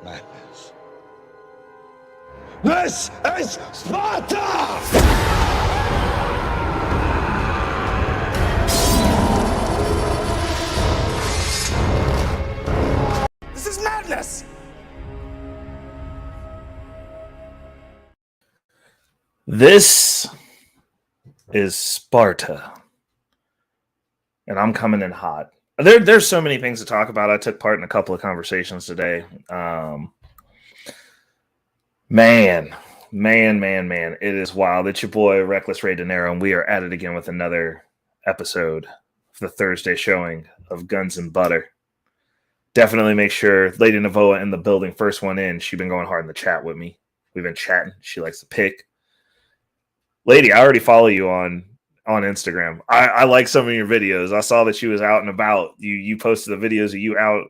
madness. This is Sparta! This is madness! This is Sparta. And I'm coming in hot. There's so many things to talk about. I took part in a couple of conversations today. Man. It is wild. It's your boy, Reckless Ray De Niro, and we are at it again with another episode of the Thursday showing of Guns and Butter. Definitely make sure Lady Navoa in the building, first one in. She's been going hard in the chat with me. We've been chatting. She likes to pick. Lady, I already follow you on Instagram. I like some of your videos. I saw that you was out and about. You posted the videos of you out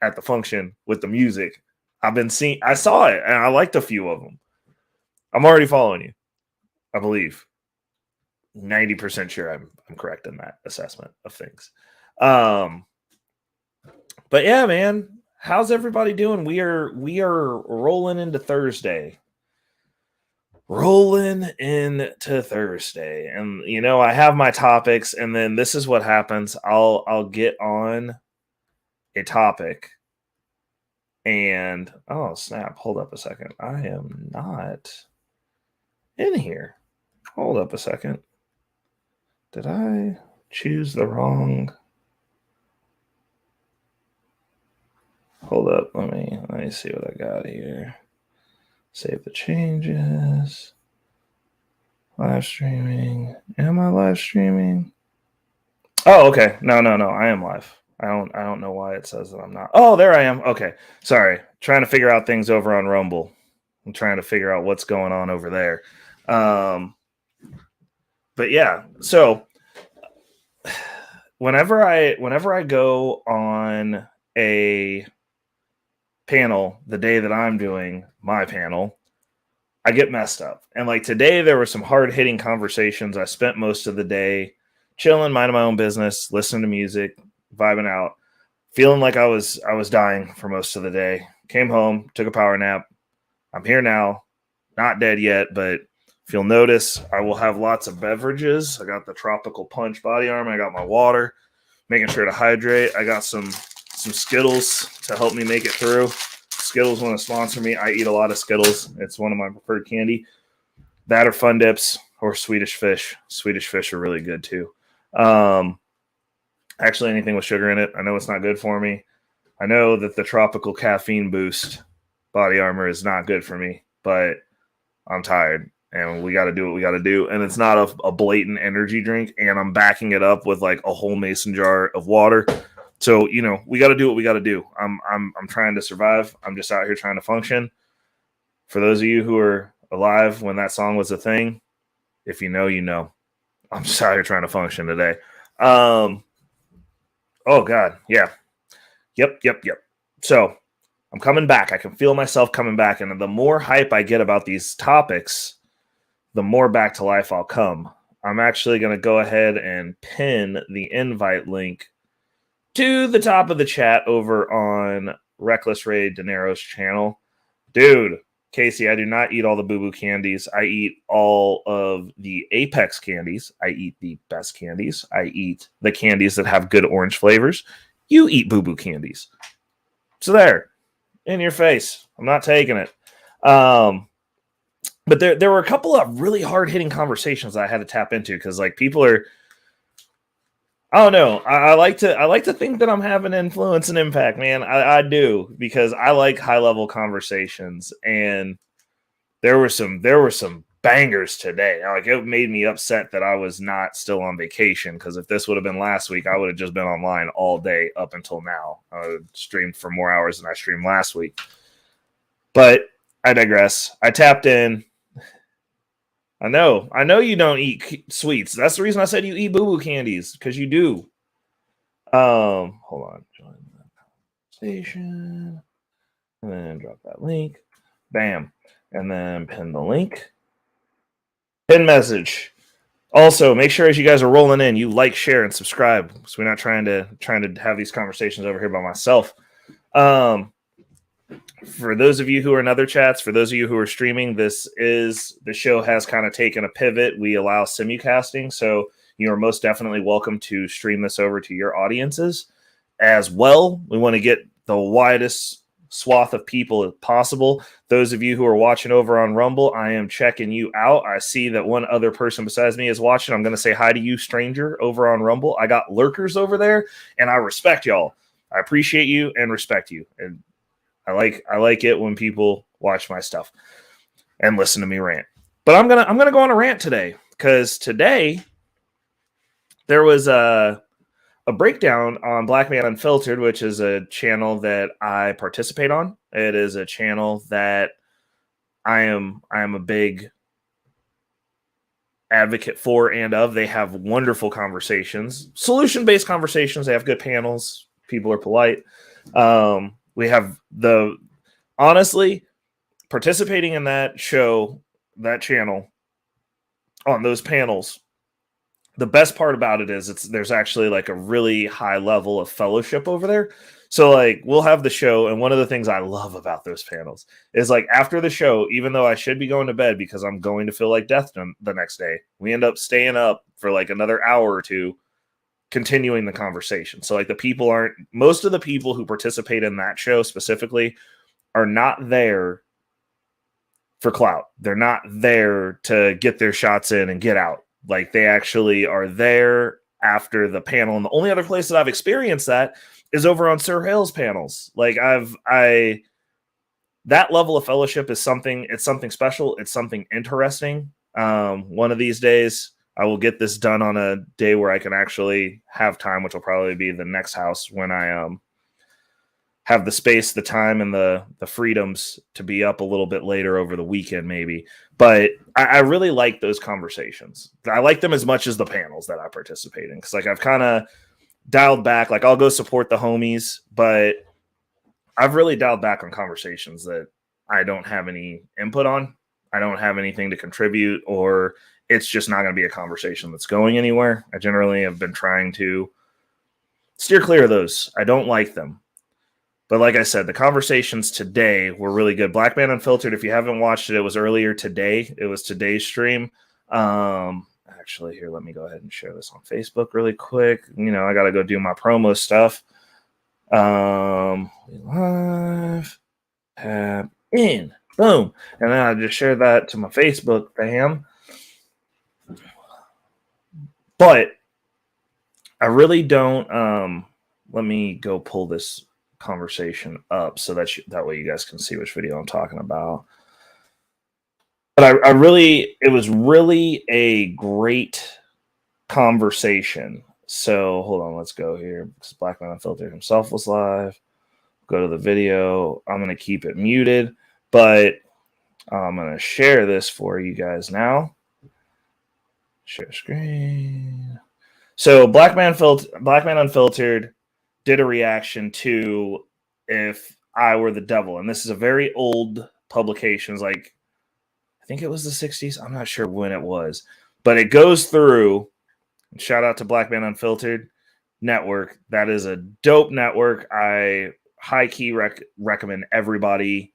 at the function with the music. I saw it, and I liked a few of them. I'm already following you, I believe. 90% sure I'm correct in that assessment of things. But yeah, man, how's everybody doing? We are rolling into Thursday. And you know, I have my topics, and then this is what happens. I'll get on a topic, and oh snap, hold up a second, I am not in here. Hold up a second, did I choose the wrong? Hold up, let me see what I got here. Save the changes. Live streaming. Am I live streaming? Oh, okay. No. I am live. I don't know why it says that I'm not. Oh, there I am. Okay. Sorry. Trying to figure out things over on Rumble. I'm trying to figure out what's going on over there. But yeah. So whenever I go on a panel the day that I'm doing my panel, I get messed up. And like today, there were some hard-hitting conversations. I spent most of the day chilling, minding my own business, listening to music, vibing out, feeling like I was dying for most of the day. Came home, took a power nap. I'm here now, not dead yet, but if you'll notice, I will have lots of beverages. I got the Tropical Punch body armor. I got my water, making sure to hydrate. I got some Skittles to help me make it through. Skittles want to sponsor me. I eat a lot of Skittles. It's one of my preferred candy. That or Fun Dips or Swedish Fish. Swedish Fish are really good too. Actually, anything with sugar in it, I know it's not good for me. I know that the Tropical Caffeine Boost body armor is not good for me, but I'm tired and we got to do what we got to do. And it's not a blatant energy drink, and I'm backing it up with like a whole mason jar of water. So, you know, we got to do what we got to do. I'm trying to survive. I'm just out here trying to function. For those of you who are alive when that song was a thing, if you know, you know. I'm just out here trying to function today. Oh, God. Yeah. Yep. So I'm coming back. I can feel myself coming back. And the more hype I get about these topics, the more back to life I'll come. I'm actually going to go ahead and pin the invite link to the top of the chat over on Reckless Ray De Niro's channel. Dude, Casey, I do not eat all the boo-boo candies. I eat all of the Apex candies. I eat the best candies. I eat the candies that have good orange flavors. You eat boo-boo candies. So there, in your face. I'm not taking it. But there were a couple of really hard-hitting conversations I had to tap into because like people are, I don't know. I like to think that I'm having influence and impact, man. I do, because I like high level conversations, and there were some bangers today. Like, it made me upset that I was not still on vacation, because if this would have been last week, I would have just been online all day up until now. I streamed for more hours than I streamed last week. But I digress. I tapped in. I know you don't eat sweets. That's the reason I said you eat boo-boo candies, because you do. Hold on. Join the conversation. And then drop that link. Bam. And then pin the link. Pin message. Also, make sure as you guys are rolling in, you like, share, and subscribe. So we're not trying to have these conversations over here by myself. For those of you who are in other chats, for those of you who are streaming, the show has kind of taken a pivot. We allow simulcasting, so you are most definitely welcome to stream this over to your audiences as well. We want to get the widest swath of people as possible. Those of you who are watching over on Rumble, I am checking you out. I see that one other person besides me is watching. I'm going to say hi to you, stranger, over on Rumble. I got lurkers over there, and I respect y'all. I appreciate you and respect you. And I like it when people watch my stuff and listen to me rant. But I'm gonna go on a rant today, because today there was a breakdown on Black Man Unfiltered, which is a channel that I participate on. It is a channel that I am a big advocate for and of. They have wonderful conversations, solution-based conversations. They have good panels. People are polite. We have honestly, participating in that show, that channel, on those panels, the best part about it is there's actually like a really high level of fellowship over there. So like we'll have the show, and one of the things I love about those panels is like after the show, even though I should be going to bed because I'm going to feel like death the next day, we end up staying up for like another hour or two continuing the conversation. So like most of the people who participate in that show specifically are not there for clout. They're not there to get their shots in and get out. Like they actually are there after the panel. And the only other place that I've experienced that is over on Sir Hale's panels. Like that level of fellowship is something special. It's something interesting. One of these days I will get this done on a day where I can actually have time, which will probably be the next house when I have the space, the time, and the freedoms to be up a little bit later over the weekend, maybe. But I really like those conversations. I like them as much as the panels that I participate in, because like I've kind of dialed back. Like I'll go support the homies, but I've really dialed back on conversations that I don't have any input on. I don't have anything to contribute, or it's just not going to be a conversation that's going anywhere. I generally have been trying to steer clear of those. I don't like them. But like I said, the conversations today were really good. Black Man Unfiltered, if you haven't watched it, it was earlier today. It was today's stream. Actually, here, let me go ahead and share this on Facebook really quick. You know, I got to go do my promo stuff. Live, tab in, boom. And then I just shared that to my Facebook, fam. But I really don't, let me go pull this conversation up so that way you guys can see which video I'm talking about. But it was really a great conversation. So hold on, let's go here, because Black Man Unfiltered himself was live. Go to the video. I'm going to keep it muted, but I'm going to share this for you guys now. Share screen. So Black Man Unfiltered did a reaction to If I Were the Devil. And this is a very old publication. It's like, I think it was the 60s. I'm not sure when it was. But it goes through, shout out to Black Man Unfiltered network. That is a dope network. I high-key recommend everybody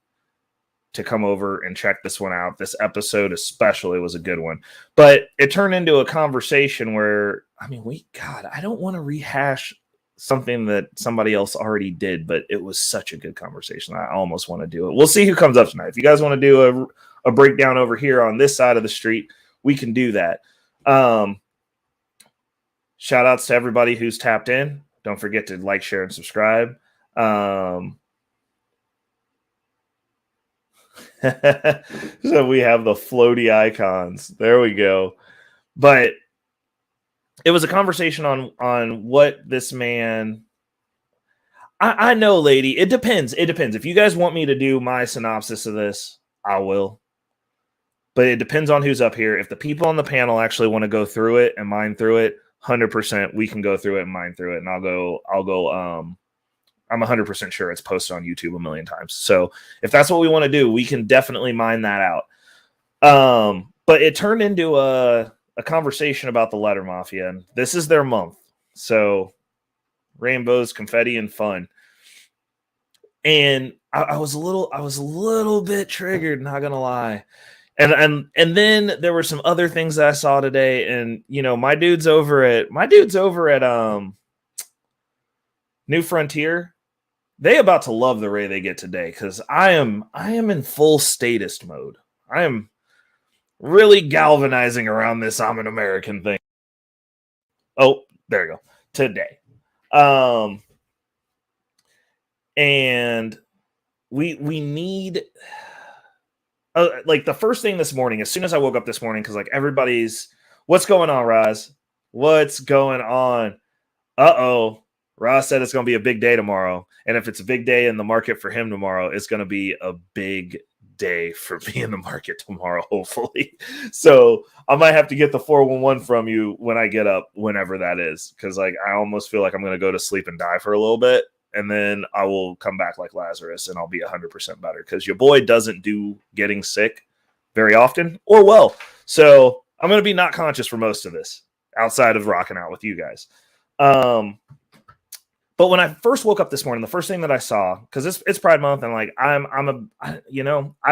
to come over and check this one out. This episode especially was a good one. But it turned into a conversation where, I don't want to rehash something that somebody else already did, but it was such a good conversation. I almost want to do it. We'll see who comes up tonight. If you guys want to do a breakdown over here on this side of the street, we can do that. Shout outs to everybody who's tapped in. Don't forget to like, share, and subscribe. So we have the floaty icons. There we go. But it was a conversation on what this man. I know, lady. It depends. It depends. If you guys want me to do my synopsis of this, I will. But it depends on who's up here. If the people on the panel actually want to go through it and mine through it, 100%, we can go through it and mine through it. And I'll go. I'm 100% sure it's posted on YouTube a million times. So if that's what we want to do, we can definitely mine that out. But it turned into a conversation about the Letter Mafia, and this is their month. So rainbows, confetti, and fun. And I was a little bit triggered, not gonna lie. And then there were some other things that I saw today, and my dudes over at New Frontier, they about to love the Ray they get today, because I am in full statist mode. I am really galvanizing around this I'm an American thing. Oh, there you go. Today. And we need like the first thing this morning, as soon as I woke up this morning, because like everybody's, what's going on, Roz? What's going on? Uh-oh. Roz said it's going to be a big day tomorrow. And if it's a big day in the market for him tomorrow, it's going to be a big day for me in the market tomorrow, hopefully. So I might have to get the 411 from you when I get up, whenever that is. Because like I almost feel like I'm going to go to sleep and die for a little bit. And then I will come back like Lazarus and I'll be 100% better, because your boy doesn't do getting sick very often or well. So I'm going to be not conscious for most of this outside of rocking out with you guys. But when I first woke up this morning, the first thing that I saw, because it's Pride Month, and like I've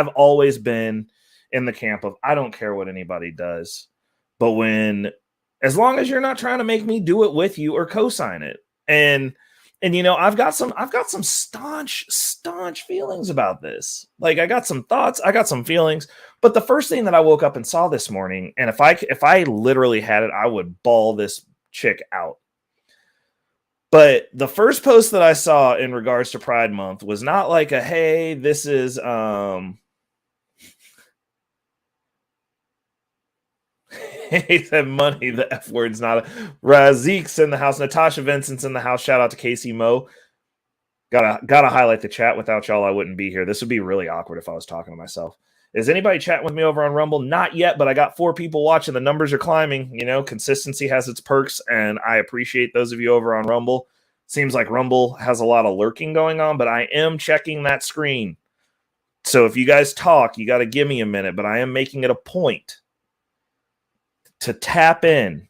always been in the camp of I don't care what anybody does, but as long as you're not trying to make me do it with you or co-sign it, and I've got some staunch feelings about this. Like I got some thoughts, I got some feelings, but the first thing that I woke up and saw this morning, and if I literally had it, I would bawl this chick out. But the first post that I saw in regards to Pride Month was not like a, hey, this is he said money, the F word's not a Razik's in the house, Natasha Vincent's in the house. Shout out to Casey Mo. Gotta highlight the chat. Without y'all, I wouldn't be here. This would be really awkward if I was talking to myself. Is anybody chatting with me over on Rumble? Not yet, but I got 4 people watching. The numbers are climbing. Consistency has its perks, and I appreciate those of you over on Rumble. Seems like Rumble has a lot of lurking going on, but I am checking that screen. So if you guys talk, you got to give me a minute, but I am making it a point to tap in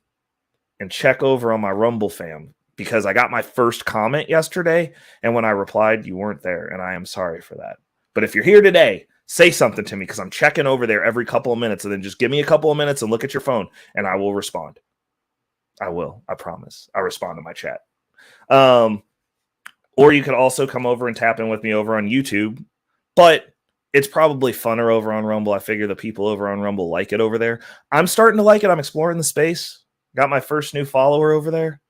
and check over on my Rumble fam, because I got my first comment yesterday, and when I replied, you weren't there, and I am sorry for that. But if you're here today, say something to me, because I'm checking over there every couple of minutes, and then just give me a couple of minutes and look at your phone, and I will respond. I will. I promise. I respond to my chat. Or you could also come over and tap in with me over on YouTube, but it's probably funner over on Rumble. I figure the people over on Rumble like it over there. I'm starting to like it. I'm exploring the space. Got my first new follower over there.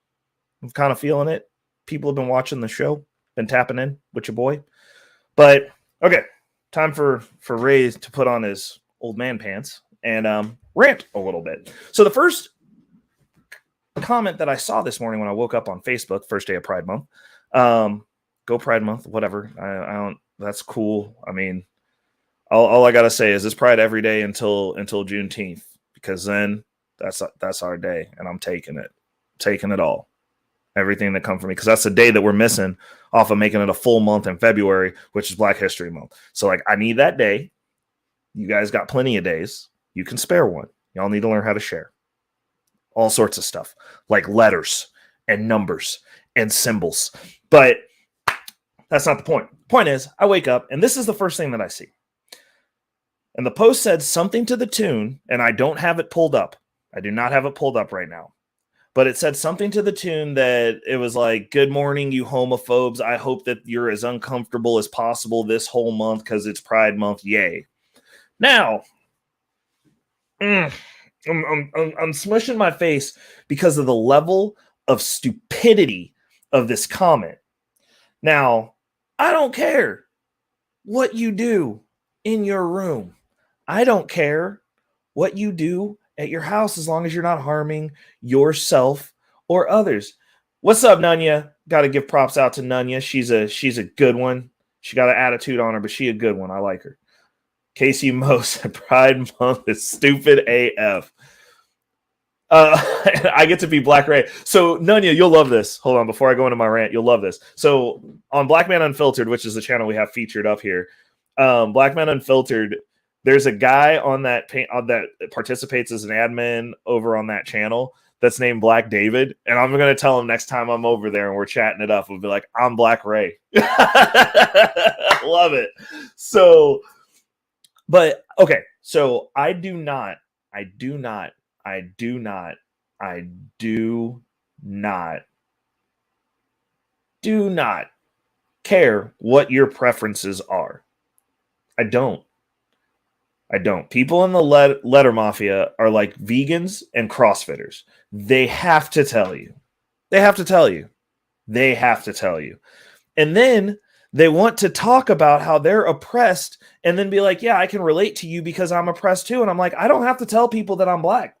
I'm kind of feeling it. People have been watching the show, been tapping in with your boy. But okay, time for Ray to put on his old man pants and rant a little bit. So the first comment that I saw this morning when I woke up on Facebook, first day of Pride Month, go Pride Month, whatever. I don't. That's cool. I mean, all I gotta say is it's Pride every day until Juneteenth, because then that's our day, and I'm taking it all, everything that comes from me, because that's the day that we're missing off of making it a full month in February, which is Black History Month. So like, I need that day. You guys got plenty of days. You can spare one. Y'all need to learn how to share all sorts of stuff, like letters and numbers and symbols. But that's not the point. The point is, I wake up, and this is the first thing that I see. And the post said something to the tune, and I don't have it pulled up. I do not have it pulled up right now. But it said something to the tune that it was like, good morning, you homophobes. I hope that you're as uncomfortable as possible this whole month because it's Pride Month. Yay. Now, I'm smushing my face because of the level of stupidity of this comment. Now, I don't care what you do in your room. I don't care what you do at your house, as long as you're not harming yourself or others. What's up, Nunya? Got to give props out to Nunya. She's a good one. She got an attitude on her, but she a good one. I like her. Casey Mo said Pride Month is stupid AF. I get to be Black Ray. So, Nunya, you'll love this. Hold on, before I go into my rant, you'll love this. So, on Black Man Unfiltered, which is the channel we have featured up here, Black Man Unfiltered, there's a guy on that participates as an admin over on that channel that's named Black David, and I'm gonna tell him next time I'm over there and we're chatting it up. We'll be like, I'm Black Ray. Love it. So, but okay, so I do not care what your preferences are. I don't. People in the letter mafia are like vegans and CrossFitters. They have to tell you. And then they want to talk about how they're oppressed and then be like, yeah, I can relate to you because I'm oppressed too. And I'm like, I don't have to tell people that I'm Black.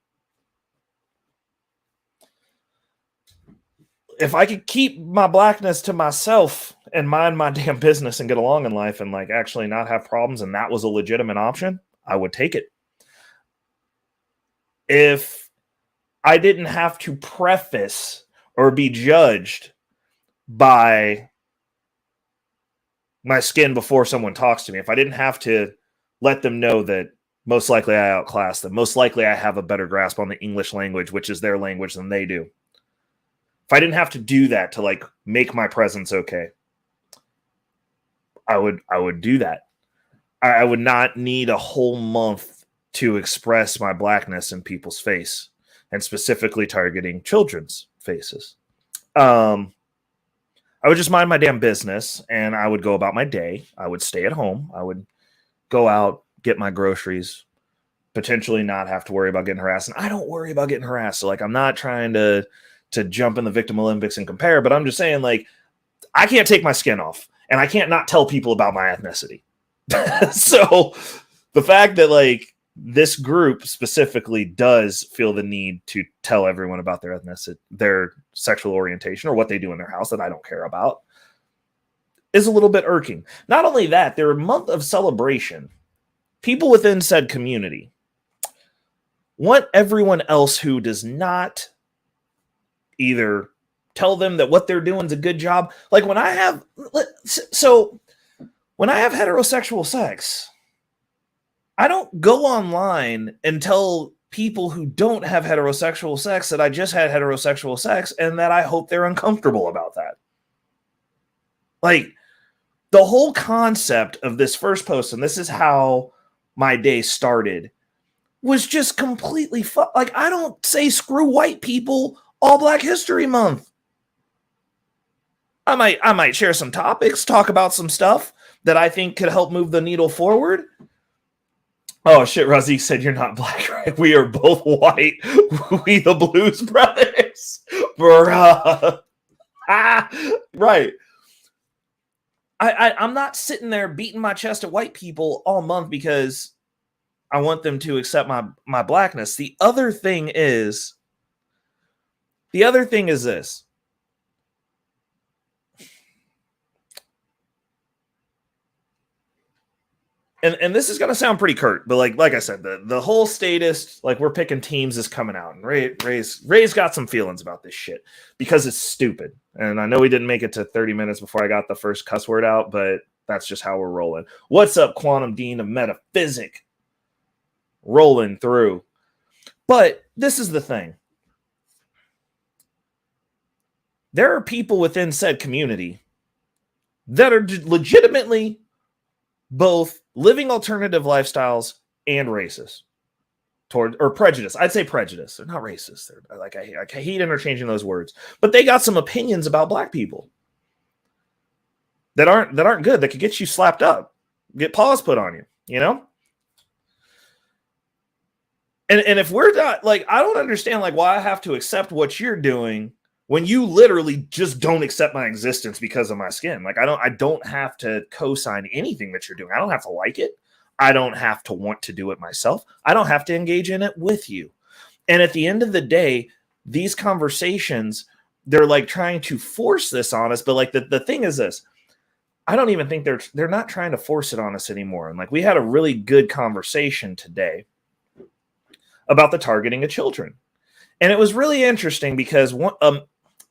If I could keep my Blackness to myself and mind my damn business and get along in life and like actually not have problems, and that was a legitimate option, I would take it. If I didn't have to preface or be judged by my skin before someone talks to me, if I didn't have to let them know that most likely I outclass them, most likely I have a better grasp on the English language, which is their language, than they do. If I didn't have to do that to like make my presence okay, I would do that. I would not need a whole month to express my Blackness in people's face, and specifically targeting children's faces. I would just mind my damn business and I would go about my day. I would stay at home. I would go out, get my groceries, potentially not have to worry about getting harassed. And I don't worry about getting harassed. So like, I'm not trying to jump in the victim Olympics and compare, but I'm just saying, like, I can't take my skin off and I can't not tell people about my ethnicity. So the fact that like this group specifically does feel the need to tell everyone about their ethnicity, their sexual orientation, or what they do in their house that I don't care about, is a little bit irking. Not only that, they're a month of celebration. People within said community want everyone else who does not either tell them that what they're doing is a good job. Like when I have heterosexual sex, I don't go online and tell people who don't have heterosexual sex that I just had heterosexual sex and that I hope they're uncomfortable about that. Like the whole concept of this first post, and this is how my day started, was just completely like, I don't say screw white people all Black History Month. I might share some topics, talk about some stuff that I think could help move the needle forward. Oh shit, Razik said you're not Black, right? We are both white. We the Blues Brothers. Bruh. Right. I'm not sitting there beating my chest at white people all month because I want them to accept my Blackness. The other thing is this. And this is going to sound pretty curt, but like I said, the whole statist, like we're picking teams, is coming out. And Ray's got some feelings about this shit because it's stupid. And I know we didn't make it to 30 minutes before I got the first cuss word out, but that's just how we're rolling. What's up, Quantum Dean of Metaphysic? Rolling through. But this is the thing. There are people within said community that are legitimately both living alternative lifestyles and racist or prejudice. I'd say prejudice. They're not racist. They're like, I hate interchanging those words, but they got some opinions about Black people that aren't good, that could get you slapped up, get paws put on you, you know? And if we're not, like, I don't understand like why I have to accept what you're doing when you literally just don't accept my existence because of my skin. Like I don't have to co-sign anything that you're doing. I don't have to like it. I don't have to want to do it myself. I don't have to engage in it with you. And at the end of the day, these conversations, they're like trying to force this on us. But like the thing is this, I don't even think they're not trying to force it on us anymore. And like we had a really good conversation today about the targeting of children. And it was really interesting because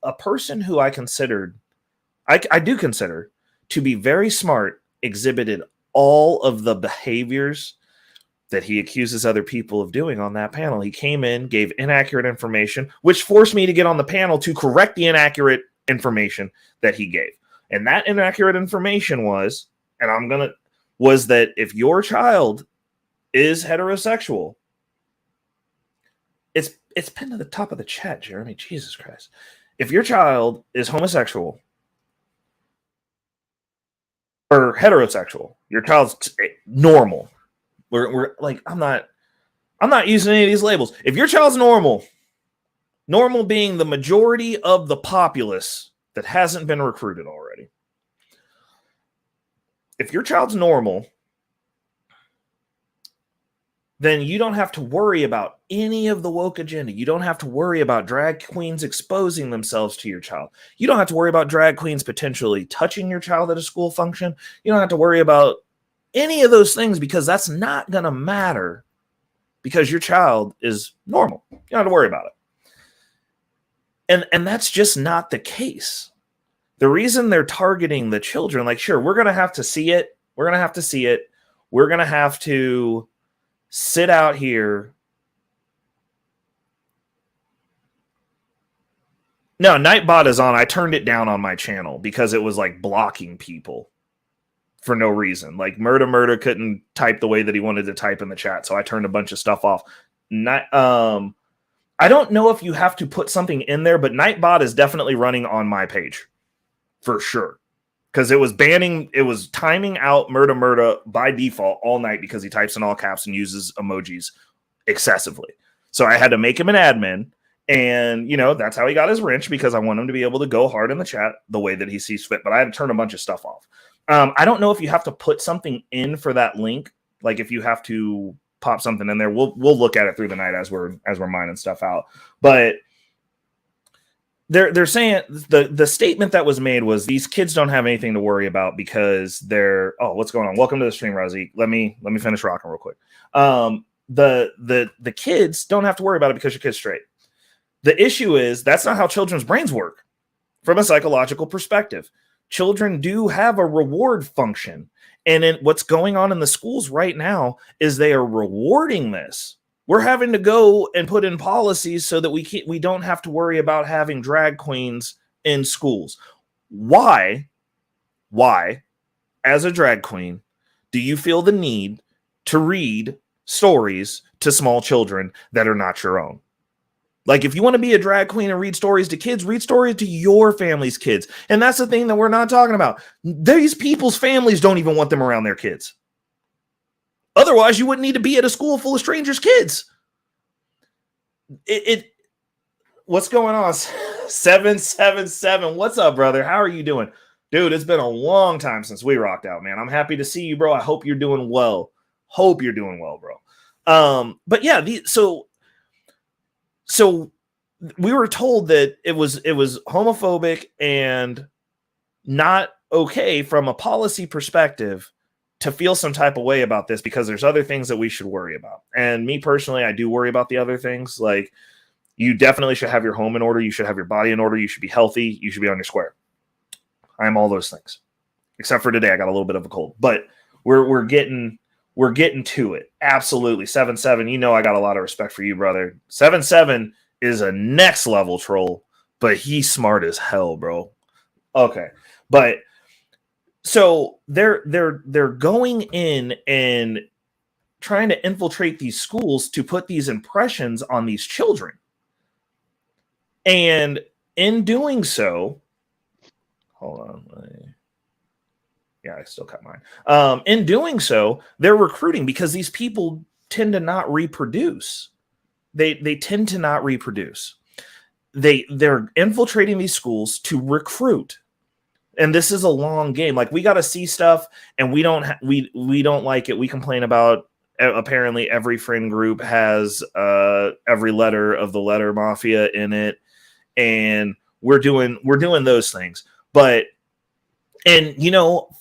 a person who I do consider to be very smart, exhibited all of the behaviors that he accuses other people of doing on that panel. He came in, gave inaccurate information, which forced me to get on the panel to correct the inaccurate information that he gave. And that inaccurate information was that if your child is heterosexual, it's pinned to the top of the chat, Jeremy. Jesus Christ. If your child is homosexual or heterosexual, your child's normal. We're like, I'm not using any of these labels. If your child's normal being the majority of the populace that hasn't been recruited already. If your child's normal, then you don't have to worry about any of the woke agenda. You don't have to worry about drag queens exposing themselves to your child. You don't have to worry about drag queens potentially touching your child at a school function. You don't have to worry about any of those things because that's not going to matter because your child is normal. You don't have to worry about it. And that's just not the case. The reason they're targeting the children, like, sure, we're going to have to see it. We're going to have to see it. We're going to have to sit out here. No, Nightbot is on. I turned it down on my channel because it was like blocking people for no reason. Like Murder couldn't type the way that he wanted to type in the chat, so I turned a bunch of stuff off. I don't know if you have to put something in there, but Nightbot is definitely running on my page for sure. Because it was timing out Murder by default all night because he types in all caps and uses emojis excessively. So I had to make him an admin. And, that's how he got his wrench because I want him to be able to go hard in the chat the way that he sees fit. But I had to turn a bunch of stuff off. I don't know if you have to put something in for that link. Like if you have to pop something in there, we'll look at it through the night as we're mining stuff out. But they're saying the statement that was made was these kids don't have anything to worry about because they're what's going on? Welcome to the stream, Razik. Let me finish rocking real quick. The kids don't have to worry about it because your kid's straight. The issue is that's not how children's brains work from a psychological perspective. Children do have a reward function. And what's going on in the schools right now is they are rewarding this. We're having to go and put in policies so that we don't have to worry about having drag queens in schools. Why, as a drag queen, do you feel the need to read stories to small children that are not your own? Like, if you want to be a drag queen and read stories to kids, read stories to your family's kids. And that's the thing that we're not talking about. These people's families don't even want them around their kids. Otherwise, you wouldn't need to be at a school full of strangers' kids. What's going on? 777. What's up, brother? How are you doing? Dude, it's been a long time since we rocked out, man. I'm happy to see you, bro. I hope you're doing well. Hope you're doing well, bro. But yeah, so we were told that it was homophobic and not okay from a policy perspective to feel some type of way about this because there's other things that we should worry about. And me personally, I do worry about the other things. Like, you definitely should have your home in order. You should have your body in order. You should be healthy. You should be on your square. I'm all those things. Except for today, I got a little bit of a cold. But we're getting to it. Absolutely. 7-7. I got a lot of respect for you, brother. 7-7 is a next level troll, but he's smart as hell, bro. Okay. But so they're going in and trying to infiltrate these schools to put these impressions on these children. And in doing so, hold on. Yeah, I still cut mine. In doing so, they're recruiting because these people tend to not reproduce. They tend to not reproduce. They're infiltrating these schools to recruit. And this is a long game. Like, we got to see stuff and we don't like it. We complain about, apparently every friend group has every letter of the letter mafia in it. And we're doing those things. But, and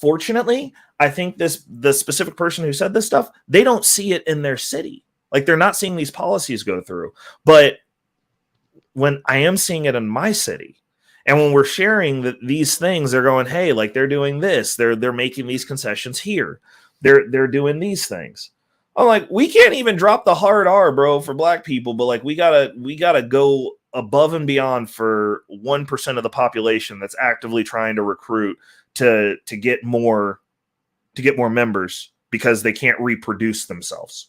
fortunately, I think the specific person who said this stuff, they don't see it in their city. Like, they're not seeing these policies go through. But when I am seeing it in my city, and when we're sharing these things, they're going, hey, like, they're doing this. They're making these concessions here. They're doing these things. I'm like, we can't even drop the hard R, bro, for black people, but like we gotta go above and beyond for 1% of the population that's actively trying to recruit to get more members because they can't reproduce themselves.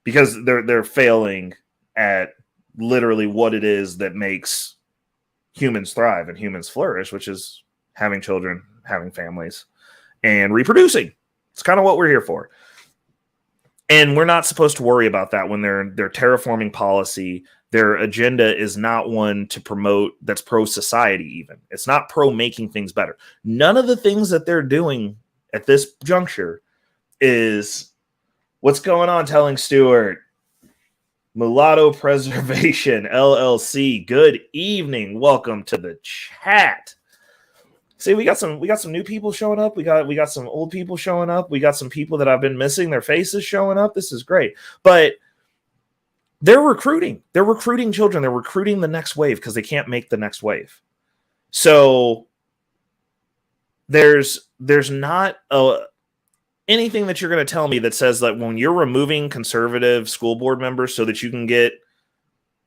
Because they're failing at literally what it is that makes humans thrive and humans flourish, which is having children, having families, and reproducing. It's kind of what we're here for. And we're not supposed to worry about that when they're terraforming policy. Their agenda is not one to promote that's pro society, even. It's not pro making things better. None of the things that they're doing at this juncture is what's going on. Telling Stewart, Mulatto Preservation LLC. Good evening. Welcome to the chat. See, we got some new people showing up. We got some old people showing up. We got some people that I've been missing their faces showing up. This is great. But they're recruiting. They're recruiting children. They're recruiting the next wave because they can't make the next wave. So there's not anything that you're going to tell me that says that when you're removing conservative school board members so that you can get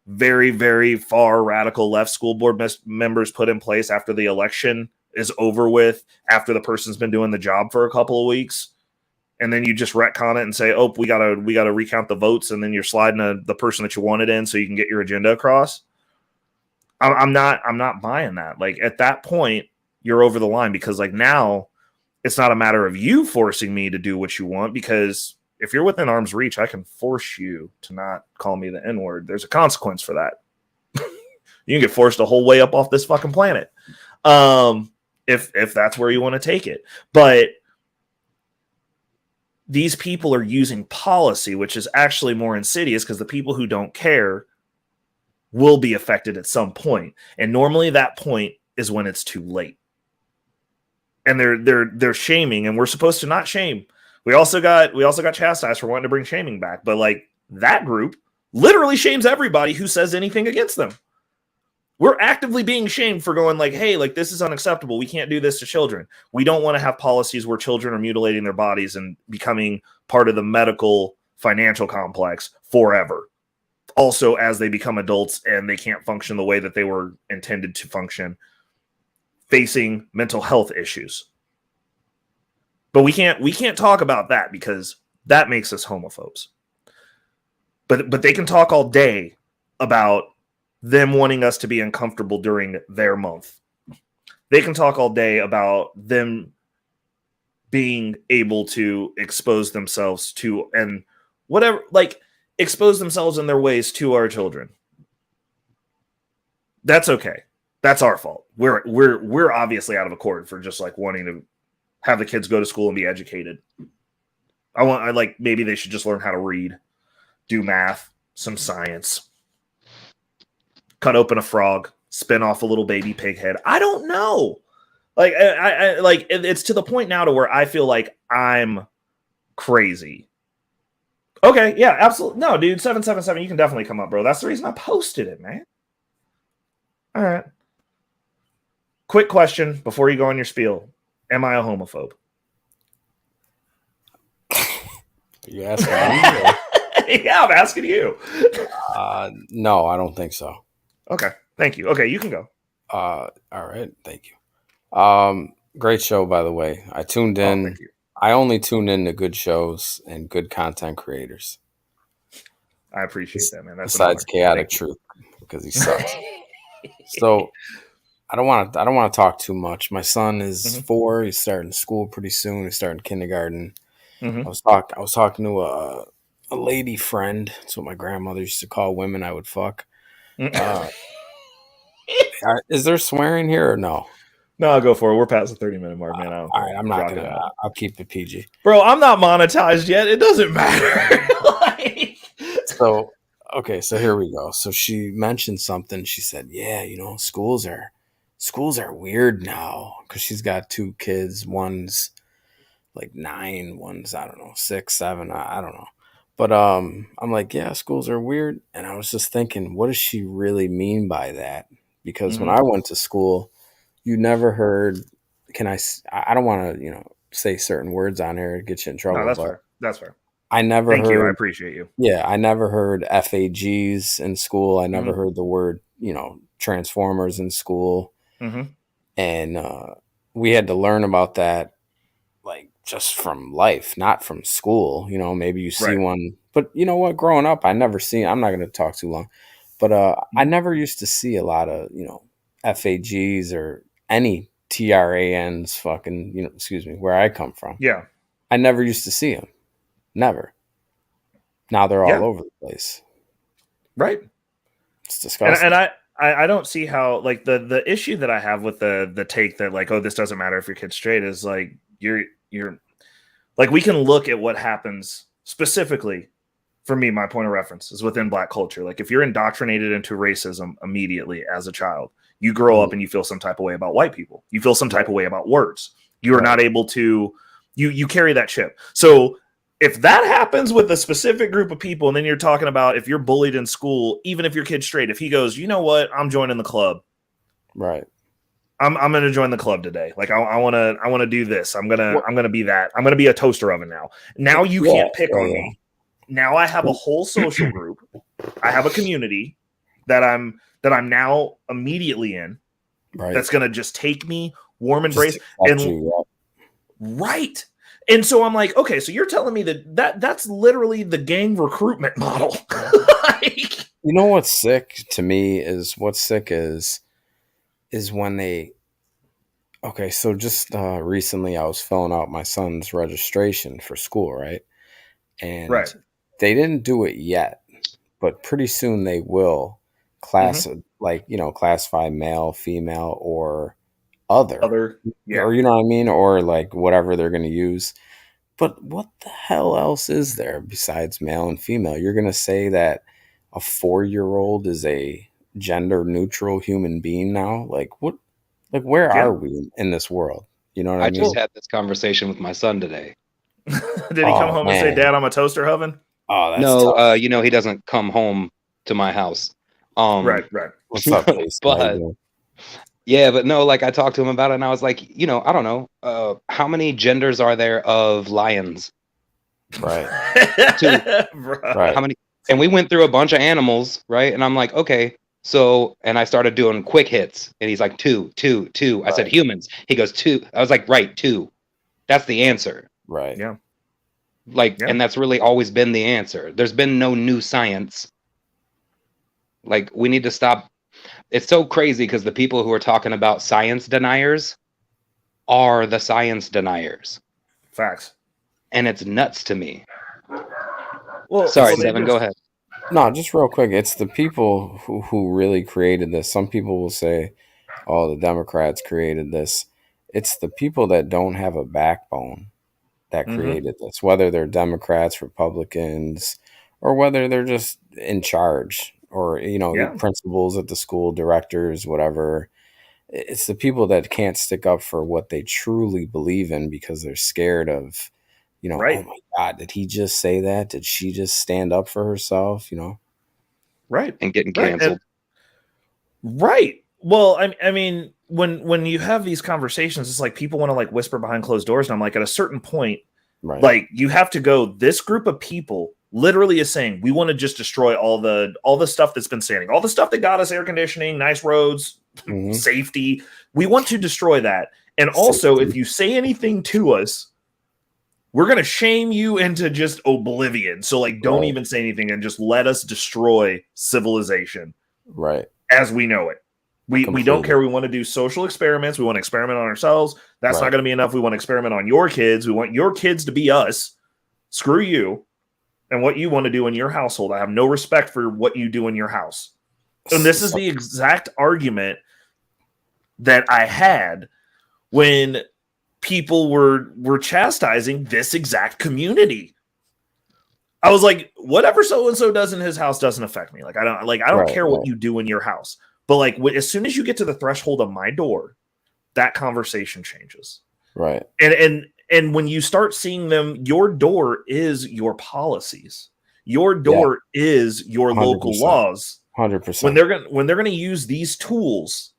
very, very far radical left school board members put in place after the election is over with, after the person's been doing the job for a couple of weeks, and then you just retcon it and say, oh, we gotta recount the votes, and then you're sliding the person that you wanted in so you can get your agenda across. I'm not buying that. Like, at that point, you're over the line, because like now it's not a matter of you forcing me to do what you want, because if you're within arm's reach, I can force you to not call me the N-word. There's a consequence for that. You can get forced a whole way up off this fucking planet. If that's where you want to take it. But these people are using policy, which is actually more insidious, because the people who don't care will be affected at some point. And normally that point is when it's too late. And they're shaming, and we're supposed to not shame. We also got chastised for wanting to bring shaming back. But like, that group literally shames everybody who says anything against them. We're actively being shamed for going like, hey, like, this is unacceptable. We can't do this to children. We don't want to have policies where children are mutilating their bodies and becoming part of the medical financial complex forever. Also, as they become adults and they can't function the way that they were intended to function, facing mental health issues. But we can't talk about that, because that makes us homophobes. But they can talk all day about them wanting us to be uncomfortable during their month. They can talk all day about them being able to expose themselves to, and whatever, like, expose themselves in their ways to our children. That's okay. That's our fault. We're obviously out of accord for just like wanting to have the kids go to school and be educated. I like, maybe they should just learn how to read, do math, some science. Cut open a frog, spin off a little baby pig head. I don't know. Like, I like, it's to the point now to where I feel like I'm crazy. Okay, yeah, absolutely. No, dude, 777, you can definitely come up, bro. That's the reason I posted it, man. All right. Quick question before you go on your spiel. Am I a homophobe? You asking me? Yeah, I'm asking you. No, I don't think so. Okay, thank you. Okay, you can go. All right, thank you. Great show, by the way. I tuned in. Thank you. I only tune in to good shows and good content creators. I appreciate that, man. That's besides Chaotic Truth, because he sucks. So I don't want to talk too much. My son is 4. He's starting school pretty soon. He's starting kindergarten. I was talking to a lady friend. That's what my grandmother used to call women I would fuck. Is there swearing here or no? No, I'll go for it. We're past the 30-minute mark, man. All right, I'm not gonna. I'll keep it PG. Bro, I'm not monetized yet. It doesn't matter. So here we go. So she mentioned something. She said, "Yeah, you know, schools are weird now," because she's got 2 kids. One's like 9. One's, I don't know, 6, 7. I don't know. But I'm like, yeah, schools are weird. And I was just thinking, what does she really mean by that? Because when I went to school, you never heard, I don't want to, say certain words on here to get you in trouble. No, that's fair. That's fair. I never Thank you. I heard. appreciate you. Yeah, I never heard FAGs in school. I never Mm-hmm. heard the word, transformers in school. Mm-hmm. And we had to learn about that like just from life, not from school. Maybe you see Right. one, but you know what? Growing up, I never seen. I'm not going to talk too long, but I Mhm. never used to see a lot of FAGs or any TRANs. Fucking excuse me, where I come from, Yeah. I never used to see them. Never. Now they're all Yeah. over the place. Right. It's And disgusting. I don't see how, like, the issue that I have with the take that, like, oh, this doesn't matter if your kid's straight, is like you're like, we can look at what happens specifically. For me, my point of reference is within Black culture. Like, if you're indoctrinated into racism immediately as a child, you grow up Mhm. and you feel some type of way about white people. You feel some type Right. of way about words. You are Right. not able to. You carry that chip. So if that happens with a specific group of people, and then you're talking about if you're bullied in school, even if your kid's straight, if he goes, you know what, I'm joining the club. Right. I'm gonna join the club today. Like, I wanna do this. What? I'm gonna be that. I'm gonna be a toaster oven now. Now you Yeah. can't pick on Yeah. me. Now I have a whole social group. I have a community that I'm now immediately in, Right. that's gonna just take me, warm Just embrace, accept and you. right. And so I'm like, okay, so you're telling me that's literally the gang recruitment model. Like, You know what's sick to me is when they. Okay, so just recently I was filling out my son's registration for school, right? And right. they didn't do it yet, but pretty soon they will Mm-hmm. classify male, female, or other, Other, yeah, or you know what I mean, or like whatever they're going to use. But what the hell else is there besides male and female? You're going to say that a 4-year-old is a gender neutral human being now? Like what? Like where yeah. are we in this world? You know what I I just mean? Well, had this conversation with my son today. did he come Oh home and say, man. "Dad, I'm a toaster oven"? Oh, that's No, tough. he doesn't come home to my house. Right, Um, right. What's up, Casey? How you but doing? yeah, but no, like I talked to him about it, and I was like, I don't know, how many genders are there of lions? Right. Two. Right. How many? And we went through a bunch of animals, right? And I'm like, okay. So, and I started doing quick hits, and he's like, two, two, two. I said, Right. humans. He goes, two. I was like, right, two. That's the answer. Right. Yeah, Like, yeah. and that's really always been the answer. There's been no new science. Like, we need to stop. It's so crazy because the people who are talking about science deniers are the science deniers. Facts. And it's nuts to me. Well, Sorry, they Devin, go just ahead. No, just real quick. It's the people who really created this. Some people will say, oh, the Democrats created this. It's the people that don't have a backbone that mm-hmm. created this, whether they're Democrats, Republicans, or whether they're just in charge or, Yeah, principals at the school, directors, whatever. It's the people that can't stick up for what they truly believe in because they're scared of, oh right, my God, did he just say that? Did she just stand up for herself? right, And getting right, and canceled. right. Well, I mean, when you have these conversations, it's like people want to, like, whisper behind closed doors, and I'm like, at a certain point, Right. like, you have to go. This group of people literally is saying, we want to just destroy all the stuff that's been standing, all the stuff that got us air conditioning, nice roads, Mhm. safety. We want to destroy that. And also, if you say anything to us, we're going to shame you into just oblivion. So, like, don't Right. even say anything and just let us destroy civilization Right. as we know it. We don't Completely. care. We want to do social experiments. We want to experiment on ourselves. That's not Right. going to be enough. We want to experiment on your kids. We want your kids to be us. Screw you and what you want to do in your household. I have no respect for what you do in your house. And this is the exact argument that I had when people were chastising this exact community. I was like, whatever so and so does in his house doesn't affect me. Like, I don't Right, care what right. you do in your house. But, like, as soon as you get to the threshold of my door, that conversation changes. Right. And when you start seeing them, your door is your policies. Your door is your local 100%. laws. 100%. When they're gonna use these tools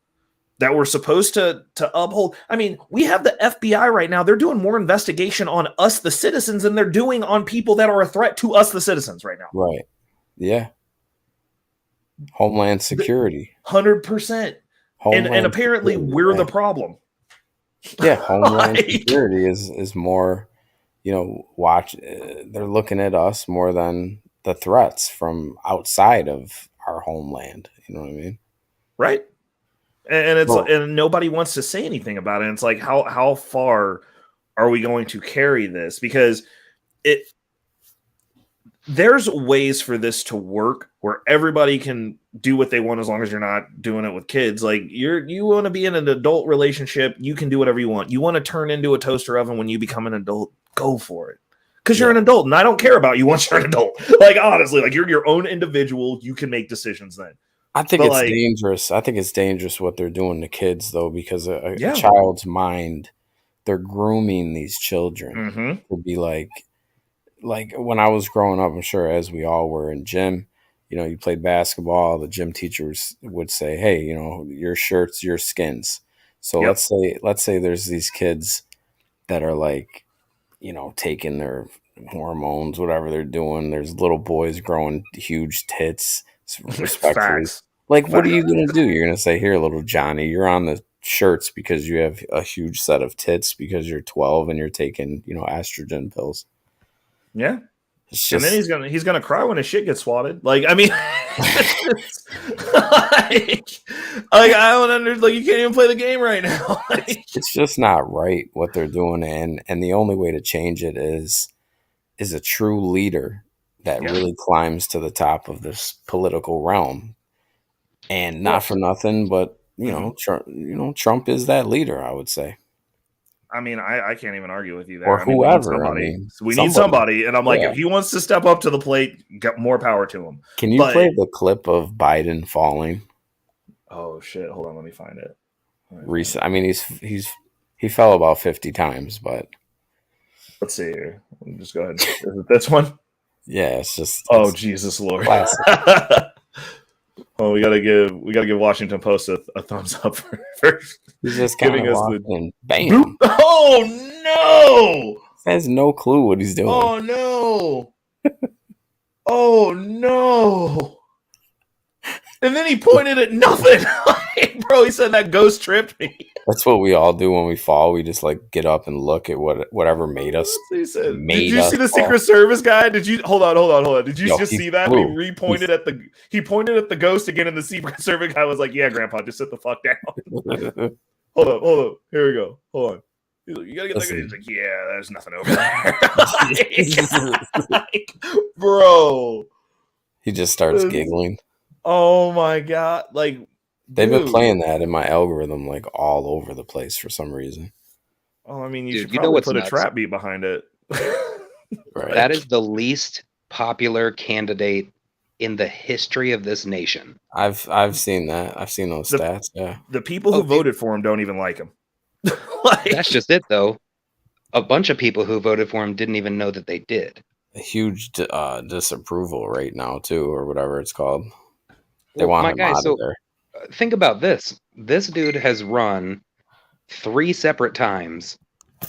that we're supposed to uphold. I mean, we have the FBI right now. They're doing more investigation on us, the citizens, than they're doing on people that are a threat to us, the citizens, right now. Right. Yeah. Homeland Security. 100%. And apparently Security, we're right. the problem. Yeah, Homeland Like- Security is more, you know, they're looking at us more than the threats from outside of our homeland. You know what I mean? Right. And it's Well- and nobody wants to say anything about it. And it's like, how far are we going to carry this? Because there's ways for this to work where everybody can do what they want as long as you're not doing it with kids. Like you want to be in an adult relationship, you can do whatever you want. You want to turn into a toaster oven when you become an adult, go for it. Because you're an adult, and I don't care about you once you're an adult. Like honestly, like you're your own individual. You can make decisions then. I think it's dangerous. I think it's dangerous what they're doing to kids, though, because a child's mind, they're grooming these children to be like when I was growing up, I'm sure as we all were in gym, you know, you played basketball, the gym teachers would say, hey, you know, your shirts, your skins. So let's say there's these kids that are like, you know, taking their hormones, whatever they're doing. There's little boys growing huge tits, respectfully. Facts. Like, what are you going to do? You're going to say, here, little Johnny, you're on the shirts because you have a huge set of tits because you're 12 and you're taking, you know, estrogen pills. Yeah. It's And just, then he's gonna cry when his shit gets swatted. Like, I mean, like I don't understand. Like, you can't even play the game right now. it's just not right what they're doing, and the only way to change it is a true leader that really climbs to the top of this political realm, and not for nothing, but you know, Trump is that leader. I would say. I mean, I can't even argue with you there. Or whoever. We need somebody. And I'm like, if he wants to step up to the plate, get more power to him. Can you play the clip of Biden falling? Oh shit! Hold on, let me find it. Recent. I mean, he fell about 50 times, but let's see here. Let me just go ahead. Is it this one? Yeah, it's just. Oh Jesus Lord! Oh, we gotta give Washington Post a thumbs up for He's just giving us the bam. Oh no! He has no clue what he's doing. Oh no! Oh no! And then he pointed at nothing. Bro, he said that ghost tripped me. That's what we all do when we fall. We just like get up and look at whatever made us. He said, did you see the Secret Service guy? Did you hold on? Did you just see that? He pointed at the ghost again, and the Secret Service guy was like, "Yeah, Grandpa, just sit the fuck down." Hold up. Here we go. Hold on. He's like, you gotta get that. He's like, "Yeah, there's nothing over there." like, bro. He just starts giggling. Oh my god! Like they've been playing that in my algorithm like all over the place for some reason. Oh, I mean, you should probably put a trap beat behind it. Right. That is the least popular candidate in the history of this nation. I've seen that. I've seen those stats. Yeah. The people who voted for him don't even like him. That's just it, though. A bunch of people who voted for him didn't even know that they did. A huge disapproval right now, too, or whatever it's called. They want him out of there. Think about this. This dude has run 3 separate times,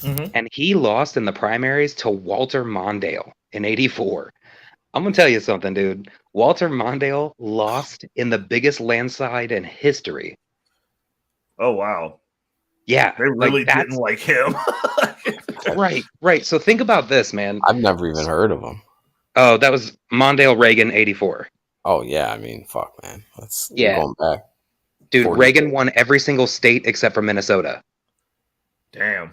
and he lost in the primaries to Walter Mondale in '84. I'm going to tell you something, dude. Walter Mondale lost in the biggest landslide in history. Oh, wow. Yeah. They really didn't like him. Right. So think about this, man. I've never even heard of him. Oh, that was Mondale Reagan '84. Oh, yeah. I mean, fuck, man. That's going back. Dude, Reagan won every single state except for Minnesota. Damn.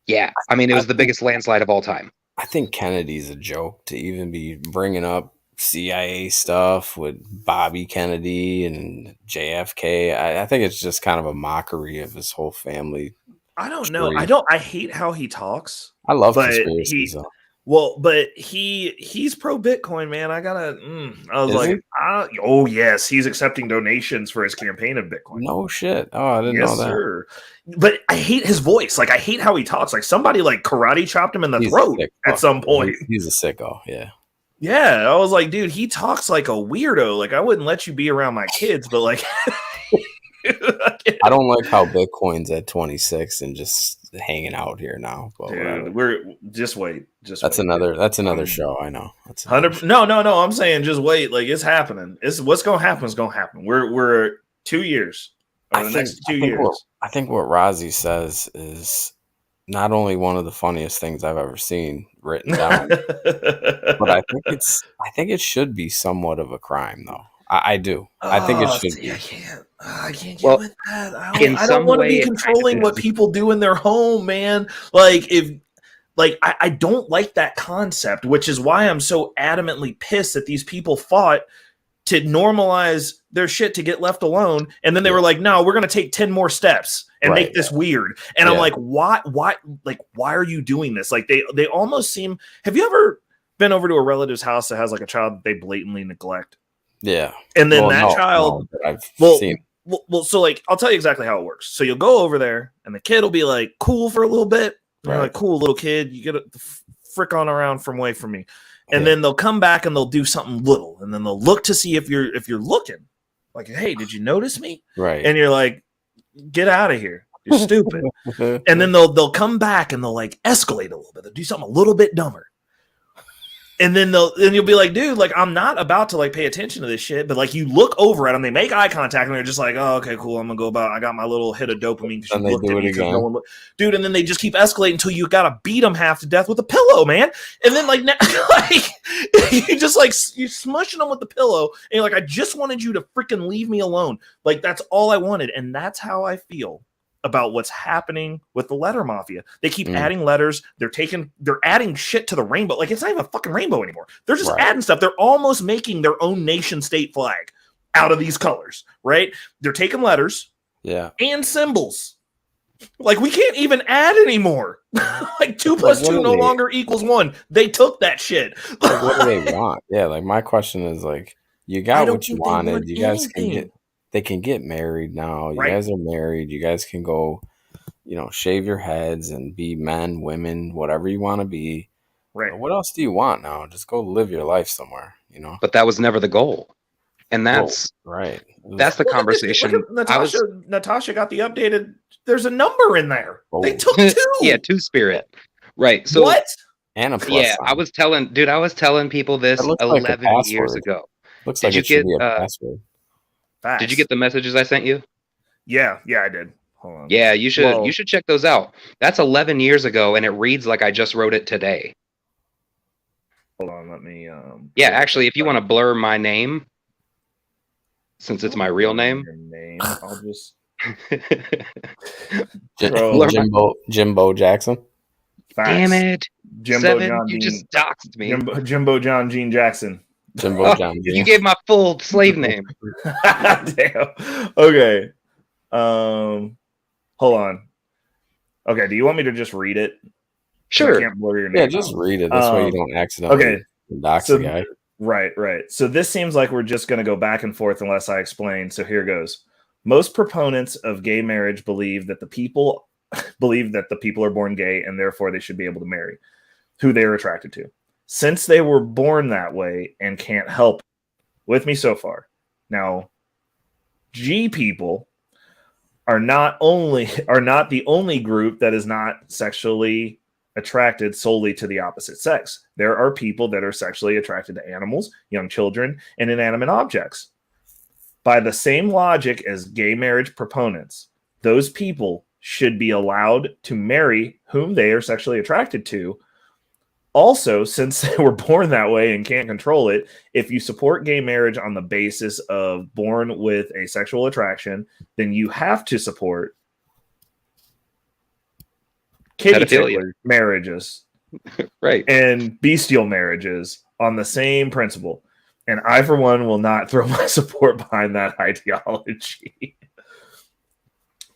Yeah. I mean, it was the biggest landslide of all time. I think Kennedy's a joke to even be bringing up CIA stuff with Bobby Kennedy and JFK. I think it's just kind of a mockery of his whole family. I don't know. I hate how he talks. I love conspiracies, though. Well, but he's pro Bitcoin, man. I was like, oh yes, he's accepting donations for his campaign of Bitcoin. No shit. Oh, I didn't know that. Sir. But I hate his voice. Like I hate how he talks. Like somebody like karate chopped him in the throat at some point. He's a sicko. Yeah. Yeah, I was like, dude, he talks like a weirdo. Like I wouldn't let you be around my kids, but like, I don't like how Bitcoin's at 26 and just hanging out here now. But whatever. Dude, we're just wait. That's another show. I know. That's 100. No. I'm saying just wait. Like it's happening. It's what's gonna happen is gonna happen. We're 2 years. Next 2 years. I think what Rozzy says is not only one of the funniest things I've ever seen written down, but I think it should be somewhat of a crime, though. I do. I think it should be. I can't get Well, with that. in I some don't want to way, be it kind of controlling what is. people do in their home, man. I don't like that concept, which is why I'm so adamantly pissed that these people fought to normalize their shit to get left alone, and then they were like, no, we're going to take 10 more steps and make this weird. And I'm like, why are you doing this? Like they almost seem, have you ever been over to a relative's house that has like a child that they blatantly neglect? Yeah. And then child, I've seen. Well, so like, I'll tell you exactly how it works. So you'll go over there and the kid will be like cool for a little bit. Right. You're like, cool little kid, you get the frick on around from away from me. And then they'll come back and they'll do something little, and then they'll look to see if you're looking. Like, hey, did you notice me? Right. And you're like, get out of here. You're stupid. And then they'll come back and they'll like escalate a little bit. They'll do something a little bit dumber. And then you'll be like, dude, like I'm not about to like pay attention to this shit, but like you look over at them, they make eye contact, and they're just like, oh, okay, cool, I'm gonna go about. I got my little hit of dopamine. And they do it again, dude. And then they just keep escalating until you gotta beat them half to death with a pillow, man. And then like you just like you're smushing them with the pillow, and you're like, I just wanted you to freaking leave me alone. Like that's all I wanted, and that's how I feel about what's happening with the letter mafia. They keep adding letters. They're adding shit to the rainbow. Like it's not even a fucking rainbow anymore. They're just adding stuff. They're almost making their own nation state flag out of these colors, right? They're taking letters and symbols. Like we can't even add anymore. Like 2 plus 2 no longer equals 1. They took that shit. Like, what do they want? Yeah, like my question is like, you got what you wanted. You guys can get married now. You guys are married. You guys can go, shave your heads and be men, women, whatever you want to be. Right. But what else do you want now? Just go live your life somewhere, But that was never the goal. And that's right. That's the conversation. Look at Natasha got the updated. There's a number in there. Oh. They took 2. Yeah, 2 spirit. Right. So what? And a plus yeah, sign. I was telling people this 11 years ago. Looks like it should be a password. Facts. Did you get the messages I sent you? Yeah, I did. Hold on. Yeah, you should check those out. That's 11 years ago, and it reads like I just wrote it today. Hold on, let me. Yeah, actually, if you want to blur my name, since it's my real name, I'll just. Jimbo Jackson. Facts. Damn it, Jimbo 7, John. you Gene, just doxed me. Jimbo John Gene Jackson. Jimbo John. You gave my full slave name. Damn. Okay. Hold on. Okay. Do you want me to just read it? Sure. I can't blur your name. Yeah, just read it. This way you don't accidentally dox the guy. Right. So this seems like we're just going to go back and forth unless I explain. So here goes. Most proponents of gay marriage believe that the people are born gay and therefore they should be able to marry who they are attracted to, since they were born that way and can't help it. With me so far. Now, G people are not the only group that is not sexually attracted solely to the opposite sex. There are people that are sexually attracted to animals, young children, and inanimate objects. By the same logic as gay marriage proponents, those people should be allowed to marry whom they are sexually attracted to. Also, since they were born that way and can't control it, if you support gay marriage on the basis of born with a sexual attraction, then you have to support kitty marriages, right, and bestial marriages on the same principle. And I, for one, will not throw my support behind that ideology.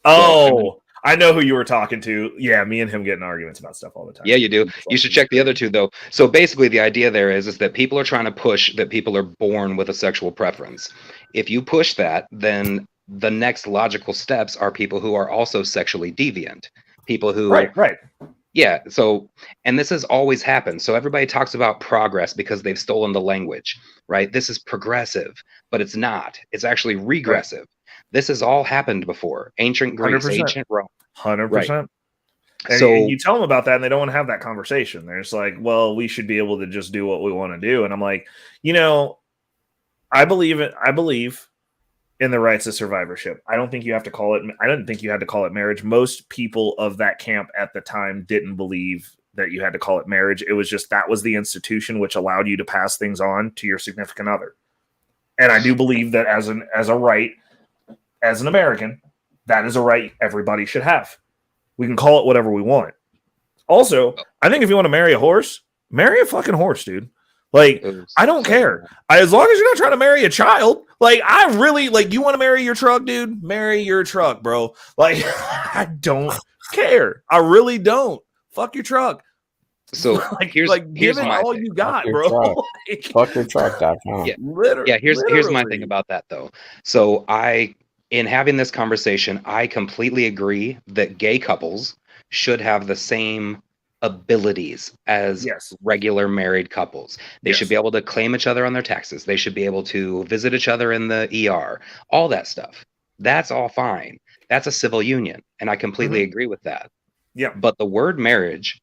Oh, I know who you were talking to. Yeah, me and him get in arguments about stuff all the time. Yeah, you do. You should check the other 2, though. So basically, the idea there is that people are trying to push that people are born with a sexual preference. If you push that, then the next logical steps are people who are also sexually deviant. People who... Right. Yeah, so, and this has always happened. So everybody talks about progress because they've stolen the language, right? This is progressive, but it's not. It's actually regressive. This has all happened before. Ancient Greece, 100%. ancient Rome. 100%. And So you tell them about that and they don't want to have that conversation. They're just like, well, we should be able to just do what we want to do. And I'm like, I believe in the rights of survivorship. I don't think you have to call it. I didn't think you had to call it marriage. Most people of that camp at the time didn't believe that you had to call it marriage. It was just that was the institution which allowed you to pass things on to your significant other. And I do believe that as a right, as an American, that is a right everybody should have. We can call it whatever we want. Also, I think if you want to marry a horse, marry a fucking horse, dude. Like, I don't care. As long as you're not trying to marry a child. Like, I really, like, you want to marry your truck, dude? Marry your truck, bro. Like, I don't care. I really don't. Fuck your truck. So here's give it all thing. You got, bro. Fuckyourtruck.com. Yeah, literally. Yeah, here's my thing about that, though. So in having this conversation, I completely agree that gay couples should have the same abilities as regular married couples. They should be able to claim each other on their taxes. They should be able to visit each other in the ER. All that stuff. That's all fine. That's a civil union, and I completely agree with that. Yeah. But the word marriage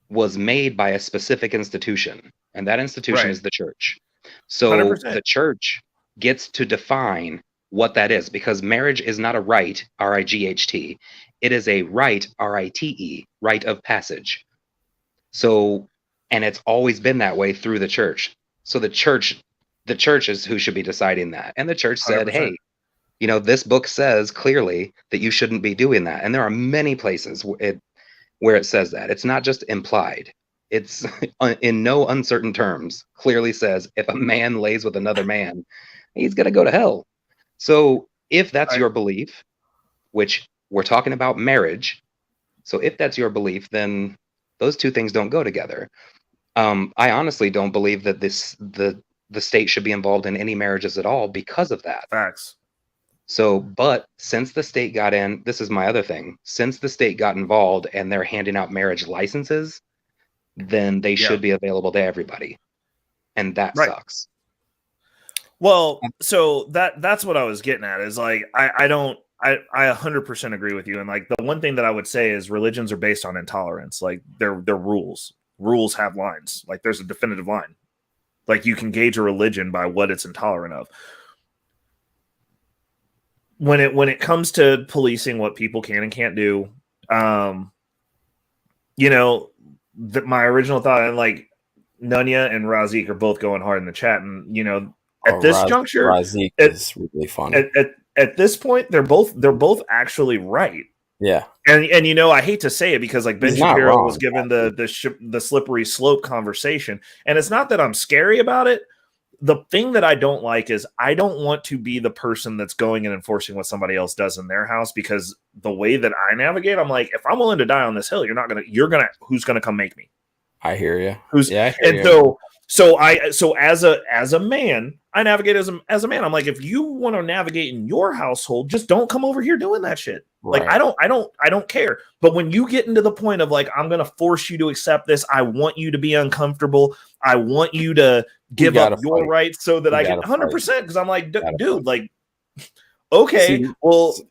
was made by a specific institution, and that institution is the church. So 100%. the church gets to define what that is, because marriage is not a rite, R-I-G-H-T. It is a rite, R-I-T-E, rite of passage. So, and it's always been that way through the church. So the church is who should be deciding that. And the church said, 100%. hey, this book says clearly that you shouldn't be doing that. And there are many places where it says that. It's not just implied. It's in no uncertain terms clearly says if a man lays with another man, he's going to go to hell. So if that's your belief, which we're talking about marriage, so if that's your belief, then those two things don't go together. I honestly don't believe that the state should be involved in any marriages at all because of that. Facts. So, but since the state got in, this is my other thing. Since the state got involved and they're handing out marriage licenses, then they should be available to everybody. And that sucks. Well, so that's what I was getting at is like, I 100% agree with you. And like, the one thing that I would say is religions are based on intolerance. Like they're rules. Rules have lines. Like there's a definitive line. Like you can gauge a religion by what it's intolerant of. When it comes to policing what people can and can't do, my original thought, and like Nunya and Razik are both going hard in the chat, and at this juncture, Razik is really funny. At this point, they're both actually right. Yeah, and I hate to say it because like Ben Shapiro was given the slippery slope conversation, and it's not that I'm scary about it. The thing that I don't like is I don't want to be the person that's going and enforcing what somebody else does in their house, because the way that I navigate, I'm like, if I'm willing to die on this hill, who's gonna come make me? I hear you. So as a man, I navigate as a man. I'm like, if you want to navigate in your household, just don't come over here doing that shit. Right. Like I don't care. But when you get into the point of like, I'm gonna force you to accept this, I want you to be uncomfortable. I want you to give up your rights so that I can 100%. Because I'm like, dude, like, okay,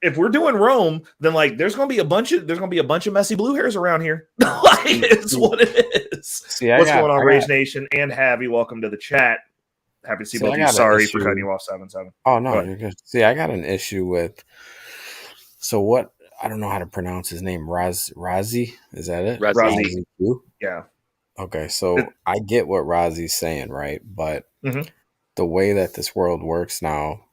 if we're doing Rome, then like, there's gonna be a bunch of messy blue hairs around here. Like, it's what it is. What's going on, Rage Nation and Javi? Welcome to the chat. Happy to see both of you. Sorry for cutting you off, 7-7. Oh no, you're good. See, I got an issue with. So what? I don't know how to pronounce his name. Razi? Is that it? Razi. Yeah. Okay, so I get what Razi's saying, right? But the way that this world works now,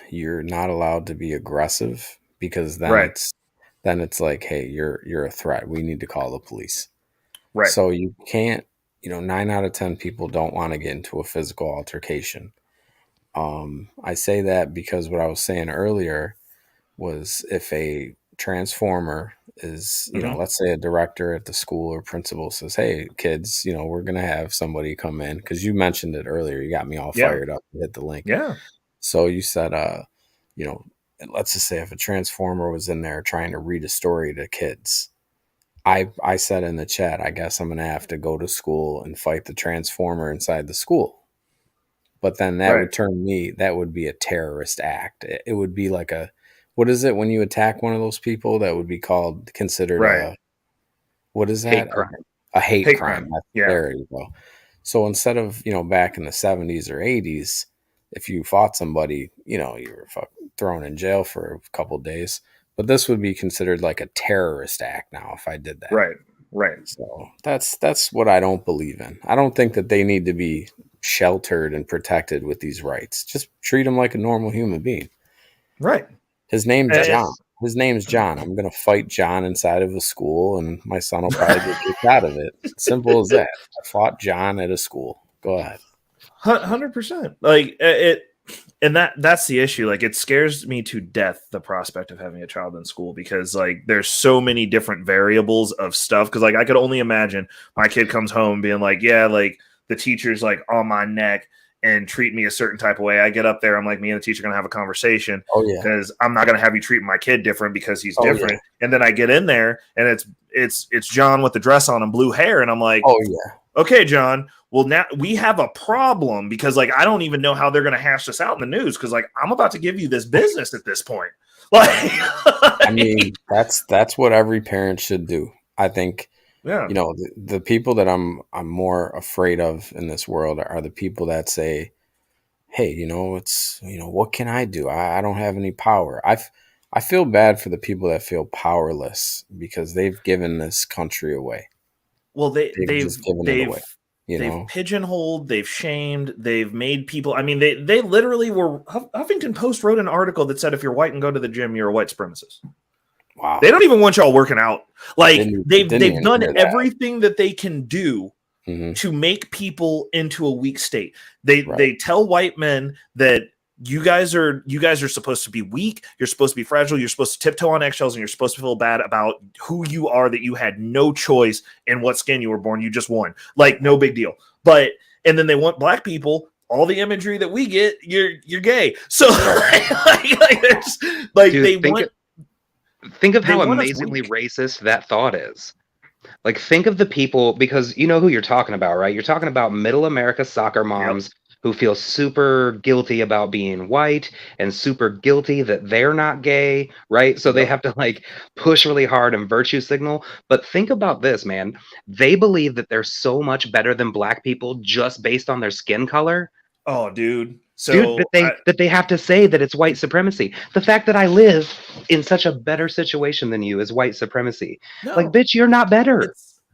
you're not allowed to be aggressive, because then it's like, hey, you're a threat. We need to call the police. Right. So you can't. 9 out of 10 people don't want to get into a physical altercation. I say that because what I was saying earlier was, if a transformer is, let's say a director at the school or principal says, hey, kids, we're going to have somebody come in, because you mentioned it earlier. You got me all fired up to hit the link. Yeah. So you said, let's just say if a transformer was in there trying to read a story to kids, I said in the chat, I guess I'm going to have to go to school and fight the transformer inside the school. but then that Right. would that would be a terrorist act. It would be like what is it when you attack one of those people? That would be considered Right. what is Hate that? crime. A hate Hate crime. crime. Yeah. There you go. So instead of, back in the 70s or 80s, if you fought somebody, you were thrown in jail for a couple of days. But this would be considered like a terrorist act now if I did that. Right. Right. So that's what I don't believe in. I don't think that they need to be sheltered and protected with these rights. Just treat them like a normal human being. Right. His name's And John. it's His name's John. I'm going to fight John inside of a school, and my son will probably get kicked out of it. Simple as that. I fought John at a school. Go ahead. 100%. Like it, and that's the issue. Like it scares me to death, the prospect of having a child in school, because like there's so many different variables of stuff. Because like I could only imagine my kid comes home being like, yeah, like the teacher's like on my neck and treat me a certain type of way. I get up there, I'm like, me and the teacher are gonna have a conversation. Oh yeah. Because I'm not gonna have you treat my kid different because he's Oh, different. yeah. And then I get in there and it's John with the dress on and blue hair, and I'm like, Oh yeah. okay, John. Well, now we have a problem because like I don't even know how they're gonna hash this out in the news because like I'm about to give you this business at this point. Like, I mean, that's what every parent should do. I think. yeah, The people that I'm more afraid of in this world are the people that say, hey, it's, what can I do? I don't have any power. I feel bad for the people that feel powerless because they've given this country away. well They've just given it away. They've pigeonholed, they've shamed, they've made people. I mean, they literally were. Huffington Post wrote an article that said if you're white and go to the gym, you're a white supremacist. Wow. They don't even want y'all working out. Like they've even done hear that. everything that they can do Mm-hmm. to make people into a weak state. They tell white men that you guys are supposed to be weak, you're supposed to be fragile, you're supposed to tiptoe on eggshells, and you're supposed to feel bad about who you are, that you had no choice in what skin you were born, you just won. Like no big deal. And then they want black people, all the imagery that we get, you're gay. So Dude, think of how amazingly racist that thought is. Like, think of the people, because you know who you're talking about, right? You're talking about middle America soccer moms who feel super guilty about being white and super guilty that they're not gay, right? So they have to like push really hard and virtue signal. But think about this, man. They believe that they're so much better than black people just based on their skin color. Oh, dude. So that they have to say that it's white supremacy. The fact that I live in such a better situation than you is white supremacy. no, like, bitch, you're not better.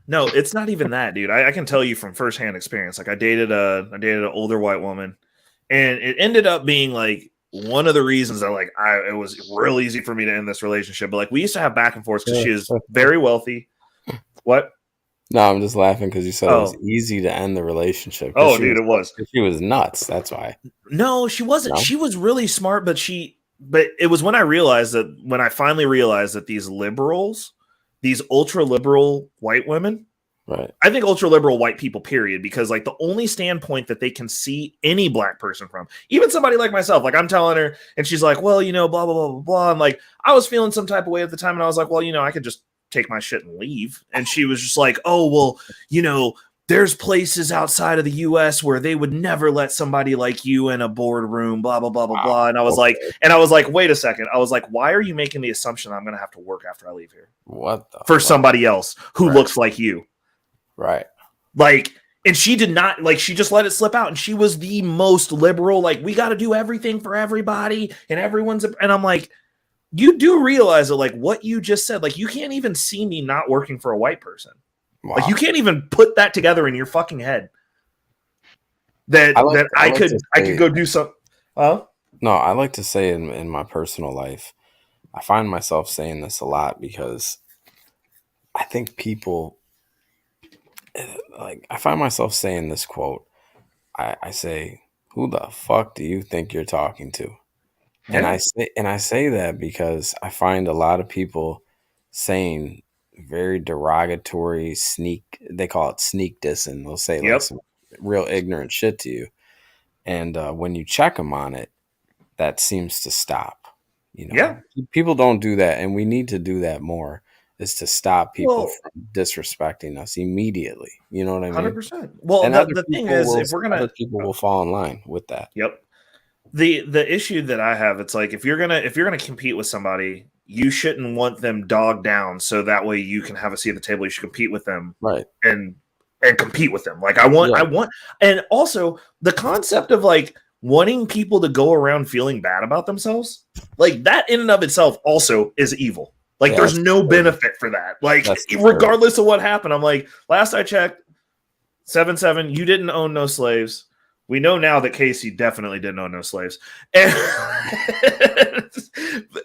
It's not even that, dude. I can tell you from firsthand experience. Like I dated an older white woman, and it ended up being like one of the reasons that like it was real easy for me to end this relationship. But like we used to have back and forth because she is very wealthy. What? No, I'm just laughing because you said it was easy to end the relationship. Oh, dude, it was. She was nuts. That's why. No, she wasn't. No? She was really smart, but it was when I finally realized that these liberals, these ultra liberal white women, right? I think ultra liberal white people, period, because like the only standpoint that they can see any black person from, even somebody like myself, like I'm telling her, and she's like, well, blah blah blah blah blah, and like I was feeling some type of way at the time, and I was like, well, I could just take my shit and leave. And she was just like, oh, well, there's places outside of the US where they would never let somebody like you in a boardroom, blah, blah, blah, blah, blah. And I was like, wait a second. I was like, why are you making the assumption I'm going to have to work after I leave here? What the for fuck? Somebody else who looks like you. Right. Like, and she did not, like, she just let it slip out. And she was the most liberal, like, we got to do everything for everybody and everyone's, and I'm like, you do realize that, like, what you just said, like, you can't even see me not working for a white person. Wow. Like, you can't even put that together in your fucking head. I could go do something. No, I like to say in my personal life, I find myself saying this a lot because I think people, like, I find myself saying this quote. I say, who the fuck do you think you're talking to? Yeah. And I say that because I find a lot of people saying very derogatory they call it sneak dissing. They'll say like some real ignorant shit to you. And when you check them on it, that seems to stop. People don't do that. And we need to do that more. is to stop people Well, from disrespecting us immediately. You know what I mean? 100%. Well, And the thing is, if we're other gonna, people will fall in line with that. yep. The issue that I have, it's like if you're gonna compete with somebody, you shouldn't want them dogged down so that way you can have a seat at the table. You should compete with them, Right. and compete with them. Like I want, and also the concept of like wanting people to go around feeling bad about themselves, like that in and of itself also is evil. Like Yeah, there's no disturbing. benefit for that. Like That's disturbing. regardless of what happened, I'm like, last I checked, 7-7, you didn't own no slaves. We know now that Casey definitely didn't own no slaves. And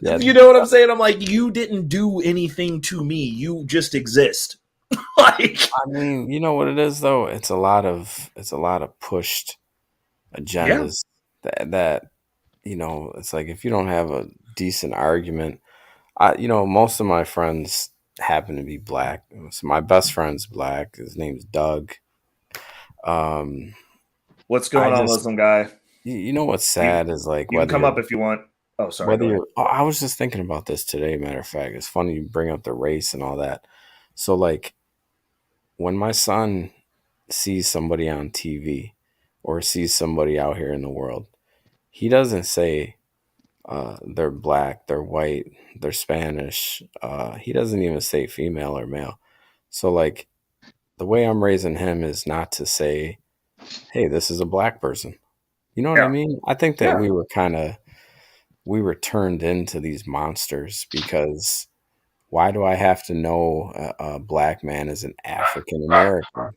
Yeah. you know what I'm saying? I'm like, you didn't do anything to me. You just exist. Like, I mean, you know what it is though? It's a lot of pushed agendas that you know, it's like if you don't have a decent argument, most of my friends happen to be black. So my best friend's black. His name's Doug. what's I going on, just, Muslim guy? you know what's sad is like You can whether come you're up if you want. Oh, sorry. whether Go ahead. you're I was just thinking about this today, matter of fact. It's funny you bring up the race and all that. So like when my son sees somebody on TV or sees somebody out here in the world, he doesn't say they're black, they're white, they're Spanish. He doesn't even say female or male. So like the way I'm raising him is not to say, hey, this is a black person. You know what I Yeah. mean? I think that Yeah. we were turned into these monsters because why do I have to know a black man is an African American?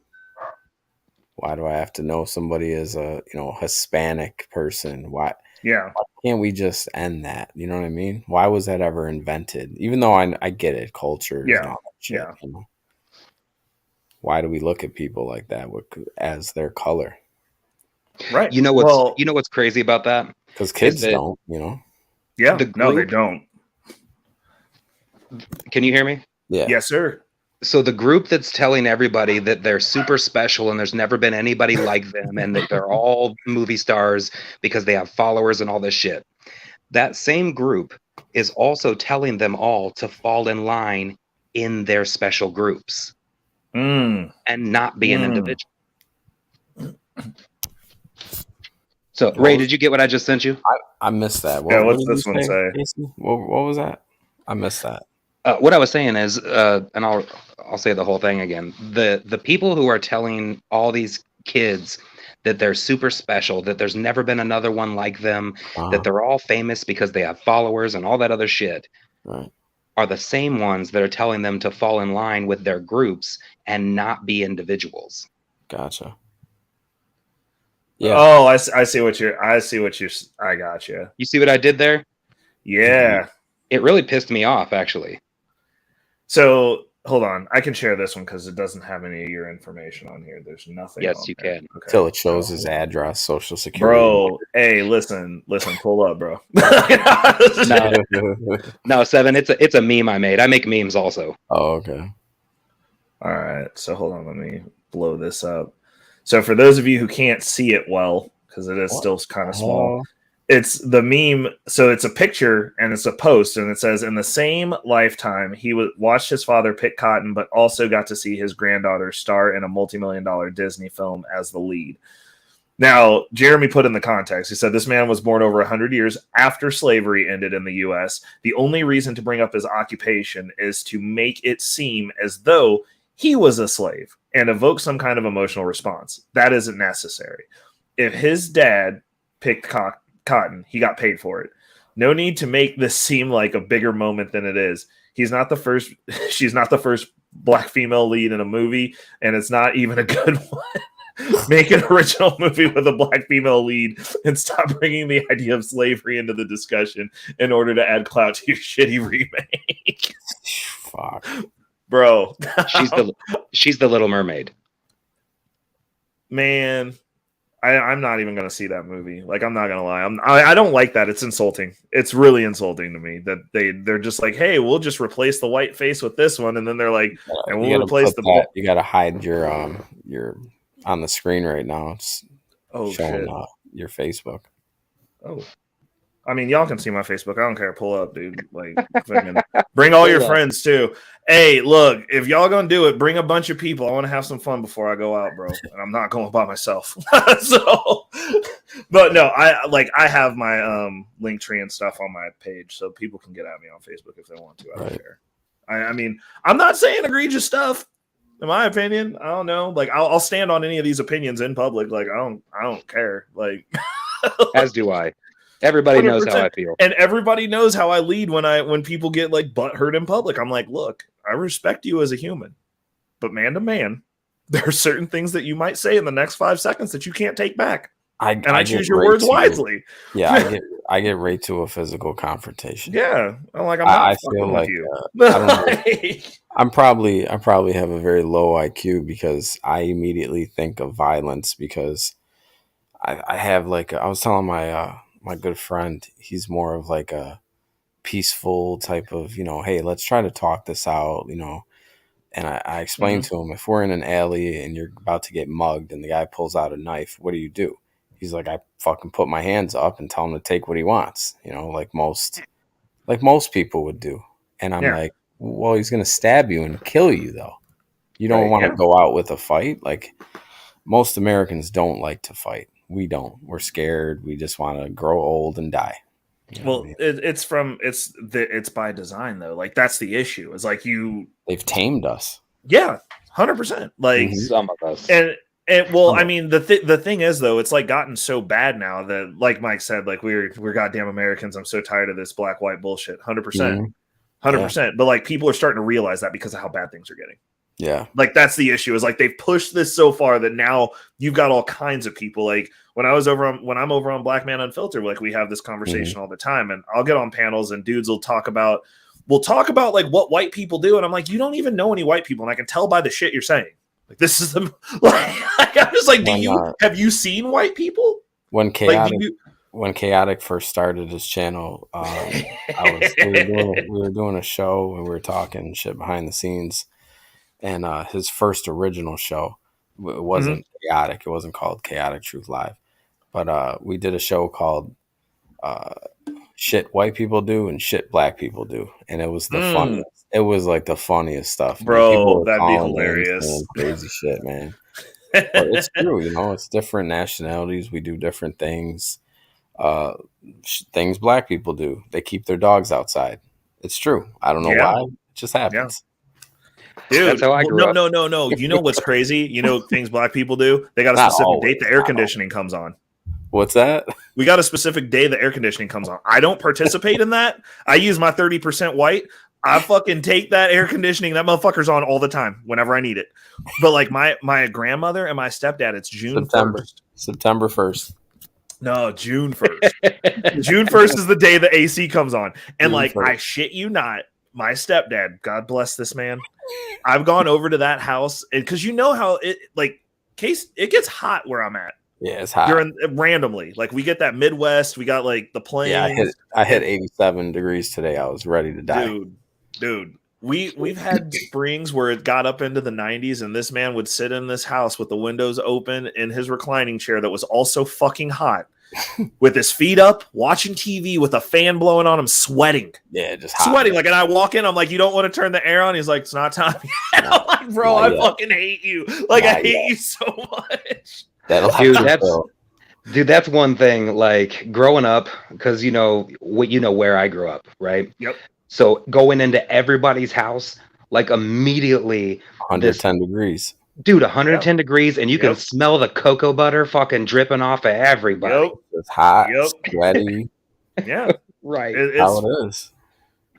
Why do I have to know somebody is a Hispanic person? Why Yeah. can't we just end that? You know what I mean? Why was that ever invented? Even though I get it, cultures and Yeah. all that shit. Yeah. You know? Why do we look at people like that as their color? Right. You know what's crazy about that? Because Is kids that don't, you know? Yeah. the No, they group? don't. Can you hear me? Yeah. Yes, sir. So the group that's telling everybody that they're super special and there's never been anybody like them and that they're all movie stars because they have followers and all this shit. That same group is also telling them all to fall in line in their special groups Mm. and not be an Mm. individual. So, Ray, did you get what I just sent you? I missed that. Yeah, What what's did you this one say? Casey? What was that? I missed that. What I was saying is, and I'll say the whole thing again. The people who are telling all these kids that they're super special, that there's never been another one like them, that they're all famous because they have followers and all that other shit, Right. are the same ones that are telling them to fall in line with their groups and not be individuals. Gotcha. Yeah. Oh, I see what you're. I got you. You see what I did there? Yeah. It really pissed me off, actually. So hold on, I can share this one because it doesn't have any of your information on here. There's nothing. Yes, on you there. can. Okay. Till it shows So, his address, social security. bro. Hey, listen, pull up, bro. No, Seven. It's a meme I made. I make memes also. Oh, okay. All right, so hold on, let me blow this up. So for those of you who can't see it well, because it is still kind of small, it's the meme. So it's a picture and it's a post, and it says, "In the same lifetime, he watched his father pick cotton, but also got to see his granddaughter star in a multi-million-dollar Disney film as the lead." Now, Jeremy put in the context. He said this man was born over 100 years after slavery ended in the U.S. The only reason to bring up his occupation is to make it seem as though he was a slave and evoke some kind of emotional response. That isn't necessary. If his dad picked cotton, he got paid for it. No need to make this seem like a bigger moment than it is. He's not the first. She's not the first black female lead in a movie, and it's not even a good one. Make an original movie with a black female lead and stop bringing the idea of slavery into the discussion in order to add clout to your shitty remake. Fuck. Bro. She's the Little Mermaid. Man, I'm not even going to see that movie. Like, I'm not going to lie. I don't like that. It's insulting. It's really insulting to me that they're just like, hey, we'll just replace the white face with this one. And then they're like, and we'll replace the... You got to hide your on the screen right now. It's showing shit. Your Facebook. Oh, I mean, y'all can see my Facebook. I don't care. Pull up, dude. Like, fucking bring all your friends too. Hey, look, if y'all gonna do it, bring a bunch of people. I want to have some fun before I go out, bro. And I'm not going by myself. So, but no, I have my Linktree and stuff on my page, so people can get at me on Facebook if they want to. I don't care. I mean, I'm not saying egregious stuff. In my opinion, I don't know. Like, I'll stand on any of these opinions in public. Like, I don't care. Like, As do I. Everybody 100%. Knows how I feel, and everybody knows how I lead when people get like butthurt in public. I'm like, look, I respect you as a human, but man to man, there are certain things that you might say in the next 5 seconds that you can't take back. I choose your words wisely. Yeah, I get right to a physical confrontation. Yeah, I'm like, I feel like you. I probably have a very low IQ because I immediately think of violence because I have like I was telling my my good friend, he's more of like a peaceful type of, hey, let's try to talk this out, And I explained to him, if we're in an alley and you're about to get mugged and the guy pulls out a knife, what do? He's like, I fucking put my hands up and tell him to take what he wants, like most people would do. And I'm like, well, he's going to stab you and kill you though. You don't want to go out with a fight. Like most Americans don't like to fight. We don't. We're scared. We just want to grow old and die. Well, it's by design though. Like that's the issue. It's like they've tamed us. Yeah, 100%. Like some of us. And I mean the thing is though, it's like gotten so bad now that like Mike said, like we're goddamn Americans. I'm so tired of this black white bullshit. 100%, 100%. But like people are starting to realize that because of how bad things are getting. Yeah. Like that's the issue is like they've pushed this so far that now you've got all kinds of people. Like when I'm over on Black Man Unfiltered, like we have this conversation all the time and I'll get on panels and dudes will talk about like what white people do. And I'm like, you don't even know any white people. And I can tell by the shit you're saying. Like this is the like I'm just like, have you seen white people? When Chaotic first started his channel, we were doing a show and we were talking shit behind the scenes. And his first original show, it wasn't Chaotic. It wasn't called Chaotic Truth Live. But we did a show called Shit White People Do and Shit Black People Do. And it was the funniest. It was like the funniest stuff. Bro, that'd be hilarious. Crazy shit, man. But it's true, it's different nationalities. We do different things. Things black people do. They keep their dogs outside. It's true. I don't know why. It just happens. Yeah. Dude, that's how I grew up. No. You know what's crazy? Things black people do? They got a specific date the air conditioning comes on. What's that? We got a specific day the air conditioning comes on. I don't participate in that. I use my 30% white. I fucking take that air conditioning. That motherfucker's on all the time whenever I need it. But like my grandmother and my stepdad, it's June 1st. September 1st. No, June 1st. June 1st is the day the AC comes on. And June 1st. I shit you not, my stepdad, God bless this man. I've gone over to that house because how it gets hot where I'm at. Yeah, it's hot. Randomly. Like we get that Midwest. We got like the plains. Yeah, I hit 87 degrees today. I was ready to die. Dude. We've had springs where it got up into the 90s, and this man would sit in this house with the windows open in his reclining chair that was also fucking hot, with his feet up, watching TV with a fan blowing on him, sweating. Yeah, just hot. Sweating. Like, and I walk in, I'm like, you don't want to turn the air on? He's like, it's not time yet. I'm like, bro, I fucking hate you. Like, I hate you so much. Dude, that's one thing. Like growing up, because where I grew up, right? Yep. So going into everybody's house, like immediately 110 degrees. Dude, 110 degrees, and you can smell the cocoa butter fucking dripping off of everybody. It's hot, sweaty. Yeah. Right. It's how it is.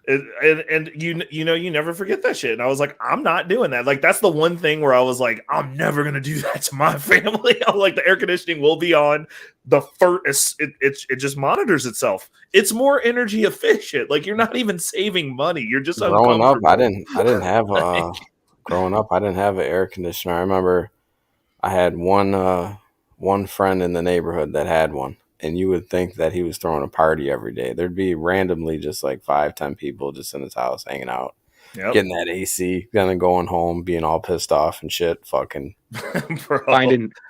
And you never forget that shit. And I was like, I'm not doing that. Like, that's the one thing where I was like, I'm never gonna do that to my family. I'm like, the air conditioning will be on. The first, it just monitors itself. It's more energy efficient. Like, you're not even saving money. You're just growing up. I didn't have growing up. I didn't have an air conditioner. I remember I had one friend in the neighborhood that had one. And you would think that he was throwing a party every day. There'd be randomly just like 5-10 people just in his house hanging out. Yep. getting that AC, then going home, being all pissed off and shit. Fucking Bro.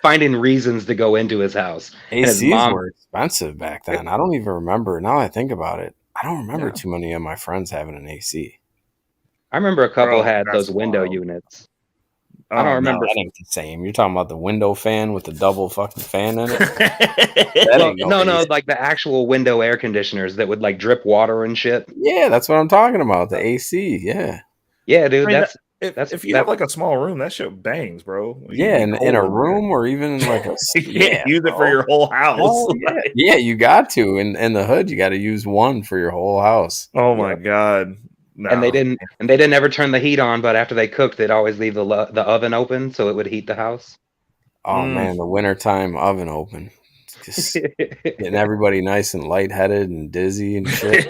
finding reasons to go into his house. And his ACs mom, were expensive back then. I don't even remember. Now that I think about it, I don't remember Yeah. too many of my friends having an AC. I remember a couple Bro, had that's those window wild. units. Oh, I don't remember. No, that ain't the same. You're talking about the window fan with the double fucking fan in it. That Well, ain't no, AC. like the actual window air conditioners that would like drip water and shit. Yeah, that's what I'm talking about. The AC. Yeah. Yeah, dude, I mean, that's if you have like a small room, that shit bangs, bro. You Yeah, can be in a cold room or even in like a there. You can't use it for your whole house. Hell yeah. Yeah, you got to. In the hood, you got to use one for your whole house. Oh my god. No. And they didn't ever turn the heat on, but after they cooked, they'd always leave the oven open so it would heat the house. Oh man, the wintertime oven open. Just getting everybody nice and lightheaded and dizzy and shit.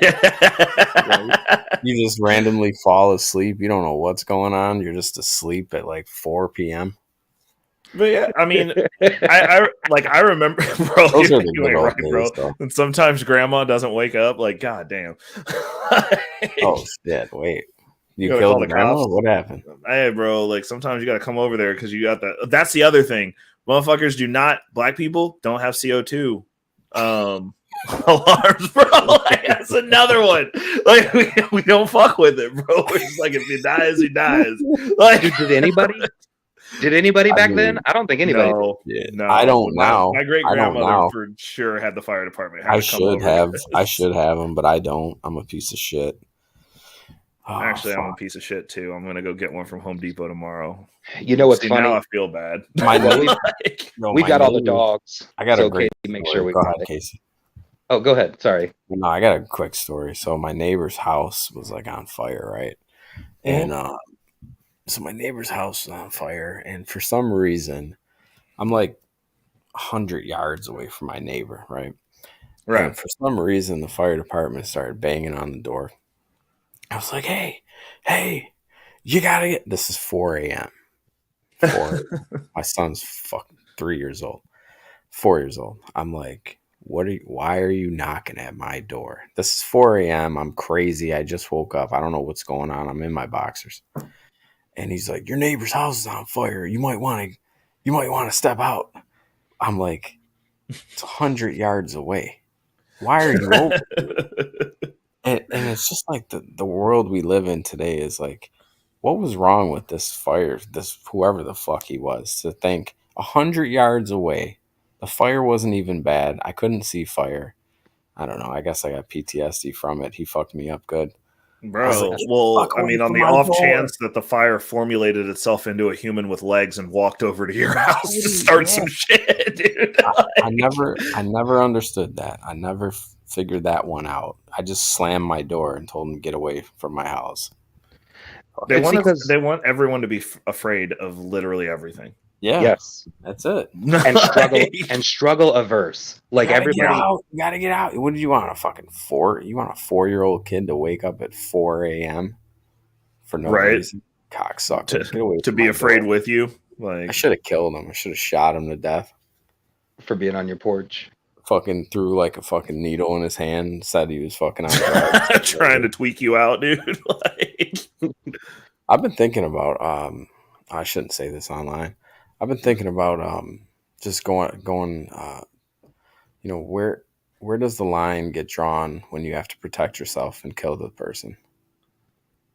You just randomly fall asleep. You don't know what's going on. You're just asleep at like 4 p.m. But yeah, I mean, I remember, bro. Those are the You good ain't old right, days, bro. though. And sometimes grandma doesn't wake up. Like, goddamn. Oh shit! Wait, you gotta killed call the the grandma? cops. What happened? Hey, bro. Like sometimes you got to come over there because you got the. That's the other thing. Motherfuckers do not. Black people don't have CO2 alarms, bro. Like, that's another one. Like we don't fuck with it, bro. It's like if he dies, he dies. Like Dude, did anybody back then? I don't think anybody did. No, Yeah, no. I don't now. My great I don't grandmother now. for sure had the fire department. I should have. I should have them, but I don't. I'm a piece of shit. Oh, Actually, I'm a fuck. piece of shit too. I'm gonna go get one from Home Depot tomorrow. You know what's See, funny? now I feel bad. My Well, we- Like, No, we my got all the neighbor- dogs. I got so a great Katie, make story. sure we Go got ahead, it. Casey. Oh, go ahead. Sorry. No, I got a quick story. So my neighbor's house was like on fire, right? And so my neighbor's house was on fire, and for some reason, I'm like 100 yards away from my neighbor, right? right. And for some reason, the fire department started banging on the door. I was like, hey, you gotta get. This is 4 a.m. My son's fucking 3 years old, 4 years old. I'm like, why are you knocking at my door? This is 4 a.m. I'm crazy. I just woke up. I don't know what's going on. I'm in my boxers. And he's like, your neighbor's house is on fire. You might want to step out. I'm like, it's 100 yards away. Why are you over here? And it's just like the world we live in today is like, what was wrong with this fire, this whoever the fuck he was, to think 100 yards away, the fire wasn't even bad. I couldn't see fire. I don't know. I guess I got PTSD from it. He fucked me up good. Bro, like, well, "Fuck I away mean, on from the my off door." chance that the fire formulated itself into a human with legs and walked over to your house to start some shit, dude. I never understood that. I never figured that one out. I just slammed my door and told him to get away from my house. They It's because- they want everyone to be afraid of literally everything. Yeah, Yes. that's it. And struggle averse. Like everybody. You gotta get out. What did you want? You want a 4-year-old kid to wake up at 4 a.m. for no Right. reason? Cocksucker. Get away to from be my afraid door. with you. I Like should have killed him. I should have shot him to death. For being on your porch. Fucking threw like a fucking needle in his hand and said he was fucking on drugs. trying to tweak you out, dude. Like I've been thinking about I shouldn't say this online. I've been thinking about just going where does the line get drawn when you have to protect yourself and kill the person?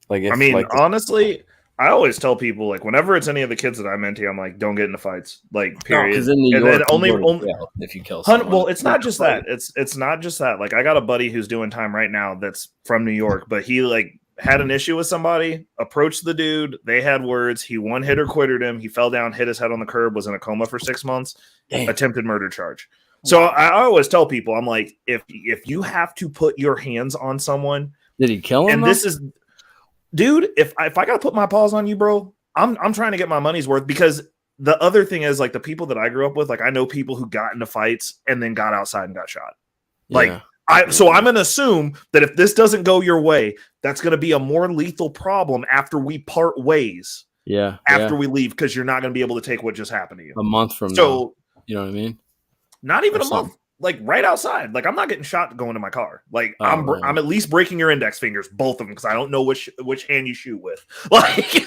Like if, I mean, like, honestly, I always tell people like whenever it's any of the kids that I mentee, I'm like, don't get into fights. Like, period. because in New And York, then only if you kill Hun- someone. well, it's not just that. It's not just that. Like, I got a buddy who's doing time right now that's from New York, but he like had an issue with somebody, approached the dude, they had words, he one hit or quitted him, he fell down, hit his head on the curb, was in a coma for 6 months, Damn. attempted murder charge. So I always tell people, I'm like, if you have to put your hands on someone, Did he kill him? and this is, dude, if I gotta put my paws on you, bro, I'm trying to get my money's worth. Because the other thing is, like, the people that I grew up with, like, I know people who got into fights and then got outside and got shot. Like, so I'm gonna assume that if this doesn't go your way, that's gonna be a more lethal problem after we part ways. After we leave, because you're not gonna be able to take what just happened to you a month from now. So You know what I mean? not even Or a month. like right outside. Like I'm not getting shot going to my car. Like really? I'm at least breaking your index fingers, both of them, because I don't know which hand you shoot with. Like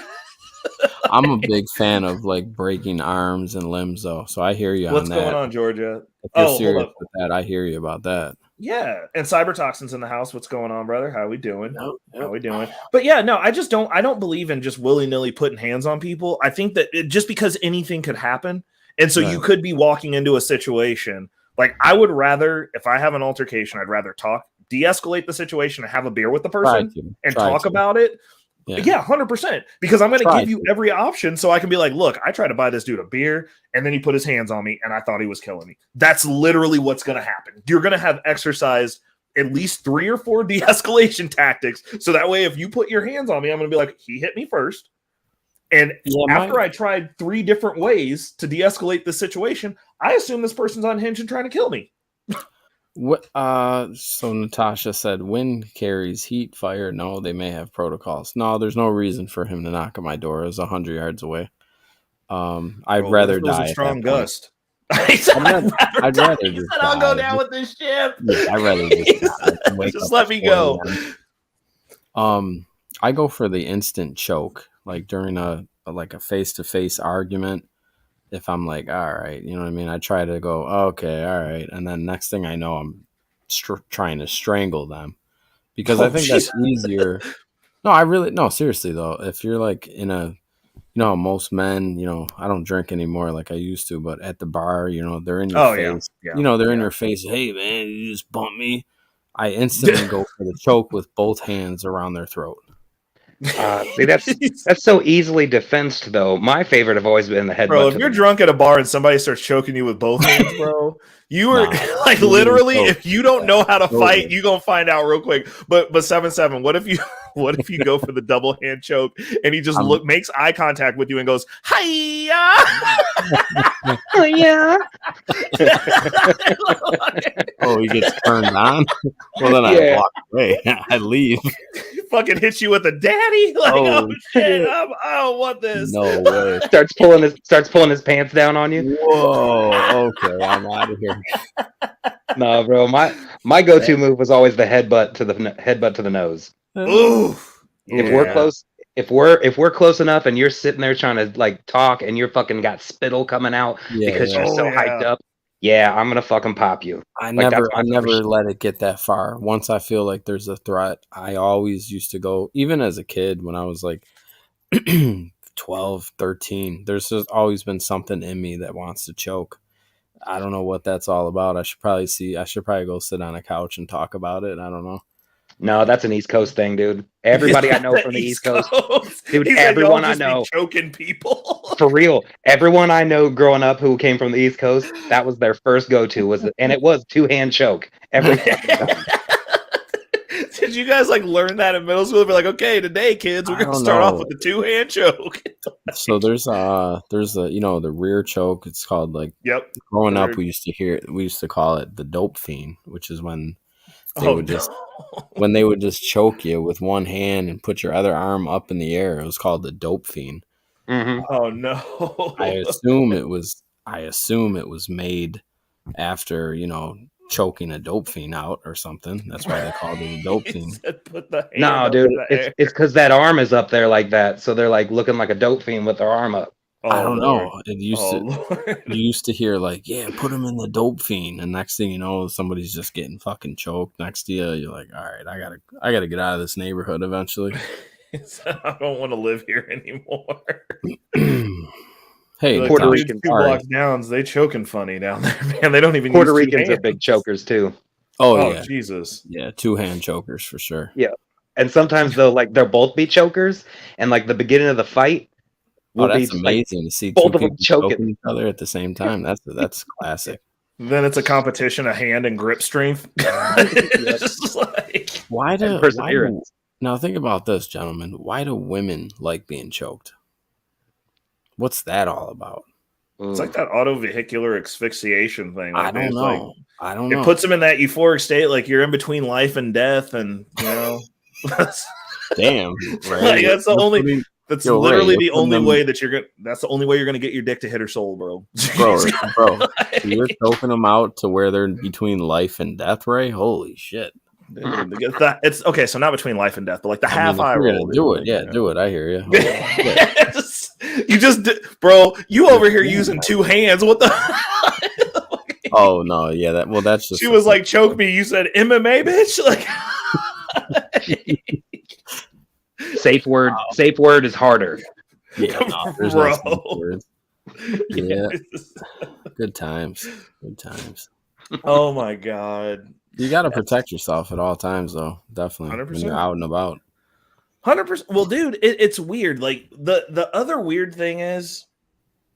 I'm a big fan of like breaking arms and limbs, though. So I hear you what's on that. going on, Georgia? If you're Hold serious up. with that, I hear you about that. Yeah, and cyber toxins in the house. What's going on, brother? How we doing? Yep. How we doing? But yeah, no, I don't believe in just willy-nilly putting hands on people. I think that just because anything could happen, and so you could be walking into a situation. Like I would rather, if I have an altercation, I'd rather de-escalate the situation and have a beer with the person and talk about it. Yeah, 100%. Because I'm going to give you every option so I can be like, look, I tried to buy this dude a beer and then he put his hands on me and I thought he was killing me. That's literally what's going to happen. You're going to have exercised at least 3 or 4 de-escalation tactics. So that way, if you put your hands on me, I'm going to be like, he hit me first. And after I tried 3 different ways to de-escalate the situation, I assume this person's unhinged and trying to kill me. What? So Natasha said, wind carries heat, fire. No, they may have protocols. No, there's no reason for him to knock on my door. It was 100 yards away. I'd rather die. A strong gust. I'd rather just die. I'll go down with this ship. Yeah, I'd rather just let me go. I go for the instant choke, like during a face-to-face argument. If I'm like, all right, you know what I mean? I try to go, okay, all right. And then next thing I know, I'm trying to strangle them because I think that's easier. No, seriously though, if you're like in a, most men, I don't drink anymore like I used to, but at the bar, they're in your face, they're in your face. Hey man, you just bumped me. I instantly go for the choke with both hands around their throat. See, that's so easily defensed, though. My favorite have always been the headbutt. Bro, if you're drunk at a bar and somebody starts choking you with both hands, bro, you are like literally. If you don't know how to fight, you gonna find out real quick. But 7-7, what if you go for the double hand choke and he just makes eye contact with you and goes, "Hiya!" Yeah. Oh, he gets turned on. Well, then I walk away. I leave. Fucking hits you with a daddy. Like, oh shit! I don't want this. No way. Starts pulling his pants down on you. Whoa. Okay, I'm out of here. No, bro. My go-to move was always the headbutt to the nose. Ooh. If we're close, if we're close enough, and you're sitting there trying to like talk, and you're fucking got spittle coming out because you're so hyped up. Yeah, I'm gonna fucking pop you. I never let it get that far. Once I feel like there's a threat, I always used to go, even as a kid when I was like 12, 13, there's just always been something in me that wants to choke. I don't know what that's all about. I should probably go sit on a couch and talk about it. I don't know. No, that's an East Coast thing, dude. Everybody I know from the East Coast. Dude, everyone I know. Choking people. For real. Everyone I know growing up who came from the East Coast, that was their first go-to, and it was 2-hand choke. Every Did you guys like learn that in middle school? Be like, okay, today, kids, we're gonna start off with the 2-hand choke. So there's the rear choke. It's called like. Yep. Growing up, we used to call it the dope fiend, which is when they would just choke you with one hand and put your other arm up in the air. It was called the dope fiend. Mm-hmm. Oh no! I assume it was made after choking a dope fiend out or something. That's why they called it a dope fiend. No, dude, it's because that arm is up there like that, so they're like looking like a dope fiend with their arm up. I don't know. It you used to hear like, yeah, put him in the dope fiend, and next thing you know, somebody's just getting fucking choked next to you. You're like, all right, I gotta get out of this neighborhood eventually. I don't want to live here anymore. Hey, like, Puerto Rican 2 blocks down, they choking funny down there, man. They don't even. Puerto Ricans are big chokers too. Oh yeah, Jesus, yeah, 2-hand chokers for sure. Yeah, and sometimes they'll both be chokers, and like the beginning of the fight. That's amazing to see both two of them people choking each other at the same time. That's classic. Then it's a competition of hand and grip strength. Just like perseverance. Now think about this, gentlemen. Why do women like being choked? What's that all about? It's like that autovehicular asphyxiation thing. Like, I don't know. It puts them in that euphoric state, like you're in between life and death, and Damn, right? Like, that's the only. That's Yo, Ray, literally you're the putting only them- way that you're gonna. That's the only way you're gonna get your dick to hit her soul, bro. bro. So you're choking them out to where they're between life and death, Ray. Holy shit! Dude, it's okay. So not between life and death, but like the half if eye you're roll. gonna do dude, it, like, do it. I hear you. You just, bro. You over here using two hands. What the? Oh no, yeah. That's just. She was like, choke me. You said MMA, bitch. Like, Safe word. Safe word is harder. yeah, no, there's bro. no safe words. Yeah, good times. Good times. Oh my god. You got to protect yourself at all times, though. Definitely, 100%. when you're out and about. 100%. Well, dude, it's weird. Like the other weird thing is,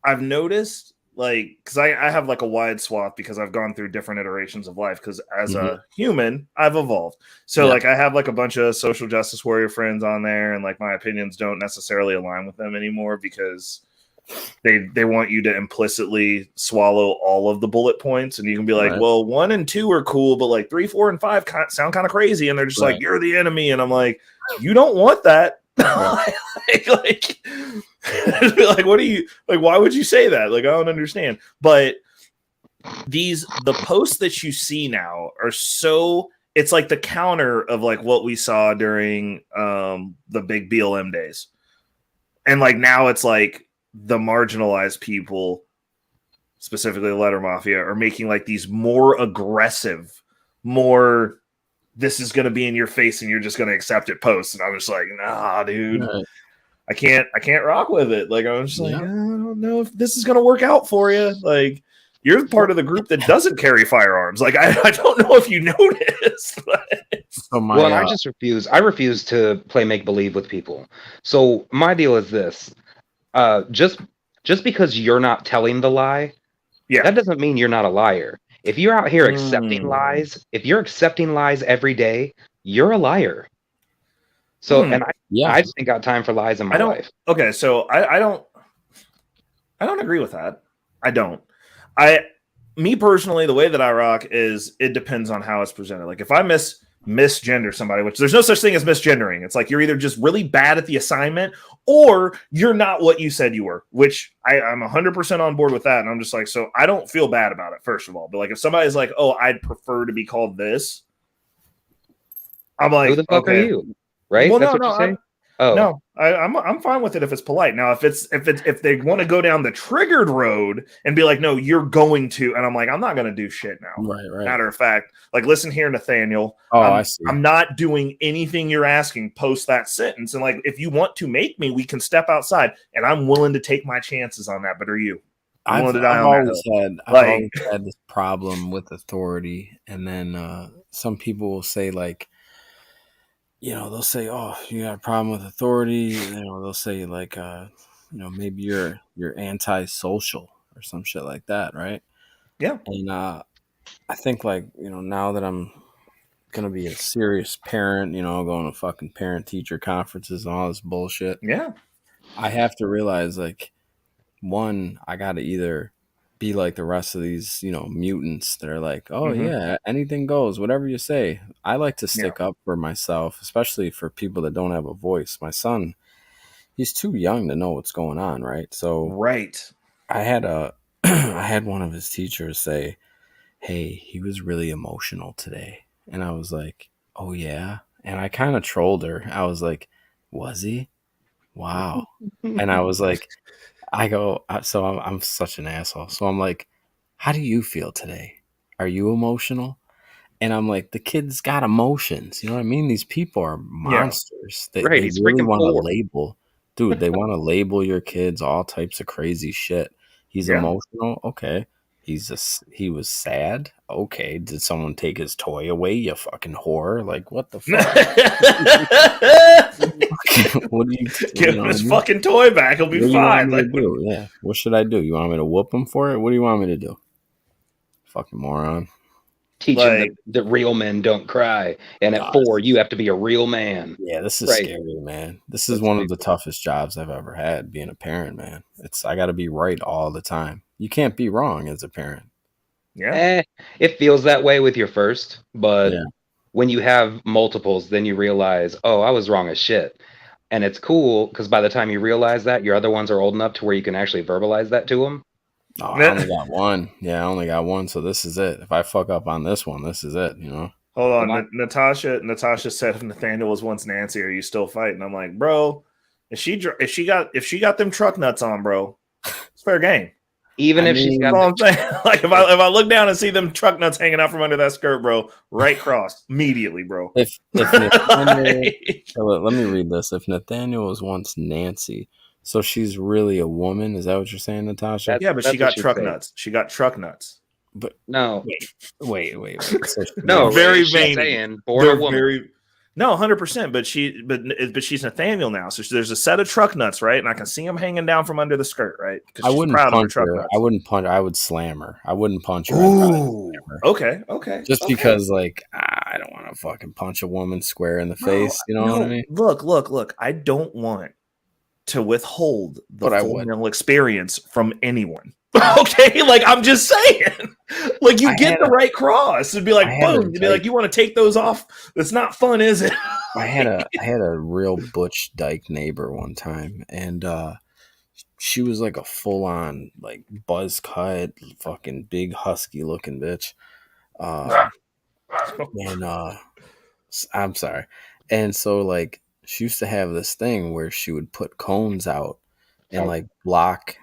I've noticed, like, because I have like a wide swath because I've gone through different iterations of life. Because as a human, I've evolved. So like I have like a bunch of social justice warrior friends on there, and like my opinions don't necessarily align with them anymore because they want you to implicitly swallow all of the bullet points, and you can be like, well, 1 and 2 are cool, but like 3, 4, and 5 sound kind of crazy, and they're just like, you're the enemy, and I'm like, you don't want that. like what do you like? Why would you say that? Like, I don't understand. But the posts that you see now are so, it's like the counter of like what we saw during the big BLM days, and like now it's like the marginalized people, specifically the letter mafia, are making like these more aggressive, more this is going to be in your face and you're just going to accept it posts. And I'm just like, nah, dude, I can't rock with it. Like, I'm just like, I don't know if this is going to work out for you. Like, you're part of the group that doesn't carry firearms. Like, I don't know if you noticed. I just refuse. I refuse to play make believe with people. So my deal is this: just because you're not telling the lie, that doesn't mean you're not a liar. If you're out here accepting lies, if you're accepting lies every day, you're a liar. So, and I just ain't got time for lies in my life. Okay, so I don't agree with that. I don't. Me personally, the way that I rock is it depends on how it's presented. Like if I misgender somebody, which there's no such thing as misgendering. It's like you're either just really bad at the assignment or you're not what you said you were, which I'm 100% on board with that. And I'm just like, so I don't feel bad about it, first of all. But like if somebody's like, oh, I'd prefer to be called this, I'm like, who the fuck are you? Right? Well, That's what you're saying? No, I'm fine with it if it's polite. Now, if they want to go down the triggered road and be like, no, you're going to, and I'm like, I'm not going to do shit now. Right. Matter of fact, like, listen here, Nathaniel. I see. I'm not doing anything you're asking. Post that sentence, and like, if you want to make me, we can step outside, and I'm willing to take my chances on that. But are you? I've always had this problem with authority, and then some people will say like, they'll say, "Oh, you got a problem with authority." They'll say like, maybe you're antisocial or some shit like that, right? Yeah. And I think like now that I'm gonna be a serious parent, going to fucking parent teacher conferences and all this bullshit. Yeah. I have to realize like, one, I got to either be like the rest of these, mutants that are like, oh yeah, anything goes, whatever you say. I like to stick up for myself, especially for people that don't have a voice. My son, he's too young to know what's going on, right? So I had I had one of his teachers say, hey, he was really emotional today. And I was like, oh yeah. And I kind of trolled her. I was like, was he? Wow. And I was like, so I'm such an asshole. So I'm like, how do you feel today? Are you emotional? And I'm like, the kid's got emotions. You know what I mean? These people are monsters. They really want to label. Dude, they want to label your kids all types of crazy shit. He's emotional. Okay. He was sad. Okay. Did someone take his toy away? You fucking whore. Like, what the fuck? What do you give him his fucking toy back? He'll be fine. Like, yeah. What should I do? You want me to whoop him for it? What do you want me to do? Fucking moron. Teaching that real men don't cry. And at 4, you have to be a real man. Yeah, this is scary, man. This is one of the toughest jobs I've ever had, being a parent, man. I got to be right all the time. You can't be wrong as a parent. Yeah. It feels that way with your first, but when you have multiples, then you realize, oh, I was wrong as shit. And it's cool because by the time you realize that, your other ones are old enough to where you can actually verbalize that to them. Oh, I only got one. Yeah, I only got one. So this is it. If I fuck up on this one, this is it. You know. Hold on, Natasha said if Nathaniel was once Nancy, are you still fighting? I'm like, bro, if she got them truck nuts on, bro, it's fair game. Even if she's You know got, what I'm saying? Like if I look down and see them truck nuts hanging out from under that skirt, bro, right cross immediately, bro. If Nathaniel, let me read this. If Nathaniel was once Nancy, so she's really a woman. Is that what you're saying, Natasha? Yeah, but that's she got what she'd truck say. nuts. She got truck nuts. But no, wait. So no, very she's veiny. saying born a woman. No, 100%. But she's Nathaniel now, so there's a set of truck nuts, right? And I can see them hanging down from under the skirt, right? Because I she's wouldn't proud of her punch truck her. nuts. I wouldn't punch her. I would slam her. I wouldn't punch her. Ooh, okay. Just because, like, I don't want to fucking punch a woman square in the face. You know what I mean? Look. I don't want to withhold the But full male experience from anyone. Okay, like I'm just saying, like you get the right cross and be like, boom, and be like, you want to take those off? It's not fun, is it? I had a real butch dyke neighbor one time, and she was like a full on like buzz cut, fucking big husky looking bitch. And I'm sorry. And so like she used to have this thing where she would put cones out and like block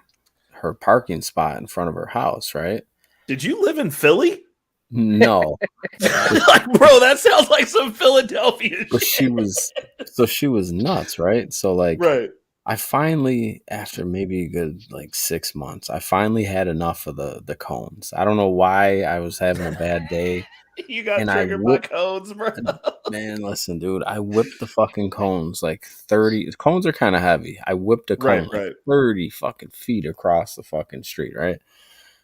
her parking spot in front of her house, right? Did you live in Philly? No. Like, bro, that sounds like some Philadelphia But shit. she was nuts, right? So like Right. I finally, after maybe a good like 6 months, I finally had enough of the cones. I don't know why. I was having a bad day. You got And triggered by cones, bro. Man, listen, dude, I whipped the fucking cones like 30. Cones are kind of heavy. I whipped a cone like 30 fucking feet across the fucking street, right?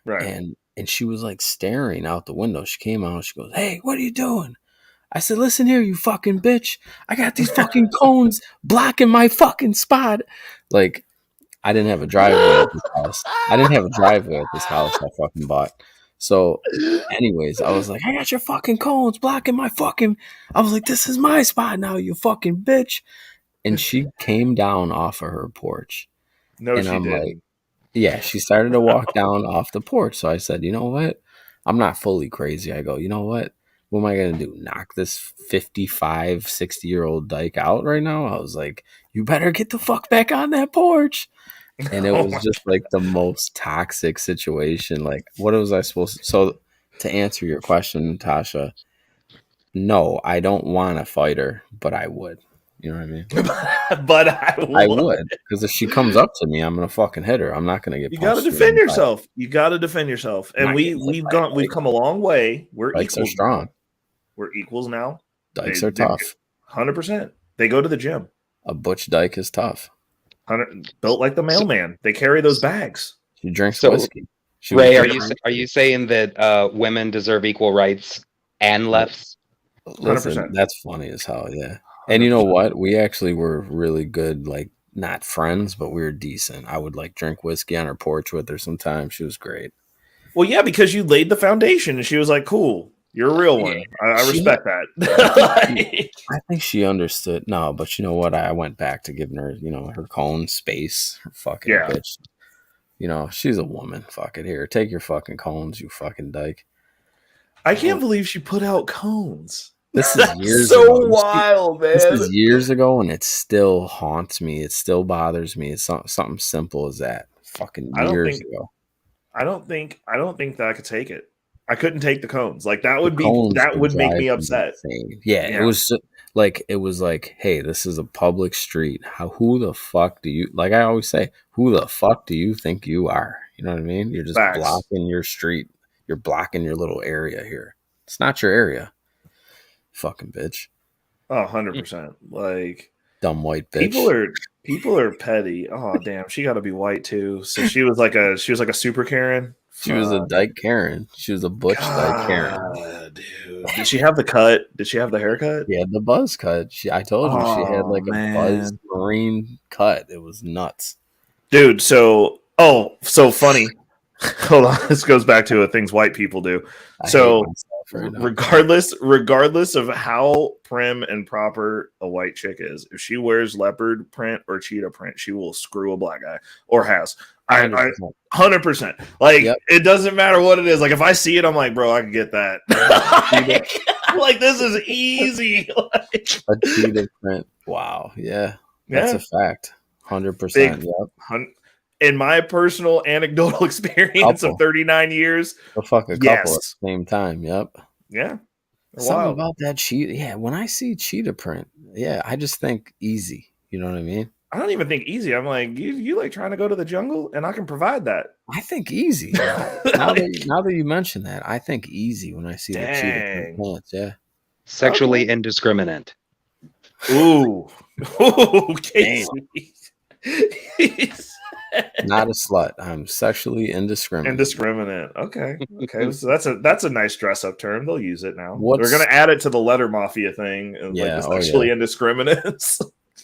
Right. And she was like staring out the window. She came out and she goes, "Hey, what are you doing?" I said, "Listen here, you fucking bitch. I got these fucking cones blocking my fucking spot." Like, I didn't have a driveway at this house. I fucking bought. So, anyways, I was like, "I got your fucking cones blocking my fucking." I was like, "This is my spot now, you fucking bitch." And she came down off of her porch. No, and she I'm didn't. like, yeah, she started to walk down off the porch. So I said, "You know what? I'm not fully crazy." I go, "You know what? What am I going to do? Knock this 55, 60-year-old dyke out right now?" I was like, "You better get the fuck back on that porch." And it was just like the most toxic situation. Like, what was I supposed to? So, to answer your question, Natasha, no, I don't want to fight her, but I would. You know what I mean? But I would. Because if she comes up to me, I'm gonna fucking hit her. I'm not gonna get. You got to defend yourself. You got to defend yourself. And we've come a long way. We're Dykes equals are strong. now. We're equals now. Dykes are tough. 100%. They go to the gym. A butch dyke is tough. Built like the mailman. They carry those bags. She drinks whiskey. Ray, are you saying that women deserve equal rights and lefts? Listen, 100%. that's funny as hell, yeah. And you know what? We actually were really good, like not friends, but we were decent. I would like drink whiskey on her porch with her sometimes. She was great. Well, yeah, because you laid the foundation, and she was like, "Cool, you're a real one. I respect that." I think she understood. No, but you know what? I went back to giving her, her cone space. Her fucking bitch. She's a woman. Fuck it. Here, take your fucking cones, you fucking dyke. I can't believe she put out cones. This is years so ago. Wild, man. This is years ago, and it still haunts me. It still bothers me. It's something simple as that. Fucking years ago. I don't think that I could take it. I couldn't take the cones. Like that would make me upset. Yeah, it was like, hey, this is a public street. Who the fuck do you, like I always say, who the fuck do you think you are? You know what I mean? You're just blocking your street. You're blocking your little area here. It's not your area. Fucking bitch. Oh, 100%. Like dumb white bitch. People are petty. Oh, damn. She got to be white too. So she was like a super Karen. She was a dyke Karen. She was a butch dyke Karen. Dude. Did she have the cut? Did she have the haircut? She had the buzz cut. I told you she had like a buzz marine cut. It was nuts. Dude, so funny. Hold on. This goes back to things white people do. So off right now. regardless of how prim and proper a white chick is, if she wears leopard print or cheetah print, she will screw a black guy or has. I 100%. Like, it doesn't matter what it is. Like, if I see it, I'm like, bro, I can get that. Like, this is easy. A cheetah print. Wow. Yeah. That's a fact. 100%. Yep. In my personal anecdotal experience of 39 years, I'll fuck a couple at the same time. Yep. Yeah. Something about that cheetah. Yeah. When I see cheetah print, I just think easy. You know what I mean? I don't even think easy. I'm like, you like trying to go to the jungle, and I can provide that. I think easy. now that you mention that, I think easy when I see the cheetah print pants. Yeah. Sexually indiscriminate. Ooh. Casey. Not a slut. I'm sexually indiscriminate. Okay. So that's a nice dress up term. They'll use it now. They're gonna add it to the letter mafia thing. Like the sexually indiscriminate.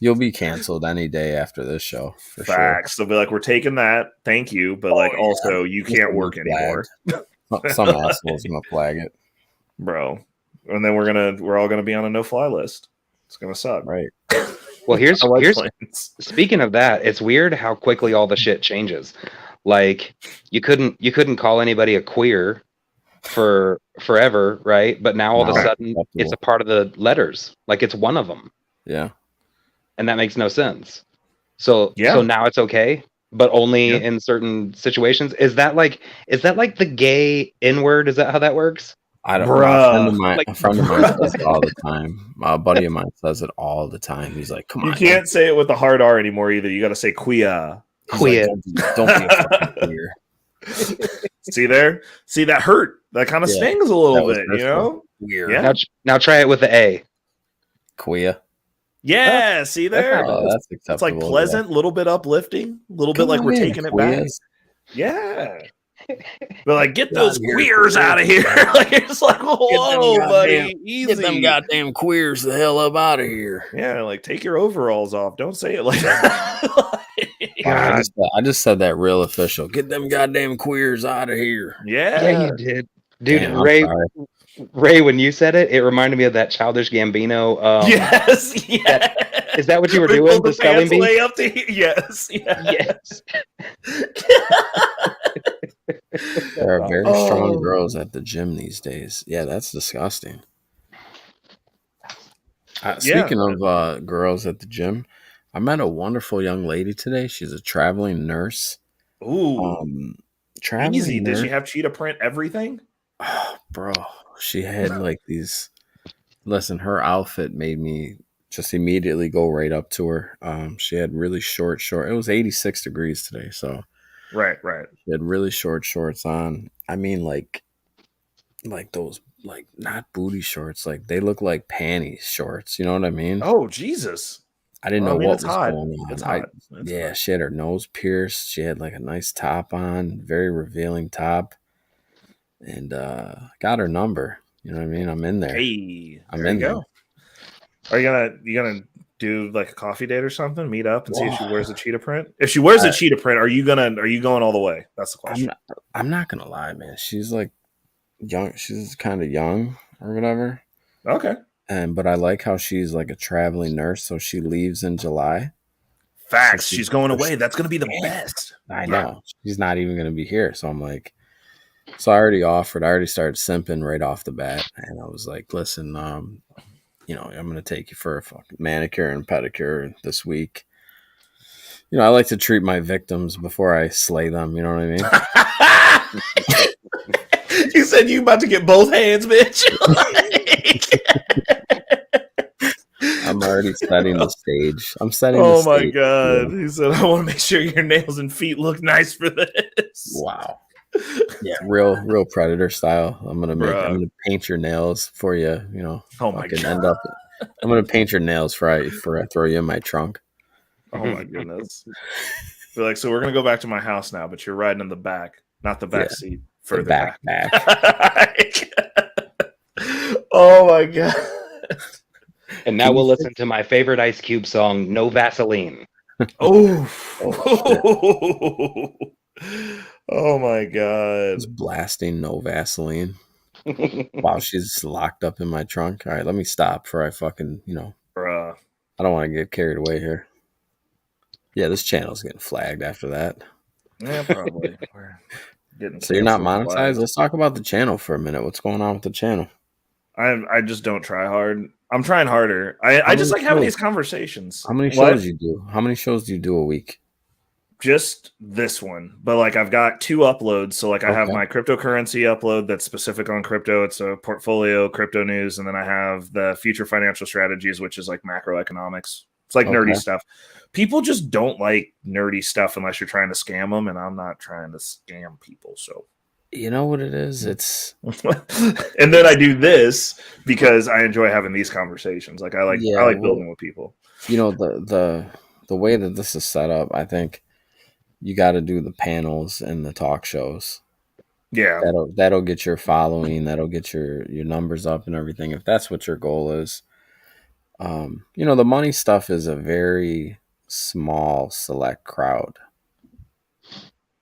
You'll be canceled any day after this show. For Facts. Sure. They'll be like, we're taking that. Thank you, but also you can't work anymore. Some asshole's gonna flag it, bro. And then we're all gonna be on a no-fly list. It's gonna suck, right? Well, here's speaking of that, it's weird how quickly all the shit changes. Like you couldn't call anybody a queer for forever, right? But now all of a sudden it's a part of the letters. Like it's one of them. Yeah. And that makes no sense. So now it's okay, but only in certain situations. Is that like the gay N-word? Is that how that works? I don't know. A friend of mine says it all the time. A buddy of mine says it all the time. He's like, come on. You can't say it with the hard R anymore either. You got to say queer. Queer. Like, don't be a fucking queer. See there? See, that hurt. That kind of stings a little bit, you know? Weird. Yeah. Now try it with the A. Queer. Yeah, see there? That's acceptable. It's like pleasant, a little bit uplifting, a little bit like we're taking it back. Yeah. But like, get those queers out of here. Like, it's like, whoa, buddy, easy. Get them goddamn queers the hell up out of here. Yeah, like take your overalls off. Don't say it like that. I just said that real official. Get them goddamn queers out of here. Yeah, you did, dude. Damn, Ray, when you said it, it reminded me of that Childish Gambino. Yes. Is that what you were doing? The spelling bee? Way up to here? Yes. There are very strong girls at the gym these days. Yeah, that's disgusting. Speaking of girls at the gym, I met a wonderful young lady today. She's a traveling nurse. Ooh. Easy. Did she have cheetah print everything? Oh, bro. She had like these. Listen, her outfit made me just immediately go right up to her. She had really short. It was 86 degrees today, so. Right. She had really short shorts on. I mean, like those, like not booty shorts. Like they look like panties shorts. You know what I mean? Oh, Jesus. I didn't know what was going on. It's hot. She had her nose pierced. She had like a nice top on, very revealing top. And got her number. You know what I mean? I'm in there. Hey, I'm in there. Are you gonna do like a coffee date or something? Meet up and see if she wears a cheetah print. If she wears a cheetah print, are you going all the way? That's the question. I'm not gonna lie, man. She's like young. She's kind of young or whatever. Okay. But I like how she's like a traveling nurse, so she leaves in July. Facts. So she's going away. That's gonna be the best. I know. She's not even gonna be here. So I'm like. So I already started simping right off the bat. And I was like, listen, I'm going to take you for a fucking manicure and pedicure this week. I like to treat my victims before I slay them. You know what I mean? You said you about to get both hands, bitch. I'm already setting the stage. I'm setting the stage. Oh, my God. He said, I want to make sure your nails and feet look nice for this. Wow. Yeah, real predator style. I'm gonna paint your nails for you. Oh my God. I'm gonna paint your nails for I throw you in my trunk. Oh my goodness. Be like, so we're gonna go back to my house now, but you're riding in the back, not the back seat. Further back. Oh my God. And now we'll listen to my favorite Ice Cube song, "No Vaseline." Oh. Oh my God. It's blasting No Vaseline. Wow, she's locked up in my trunk. All right, let me stop before I fucking, Bruh. I don't want to get carried away here. Yeah, this channel's getting flagged after that. Yeah, probably. We're getting So you're not canceled, monetized? flagged. Let's talk about the channel for a minute. What's going on with the channel? I just don't try hard. I'm trying harder. I just like having these conversations. How many What? shows you do? How many shows do you do a week? Just this one, but like I've got 2 uploads. So like I have Okay. my cryptocurrency upload that's specific on crypto. It's a portfolio crypto news, and then I have the future financial strategies, which is like macroeconomics. It's like nerdy Okay. stuff. People just don't like nerdy stuff unless you're trying to scam them, and I'm not trying to scam people. So You know what it is? It's and then I do this because I enjoy having these conversations. Like I like well, building with people. the way that this is set up, I think you got to do the panels and the talk shows. Yeah. That'll get your following, that'll get your numbers up and everything. If that's what your goal is, the money stuff is a very small, select crowd.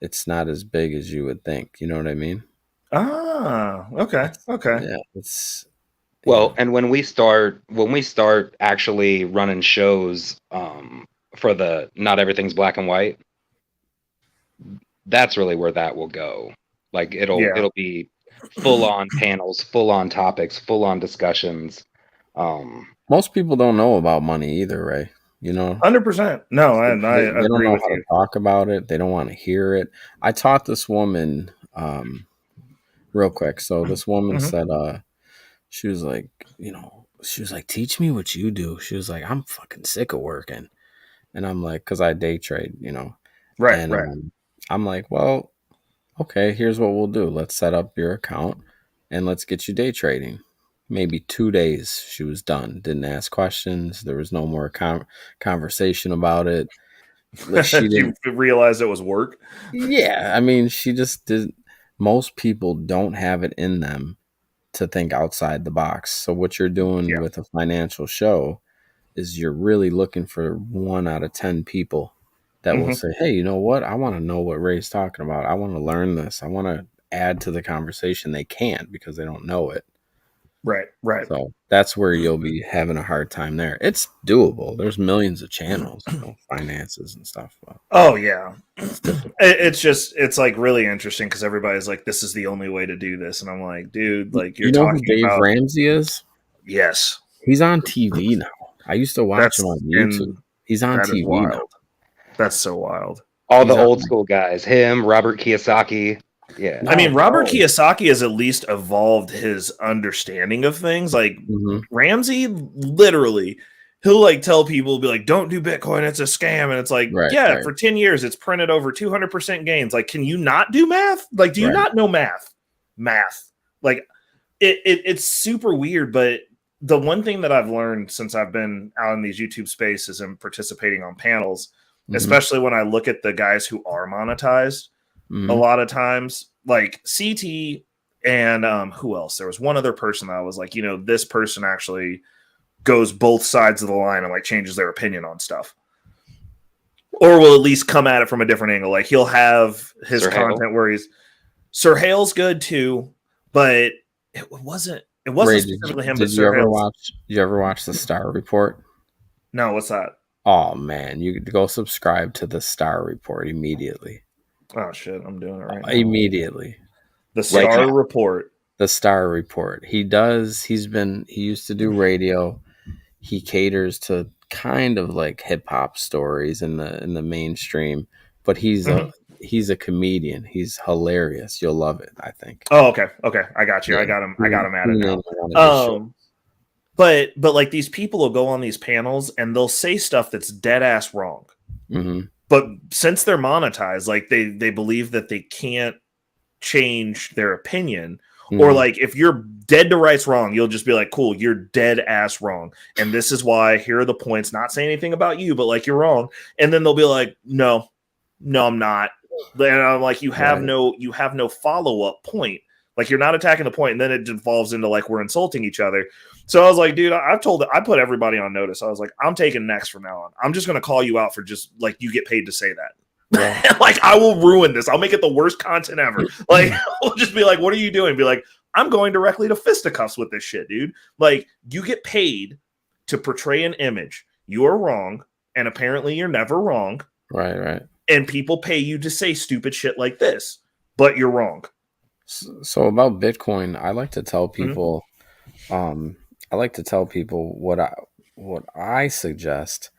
It's not as big as you would think. You know what I mean? Ah, okay. Okay. Yeah, it's Well, and when we start actually running shows for the Not Everything's Black and White, that's really where that will go. Like it'll be full on panels, full on topics, full on discussions. most people don't know about money either, Ray. 100%. No, I They don't agree know with how to you. talk about it. They don't want to hear it. I taught this woman real quick. So this woman Mhm. said, she was like, teach me what you do. She was like, I'm fucking sick of working. And I'm like, because I day trade, Right, and right. I'm like, well, okay, here's what we'll do. Let's set up your account and let's get you day trading. Maybe 2 days she was done. Didn't ask questions. There was no more conversation about it. She You didn't. realize it was work. Yeah, I mean, she just did. Most people don't have it in them to think outside the box. So what you're doing Yeah. with a financial show is you're really looking for 1 out of 10 people that will Hmm. say, hey, you know what? I want to know what Ray's talking about. I want to learn this. I want to add to the conversation. They can't because they don't know it. Right, right. So that's where you'll be having a hard time there. It's doable. There's millions of channels, finances and stuff. But Oh yeah. it's difficult. It's like really interesting because everybody's like, this is the only way to do this. And I'm like, dude, like you're You know who talking Dave about, Ramsey is? yes, He's on TV now. I used to watch him on YouTube. and He's on that is TV now. wild. That's so wild. All He's the on- old school guys, him, Robert Kiyosaki. Yeah. I mean, Robert no. Kiyosaki has at least evolved his understanding of things. Like Mhm. Ramsey, literally, he'll like tell people, be like, "Don't do Bitcoin; it's a scam." And it's like, Right, yeah, right. for 10 years, it's printed over 200% gains. Like, can you not do math? Like, do you Right. not know math? Math, like it's super weird. But the one thing that I've learned since I've been out in these YouTube spaces and participating on panels, Mhm. especially when I look at the guys who are monetized. Mhm. A lot of times, like CT and who else? There was one other person that I was like, this person actually goes both sides of the line and like changes their opinion on stuff, or will at least come at it from a different angle. Like he'll have his Sir Hale? content where he's Sir Hale's good too, but it wasn't Ray, specifically him. did But you Sir ever Hale's watch? Did you ever watch the Star Report? no, what's that? Oh man, you could go subscribe to the Star Report immediately. Oh shit, I'm doing it right now. Immediately, The Right Star now. Report. the Star Report. He used to do radio. He caters to kind of like hip hop stories in the mainstream, but he's Mhm. a comedian. He's hilarious. You'll love it, I think. Oh, okay, I got you. Yeah. I got him at it Tune in now. to one of his shows. But like these people will go on these panels and they'll say stuff that's dead ass wrong. Mhm. But since they're monetized, like they believe that they can't change their opinion. Or Mhm. like if you're dead to rights wrong, you'll just be like, cool, you're dead ass wrong. And this is why, here are the points, not saying anything about you, but like you're wrong. And then they'll be like, no, I'm not. And I'm like, you have Right. no follow-up point. Like you're not attacking the point, and then it devolves into like we're insulting each other. So I was like, dude, I put everybody on notice. I was like, I'm taking next from now on. I'm just gonna call you out for just like you get paid to say that. Right. Like, I will ruin this. I'll make it the worst content ever. Like, we'll just be like, what are you doing? Be like, I'm going directly to fisticuffs with this shit, dude. Like, you get paid to portray an image. You are wrong, and apparently you're never wrong. Right. And people pay you to say stupid shit like this, but you're wrong. So about Bitcoin, I like to tell Mm-hmm. people, what I suggest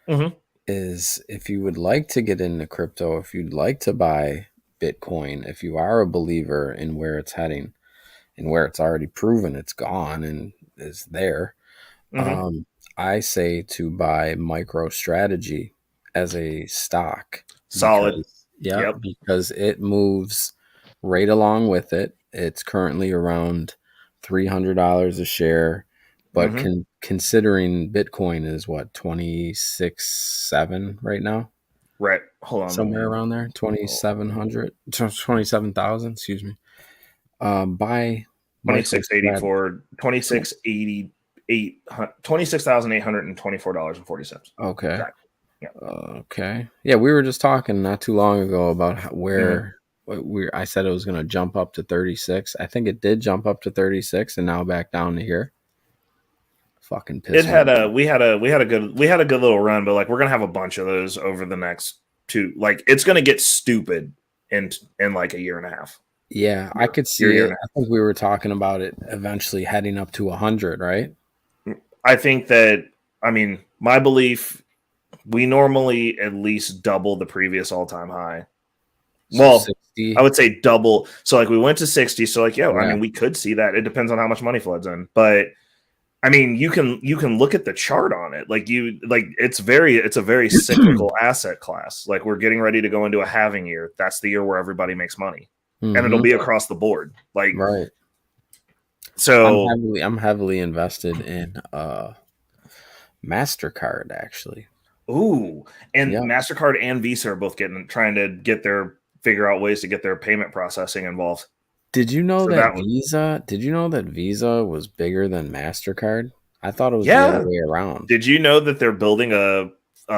Mm-hmm. is, if you would like to get into crypto, if you'd like to buy Bitcoin, if you are a believer in where it's heading and where it's already proven it's gone and is there, Mm-hmm. I say to buy MicroStrategy as a stock. Solid. Yep. Because it moves right along with it. It's currently around $300 a share, but Mm-hmm. considering Bitcoin is what, 26.7 right now, Right. Hold on. somewhere around there, 27,000. Excuse me. Buy MicroStrategy. 2684, 2688, $26,824.40. Okay. Exactly. Yeah. Okay. Yeah, we were just talking not too long ago about Mm-hmm. I said it was going to jump up to 36. I think it did jump up to 36 and now back down to here. Fucking It piss me had off. we had a good little run, but like we're gonna have a bunch of those over the next two. Like, it's gonna get stupid in like a year and a half. Yeah, I could Year, see year it. and I think we were talking about it eventually heading up to 100, right? a half. I think that, I mean, my belief, we normally at least double the previous all-time high. So Well, 60. I would say double. So like we went to 60. So like, I Yeah. mean, we could see that. It depends on how much money floods in. But I mean, you can look at the chart on it. Like, it's a very cyclical asset class. Like, we're getting ready to go into a halving year. That's the year where everybody makes money. And it'll Mhm. be across the board. Like, Right. so I'm heavily invested in MasterCard actually. ooh, and Yeah. MasterCard and Visa are both trying to figure out ways to get their payment processing involved. Did you know So that that one, Visa was bigger than MasterCard? I thought it was the other yeah. way around. Did you know that they're building a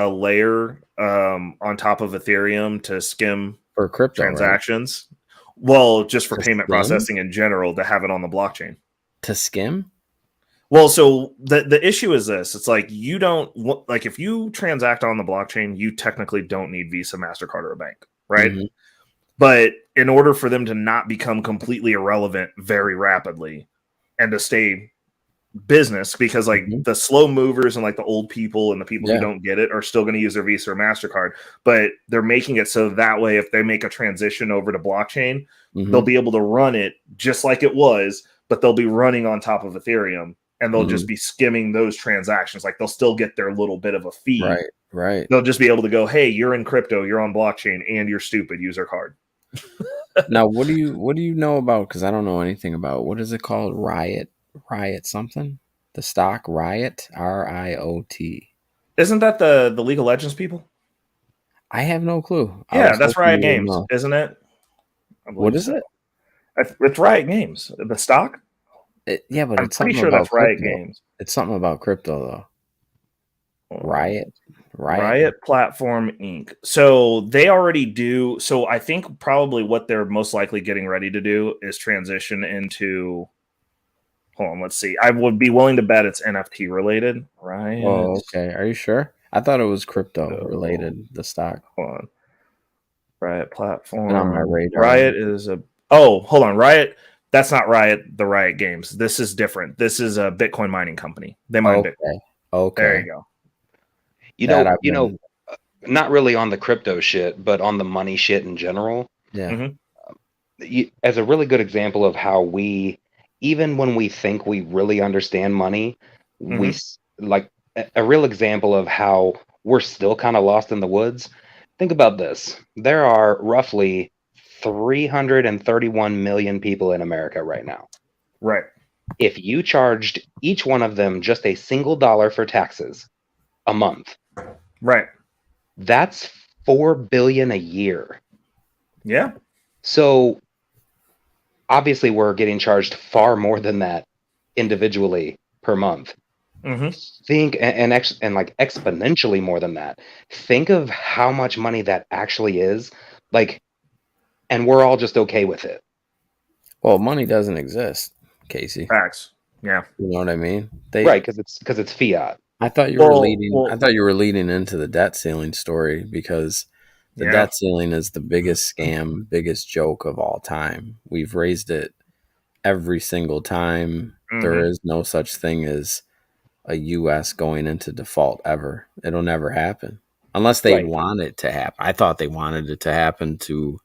layer on top of Ethereum to skim For crypto, right? transactions? Well, just for To payment skim? processing in general, to have it on the blockchain. To skim? Well, so the issue is this: it's like, you don't like, if you transact on the blockchain, you technically don't need Visa, Mastercard, or a bank, right? Mhm. But in order for them to not become completely irrelevant very rapidly and to stay business, because like Mhm. the slow movers and like the old people and the people who Yeah. don't get it are still going to use their Visa or MasterCard, but they're making it so that way if they make a transition over to blockchain, they'll Mhm. be able to run it just like it was, but they'll be running on top of Ethereum, and they'll just Mhm. be skimming those transactions. Like, they'll still get their little bit of a fee. Right. Right. They'll just be able to go, hey, you're in crypto, you're on blockchain, and you're stupid, use our card. Now, what do you know about, cuz I don't know anything about, what is it called? Riot something? The stock Riot, RIOT. Isn't that the League of Legends people? I have no clue. I Yeah, was that's hoping Riot you would Games, know. isn't it? I What believe is so. it? It's Riot Games. The stock? Yeah, but I'm it's pretty something sure about that's Riot crypto. Games. It's something about crypto though. Riot. Riot Platform Inc. So they already do. So I think probably what they're most likely getting ready to do is transition into. Hold on, let's see. I would be willing to bet it's NFT related. Riot. Oh, okay. Are you sure? I thought it was crypto So, related, the stock. hold on. Riot And on my Platform. radar. Riot is a. Oh, hold on. Riot. That's not Riot. The Riot Games. This is different. This is a Bitcoin mining company. They mine Bitcoin. Okay. There Okay. you go. That I've been, Not really on the crypto shit, but on the money shit in general. yeah. Mm-hmm. As a really good example of how we, even when we think we really understand money, we Mm-hmm. like a real example of how we're still kind of lost in the woods. Think about this. There are roughly 331 million people in America right now. Right. If you charged each one of them just a single dollar for taxes a month, Right. that's 4 billion a year. Yeah. So obviously we're getting charged far more than that individually per month. Mm-hmm. Think and like exponentially more than that. Think of how much money that actually is. Like, and we're all just okay with it. Well, money doesn't exist, Casey. Facts. Yeah. You know what I mean? Right, because it's fiat. I thought you were leading. I thought you were leading into the debt ceiling story because the debt ceiling is the biggest scam, biggest joke of all time. We've raised it every single time. There is no such thing as a U.S. going into default ever. It'll never happen unless they Right. want it to happen. I thought they wanted it to happen to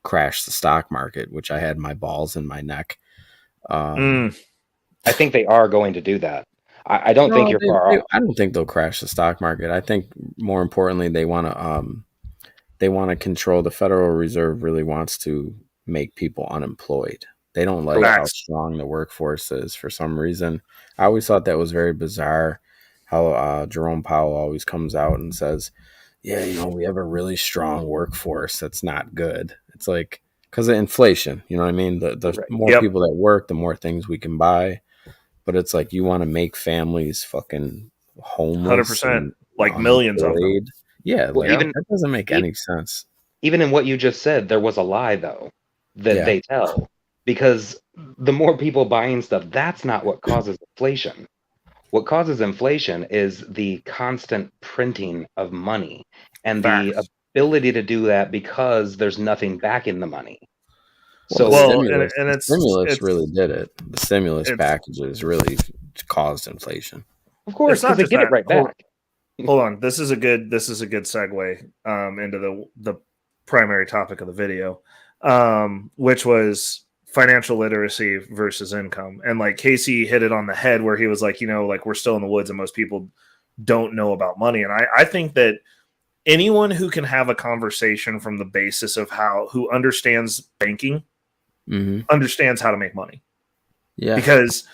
crash the stock market, which I had my balls in my neck. I think they are going to do that. I don't think you're far off. I don't think they'll crash the stock market. I think more importantly, they want to control. The Federal Reserve really wants to make people unemployed. They don't like how strong the workforce is for some reason. I always thought that was very bizarre how Jerome Powell always comes out and says, yeah, you know, we have a really strong workforce that's not good. It's like because of inflation, you know what I mean? The more people that work, the more things we can buy. But it's like you want to make families fucking homeless. 100%. Like millions of them. Yeah, like that doesn't make any sense. Even in what you just said, there was a lie, though, that they tell. Because the more people buying stuff, that's not what causes inflation. What causes inflation is the constant printing of money and the ability to do that because there's nothing backing the money. So, the stimulus really did it. The stimulus packages really caused inflation. Of course, because they get it right back. Hold on, this is a good segue into the primary topic of the video, which was financial literacy versus income. And like Casey hit it on the head where he was like, you know, like we're still in the woods and most people don't know about money. And I think that anyone who can have a conversation from the basis of who understands banking understands how to make money. Yeah. Because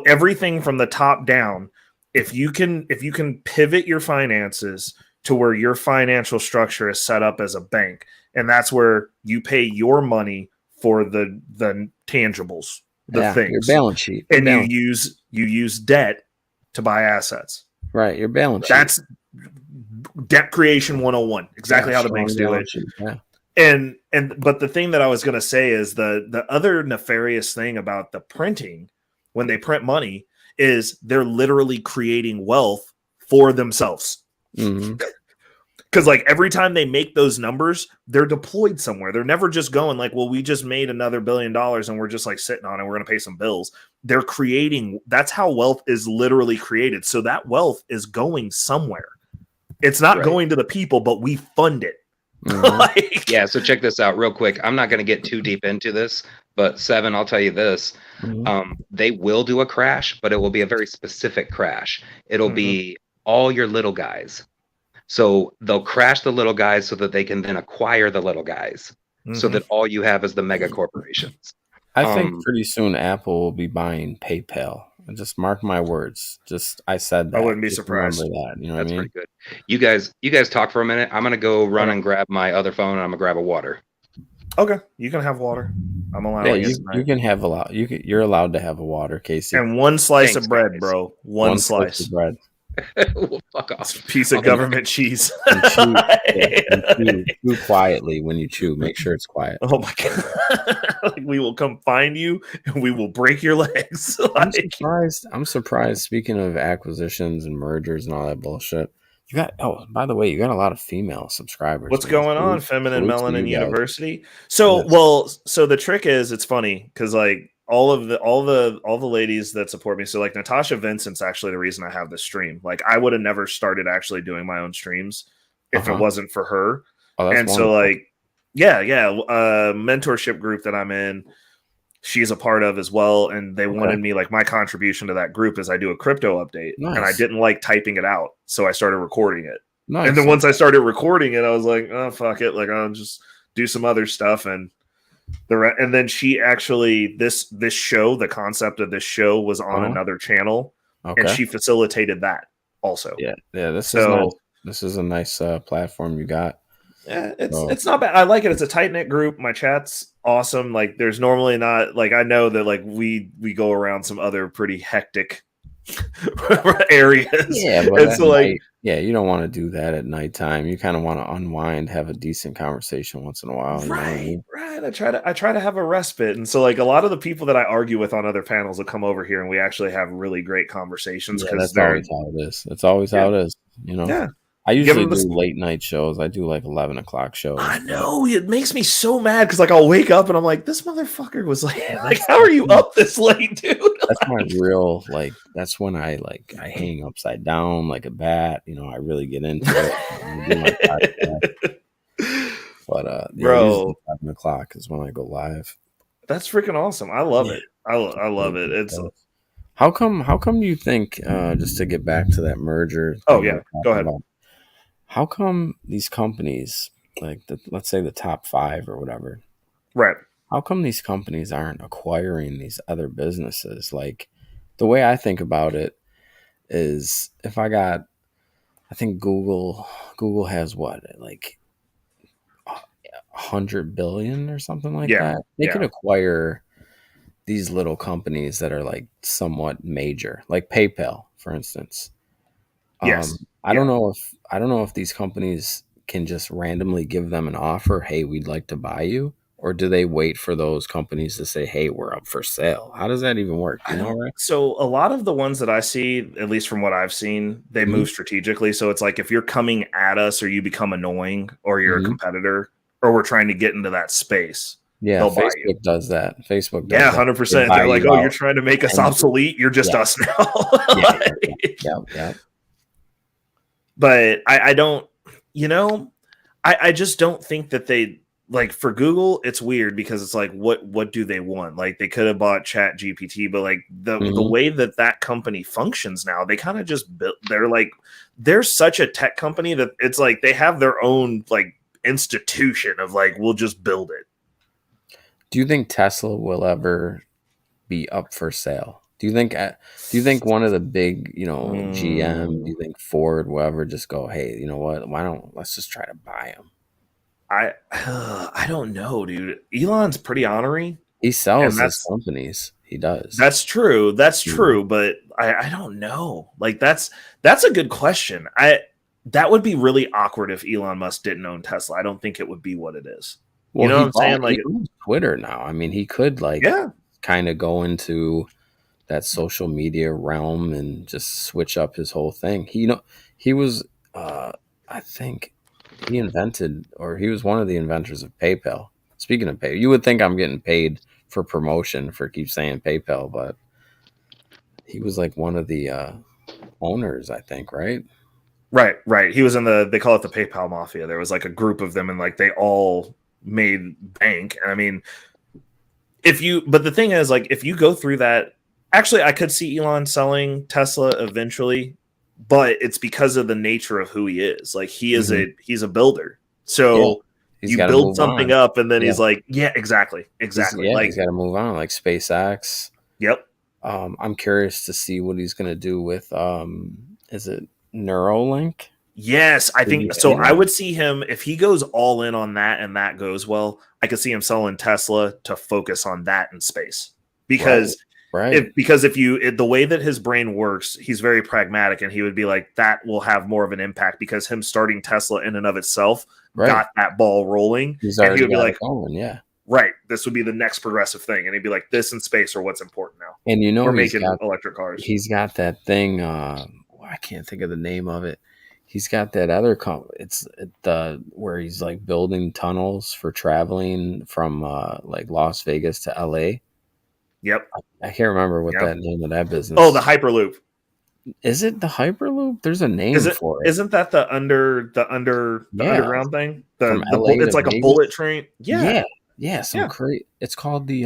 everything from the top down, if you can pivot your finances to where your financial structure is set up as a bank, and that's where you pay your money for the tangibles, things, your balance sheet, and you use debt to buy assets. Right, your balance sheet. That's debt creation 101. Exactly how the banks do it. Yeah. But the thing that I was going to say is the other nefarious thing about the printing when they print money is they're literally creating wealth for themselves. Because like every time they make those numbers, they're deployed somewhere. They're never just going like, well, we just made another $1 billion and we're just like sitting on it. We're going to pay some bills. They're creating. That's how wealth is literally created. So that wealth is going somewhere. It's not going to the people, but we fund it. So check this out real quick. I'm not going to get too deep into this, but Seven, I'll tell you this. They will do a crash, but it will be a very specific crash. It'll be all your little guys. So they'll crash the little guys so that they can then acquire the little guys so that all you have is the mega corporations. I think pretty soon Apple will be buying PayPal. Just mark my words. I said that. I wouldn't be surprised. That. You know what I mean? Pretty good. You guys talk for a minute. I'm gonna go run and grab my other phone and I'm gonna grab a water. Okay, you can have water. I'm allowed. Yeah, you can have a lot. You're allowed to have a water, Casey. And one slice of bread, bro. One slice of bread. Well, fuck off. It's a piece of government cheese. And chew quietly when you chew. Make sure it's quiet. Oh my god! We will come find you and we will break your legs. I'm surprised. Speaking of acquisitions and mergers and all that bullshit, you got. Oh, by the way, you got a lot of female subscribers. What's going on, Feminine Melanin University? So, so the trick is, it's funny because like all the ladies that support me. So like Natasha Vincent's actually the reason I have this stream. Like I would have never started actually doing my own streams if it wasn't for her. Oh, and wonderful. So like, mentorship group that I'm in, she's a part of as well. And they wanted me, like my contribution to that group is I do a crypto update and I didn't like typing it out. So I started recording it. Nice. And then once I started recording it, I was like, oh, fuck it. Like I'll just do some other stuff. And then she actually, this show, the concept of this show was on another channel and she facilitated that also. Yeah. This is nice. This is a nice platform you got. Yeah, it's not bad. I like it. It's a tight knit group. My chat's awesome. Like there's normally not like I know that like we go around some other pretty hectic areas. Yeah, but And at so like, night, yeah, you don't want to do that at nighttime. You kind of want to unwind, have a decent conversation once in a while. You know what I right, mean? right. I try to have a respite. And so like a lot of the people that I argue with on other panels will come over here and we actually have really great conversations Yeah, because that's they're always how it is. That's always yeah, how it is. You know, yeah. I Give usually them do the late night shows. I do like 11 o'clock I shows, but know it makes me so mad because like I'll wake up and I'm like, this motherfucker was like, yeah, like, how are you up this late, dude? that's my real like. That's when I hang upside down like a bat. You know, I really get into it. I do my podcast. But yeah, usually Bro, 11 o'clock is when I go live. that's freaking awesome. I love Yeah, it. I really love it. good It's shows. How come do you think just to get back to that merger oh thing we yeah, were go talking ahead. about, how come these companies like let's say the top five or whatever, Right. how come these companies aren't acquiring these other businesses? Like the way I think about it is if I think Google has what, like 100 billion or something like Yeah. that. They could Yeah. acquire these little companies that are like somewhat major, like PayPal, for instance. Yes. I don't Yeah. know if these companies can just randomly give them an offer, hey, we'd like to buy you, or do they wait for those companies to say, hey, we're up for sale? How does that even work? Do I you know, don't right? so a lot of the ones that I see, at least from what I've seen, they Hmm. move strategically. So it's like if you're coming at us or you become annoying or you're a Hmm. competitor or we're trying to get into that space, Yeah, they'll buy you. Facebook does that. Facebook Yeah, does that. They 100%. buy They're like, you "Oh, you're out, trying to make us and obsolete. You're just yeah, us now." yeah, yeah, yeah, Like, yeah, yeah. but I don't, you know, I just don't think that they like for Google. It's weird because it's like, what do they want? Like they could have bought Chat GPT, but like the Hmm. way that that company functions now, they kind of just built. They're like they're such a tech company that it's like they have their own like institution of like we'll just build it. Do you think Tesla will ever be up for sale? Do you think one of the big, GM, do Mm, you think Ford will ever just go, hey, you know what? Why don't let's just try to buy them? I I don't know, dude. Elon's pretty ornery, He and sells his companies. He does. that's true. That's You know? true, but I don't know. Like that's a good question. I that would be really awkward if Elon Musk didn't own Tesla. I don't think it would be what it is. You Well, know what I'm saying? he Like owns Twitter now. I mean, he could like yeah. kind of go into that social media realm and just switch up his whole thing. He was I think he invented or he was one of the inventors of PayPal. Speaking of pay, you would think I'm getting paid for promotion for keep saying PayPal, but he was like one of the owners, I think, right? Right, right. He was in the they call it the PayPal mafia. There was like a group of them and like they all made bank. And I mean, if you but the thing is like if you go through that actually I could see Elon selling Tesla eventually, but it's because of the nature of who he is. Like Hmm. he's a builder. Yeah, So he's you got to build move something on. up and then Yeah, he's like, yeah, exactly. Exactly. he's Like, got to move on, like SpaceX. yep. I'm curious to see what he's going to do with is it Neuralink? Yes, I Did you think so. see I that? would see him if he goes all in on that and that goes well. I could see him selling Tesla to focus on that in space Right, because right, if you the way that his brain works, he's very pragmatic, and he would be like that will have more of an impact because him starting Tesla in and of itself right. got that ball rolling, He's and he already would be got it like, going. Yeah, right, this would be the next progressive thing, and he'd be like, this in space are what's important now. and We're making electric cars. he's got that thing. I can't think of the name of it. He's got that other it's the where he's like building tunnels for traveling from like Las Vegas to LA. Yep. I can't remember what Yep. that name of that Oh, the business Hyperloop. is. It the Hyperloop? There's a Is name it? for it. Isn't that the Yeah, underground thing? from The LA it's to like a bullet Vegas. train. Yeah, Yeah, yeah, some yeah. great. It's called the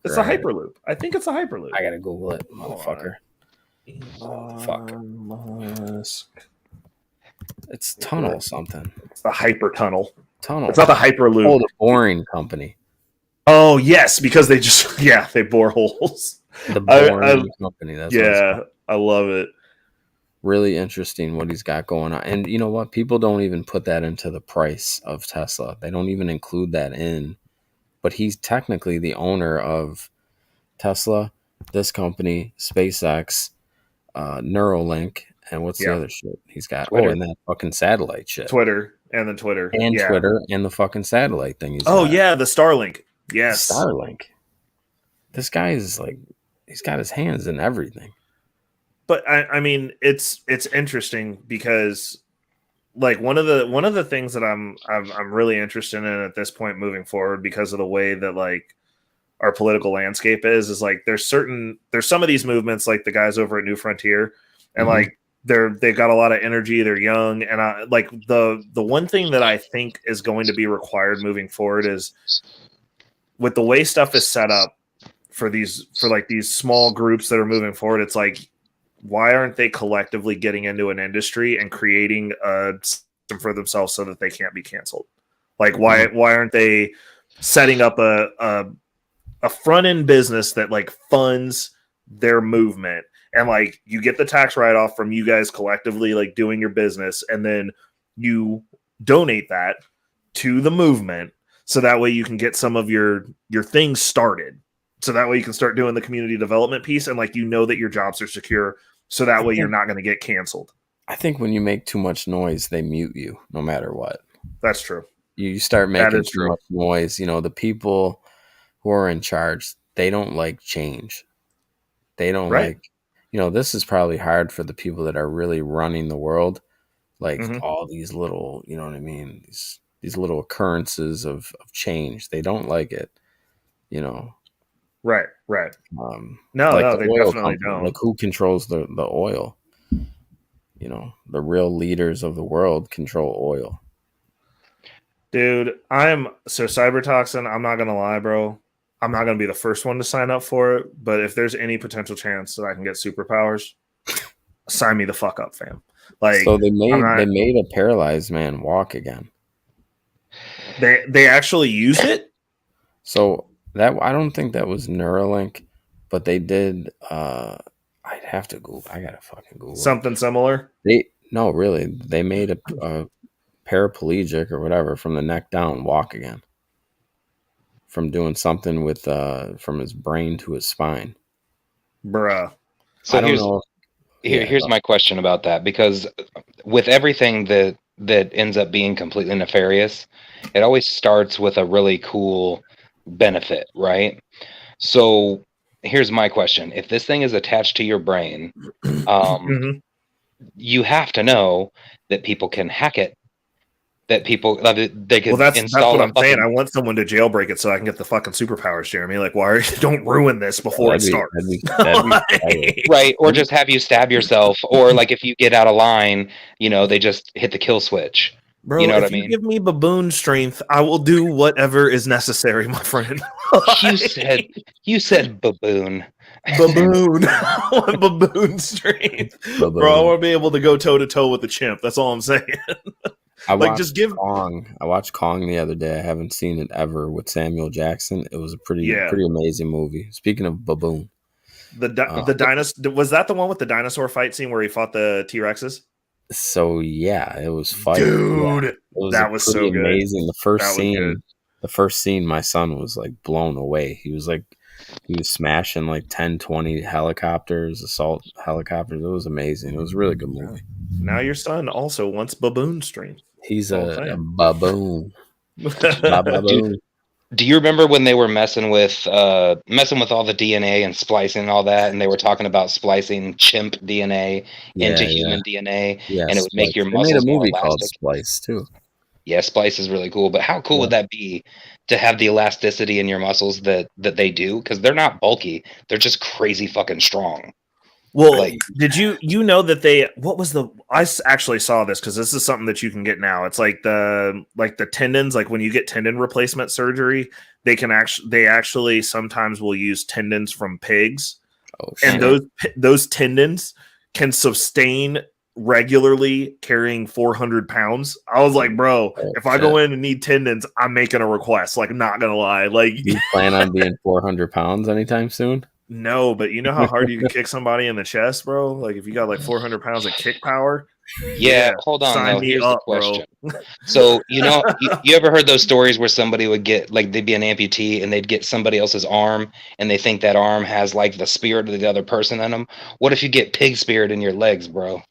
It's motherfucker. a Hyperloop. I think it's a Hyperloop. I gotta Google it, Hold on. motherfucker. Fuck, Elon Musk. it's tunnel something. It's the Hyper Tunnel. It's Tunnel not the something. Oh, Hyperloop. the Boring Company. Oh yes, because they just yeah they bore holes. The I Boring Company. That's what it's yeah called. I love it. Really interesting what he's got going on. And you know what? People don't even put that into the price of Tesla. They don't even include that in. But he's technically the owner of Tesla, this company, SpaceX. Neuralink, and what's the Yeah. other shit he's got? Twitter. Oh, and that fucking satellite shit. Twitter and then Twitter. And Yeah. Twitter and the fucking satellite thing he's Oh got. yeah, the Starlink. Yes. Starlink. This guy is like, he's got his hands in everything. But I mean, it's interesting because like one of the things that I'm really interested in at this point moving forward, because of the way that like our political landscape is like there's some of these movements like the guys over at New Frontier, and like they've got a lot of energy, they're young, and I like the one thing that I think is going to be required moving forward is with the way stuff is set up for these small groups that are moving forward. It's like, why aren't they collectively getting into an industry and creating a system for themselves so that they can't be canceled? Like, why aren't they setting up a front end business that like funds their movement, and like you get the tax write off from you guys collectively like doing your business, and then you donate that to the movement so that way you can get some of your things started. So that way you can start doing the community development piece, and like you know that your jobs are secure. So that way you're not going to get canceled. I think when you make too much noise, they mute you no matter what. That's true. You start making too true. much noise. You know, the people who are in charge, they don't like change. They don't like, you know, this is probably hard for the people that are really running the world. Like all these little, you know what I mean? These little occurrences of change. They don't like it, you know. Right. No, like they oil definitely company, don't. like who controls the oil? You know, the real leaders of the world control oil. Dude, so Cybertoxin, I'm not gonna lie, bro. I'm not gonna be the first one to sign up for it, but if there's any potential chance that I can get superpowers, sign me the fuck up, fam. Like, so they made a paralyzed man walk again. They actually used it? So that, I don't think that was Neuralink, but they did. I'd have to Google. I gotta fucking Google something similar. No, really, they made a paraplegic or whatever from the neck down walk again, from doing something with from his brain to his spine. Bruh. So here's my question about that, because with everything that ends up being completely nefarious, it always starts with a really cool benefit, right? So here's my question: if this thing is attached to your brain, you have to know that people can hack it, that people they can that's install. That's what I'm saying. I want someone to jailbreak it so I can get the fucking superpowers, Jeremy. Like, why don't ruin this before it starts? Right, or just have you stab yourself, or like if you get out of line, you know, they just hit the kill switch. Bro, you know what I if mean? you give me baboon strength, I will do whatever is necessary, my friend. You said baboon. Baboon. Baboon strength. Baboon. Bro, I want to be able to go toe to toe with the chimp. That's all I'm saying. I watched Kong the other day. I haven't seen it ever with Samuel Jackson. It was a pretty amazing movie. Speaking of baboon, the dinosaur, was that the one with the dinosaur fight scene where he fought the T-Rexes? So yeah, it was fun. Dude, yeah. That was so good. Amazing. The first scene, my son was like blown away. He was smashing like 10, 20 helicopters, assault helicopters. It was amazing. It was a really good movie. Now your son also wants baboon strength. He's a baboon. Baboon. Do you remember when they were messing with all the DNA and splicing and all that, and they were talking about splicing chimp DNA into human DNA, and it would make your muscles made a movie more called elastic? Splice too. Yeah, splice is really cool, but how cool would that be to have the elasticity in your muscles that they do? Because they're not bulky; they're just crazy fucking strong. Well, did you know that I actually saw this because this is something that you can get now. It's like the tendons, like when you get tendon replacement surgery, they actually sometimes will use tendons from pigs. Oh, and those tendons can sustain regularly carrying 400 pounds. I was like, bro, if I go in and need tendons, I'm making a request. Like, not gonna lie. Like, you plan on being 400 pounds anytime soon? No, but you know how hard you can kick somebody in the chest, bro? Like if you got like 400 pounds of kick power, Yeah, hold on sign though. me Here's the up, bro. question. So, you ever heard those stories where somebody would get like they'd be an amputee and they'd get somebody else's arm and they think that arm has like the spirit of the other person in them? What if you get pig spirit in your legs, bro?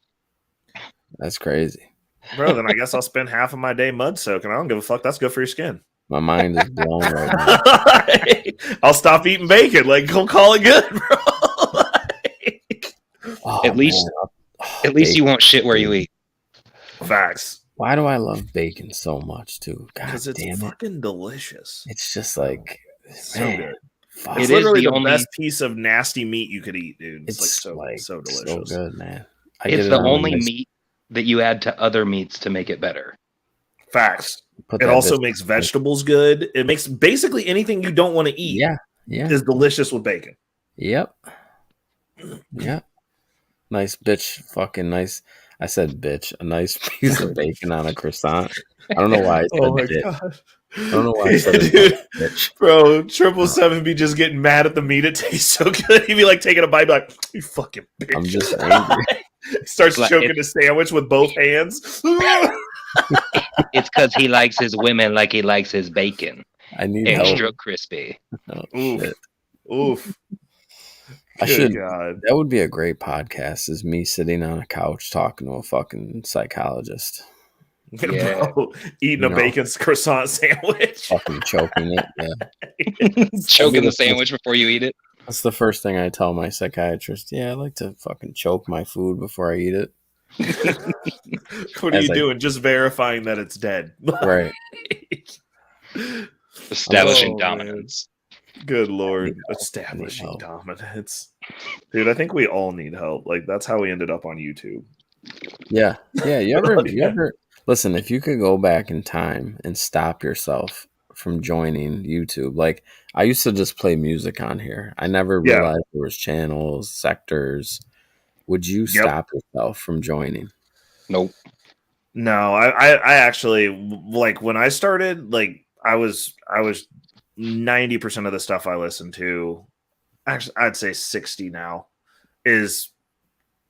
That's crazy. Bro, then I guess I'll spend half of my day mud soaking. I don't give a fuck. That's good for your skin. My mind is blown right now. I'll stop eating bacon. Like, go call it good, bro. Oh, At least, man. at least you Bacon. won't shit where you eat. Facts. Why do I love bacon so much, too? God Because it's damn it. fucking delicious. It's just like, So man, good. fuck. It's It is literally the the only- best piece of nasty meat you could eat, dude. It's It's like so delicious. so good, man. I It's get it the on a only nice- meat that you add to other meats to make it better. Facts. put It that also bitch- makes vegetables good. It makes basically anything you don't want to eat Yeah. is delicious with bacon. Yep. Nice bitch. Fucking nice. I said bitch. A nice piece of bacon on a croissant. I don't know why I said bitch. god. I don't know why I said Dude, bitch. bro, 777 be just getting mad at the meat. It tastes so good. He'd be like taking a bite, be like, you fucking bitch. I'm just angry. Starts Like, choking the sandwich with both hands. It's because he likes his women like he likes his bacon. I need Extra help. crispy. Oh, Oof. shit. Oof. I Good should. God. That would be a great podcast. Is me sitting on a couch talking to a fucking psychologist, Yeah. Bro, eating You a know. bacon croissant sandwich. fucking choking it. Yeah, Choking the sandwich before you eat it. that's the first thing I tell my psychiatrist. Yeah, I like to fucking choke my food before I eat it. What are As you I- doing? Just verifying that it's dead. Right. Establishing Oh, dominance. Good Lord. need help. Establishing I need dominance. Dude, I think we all need help. Like, that's how we ended up on YouTube. Yeah. You ever listen? If you could go back in time and stop yourself from joining YouTube, like I used to just play music on here. I never Yeah. realized there was channels, sectors. Would you stop yourself from joining? Nope. No, I actually, like, when I started, like, I was 90% of the stuff I listened to, actually, I'd say 60 now, is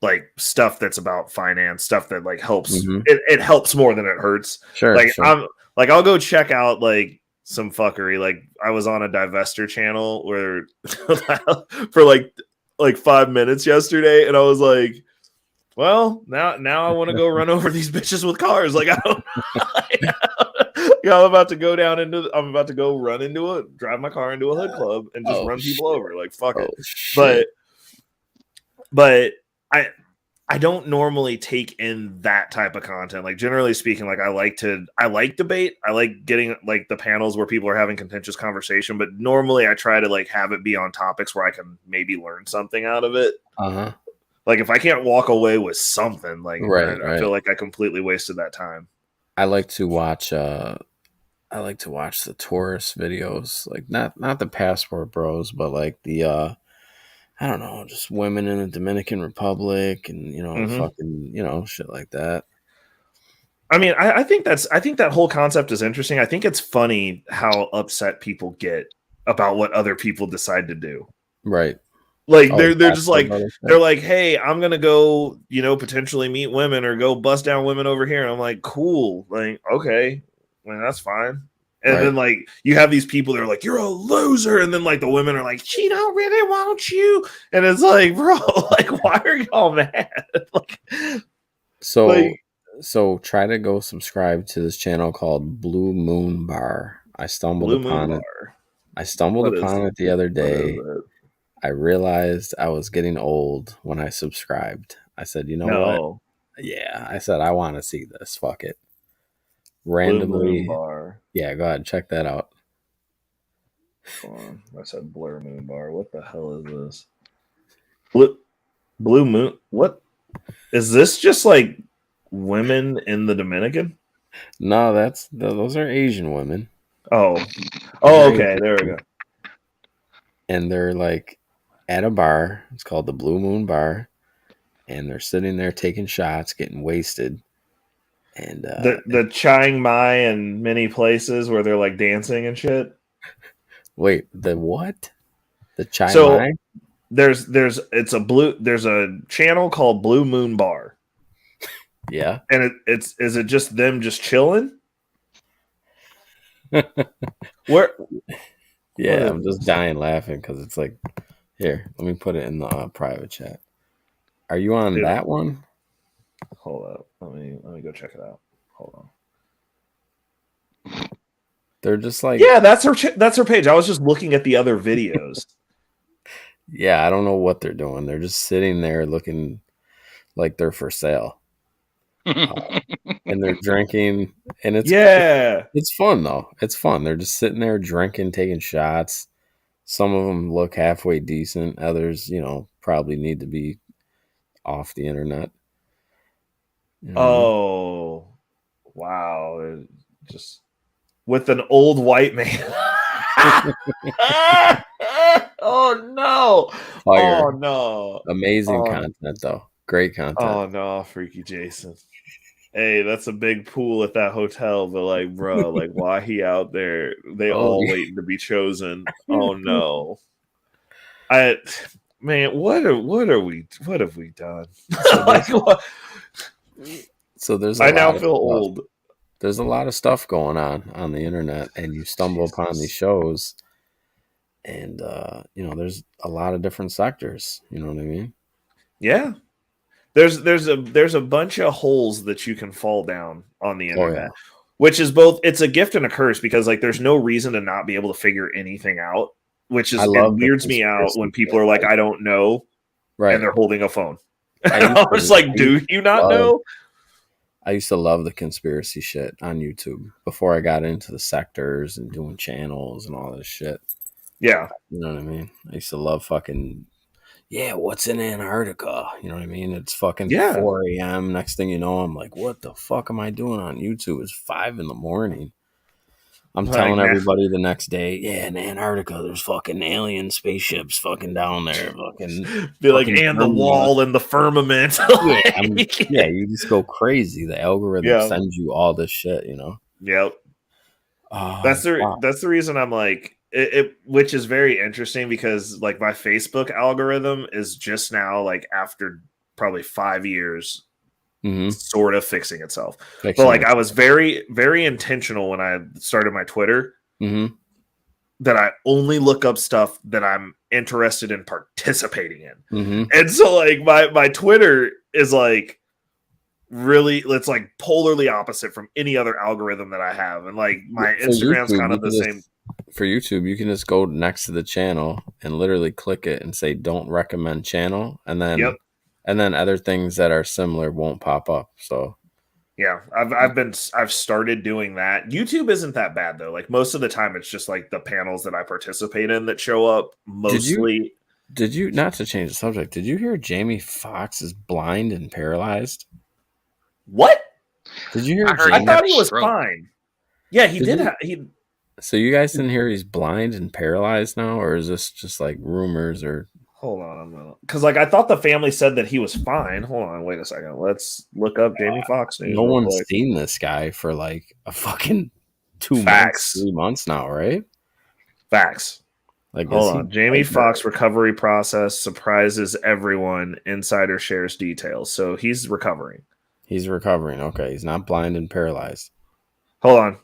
like stuff that's about finance, stuff that like helps. Mhm. It helps more than it hurts. Sure. Like, sure. I'm like, I'll go check out like some fuckery. Like, I was on a divester channel where for like 5 minutes yesterday, and I was like, well, now I want to go run over these bitches with cars. Like, I don't. Yeah, I'm about to go run into drive my car into a hood club and just Oh, run people over. Like, fuck it. shit. But I don't normally take in that type of content. Like, generally speaking, like I like debate. I like getting like the panels where people are having contentious conversation, but normally I try to like have it be on topics where I can maybe learn something out of it. Uh-huh. Like, if I can't walk away with something, like, Right, I feel like I completely wasted that time. I like to watch the tourist videos, like not the passport bros, but like the I don't know, just women in the Dominican Republic and Mhm. fucking shit like that. I mean, I think that whole concept is interesting. I think it's funny how upset people get about what other people decide to do. Right. Like, Oh, they're just like, passport brother they're shit. like, hey, I'm gonna go, potentially meet women or go bust down women over here. And I'm like, cool, like, okay, well, that's fine. And then like you have these people that are like, you're a loser, and then like the women are like, she don't really want you, and it's like, bro, like, why are y'all mad? Like, So like- so try to go subscribe to this channel called Blue Moon Bar. I stumbled Blue Moon upon it. Bar. I stumbled What is upon it the other What is day. it? I realized I was getting old when I subscribed. I said, you know what? No, Yeah, I said I want to see this. Fuck it. Blue Randomly, Moon Bar. yeah, go ahead and check that out. Hold on. I said Blur Moon Bar. What the hell is this? Blue Moon. What is this? Just like women in the Dominican? No, those are Asian women, Oh, Very okay. There we go. and they're like at a bar. It's called the Blue Moon Bar, and they're sitting there taking shots, getting wasted. And The Chiang Mai and many places where they're like dancing and shit. wait, the what? The Chai So Mai? there's a channel called Blue Moon Bar. Yeah. And is it just them just chilling? Where? Yeah, What is I'm just this? dying laughing because it's like, here, let me put it in the private chat. Are you on Dude, that one? hold up. Let me go check it out. Hold on. They're just like, Yeah, that's her page. I was just looking at the other videos. yeah, I don't know what they're doing. They're just sitting there looking like they're for sale, and they're drinking, and Yeah. it's fun though. It's fun. They're just sitting there drinking, taking shots. Some of them look halfway decent. Others, probably need to be off the internet. You know what I mean? Oh, wow. Just with an old white man. Oh no. Fire. Oh no. Amazing Oh, content though. Great content. oh no, Freaky Jason. Hey, that's a big pool at that hotel, but like, bro, like, why he out there? They Oh all yeah. waiting to be chosen. Oh no, I, man, what have we done? So Like, there's so there's a I now lot of feel stuff. old. There's a lot of stuff going on the internet, and you stumble upon these Jesus. shows, and there's a lot of different sectors. You know what I mean? Yeah, there's a bunch of holes that you can fall down on the Oh yeah. internet, which is both it's a gift and a curse because like there's no reason to not be able to figure anything out, which I is it love the weirds me out when conspiracy people shit. are like, I don't know, and Right. they're holding a phone. I And used I was to like, do you not love know? I used to love the conspiracy shit on YouTube before I got into the sectors and doing channels and all this shit. Yeah. You know what I mean? I used to love fucking, yeah, what's in Antarctica? You know what I mean? It's fucking Yeah. 4 a.m. Next thing you know, I'm like, what the fuck am I doing on YouTube? It's 5 in the morning. I'm Like telling now, everybody the next day, yeah, in Antarctica, there's fucking alien spaceships fucking down there, be like, fucking and the Terminator. wall and the firmament. Yeah, Like, you just go crazy. The algorithm yeah. sends you all this shit, you know. Yep. That's the reason I'm like which is very interesting because like my Facebook algorithm is just now like after probably 5 years Mm-hmm. sort of fixing itself. But Fixing like it. I was very, very intentional when I started my Twitter Mm-hmm. that I only look up stuff that I'm interested in participating in. Mm-hmm. And so like my Twitter is like really it's like polarly opposite from any other algorithm that I have. And like my For Instagram's YouTube, kind of the same. you can just go next to the channel and literally click it and say "Don't recommend channel," and Yep. then other things that are similar won't pop up. So Yeah, I've started doing that. YouTube isn't that bad though. Like most of the time it's just like the panels that I participate in that show up did you mostly. not to change the subject? Did you hear Jamie Foxx is blind and paralyzed? What? Did you hear I heard I he Jamie? had thought a he was stroke. fine. Yeah, he Did did. you? He So you guys didn't hear he's blind and paralyzed now, or is this just like rumors? Or hold on, because like I thought the family said that he was fine. Hold on, wait a second. Let's look up Jamie Foxx news no real one's quick. seen this guy for like a fucking 2 months, Facts. 3 months now, right? Facts. Like, is Hold he on. Jamie like, Foxx recovery process surprises everyone. Insider shares details. So he's recovering. he's recovering? Okay, he's not blind and paralyzed. Hold on.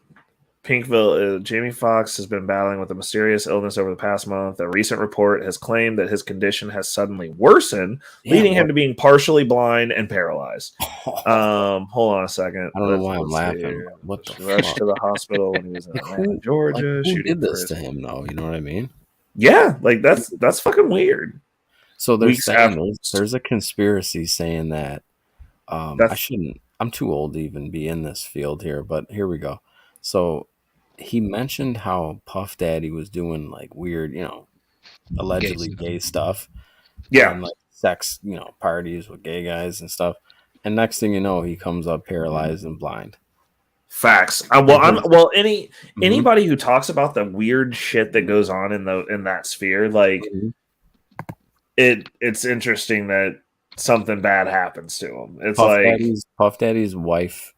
Pinkville, Jamie Foxx has been battling with a mysterious illness over the past month. A recent report has claimed that his condition has suddenly worsened, leading him to being partially blind and paralyzed. Hold on a second. I don't know why I'm Let's see laughing. here. What the Rushed fuck? to the hospital when he was in Like Atlanta, Georgia, who shooting did for this to his. him though? You know what I mean? Yeah, like that's fucking weird. So they're Weeks saying after, there's a conspiracy saying that I that's shouldn't. I'm too old to even be in this field here, but here we go. So he mentioned how Puff Daddy was doing like weird, Gay allegedly stuff. gay stuff yeah. and like sex, parties with gay guys and stuff. And next thing you know, he comes up paralyzed and blind. Facts. Mhm. Anybody who talks about the weird shit that goes on in that sphere, like Mhm. it's interesting that something bad happens to him. It's like, Puff Daddy's wife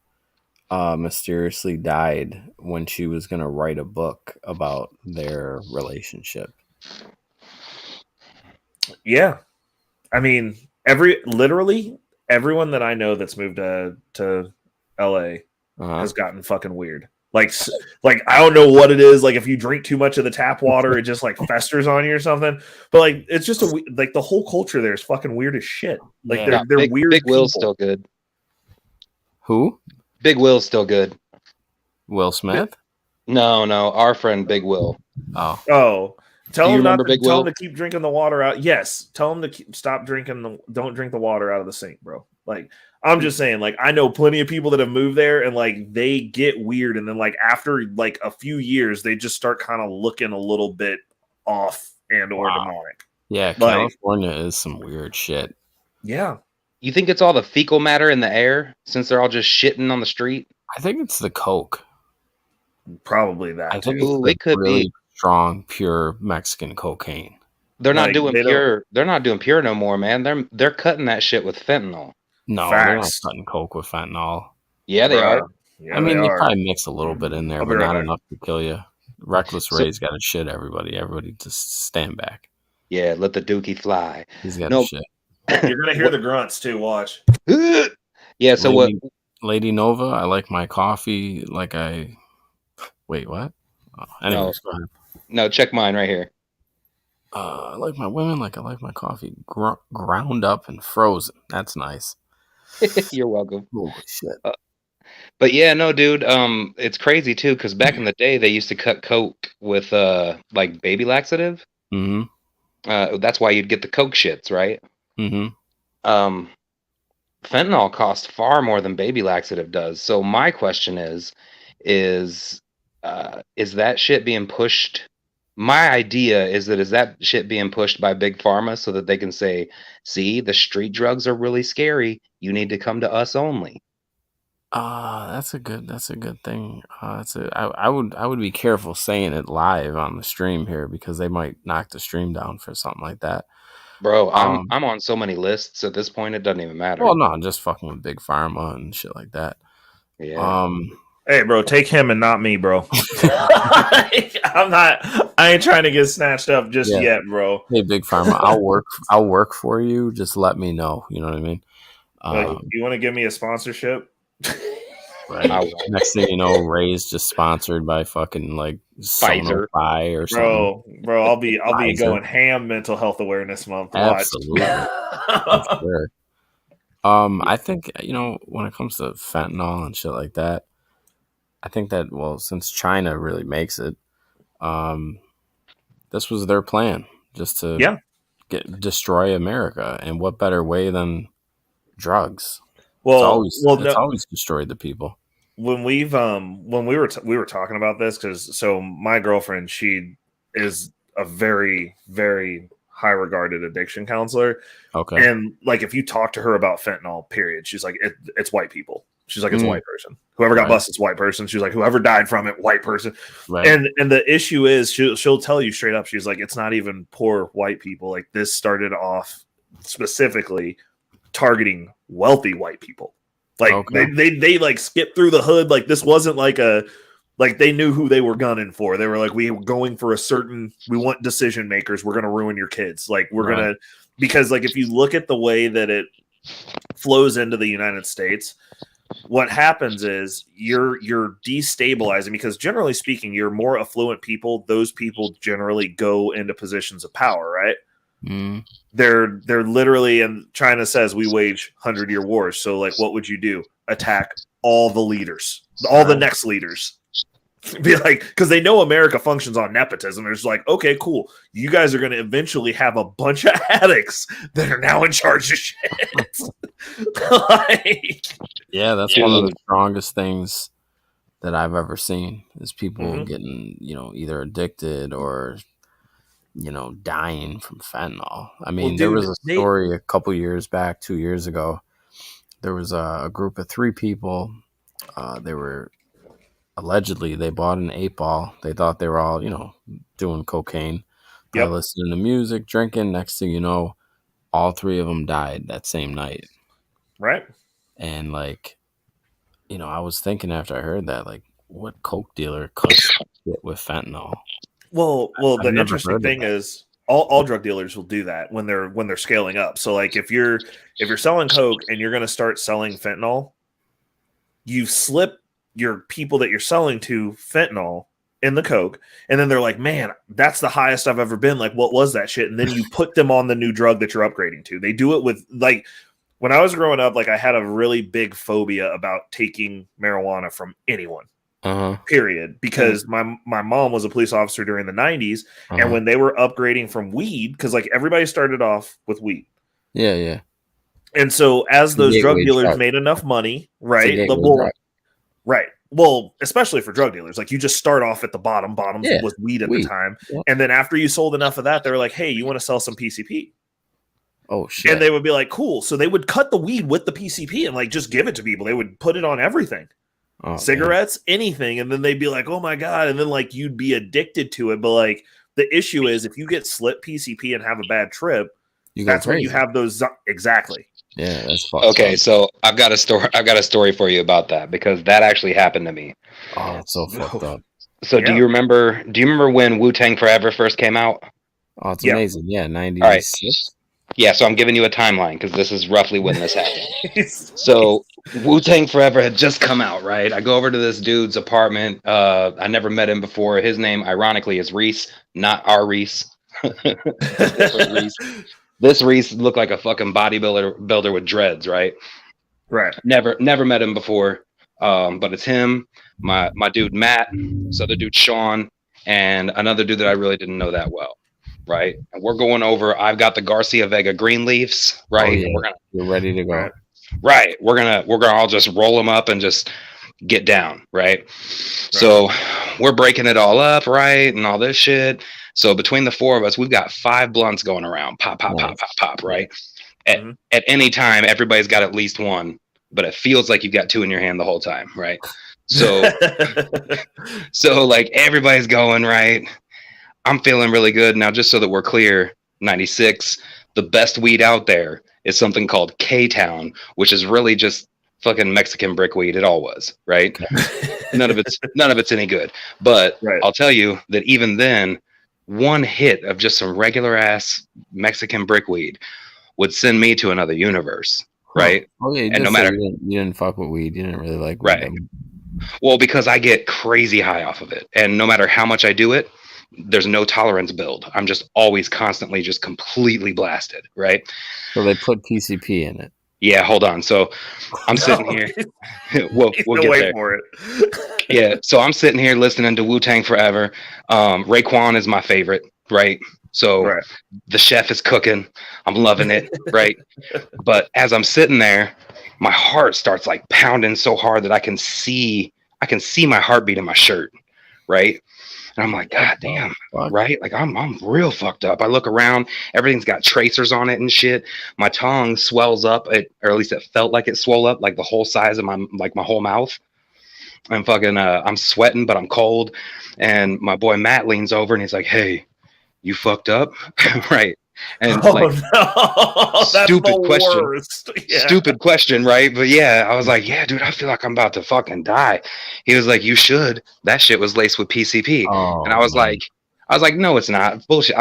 mysteriously died when she was going to write a book about their relationship. yeah. I mean, literally everyone that I know that's moved to LA has gotten fucking weird. Like I don't know what it is. Like if you drink too much of the tap water, it just like festers on you or something. But like it's just like the whole culture there is fucking weird as shit. Like Yeah. they're weird. Big people. Will's still good. Who? Big Will's still good. Will Smith? No, our friend Big Will. Oh. Tell Do you him not remember to Big tell Will? him to keep drinking the water out. Yes, tell him to stop drinking don't drink the water out of the sink, bro. Like I'm just saying, like I know plenty of people that have moved there and like they get weird, and then like after like a few years, they just start kind of looking a little bit off and or demonic. Yeah, Like, California is some weird shit. Yeah. You think it's all the fecal matter in the air since they're all just shitting on the street? I think it's the coke. Probably that. I think too. it's it could really be strong, pure Mexican cocaine. they're not Like, doing they pure. They're not doing pure no more, man. They're cutting that shit with fentanyl. No, they're not Facts. cutting coke with fentanyl. Yeah, they Bruh. are. Yeah, I mean, they are. probably mix a little bit in there, I'll be but right not back. enough to kill you. Reckless So- Ray's got to shit everybody. Everybody just stand back. Yeah, let the dookie fly. He's got No. to shit. You're gonna hear the grunts too. Watch. Yeah. So Lady Nova, I like my coffee like I. Wait, what? Oh, anyways, go ahead. No, check mine right here. I like my women like I like my coffee ground up and frozen. That's nice. You're welcome. Holy shit. But yeah, no, dude. It's crazy too because back in the day they used to cut coke with like baby laxative. Mm-hmm. That's why you'd get the coke shits, right? Mm-hmm. Fentanyl costs far more than baby laxative does. So my question is that shit being pushed? My idea is that shit being pushed by big pharma so that they can say, "See, the street drugs are really scary. You need to come to us only." That's a good thing. I would be careful saying it live on the stream here because they might knock the stream down for something like that. Bro, I'm on so many lists at this point it doesn't even matter. Well, no, I'm just fucking with big pharma and shit like that. Yeah. Hey, bro, take him and not me, bro. I ain't trying to get snatched up just yet, bro. Hey, big pharma, I'll work for you. Just let me know. You know what I mean? You want to give me a sponsorship? Right. Next thing you know, Ray's just sponsored by fucking like Pfizer or something. Bro, I'll be going ham Mental Health Awareness Month. Absolutely. Sure. I think when it comes to fentanyl and shit like that, I think that since China really makes it, this was their plan, just to destroy America. And what better way than drugs? Well, it's always destroyed the people. When we were talking about this, because my girlfriend, she is a very, very high regarded addiction counselor. Okay. And like if you talk to her about fentanyl, period, she's like it's white people. She's like it's a white person. Whoever got busted is white person. She's like whoever died from it, white person. Right. And the issue is she'll tell you straight up. She's like it's not even poor white people. Like this started off specifically targeting wealthy white people. Like they like skipped through the hood. Like this wasn't like they knew who they were gunning for. They were like, we were going for we want decision makers. We're going to ruin your kids. Like because like, if you look at the way that it flows into the United States, what happens is you're destabilizing because generally speaking, you're more affluent people. Those people generally go into positions of power, right? Mm. They're literally, and China says we wage 100-year wars. So like, what would you do? Attack all the leaders, all the next leaders. Be like, because they know America functions on nepotism. It's like, okay, cool. You guys are going to eventually have a bunch of addicts that are now in charge of shit. Yeah, that's one of the strongest things that I've ever seen is people getting, either addicted or, dying from fentanyl. I mean, there was a story a couple years back, 2 years ago. There was a group of 3 people. They were allegedly they bought an 8-ball. They thought they were all, doing cocaine, listening to music, drinking. Next thing you know, all 3 of them died that same night. Right. And like, I was thinking after I heard that, like, what coke dealer cuts shit with fentanyl? Well, the interesting thing is all drug dealers will do that when they're scaling up. So like if you're selling coke and you're going to start selling fentanyl, you slip your people that you're selling to fentanyl in the coke, and then they're like, man, that's the highest I've ever been. Like, what was that shit? And then you put them on the new drug that you're upgrading to. They do it with, like, when I was growing up, like, I had a really big phobia about taking marijuana from anyone. Period. Because my mom was a police officer during the 90s, and when they were upgrading from weed, because like everybody started off with weed. Yeah. And so as those drug dealers made enough money, right? Right. Well, especially for drug dealers, like you just start off at the bottom was weed at the time. Yeah. And then after you sold enough of that, they were like, hey, you want to sell some PCP? Oh, shit. And they would be like, cool. So they would cut the weed with the PCP and like just give it to people. They would put it on everything. Cigarettes, anything. And then they'd be like, oh my God. And then like you'd be addicted to it. But like the issue is if you get slipped PCP and have a bad trip, that's when you have those. Exactly. Yeah, that's fucked okay. up. So I've got a story for you about that because that actually happened to me. Oh, that's so fucked up. So do you remember when Wu-Tang Forever first came out? Oh, it's amazing. Yeah, 96. Right. Yeah, so I'm giving you a timeline because this is roughly when this happened. So Wu-Tang Forever had just come out, right? I go over to this dude's apartment. I never met him before. His name, ironically, is Reese, not our Reese. Reese. This Reese looked like a fucking bodybuilder with dreads, right? Right. Never met him before, but it's him, my dude Matt, this other dude Sean, and another dude that I really didn't know that well, right? And we're going over. I've got the Garcia Vega green leaves, right? Oh, yeah. We're ready to go. Right. We're gonna all just roll them up and just get down, right? So we're breaking it all up, right, and all this shit. So between the four of us, we've got 5 blunts going around, pop, right? At any time, everybody's got at least one, but it feels like you've got 2 in your hand the whole time, right? So, so like everybody's going, right? I'm feeling really good now. Just so that we're clear, 96, the best weed out there is something called K-Town, which is really just fucking Mexican brickweed. It all was, right? None of it's any good. But I'll tell you that even then, one hit of just some regular ass Mexican brickweed would send me to another universe, right? Oh yeah, and no matter you didn't fuck with weed, you didn't really like weed. Right. Well, because I get crazy high off of it, and no matter how much I do it, there's no tolerance build. I'm just always constantly just completely blasted, right? So they put PCP in it. Yeah, hold on. So I'm sitting here. we'll get there. For it. Yeah, so I'm sitting here listening to Wu-Tang Forever. Raekwon is my favorite, right? So the chef is cooking. I'm loving it, right? But as I'm sitting there, my heart starts like pounding so hard that I can see my heartbeat in my shirt, right? And I'm like, God damn, right? Like I'm real fucked up. I look around, everything's got tracers on it and shit. My tongue swells up, or at least it felt like it swelled up, like the whole size of my whole mouth. I'm fucking, I'm sweating, but I'm cold. And my boy Matt leans over and he's like, hey, you fucked up? Right. And stupid question. Yeah. Stupid question, right? But yeah, I was like, yeah, dude, I feel like I'm about to fucking die. He was like, you should. That shit was laced with PCP. And I was like, no, it's not. Bullshit.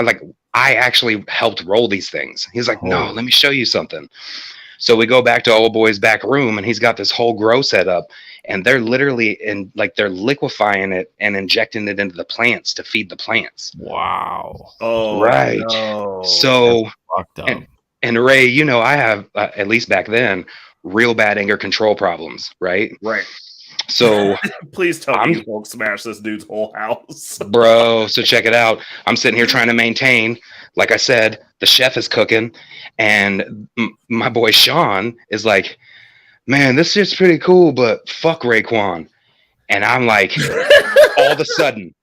I actually helped roll these things. He's like, no, let me show you something. So we go back to old boy's back room and he's got this whole grow set up and they're literally they're liquefying it and injecting it into the plants to feed the plants. Wow. Oh, right. No. So, and Ray, you know, I have, at least back then, real bad anger control problems, right? Right. So please tell me you won't smash this dude's whole house. Bro, so check it out. I'm sitting here trying to maintain, like I said, the chef is cooking and my boy Sean is like, man, this shit's pretty cool, but fuck Raekwon. And I'm like, all of a sudden,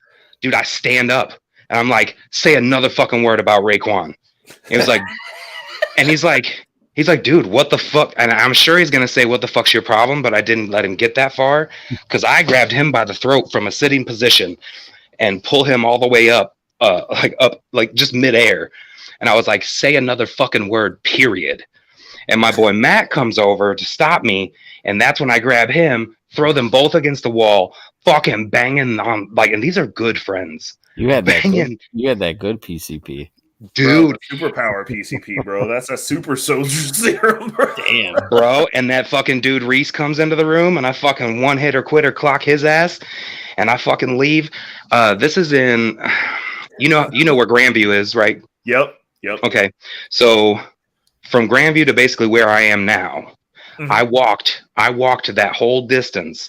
dude, I stand up and I'm like, say another fucking word about Raekwon. He was like, and he's like, dude, what the fuck? And I'm sure he's going to say, what the fuck's your problem? But I didn't let him get that far because I grabbed him by the throat from a sitting position and pull him all the way up, like just midair. And I was like, say another fucking word, period. And my boy Matt comes over to stop me. And that's when I grab him, throw them both against the wall, fucking banging on, like, and these are good friends. You had that good PCP. dude. Superpower PCP, bro. That's a super soldier serum, bro. Damn. Bro, and that fucking dude Reese comes into the room, and I fucking one hitter quitter clock his ass, and I fucking leave. This is in, you know where Grandview is, right? Yep. Okay, so from Grandview to basically where I am now, Mhm. I walked that whole distance,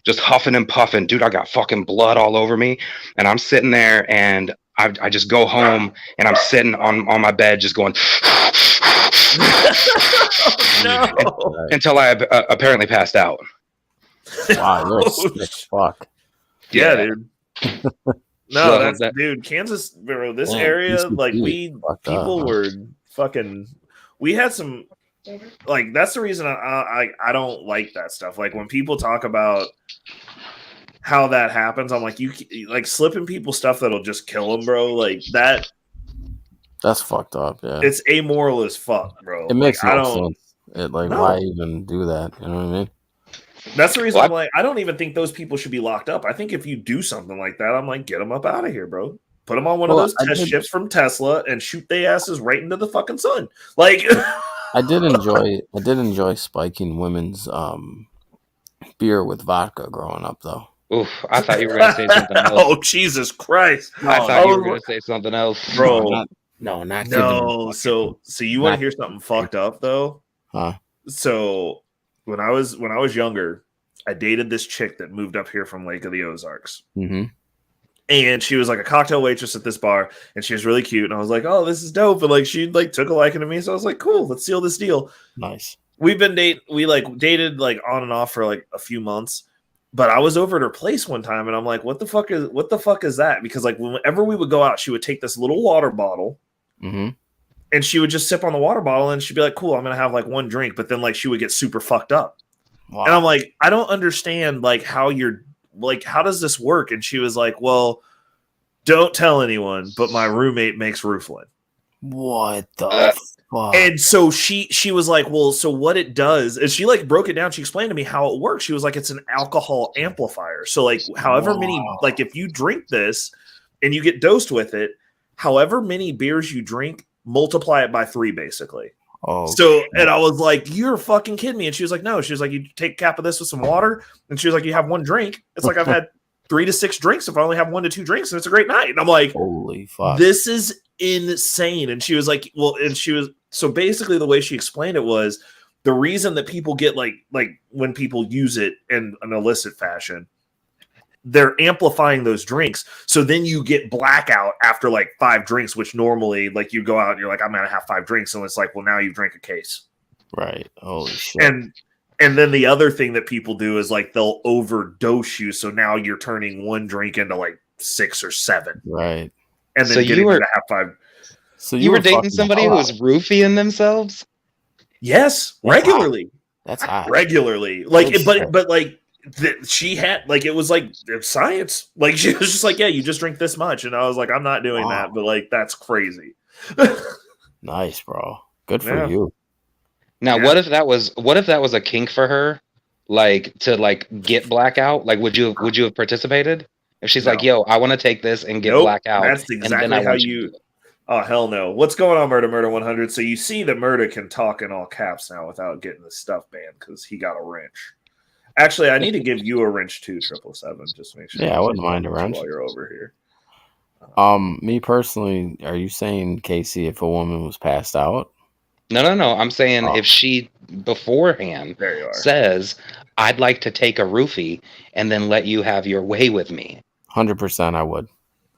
just huffing and puffing, dude. I got fucking blood all over me, and I'm sitting there, and I just go home, and I'm sitting on my bed, just going. No. Until I apparently passed out. Wow, you're a Oh, sick fuck. Yeah, dude. No, So that's that- dude. Kansas, bro. This Man, area, PCP like fucked people up, huh? were fucking. We had some, like that's the reason I don't like that stuff. Like when people talk about how that happens, I'm like, you like slipping people stuff that'll just kill them, bro. Like that, That's fucked up. Yeah, it's amoral as fuck, bro. it makes like, I no don't. sense. It like No. why even do that? You know what I mean? That's the reason Well, I'm like, I don't even think those people should be locked up. I think if you do something like that, I'm like, get them up out of here, bro. Put them on one of those test ships from Tesla and shoot their asses right into the fucking sun. Like, I did enjoy spiking women's beer with vodka growing up, though. Oof, I thought you were gonna say something else. Oh Jesus Christ, I thought you were gonna say something else, bro. Not No, so you want to Not- hear something fucked up though? Huh? So when I was younger, I dated this chick that moved up here from Lake of the Ozarks. Mm-hmm. And she was like a cocktail waitress at this bar, and she was really cute. And I was like, "Oh, this is dope!" And like she like took a liking to me, so I was like, "Cool, let's seal this deal." Nice. We dated like on and off for like a few months, but I was over at her place one time, and I'm like, what the fuck is that?" Because like whenever we would go out, she would take this little water bottle, Mm-hmm. and she would just sip on the water bottle, and she'd be like, "Cool, I'm gonna have like one drink," but then like she would get super fucked up, Wow. and I'm like, I don't understand like how does this work? And she was like, "Well, don't tell anyone, but my roommate makes Rooflin." What the fuck? And so she was like, "Well, so what it does is," she like broke it down. She explained to me how it works. She was like, "It's an alcohol amplifier. So like however many, like if you drink this and you get dosed with it, however many beers you drink, multiply it by 3 basically." Oh, So, and I was like, "You're fucking kidding me." And she was like, "No." She was like, "You take a cap of this with some water." And she was like, "You have one drink." It's like I've had 3 to 6 drinks if I only have 1 to 2 drinks, and it's a great night. And I'm like, holy fuck. this is insane. And she was like, well, and she was, so basically the way she explained it was the reason that people get like when people use it in an illicit fashion, they're amplifying those drinks. So then you get blackout after like 5 drinks, which normally like you go out and you're like, I'm going to have 5 drinks. And it's like, well, now you drink a case. Right. Holy shit. And then the other thing that people do is like they'll overdose you. So now you're turning 1 drink into like 6 or 7. Right. And then So getting you were- to have 5. So You were dating fucking somebody who hot. was roofieing themselves? Yes, That's regularly. That's hot. Regularly. Like Holy shit. but like she had like it was like science. Like she was just like, yeah, you just drink this much. And I was like, I'm not doing Wow. that, but like that's crazy. Nice, bro. Good for Yeah. you. Now, Yeah. what if that was a kink for her, like to like get blackout? Like, would you have participated? If she's like, No. "Yo, I want to take this and get Nope, blackout," that's and exactly then I how want you. to do it. Oh hell no! What's going on, Murder 100? So you see that Murder can talk in all caps now without getting the stuff banned because he got a wrench. Actually, I need to give you a wrench too, 777. Just to make sure. Yeah, I wouldn't mind a wrench. while you're over here. Me personally, are you saying, Casey, if a woman was passed out? No. I'm saying Oh. if she beforehand There you are. says, "I'd like to take a roofie and then let you have your way with me," 100% I would.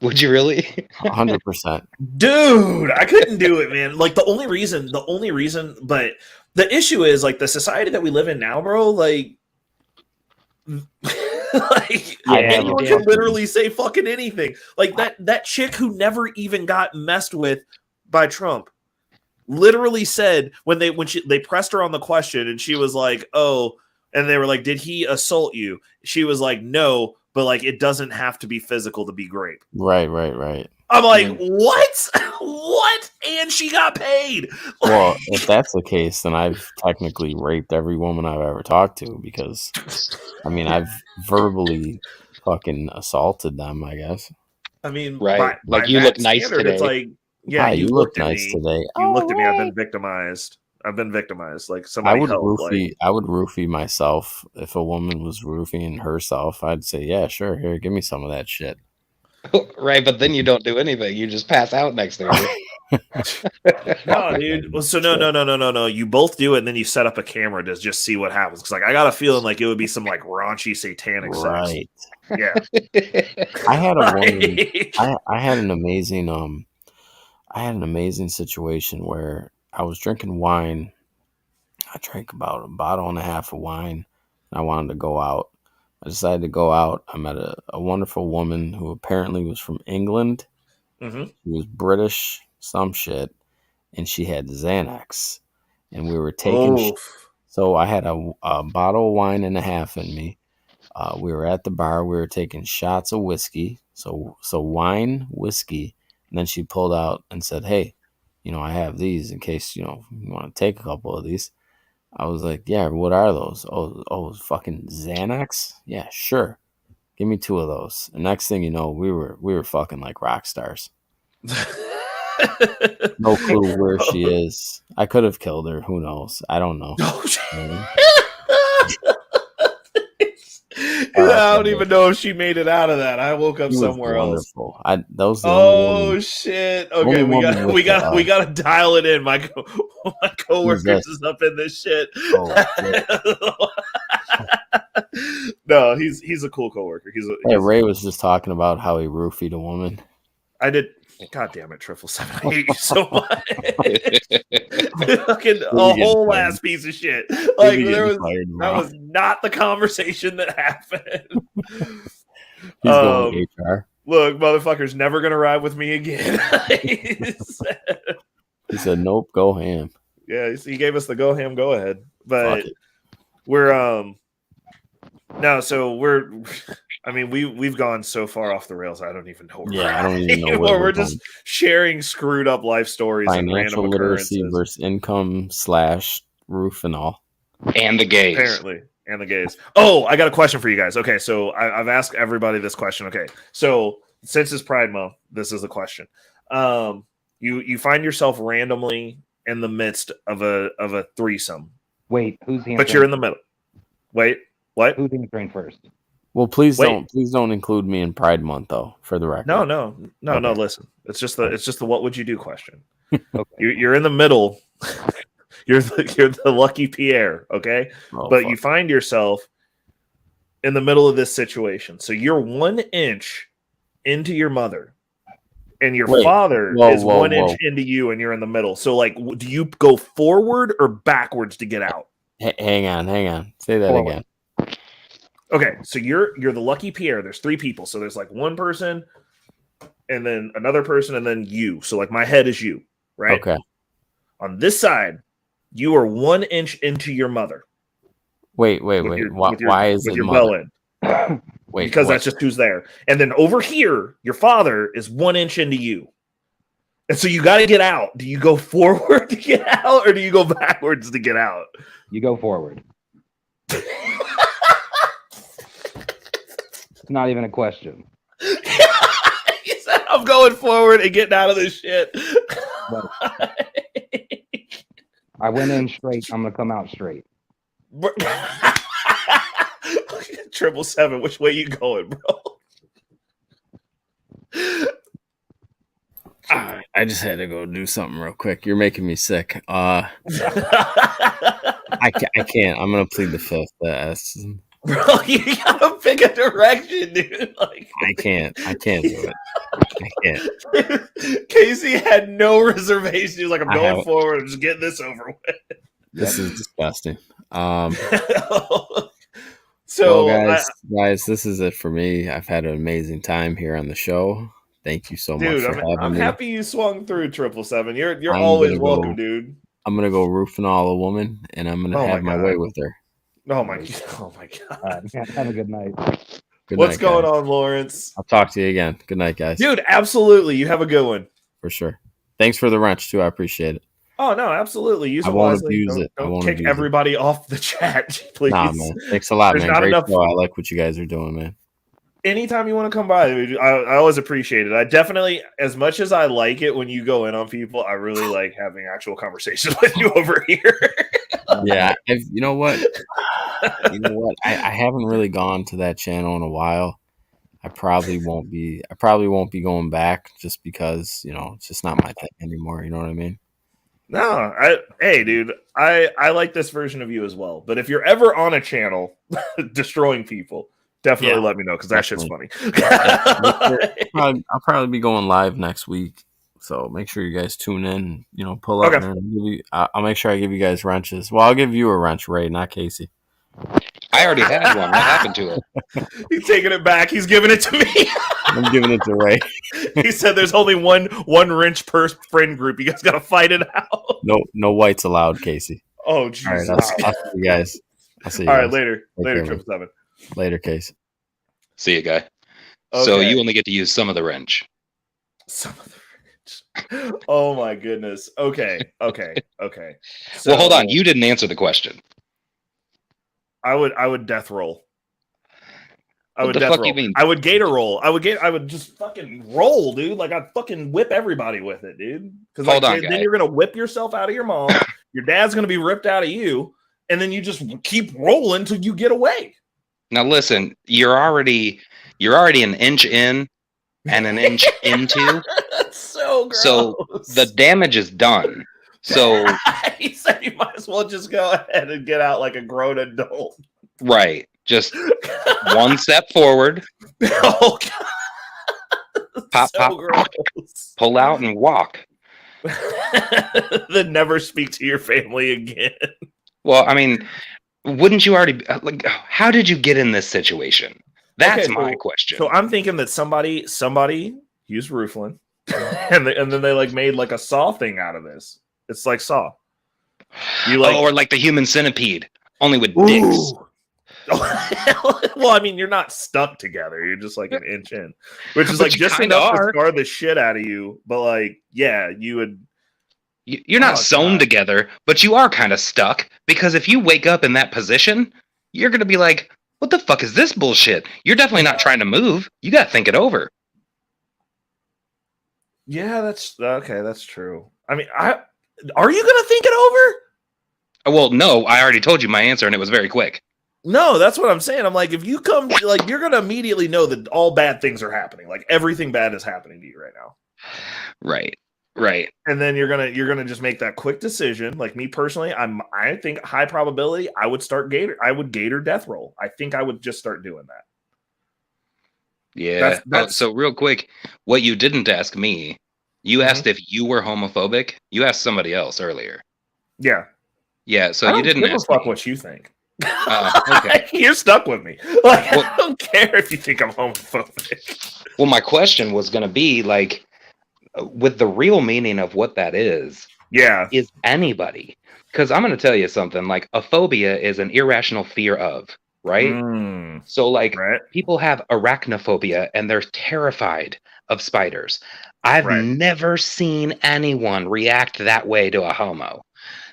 would you really? 100%. Dude, I couldn't do it, man. Like the only reason, but the issue is like the society that we live in now, bro. Like, like Yeah, anyone yeah. can literally say fucking anything. Like that chick who never even got messed with by Trump literally said when they pressed her on the question and she was like, "Oh," and they were like, "Did he assault you?" She was like, "No." But like, it doesn't have to be physical to be grape. Right. I'm like, what? What? And she got paid. Well, if that's the case, then I've technically raped every woman I've ever talked to because, I mean, I've verbally fucking assaulted them, I guess. I mean, Right. by Like, you that look nice standard, It's today. like, Yeah, Hi, you you look looked at nice me. today. You Oh, looked at me. I've Ray. been victimized. Like I somebody would help. Like roofie. I would roofie myself if a woman was roofing herself. I'd say, yeah, sure. Here, give me some of that shit. Right, but then you don't do anything. You just pass out next to her. no, dude. Well, so no. You both do it, and then you set up a camera to just see what happens. Because like I got a feeling like it would be some like raunchy satanic sex. Right. Yeah. I had a woman. Like- I had an amazing situation where I was drinking wine. I drank about a bottle and a half of wine. And I wanted to go out. I decided to go out. I met a wonderful woman who apparently was from England. Mhm. She was British, some shit, and she had Xanax. And we were taking. Oof. So I had a bottle of wine and a half in me. We were at the bar. We were taking shots of whiskey. So wine, whiskey, and then she pulled out and said, "Hey, I have these in case you want to take a couple of these." I was like, "Yeah, what are those? Oh, fucking Xanax? Yeah, sure. Give me 2 of those." And next thing you know, we were fucking like rock stars. No clue where she is. I could have killed her. Who knows? I don't know. Oh, Man. I don't even know if she made it out of that. I woke up She was somewhere else. wonderful. That was the only Oh woman. shit! Only Okay, woman with we the, got to dial it in. My coworkers this? is up in this shit. Oh, shit. No, he's a cool coworker. Hey, Ray was just talking about how he roofied a woman. I did. God damn it, 777. I hate you so much. Fucking a whole fired. ass piece of shit. Like Fired, that was not the conversation that happened. He's going to HR. Look, motherfucker's never gonna ride with me again. He said, "Nope, go ham." Yeah, he gave us the go ham, go ahead. But Fuck it. we're no, so we've gone so far off the rails. I don't even know. I don't even know where we're just sharing screwed up life stories and financial random literacy occurrences. versus income / roof and all. And the gays. Apparently, and the gays. Oh, I got a question for you guys. Okay, so I've asked everybody this question. Okay, so since it's Pride Month, this is the question. You find yourself randomly in the midst of a threesome. Wait, who's answering? But you're in the middle. Wait, what? Who's answering first? Well, please don't include me in Pride Month though, for the record. No. Okay. Listen, it's just the what would you do question. Okay. You're in the middle. you're the lucky Pierre, okay? But you find yourself in the middle of this situation. So you're 1 inch into your mother, and your father is 1 inch into you, and you're in the middle. So like, do you go forward or backwards to get out? Hang on. Say that again. Okay, so you're the lucky Pierre. There's 3 people. So there's like one person, and then another person, and then you. So like my head is you, right? Okay. On this side, you are 1 inch into your mother. Wait. Why is it your mother? well in? Wait, because that's just who's there. And then over here, your father is 1 inch into you. And so you got to get out. Do you go forward to get out, or do you go backwards to get out? You go forward. It's not even a question. He said, I'm going forward and getting out of this shit. No. I went in straight. I'm going to come out straight. 777, which way you going, bro? I just had to go do something real quick. You're making me sick. I can't. I'm gonna plead the fifth. Bro, you gotta pick a direction, dude. Like I can't do it. I can't. Casey had no reservation. He was like, I'm going forward. I'm just getting this over with. This is disgusting. So, well, guys, this is it for me. I've had an amazing time here on the show. Thank you so much for having me. I'm happy you swung through 777. You're always welcome, dude. I'm gonna go roofing all a woman, and I'm gonna have my way with her. Oh my god! Have a good night. What's going on, Lawrence? I'll talk to you again. Good night, guys. Dude, absolutely. You have a good one. For sure. Thanks for the wrench too. I appreciate it. Oh no, absolutely. Use it wisely. Don't kick everybody off the chat, please. Nah, man. Thanks a lot, man. Great show. I like what you guys are doing, man. anytime you want to come by, I always appreciate it. I definitely, as much as I like it when you go in on people, I really like having actual conversations with you over here. Yeah, you know what? I haven't really gone to that channel in a while. I probably won't be going back just because, it's just not my thing anymore. You know what I mean? No, hey, dude, I like this version of you as well. But if you're ever on a channel destroying people, definitely let me know because that shit's funny. I'll probably be going live next week, so make sure you guys tune in. Pull up, man. I'll make sure I give you guys wrenches. Well, I'll give you a wrench, Ray, not Casey. I already had one. What happened to it? He's taking it back. He's giving it to me. I'm giving it to Ray. He said there's only one wrench per friend group. You guys got to fight it out. No whites allowed, Casey. Oh, Jesus. All right, I'll see you guys. All right, later. Later, 777. Later, Casey. See you, guy. Okay. So you only get to use some of the wrench. Some of the wrench. Oh, my goodness. Okay. So, Well, hold on. You didn't answer the question. I would death roll. I would What the death fuck roll. you mean? I would gator roll. I would just fucking roll, dude. Like I'd fucking whip everybody with it, dude. Because Hold on, then guy. you're gonna whip yourself out of your mom. Your dad's gonna be ripped out of you, and then you just keep rolling till you get away. Now listen, you're already an inch in and an inch into. That's so gross. So the damage is done. So he said you might as well just go ahead and get out like a grown adult. right. Just one step forward. Oh God. Pop, So pop, gross. pull out and walk. Then never speak to your family again. Well, I mean, wouldn't you already like? How did you get in this situation? That's Okay, my question. So I'm thinking that somebody used roofling, and then they like made like a saw thing out of this. It's like Saw. You like, or like the human centipede, only with dicks. Well, I mean, you're not stuck together. You're just like an inch in, which is But like you just kinda enough are. to scar the shit out of you. But like, yeah, you would. You're not sewn God. together, but you are kind of stuck because if you wake up in that position, you're gonna be like, "What the fuck is this bullshit?" You're definitely not trying to move. You got to think it over. Yeah, that's okay. That's true. I mean, are you gonna think it over? Well, no, I already told you my answer, and it was very quick. No, that's what I'm saying. I'm like, if you come, like, you're gonna immediately know that all bad things are happening. Like everything bad is happening to you right now. Right. And then you're gonna just make that quick decision. Like me personally, I think high probability I would gator death roll. I think I would just start doing that. Yeah. That's so real quick, what you didn't ask me, you asked if you were homophobic. You asked somebody else earlier. yeah. Yeah. So I you don't didn't give a ask fuck me. what you think. Okay. You're stuck with me. Like Well- I don't care if you think I'm homophobic. Well, my question was going to be like, with the real meaning of what that is Yeah. anybody. Because I'm going to tell you something. Like a phobia is an irrational fear of, right? Mm, So like right. people have arachnophobia and they're terrified of spiders. I've Right. never seen anyone react that way to a homo.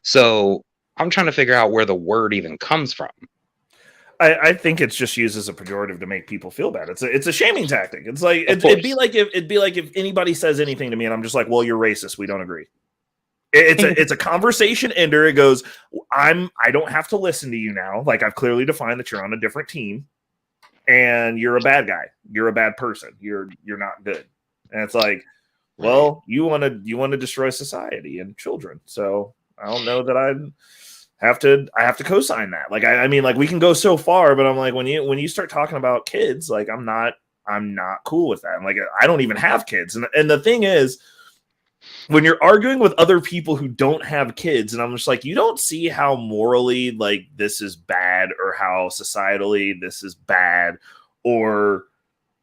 So I'm trying to figure out where the word even comes from. I think it's just used as a pejorative to make people feel bad. It's a shaming tactic. It's like Of it'd be course. like if anybody says anything to me and I'm just like, well, you're racist. We don't agree. It's a conversation ender. It goes, I don't have to listen to you now. Like I've clearly defined that you're on a different team and you're a bad guy. You're a bad person. You're not good. And it's like, well, you want to destroy society and children. So I don't know that I have to co-sign that. Like I mean, like we can go so far, but I'm like when you start talking about kids, like I'm not cool with that. I'm like I don't even have kids. And the thing is, when you're arguing with other people who don't have kids, and I'm just like, you don't see how morally like this is bad or how societally this is bad or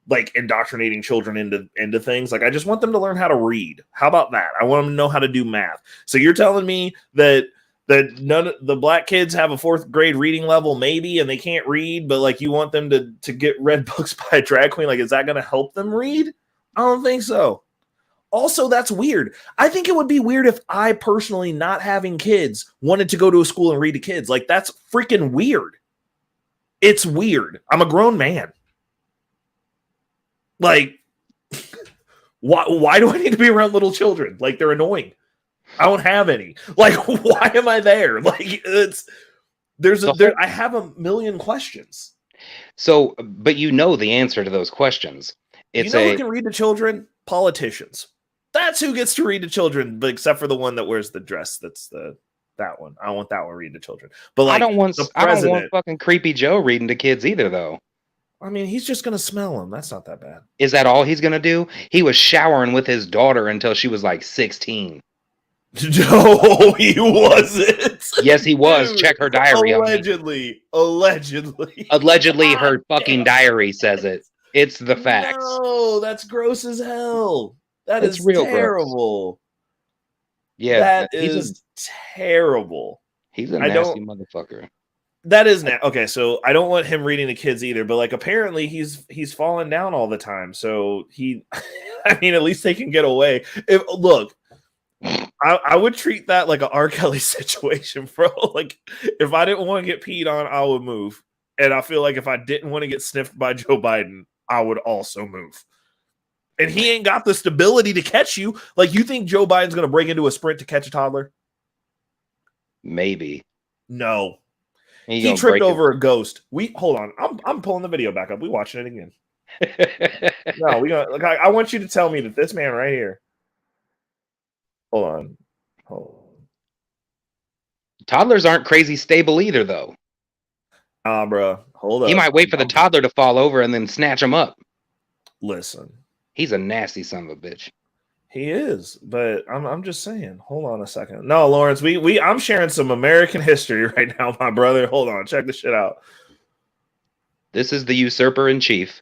like indoctrinating children into things. Like I just want them to learn how to read. How about that? I want them to know how to do math. So you're telling me that none of the black kids have a 4th grade reading level, maybe, and they can't read, but like you want them to get read books by a drag queen. Like, is that going to help them read? I don't think so. Also, that's weird. I think it would be weird if I personally, not having kids, wanted to go to a school and read to kids. Like, that's freaking weird. It's weird. I'm a grown man. Like, why do I need to be around little children? Like, they're annoying. I don't have any. Like, why am I there? Like, I have a million questions. So, but you know the answer to those questions. It's who can read to children? Politicians. That's who gets to read to children, but except for the one that wears the dress. That's that one. I don't want that one read to children. But like, I don't want fucking creepy Joe reading to kids either, though. I mean, he's just gonna smell them. That's not that bad. Is that all he's gonna do? He was showering with his daughter until she was like 16. No, he wasn't. Yes, he was. Dude, check her diary. Allegedly. Allegedly, her fucking diary says it. It's the facts. No, that's gross as hell. That is real terrible. Gross. Yeah, that is terrible. He's a nasty motherfucker. That is okay. So I don't want him reading to kids either. But like, apparently he's falling down all the time. So I mean, at least they can get away. Look. I would treat that like an R. Kelly situation, bro. Like, if I didn't want to get peed on, I would move. And I feel like if I didn't want to get sniffed by Joe Biden, I would also move. And he ain't got the stability to catch you. Like, you think Joe Biden's going to break into a sprint to catch a toddler? Maybe. No. He tripped over a ghost. Hold on. I'm pulling the video back up. We watching it again. No, I want you to tell me that this man right here. Hold on. Toddlers aren't crazy stable either, though. Bro. Hold up. He might wait for the toddler to fall over and then snatch him up. Listen. He's a nasty son of a bitch. He is, but I'm just saying. Hold on a second. No, Lawrence, I'm sharing some American history right now, my brother. Hold on. Check this shit out. This is the usurper in chief.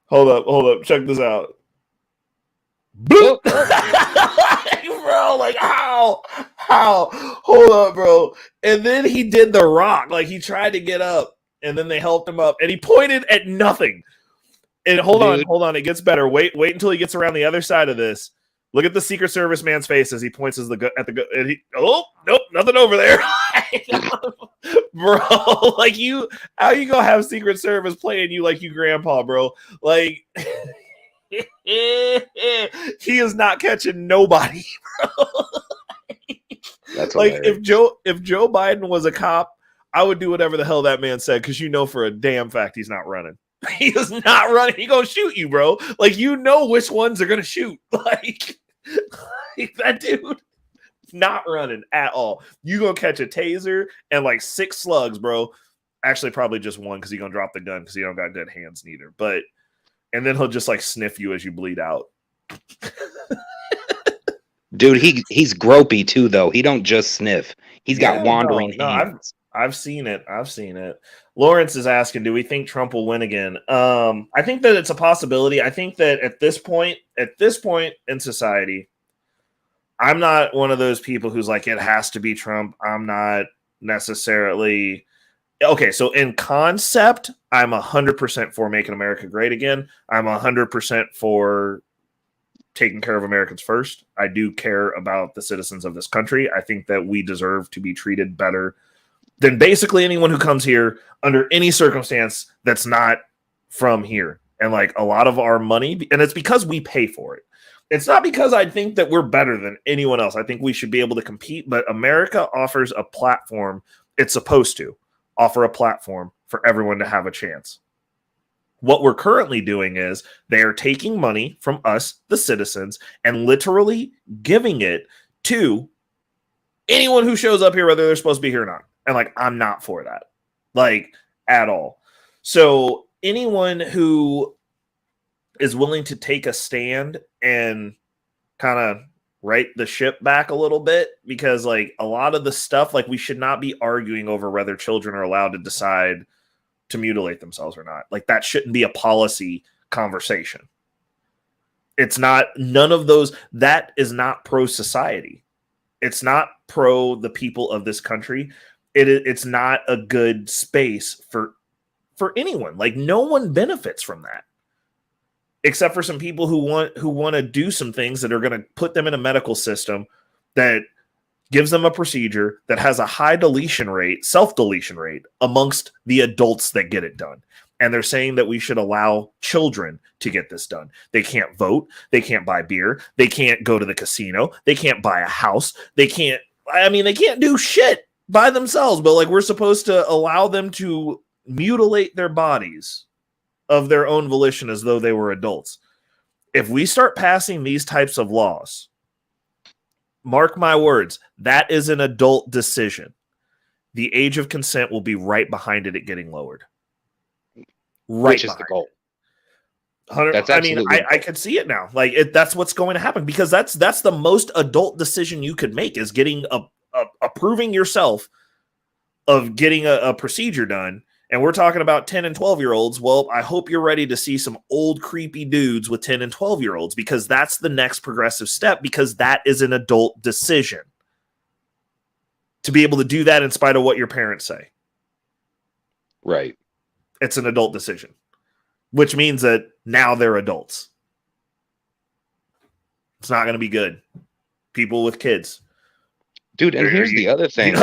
Hold up. Check this out. Boop. Bro, like how? Hold up, bro. And then he did the rock. Like, he tried to get up, and then they helped him up, and he pointed at nothing. And hold on. It gets better. Wait until he gets around the other side of this. Look at the Secret Service man's face as he points at the and nope, nothing over there. Bro, like how you gonna have Secret Service playing you like you grandpa, bro? Like, he is not catching nobody, bro. That's like hilarious. if Joe Biden was a cop, I would do whatever the hell that man said, because for a damn fact he's not running. He is not running. He gonna shoot you, bro. Like, which ones are gonna shoot. Like that dude not running at all. You gonna catch a taser and like 6 slugs, bro. Actually, probably just one, because he's gonna drop the gun because he don't got good hands neither. And then he'll just like sniff you as you bleed out. Dude, he's gropey too, though. He don't just sniff. He's got wandering hands. I've seen it. Lawrence is asking, do we think Trump will win again? I think that it's a possibility. I think that at this point in society, I'm not one of those people who's like, it has to be Trump. I'm not necessarily. Okay, so in concept, I'm 100% for making America great again. I'm 100% for taking care of Americans first. I do care about the citizens of this country. I think that we deserve to be treated better than basically anyone who comes here under any circumstance that's not from here. And like, a lot of our money, and it's because we pay for it. It's not because I think that we're better than anyone else. I think we should be able to compete, but America offers a platform. It's supposed to offer a platform for everyone to have a chance. What we're currently doing is they are taking money from us, the citizens, and literally giving it to anyone who shows up here, whether they're supposed to be here or not. And like, I'm not for that, like, at all. So anyone who is willing to take a stand and kind of right the ship back a little bit, because like a lot of the stuff, like, we should not be arguing over whether children are allowed to decide to mutilate themselves or not. Like, that shouldn't be a policy conversation. It's not, none of those, that is not pro society. It's not pro the people of this country. It's not a good space for anyone. Like, no one benefits from that, except for some people who want to do some things that are going to put them in a medical system that gives them a procedure that has a high self-deletion rate amongst the adults that get it done. And they're saying that we should allow children to get this done. They can't vote. They can't buy beer. They can't go to the casino. They can't buy a house. They can't do shit by themselves. But like, we're supposed to allow them to mutilate their bodies of their own volition as though they were adults. If we start passing these types of laws, mark my words, that is an adult decision. The age of consent will be right behind it at getting lowered. Right, which is the goal. That's I could see it now. Like that's what's going to happen, because that's the most adult decision you could make, is getting approving yourself of getting a procedure done. And we're talking about 10 and 12-year-olds. Well, I hope you're ready to see some old creepy dudes with 10 and 12-year-olds, because that's the next progressive step, because that is an adult decision. To be able to do that in spite of what your parents say. Right. It's an adult decision, which means that now they're adults. It's not going to be good. People with kids. Dude, and here's the other thing.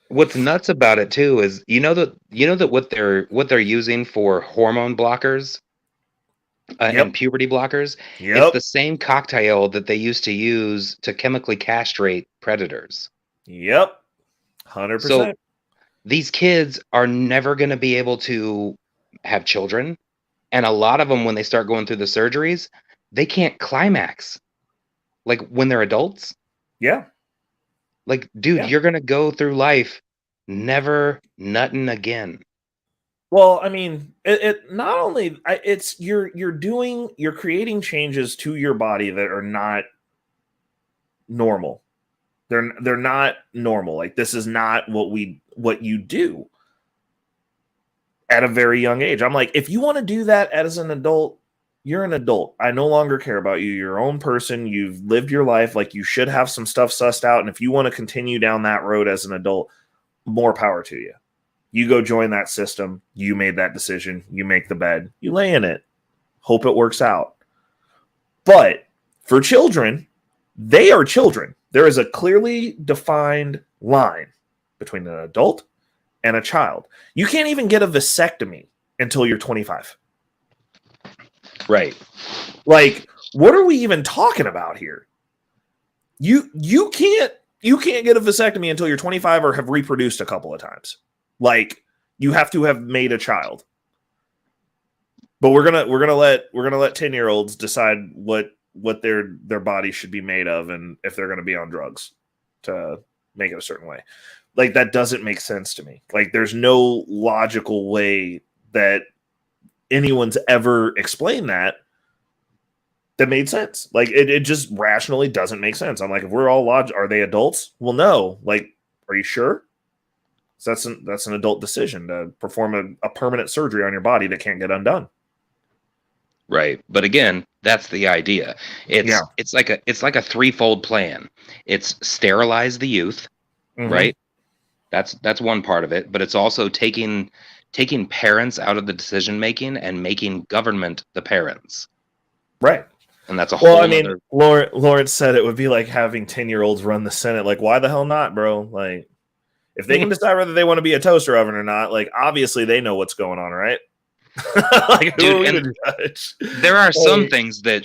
What's nuts about it too is you know that what they're using for hormone blockers and puberty blockers, it's the same cocktail that they used to use to chemically castrate predators. Yep. 100%. So these kids are never going to be able to have children, and a lot of them, when they start going through the surgeries, they can't climax like when they're adults. Yeah. Like, dude, you're going to go through life never nutting again. Well, I mean, it not only it's you're creating changes to your body that are not normal. They're not normal. Like, this is not what you do at a very young age. I'm like, if you want to do that as an adult, you're an adult. I no longer care about you. You're your own person. You've lived your life. Like, you should have some stuff sussed out. And if you want to continue down that road as an adult, more power to you. You go join that system. You made that decision. You make the bed. You lay in it. Hope it works out. But for children, they are children. There is a clearly defined line between an adult and a child. You can't even get a vasectomy until you're 25. Right. Like, what are we even talking about here? You can't get a vasectomy until you're 25 or have reproduced a couple of times. Like, you have to have made a child. But we're gonna let 10-year-olds decide what their body should be made of, and if they're gonna be on drugs to make it a certain way. Like, that doesn't make sense to me. Like, there's no logical way that anyone's ever explained that made sense. Like, it just rationally doesn't make sense. I'm like, if we're all are they adults? Well, no. Like, are you sure? So that's an adult decision to perform a permanent surgery on your body that can't get undone. Right. But again, that's the idea. It's like a threefold plan. It's sterilize the youth, right? That's one part of it, but it's also taking parents out of the decision making and making government the parents. Right. And that's a whole other... Lawrence said it would be like having 10-year-olds run the Senate. Like, why the hell not, bro? Like, if they can decide whether they want to be a toaster oven or not, like, obviously they know what's going on, right? Like, dude, there are some things that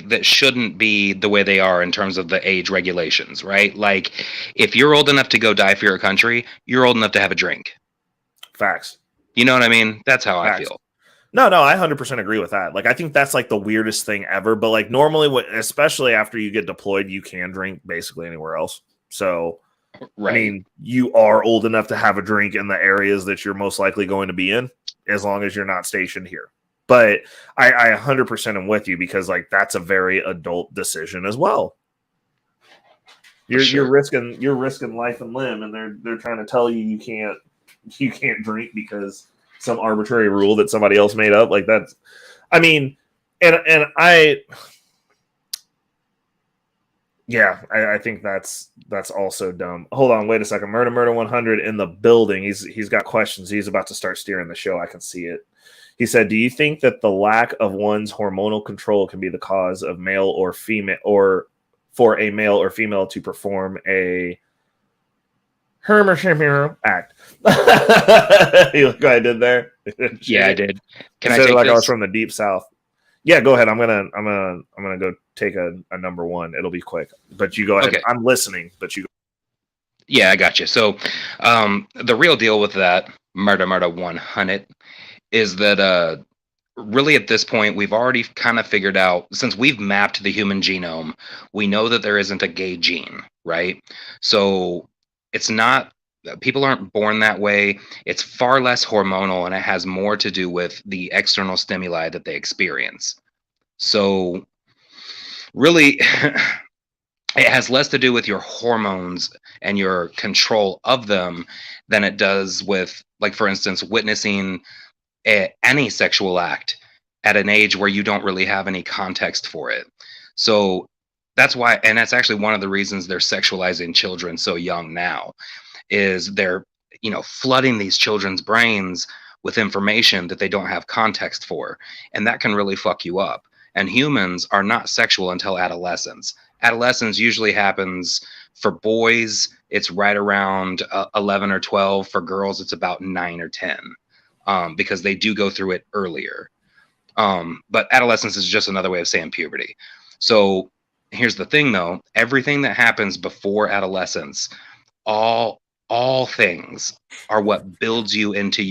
that shouldn't be the way they are in terms of the age regulations, right? Like, if you're old enough to go die for your country, you're old enough to have a drink. Facts. You know what I mean? That's how I feel. No, I 100% agree with that. Like, I think that's like the weirdest thing ever. But like, normally, especially after you get deployed, you can drink basically anywhere else. So, right. I mean, you are old enough to have a drink in the areas that you're most likely going to be in, as long as you're not stationed here. But I 100% am with you, because like, that's a very adult decision as well. You're risking life and limb, and they're trying to tell you can't drink because some arbitrary rule that somebody else made up. Like, that's, I mean, I think that's also dumb. Hold on, wait a second. Murder 100 in the building. He's got questions. He's about to start steering the show. I can see it. He said, "Do you think that the lack of one's hormonal control can be the cause of male or female, or for a male or female to perform a Hermer act. You look what I did there? Yeah, I did. Can I I said it take like I was this? from the deep south. Yeah, go ahead. I'm gonna go take a number one. It'll be quick. But you go ahead. Okay. I'm listening, but you go. Yeah, I got you. So, the real deal with that murder 100 is that really at this point we've already kind of figured out, since we've mapped the human genome, we know that there isn't a gay gene, right? So it's not, people aren't born that way. It's far less hormonal, and it has more to do with the external stimuli that they experience. So really it has less to do with your hormones and your control of them than it does with, like, for instance, witnessing any sexual act at an age where you don't really have any context for it. So that's why, and that's actually one of the reasons they're sexualizing children so young now, is they're, flooding these children's brains with information that they don't have context for, and that can really fuck you up. And humans are not sexual until adolescence. Adolescence usually happens for boys, it's right around 11 or 12. For girls, it's about 9 or 10, because they do go through it earlier. But adolescence is just another way of saying puberty. So here's the thing, though: everything that happens before adolescence, all things are what builds you into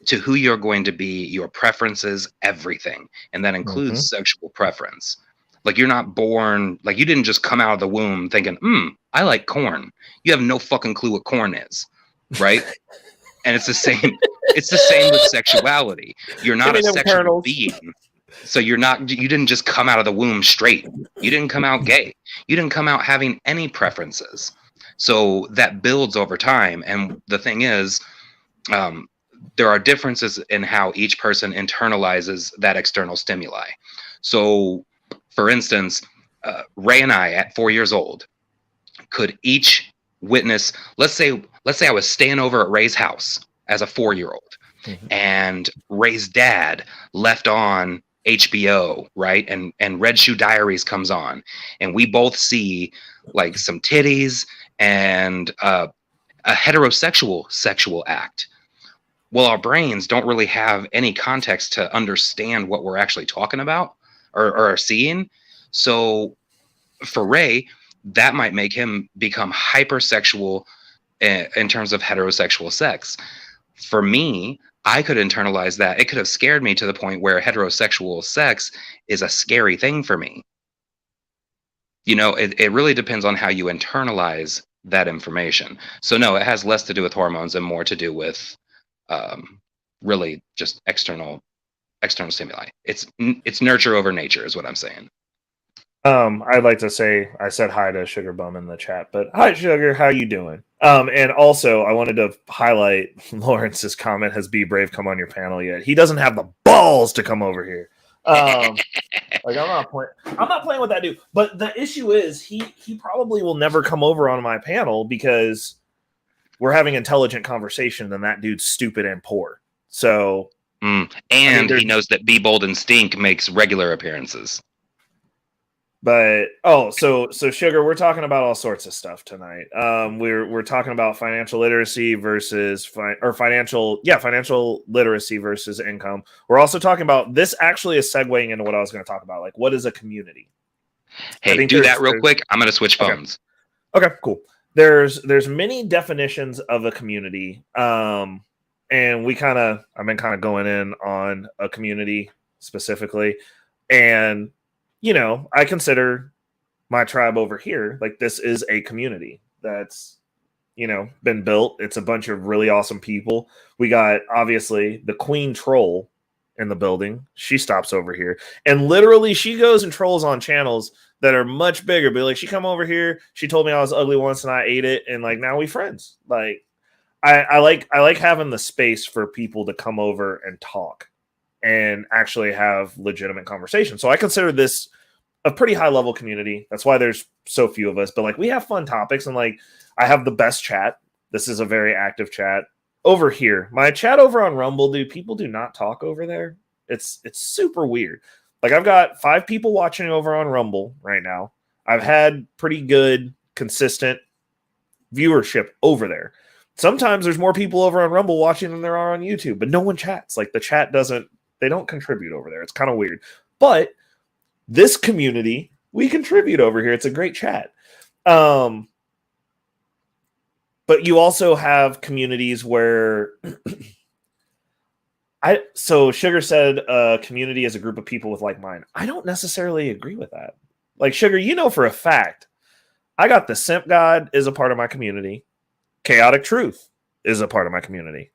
to who you're going to be, your preferences, everything. And that includes sexual preference. Like, you're not born, like, you didn't just come out of the womb thinking, I like corn. You have no fucking clue what corn is, right? And it's the same. It's the same with sexuality. You're not a sexual being. So you didn't just come out of the womb straight. You didn't come out gay. You didn't come out having any preferences. So that builds over time. And the thing is, there are differences in how each person internalizes that external stimuli. So, for instance, Ray and I, at 4 years old, could each witness. Let's say I was staying over at Ray's house as a 4-year-old, and Ray's dad left on HBO, right? And Red Shoe Diaries comes on, and we both see like some titties and a heterosexual sexual act. Well, our brains don't really have any context to understand what we're actually talking about or are seeing. So for Ray, that might make him become hypersexual in terms of heterosexual sex. For me, I could internalize that. It could have scared me to the point where heterosexual sex is a scary thing for me. It really depends on how you internalize that information. So no, it has less to do with hormones and more to do with really just external stimuli. It's nurture over nature is what I'm saying. I'd like to say I said hi to Sugar Bum in the chat, but hi Sugar, how you doing? And also I wanted to highlight Lawrence's comment: has Be Brave come on your panel yet? He doesn't have the balls to come over here. Like, I'm not playing with that dude. But the issue is he probably will never come over on my panel because we're having intelligent conversation and that dude's stupid and poor. So and he knows that Be Bold and Stink makes regular appearances. But so Sugar, we're talking about all sorts of stuff tonight. We're talking about financial literacy versus financial literacy versus income. We're also talking about this. Actually, is segueing into what I was going to talk about. Like, what is a community? Hey, do that real quick. I'm going to switch phones. Okay, cool. There's many definitions of a community, and I've been kind of going in on a community specifically, and I consider my tribe over here, like, this is a community that's, been built. It's a bunch of really awesome people. We got, obviously, the Queen Troll in the building. She stops over here. And literally, she goes and trolls on channels that are much bigger. But, like, she come over here. She told me I was ugly once and I ate it. And, like, now we friends. Like, I like having the space for people to come over and talk and actually have legitimate conversation. So I consider this a pretty high level community. That's why there's so few of us, but like, we have fun topics, and like, I have the best chat. This is a very active chat over here. My chat over on Rumble, dude, people do not talk over there. It's super weird. Like, I've got 5 people watching over on Rumble right now. I've had pretty good, consistent viewership over there. Sometimes there's more people over on Rumble watching than there are on YouTube, but no one chats. Like the chat doesn't, they don't contribute over there. It's kind of weird. But this community, we contribute over here. It's a great chat. But you also have communities where so Sugar said a community is a group of people with like mind. I don't necessarily agree with that. Like Sugar, you know for a fact, I got the Simp God is a part of my community. Chaotic Truth is a part of my community.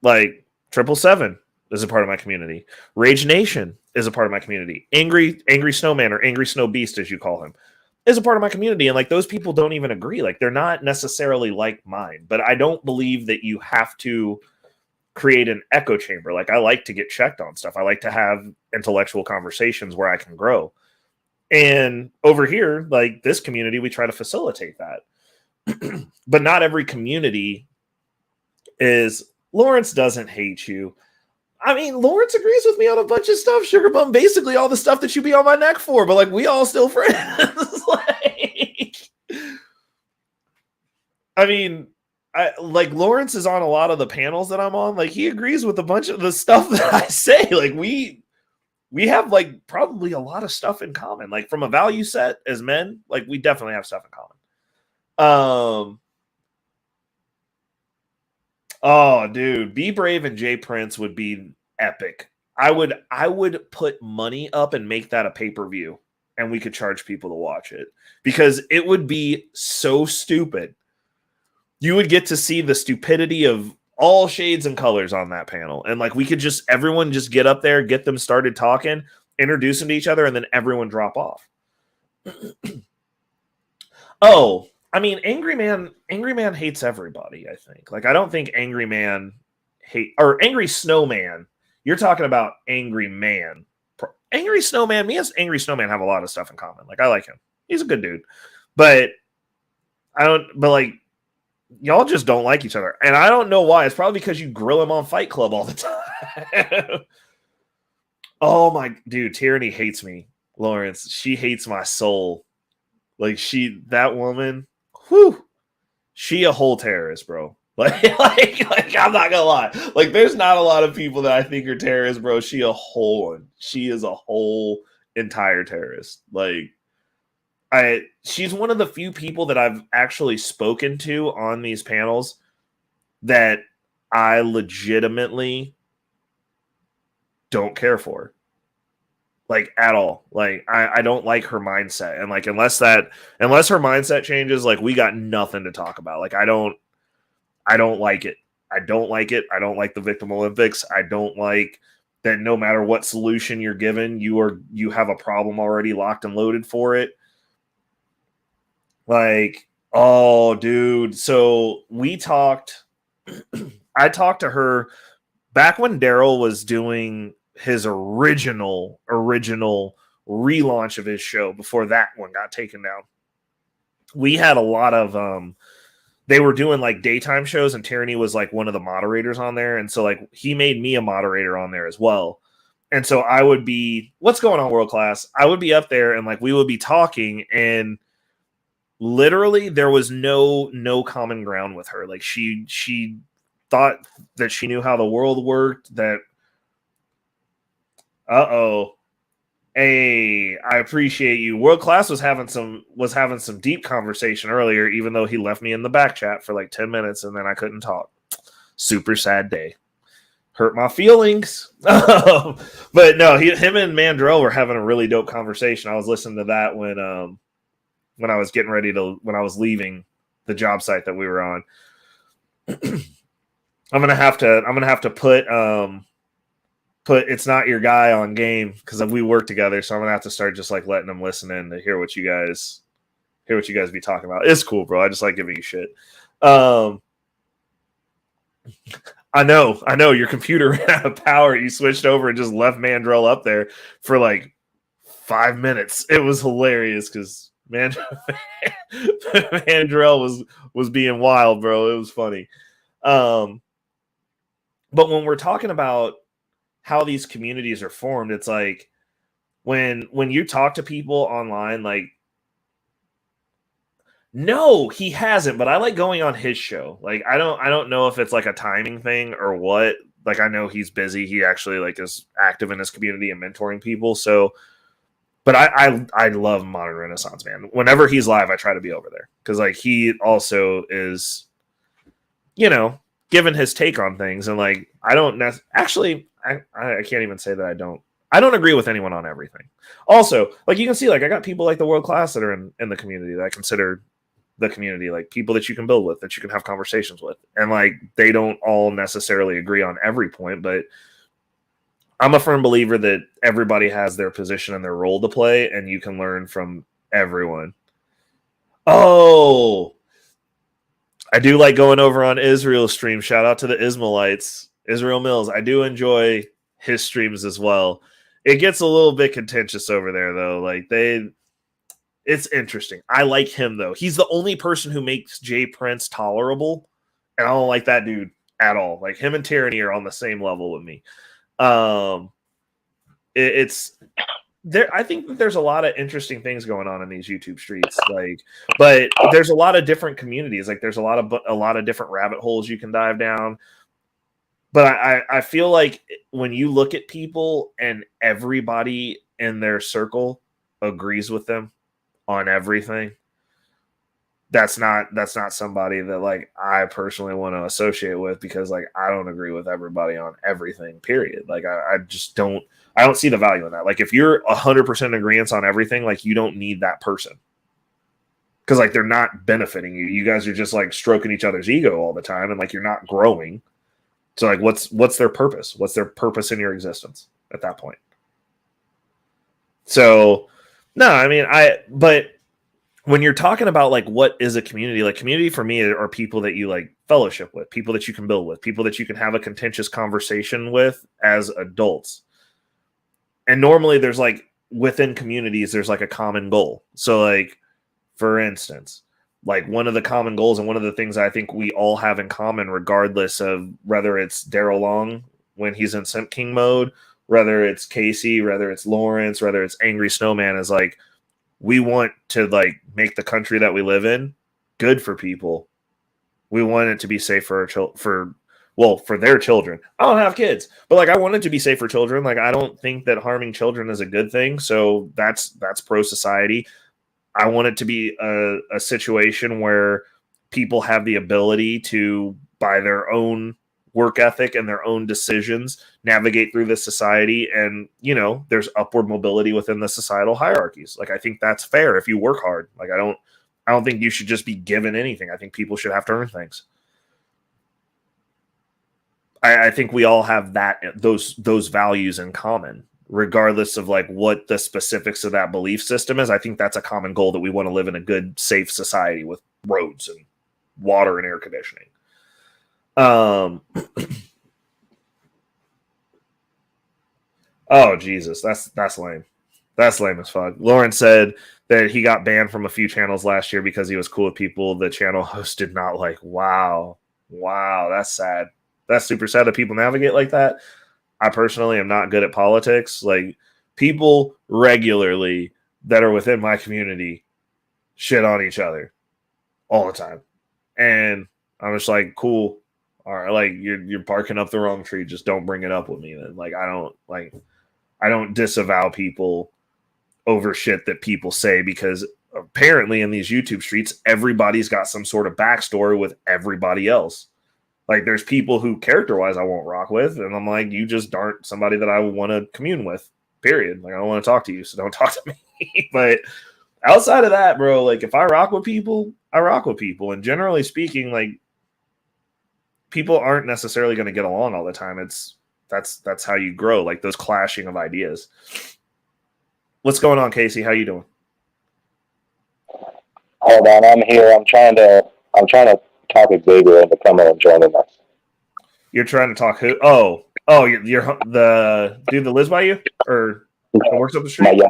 Like 777 is a part of my community. Rage Nation is a part of my community. Angry Snowman or Angry Snow Beast, as you call him, is a part of my community. And like those people don't even agree. Like they're not necessarily like mine. But I don't believe that you have to create an echo chamber. Like I like to get checked on stuff. I like to have intellectual conversations where I can grow. And over here, like this community, we try to facilitate that. But not every community is. Lawrence doesn't hate you. I mean, Lawrence agrees with me on a bunch of stuff. Sugar Bum, basically all the stuff that you be on my neck for, but like we all still friends. Like, I mean, like Lawrence is on a lot of the panels that I'm on. Like he agrees with a bunch of the stuff that I say. Like we have like probably a lot of stuff in common. Like from a value set as men, like we definitely have stuff in common. Oh, dude, Be Brave and Jay Prince would be epic. I would put money up and make that a pay-per-view, and we could charge people to watch it because it would be so stupid. You would get to see the stupidity of all shades and colors on that panel, and like we could just everyone just get up there, get them started talking, introduce them to each other, and then everyone drop off. Oh. I mean, Angry Man hates everybody, I think. Like, I don't think Angry Snowman. You're talking about Angry Man. Angry Snowman, me and Angry Snowman have a lot of stuff in common. Like, I like him. He's a good dude. But like, y'all just don't like each other. And I don't know why. It's probably because you grill him on Fight Club all the time. Oh my, dude, Tyranny hates me, Lawrence. She hates my soul. Like, that woman... Whew, she a whole terrorist, bro. Like I'm not gonna lie. Like, there's not a lot of people that I think are terrorists, bro. She a whole one. She is a whole entire terrorist. Like, she's one of the few people that I've actually spoken to on these panels that I legitimately don't care for. Like at all. Like I don't like her mindset. And like unless her mindset changes, like we got nothing to talk about. Like I don't like it. I don't like it. I don't like the Victim Olympics. I don't like that no matter what solution you're given, you have a problem already locked and loaded for it. Like, oh dude. So we talked I talked to her back when Daryl was doing his original relaunch of his show before that one got taken down. We had a lot of they were doing like daytime shows and Tyranny was like one of the moderators on there, and so like he made me a moderator on there as well. And so I would be, what's going on, World Class? I would be up there and like we would be talking, and literally there was no common ground with her. Like she thought that she knew how the world worked, that hey, I appreciate you. World Class was having some deep conversation earlier, even though he left me in the back chat for like 10 minutes and then I couldn't talk. Super sad day. Hurt my feelings. But no, him and Mandrell were having a really dope conversation. I was listening to that when I was getting ready when I was leaving the job site that we were on. I'm gonna have to put It's Not Your Guy on game because we work together, so I'm gonna have to start just like letting them listen in to hear what you guys be talking about. It's cool, bro. I just like giving you shit. I know your computer ran out of power. You switched over and just left Mandrell up there for like 5 minutes. It was hilarious because Mandrell was being wild, bro. It was funny. But when we're talking about how these communities are formed, it's like when you talk to people online, like No, he hasn't, but I like going on his show. Like I don't know if it's like a timing thing or what. Like I know he's busy. He actually like is active in his community and mentoring people. So but I love Modern Renaissance, man. Whenever he's live, I try to be over there. Because like he also is, given his take on things. And like I don't actually I can't even say that I don't agree with anyone on everything. Also, like you can see, like I got people like the world class that are in the community that I consider the community, like people that you can build with, that you can have conversations with. And like they don't all necessarily agree on every point, but I'm a firm believer that everybody has their position and their role to play, and you can learn from everyone. Oh, I do like going over on Israel's stream. Shout out to the Ismailites, Israel Mills. I do enjoy his streams as well. It gets a little bit contentious over there, though. Like it's interesting. I like him though. He's the only person who makes Jay Prince tolerable, and I don't like that dude at all. Like him and Tyranny are on the same level with me. It's there. I think that there's a lot of interesting things going on in these YouTube streets. Like, but there's a lot of different communities. Like, there's a lot of different rabbit holes you can dive down. But I feel like when you look at people and everybody in their circle agrees with them on everything, that's not somebody that like I personally want to associate with, because like I don't agree with everybody on everything, period. Like I just don't see the value in that. Like if you're 100% agreement on everything, like you don't need that person, because like they're not benefiting you. You guys are just like stroking each other's ego all the time, and like you're not growing. So like what's their purpose? What's their purpose in your existence at that point? So no, I mean but when you're talking about like what is a community, like community for me are people that you like fellowship with, people that you can build with, people that you can have a contentious conversation with as adults. And normally there's like within communities, there's like a common goal. So like, for instance, like one of the common goals and one of the things I think we all have in common, regardless of whether it's Daryl Long when he's in Simp King mode, whether it's Casey, whether it's Lawrence, whether it's Angry Snowman, is like, we want to like make the country that we live in good for people. We want it to be safe for their children. I don't have kids, but like I want it to be safe for children. Like I don't think that harming children is a good thing. So that's pro society. I want it to be a situation where people have the ability to, by their own work ethic and their own decisions, navigate through this society, and there's upward mobility within the societal hierarchies. Like I think that's fair if you work hard. Like I don't think you should just be given anything. I think people should have to earn things. I think we all have those values in common, regardless of like what the specifics of that belief system is. I think that's a common goal, that we want to live in a good, safe society with roads and water and air conditioning. Oh Jesus, that's lame. That's lame as fuck. Lauren said that he got banned from a few channels last year because he was cool with people the channel host did not like. Wow, that's sad. That's super sad that people navigate like that. I personally am not good at politics. Like people regularly that are within my community shit on each other all the time, and I'm just like, cool. All right, like you're barking up the wrong tree. Just don't bring it up with me then. Like I don't disavow people over shit that people say, because apparently in these YouTube streets, everybody's got some sort of backstory with everybody else. Like there's people who character-wise I won't rock with, and I'm like, you just aren't somebody that I would want to commune with, period. Like I don't want to talk to you, so don't talk to me. But outside of that, bro, like if I rock with people, I rock with people. And generally speaking, like people aren't necessarily going to get along all the time. That's how you grow, like those clashing of ideas. What's going on, Casey? How you doing? Hold on, I'm here. I'm trying to talk Xavier into coming and joining us. You're trying to talk who? Oh, you're the dude that lives by you or works up the street?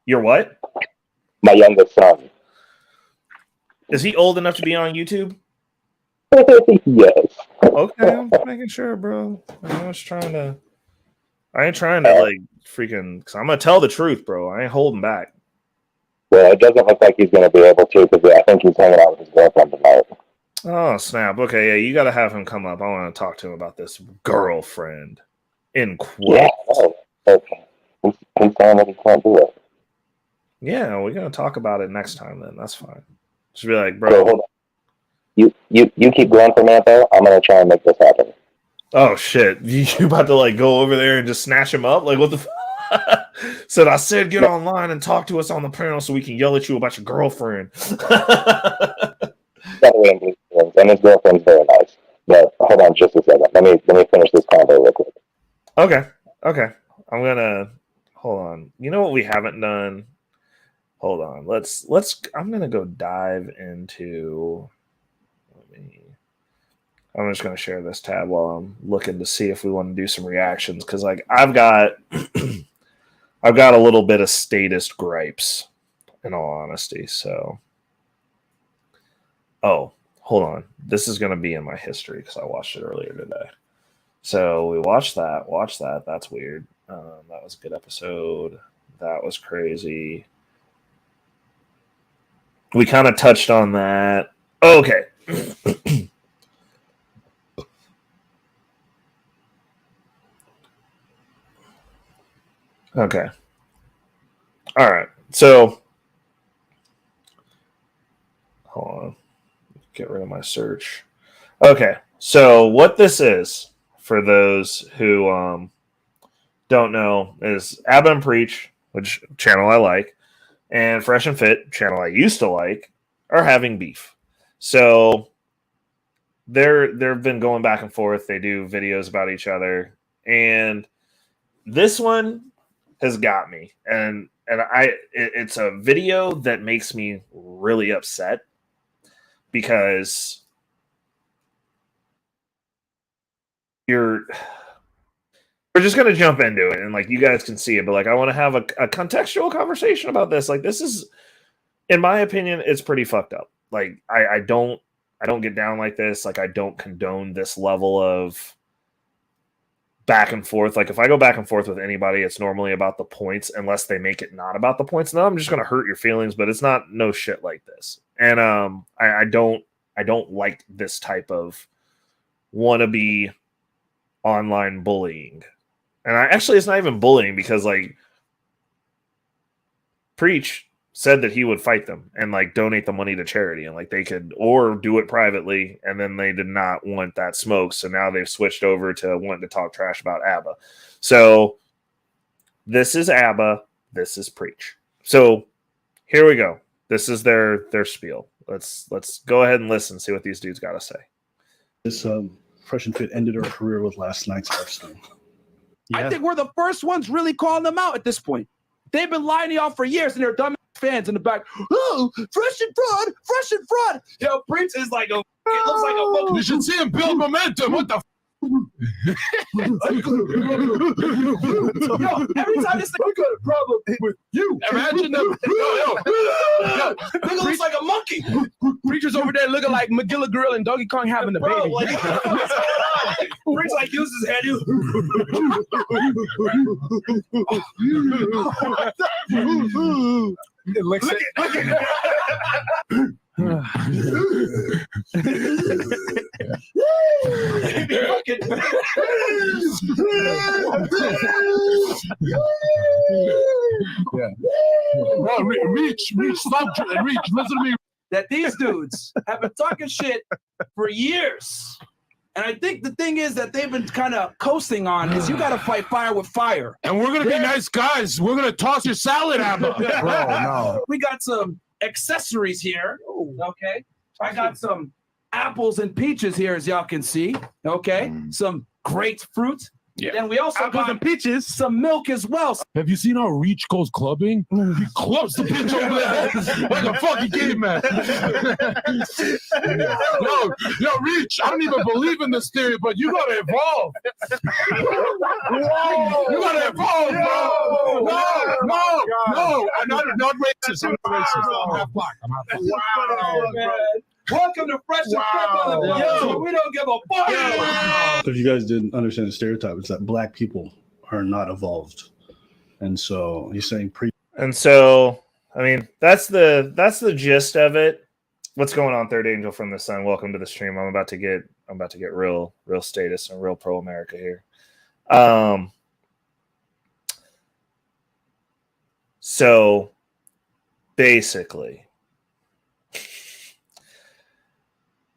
You're what? My youngest son. Is he old enough to be on YouTube? Yes. Okay, I'm making sure, bro. I ain't trying to like freaking, because I'm gonna tell the truth, bro. I ain't holding back. Well, it doesn't look like he's going to be able to because I think he's hanging out with his girlfriend tonight. Oh, snap. Okay, yeah, you got to have him come up. I want to talk to him about this girlfriend. In quotes. Yeah, no. Okay. He's saying that he can't do it. Yeah, we're going to talk about it next time then. That's fine. Just be like, So, bro. hold on. You keep going for a minute, though. I'm going to try and make this happen. Oh, shit. You about to, like, go over there and just snatch him up? Like, what the Said, I said get online and talk to us on the panel so we can yell at you about your girlfriend. And his girlfriend's very nice. But hold on just a second. Let me finish this convo real quick. Okay. I'm gonna hold on. You know what we haven't done? Hold on. Let's I'm gonna go dive into I'm just gonna share this tab while I'm looking to see if we want to do some reactions because like I've got I've got a little bit of statist gripes in all honesty. So oh, hold on. This is gonna be in my history because I watched it earlier today. So we watched that. That's weird. That was a good episode. That was crazy. We kind of touched on that. Okay. Okay. All right. So hold on. Get rid of my search. Okay. So what this is, for those who don't know, is Abba and Preach, which channel I like, and Fresh and Fit, channel I used to like, are having beef. So they've been going back and forth. They do videos about each other, and this one has got me. And it's a video that makes me really upset because we're just going to jump into it and like you guys can see it, but like I want to have a contextual conversation about this. Like this is, in my opinion, it's pretty fucked up. Like I don't get down like this. Like I don't condone this level of back and forth. Like if I go back and forth with anybody, it's normally about the points unless they make it not about the points. Now I'm just going to hurt your feelings, but it's not no shit like this. And I don't like this type of wannabe online bullying. And actually, it's not even bullying because, like, Preach said that he would fight them and, like, donate the money to charity. And, like, they could, or do it privately. And then they did not want that smoke. So now they've switched over to wanting to talk trash about ABBA. So this is ABBA. This is Preach. So here we go. This is their spiel. Let's go ahead and listen, see what these dudes got to say. This Fresh and Fit ended her career with last night's episode. Yeah. I think we're the first ones really calling them out at this point. They've been lying to y'all for years, and they're dumb fans in the back. Oh, fresh and fraud. Yo, Prince is like it looks like a book. You should see him build momentum. What the Yo, every time this thing, we got a problem with you. Imagine them. Yo. Nigga looks like a monkey. Preacher's over there looking like McGilla Grill and Donkey Kong having the baby. Like, what's going on? Prince like uses his head. Look at Reach, stop, Reach, listen to me. That these dudes have been talking shit for years. And I think the thing is that they've been kind of coasting on is you got to fight fire with fire. And we're going to be nice guys. We're going to toss your salad, Abba. Bro, no. We got some accessories here. Okay. I got some apples and peaches here, as y'all can see. Okay. Some grapefruit. Yeah. Then we also got some peaches, some milk as well. Have you seen how Reach goes clubbing? He clubs the bitch over there like a fucking caveman. Yo, Reach, I don't even believe in this theory, but you gotta evolve. You gotta evolve, bro. No. I'm not racist. I'm half black. Wow, man. Welcome to Fresh and Fit. Yo, we don't give a fuck. So if you guys didn't understand the stereotype, it's that black people are not evolved. And so he's saying And so I mean, that's the gist of it. What's going on, Third Angel from the Sun? Welcome to the stream. I'm about to get real status and real pro America here. So basically,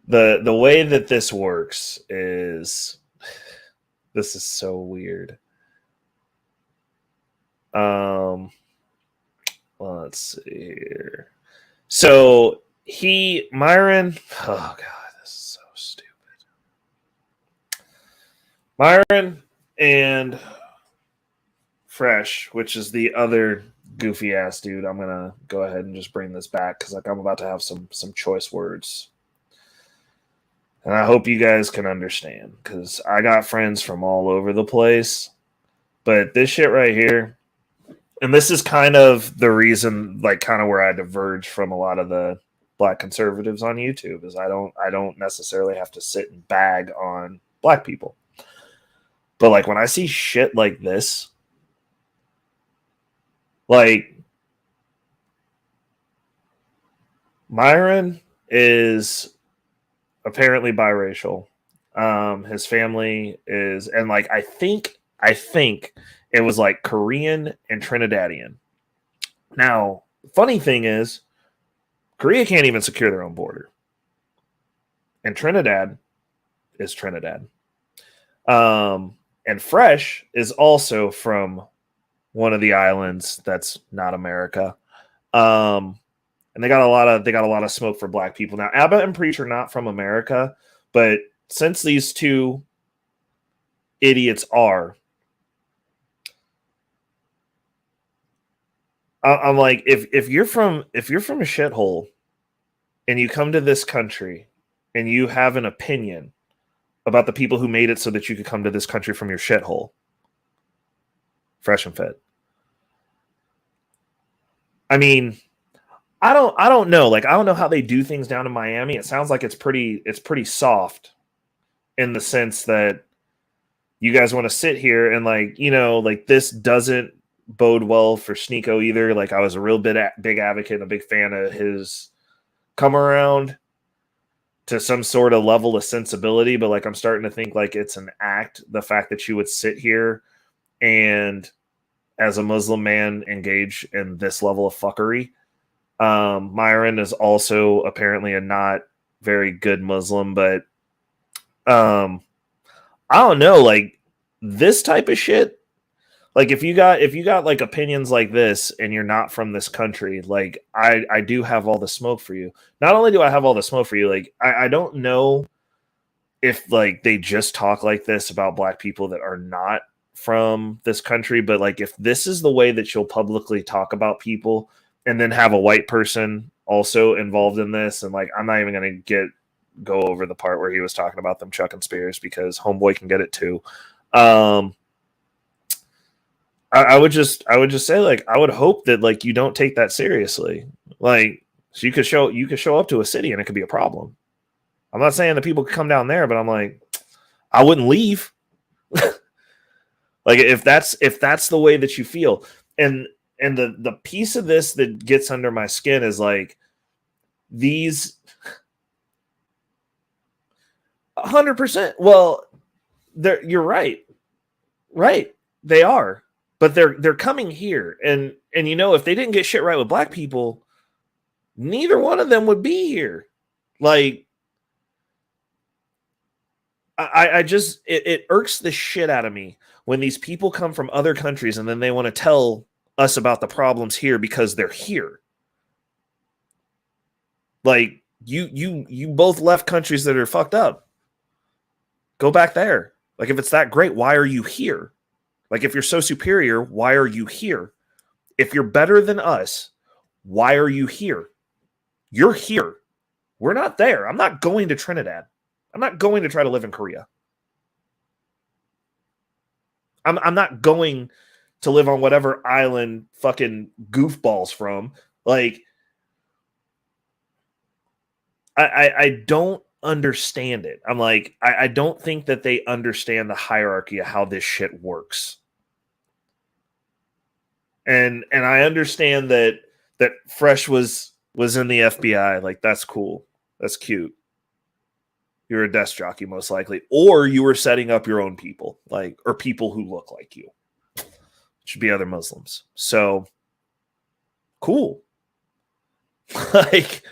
the way that this works is, this is so weird. Let's see here. So Myron, oh god, this is so stupid. Myron and Fresh, which is the other goofy ass dude. I'm gonna go ahead and just bring this back because I'm about to have some choice words. And I hope you guys can understand because I got friends from all over the place. But this shit right here, and this is kind of the reason, like, kind of where I diverge from a lot of the black conservatives on YouTube, is I don't necessarily have to sit and bag on black people. But, like, when I see shit like this, like, Myron is apparently biracial. His family is, and, like, I think it was like Korean and Trinidadian. Now, the funny thing is, Korea can't even secure their own border. And Trinidad is Trinidad. And Fresh is also from one of the islands that's not America. And they got a lot of smoke for black people. Now, Abba and Preach are not from America, but since these two idiots are, I'm like, if you're from a shithole and you come to this country and you have an opinion about the people who made it so that you could come to this country from your shithole, fresh and fit. I mean, I don't know. Like, I don't know how they do things down in Miami. It sounds like it's pretty soft in the sense that you guys want to sit here and, like, you know, like, this doesn't bode well for Sneeko either. Like, I was a real big advocate and a big fan of his come around to some sort of level of sensibility, but, like, I'm starting to think like it's an act, the fact that you would sit here and, as a Muslim man, engage in this level of fuckery. Myron is also apparently a not very good Muslim, but I don't know, like, this type of shit. Like, if you got like opinions like this and you're not from this country, like, I do have all the smoke for you. Not only do I have all the smoke for you, like, I don't know if, like, they just talk like this about black people that are not from this country, but, like, if this is the way that you'll publicly talk about people and then have a white person also involved in this, and, like, I'm not even gonna go over the part where he was talking about them chucking spears because homeboy can get it too. I would just say, like, I would hope that, like, you don't take that seriously. Like, so you could show up to a city and it could be a problem. I'm not saying that people could come down there, but I'm like, I wouldn't leave. Like, if that's the way that you feel. And the piece of this that gets under my skin is, like, these 100%. Well, you're right. Right. They are. But they're coming here, and you know, if they didn't get shit right with black people, neither one of them would be here. Like, I just it irks the shit out of me when these people come from other countries and then they want to tell us about the problems here because they're here. Like, you both left countries that are fucked up. Go back there. Like, if it's that great, why are you here? Like, if you're so superior, why are you here? If you're better than us, why are you here? You're here. We're not there. I'm not going to Trinidad. I'm not going to try to live in Korea. I'm not going to live on whatever island fucking goofballs from. Like, I don't understand it. I'm like, I don't think that they understand the hierarchy of how this shit works. And I understand that that Fresh was in the FBI. Like, that's cool. That's cute. You're a desk jockey, most likely. Or you were setting up your own people, like, or people who look like you. Should be other Muslims. So cool. like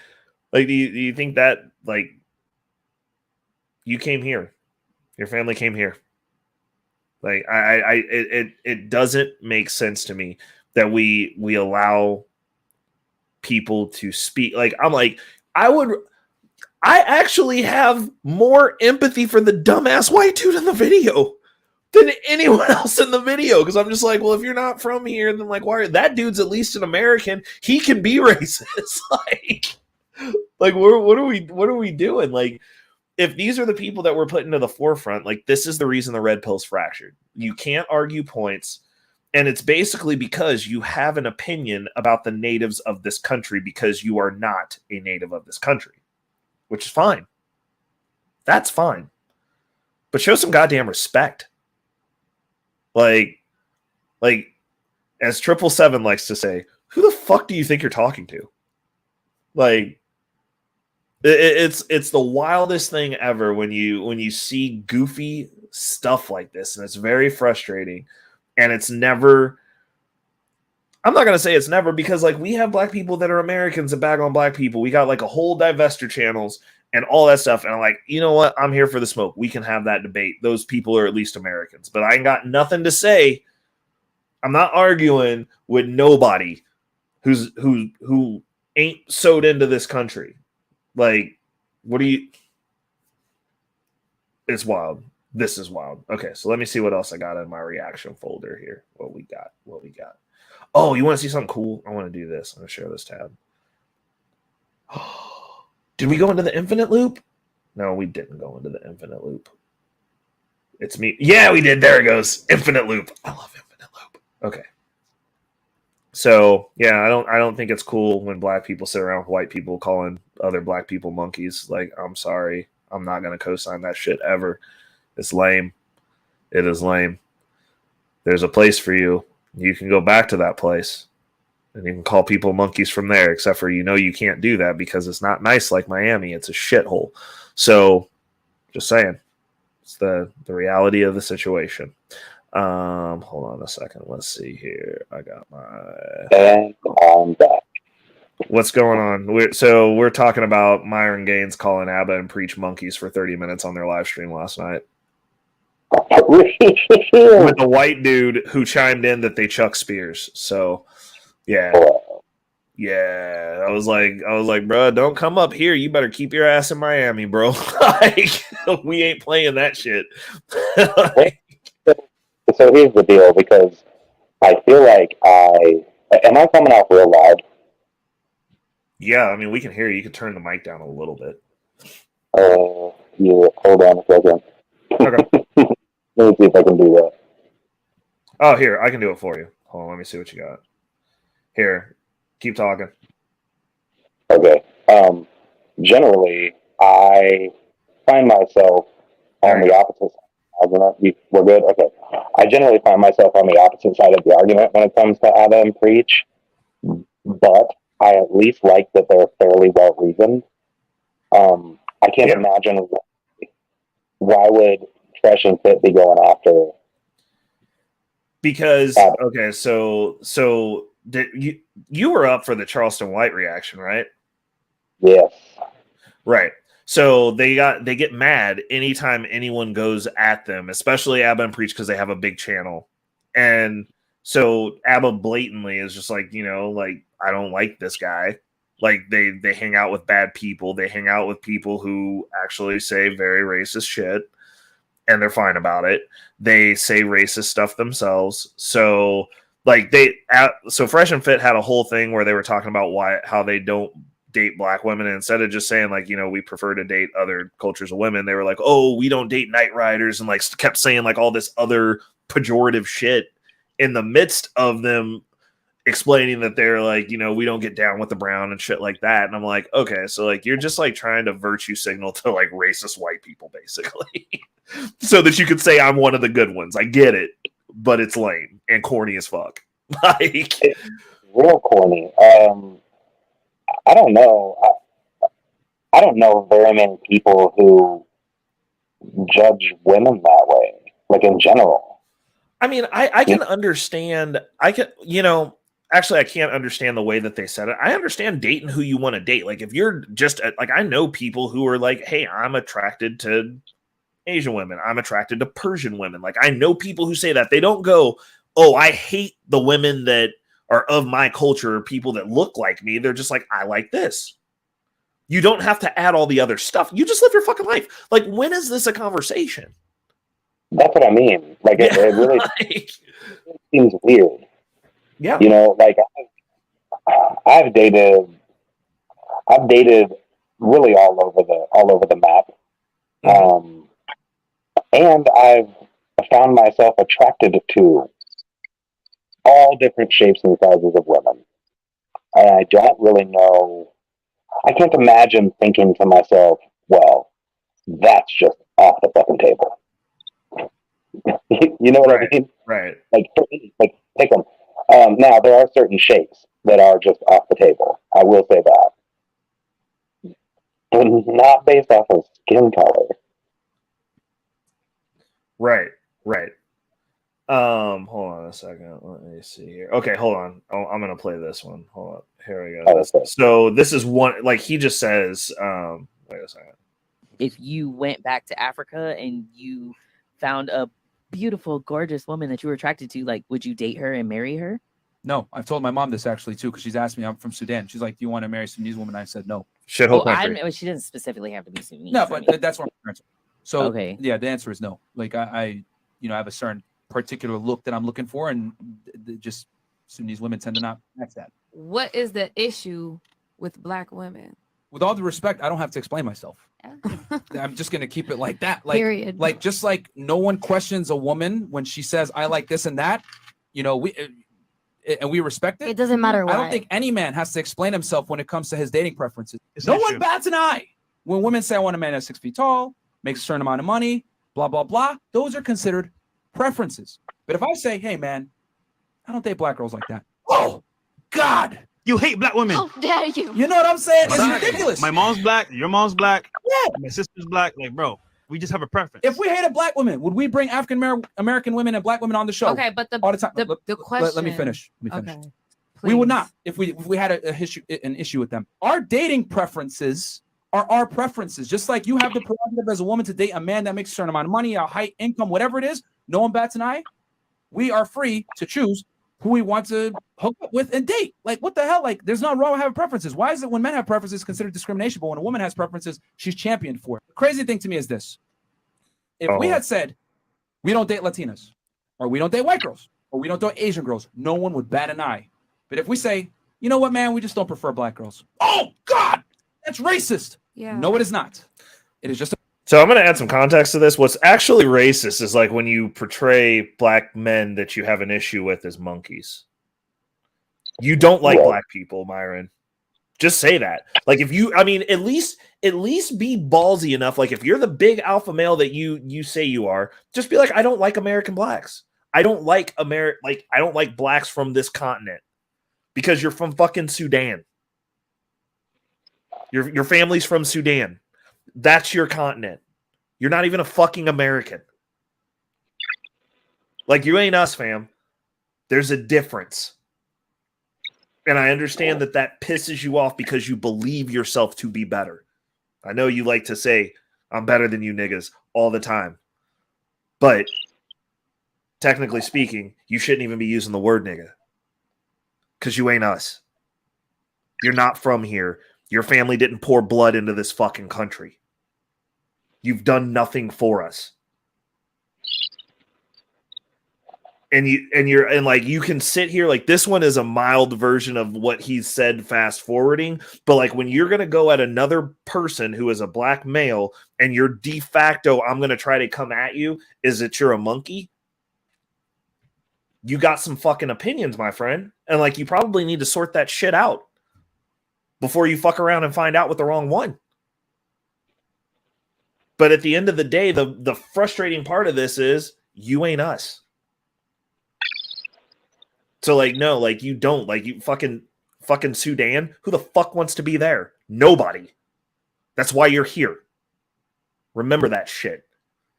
do you think that, like, you came here, your family came here? Like, it doesn't make sense to me that we allow people to speak. Like, I'm like, I actually have more empathy for the dumbass white dude in the video than anyone else in the video, because I'm just like, well, if you're not from here, then, like, why that dude's at least an American, he can be racist. like what are we doing? Like, if these are the people that we're putting to the forefront, like, this is the reason the red pill's fractured. You can't argue points, and it's basically because you have an opinion about the natives of this country because you are not a native of this country, which is fine. That's fine. But show some goddamn respect. Like, as 777 likes to say, who the fuck do you think you're talking to? Like, it's the wildest thing ever when you see goofy stuff like this, and it's very frustrating. And it's never, I'm not gonna say it's never, because, like, we have black people that are Americans and bag on black people. We got, like, a whole divester channels and all that stuff. And I'm like, you know what? I'm here for the smoke. We can have that debate. Those people are at least Americans. But I ain't got nothing to say. I'm not arguing with nobody who ain't sewed into this country. Like, what do you... It's wild. This is wild. Okay, so let me see what else I got in my reaction folder here. What we got. Oh, you want to see something cool? I want to do this. I'm going to share this tab. Did we go into the infinite loop? No, we didn't go into the infinite loop. It's me. Yeah, we did. There it goes. Infinite loop. I love infinite loop. Okay. So, yeah, I don't think it's cool when black people sit around with white people calling other black people monkeys. Like, I'm sorry. I'm not going to co-sign that shit ever. It's lame. It is lame. There's a place for you. You can go back to that place. And you can call people monkeys from there, except for, you can't do that because it's not nice like Miami. It's a shithole. So, just saying. It's the reality of the situation. Hold on a second. Let's see here. I got my... And I'm back. What's going on? We're talking about Myron Gaines calling ABBA and Preach monkeys for 30 minutes on their live stream last night. With a white dude who chimed in that they Chuck Spears. So... Yeah. I was like, bro, don't come up here. You better keep your ass in Miami, bro. Like, we ain't playing that shit. So here's the deal, because I feel like am I coming off real loud? Yeah, I mean, we can hear you. You can turn the mic down a little bit. Yeah, hold on a second. Okay. Let me see if I can do that. Oh, here, I can do it for you. Hold on, let me see what you got. Here, keep talking. Okay. Generally, I find myself on the opposite side. We're good? Okay. I generally find myself on the opposite side of the argument when it comes to ABBA and Preach, but I at least like that they're fairly well reasoned. I can't imagine why would Fresh and Fit be going after. Because, okay, so you were up for the Charleston White reaction, right? Yes. Right. So they get mad anytime anyone goes at them, especially ABBA and Preach, because they have a big channel. And so ABBA blatantly is just like, like, I don't like this guy. Like, they hang out with bad people. They hang out with people who actually say very racist shit, and they're fine about it. They say racist stuff themselves. So, like, so Fresh and Fit had a whole thing where they were talking about how they don't date black women, and instead of just saying, like, we prefer to date other cultures of women, they were like, oh, we don't date night riders, and, like, kept saying, like, all this other pejorative shit in the midst of them explaining that they're like, we don't get down with the brown and shit like that. And I'm like, okay, so, like, you're just, like, trying to virtue signal to, like, racist white people, basically, so that you could say I'm one of the good ones. I get it, but it's lame and corny as fuck. Like, real corny. I don't know. I don't know very many people who judge women that way, like in general. I mean, I can understand. I can, actually, I can't understand the way that they said it. I understand dating who you want to date. Like, if you're just like, I know people who are like, hey, I'm attracted to Asian women. I'm attracted to Persian women. Like, I know people who say that. They don't go, oh, I hate the women that are of my culture or people that look like me. They're just like, I like this. You don't have to add all the other stuff. You just live your fucking life. Like, when is this a conversation? That's what I mean. Like, it really seems weird. Yeah. Like, I've dated really all over the map. And I've found myself attracted to all different shapes and sizes of women. And I don't really know. I can't imagine thinking to myself, well, that's just off the fucking table. You know what I mean? Right. Like pick them. Now, there are certain shapes that are just off the table. I will say that. But not based off of skin color. Right. Hold on a second. Let me see here. Okay, hold on. I'm gonna play this one. Hold on. Here we go. So this is one, like he just says, wait a second. If you went back to Africa and you found a beautiful, gorgeous woman that you were attracted to, like, would you date her and marry her? No, I've told my mom this actually too, because she's asked me. I'm from Sudan. She's like, "Do you want to marry a Sudanese woman?" I said no. Shithole country. She doesn't specifically have to be Sudanese. No, but that's what I'm answer. So okay, yeah, the answer is no. Like I have a certain particular look that I'm looking for, and just Sudanese women tend to not match that. What is the issue with black women? With all due respect, I don't have to explain myself. I'm just gonna keep it like that. Like, Period. Like just like no one questions a woman when she says I like this and that. We respect it. It doesn't matter what. I don't think any man has to explain himself when it comes to his dating preferences. It's No not one true. bats an eye when women say I want a man that's 6 feet tall, makes a certain amount of money, blah blah blah. Those are considered preferences. But if I say, hey man, I don't date black girls like that. Oh God, You hate black women. How dare you? you know what I'm saying? It's Exactly. ridiculous. My mom's black. Your mom's black. Yeah. My sister's black. Like, bro, we just have a preference. If we hated black women, would we bring African American women and black women on the show? Okay, but all the time. the question. Let me finish. Okay. We would Please. not if we had an issue with them. Our dating preferences are our preferences. Just like you have the prerogative as a woman to date a man that makes a certain amount of money, a height, income, whatever it is. No one bats an eye. We are free to choose who we want to hook up with and date. Like, what the hell? Like, there's nothing wrong with having preferences. Why is it when men have preferences considered discrimination, but when a woman has preferences, she's championed for it? The crazy thing to me is this. If we had said, we don't date Latinas, or we don't date white girls, or we don't date Asian girls, no one would bat an eye. But if we say, you know what, man, we just don't prefer black girls. Oh, God, that's racist. Yeah. No, it is not. It is just a So I'm going to add some context to this. What's actually racist is like when you portray black men that you have an issue with as monkeys. You don't like black people, Myron. Just say that. Like if you, I mean, at least be ballsy enough. Like if you're the big alpha male that you say you are, just be like, I don't like American blacks. I don't like I don't like blacks from this continent because you're from fucking Sudan. Your family's from Sudan. That's your continent. You're not even a fucking American. Like, you ain't us, fam. There's a difference. And I understand that pisses you off because you believe yourself to be better. I know you like to say, I'm better than you niggas all the time. But technically speaking, you shouldn't even be using the word nigga. Because you ain't us. You're not from here. Your family didn't pour blood into this fucking country. You've done nothing for us. And you can sit here like this one is a mild version of what he said fast forwarding, but like when you're going to go at another person who is a black male and you're de facto, I'm going to try to come at you, is that you're a monkey? You got some fucking opinions, my friend. And like, you probably need to sort that shit out before you fuck around and find out with the wrong one. But at the end of the day, the frustrating part of this is you ain't us. So like, no, like you don't like you fucking Sudan. Who the fuck wants to be there? Nobody. That's why you're here. Remember that shit,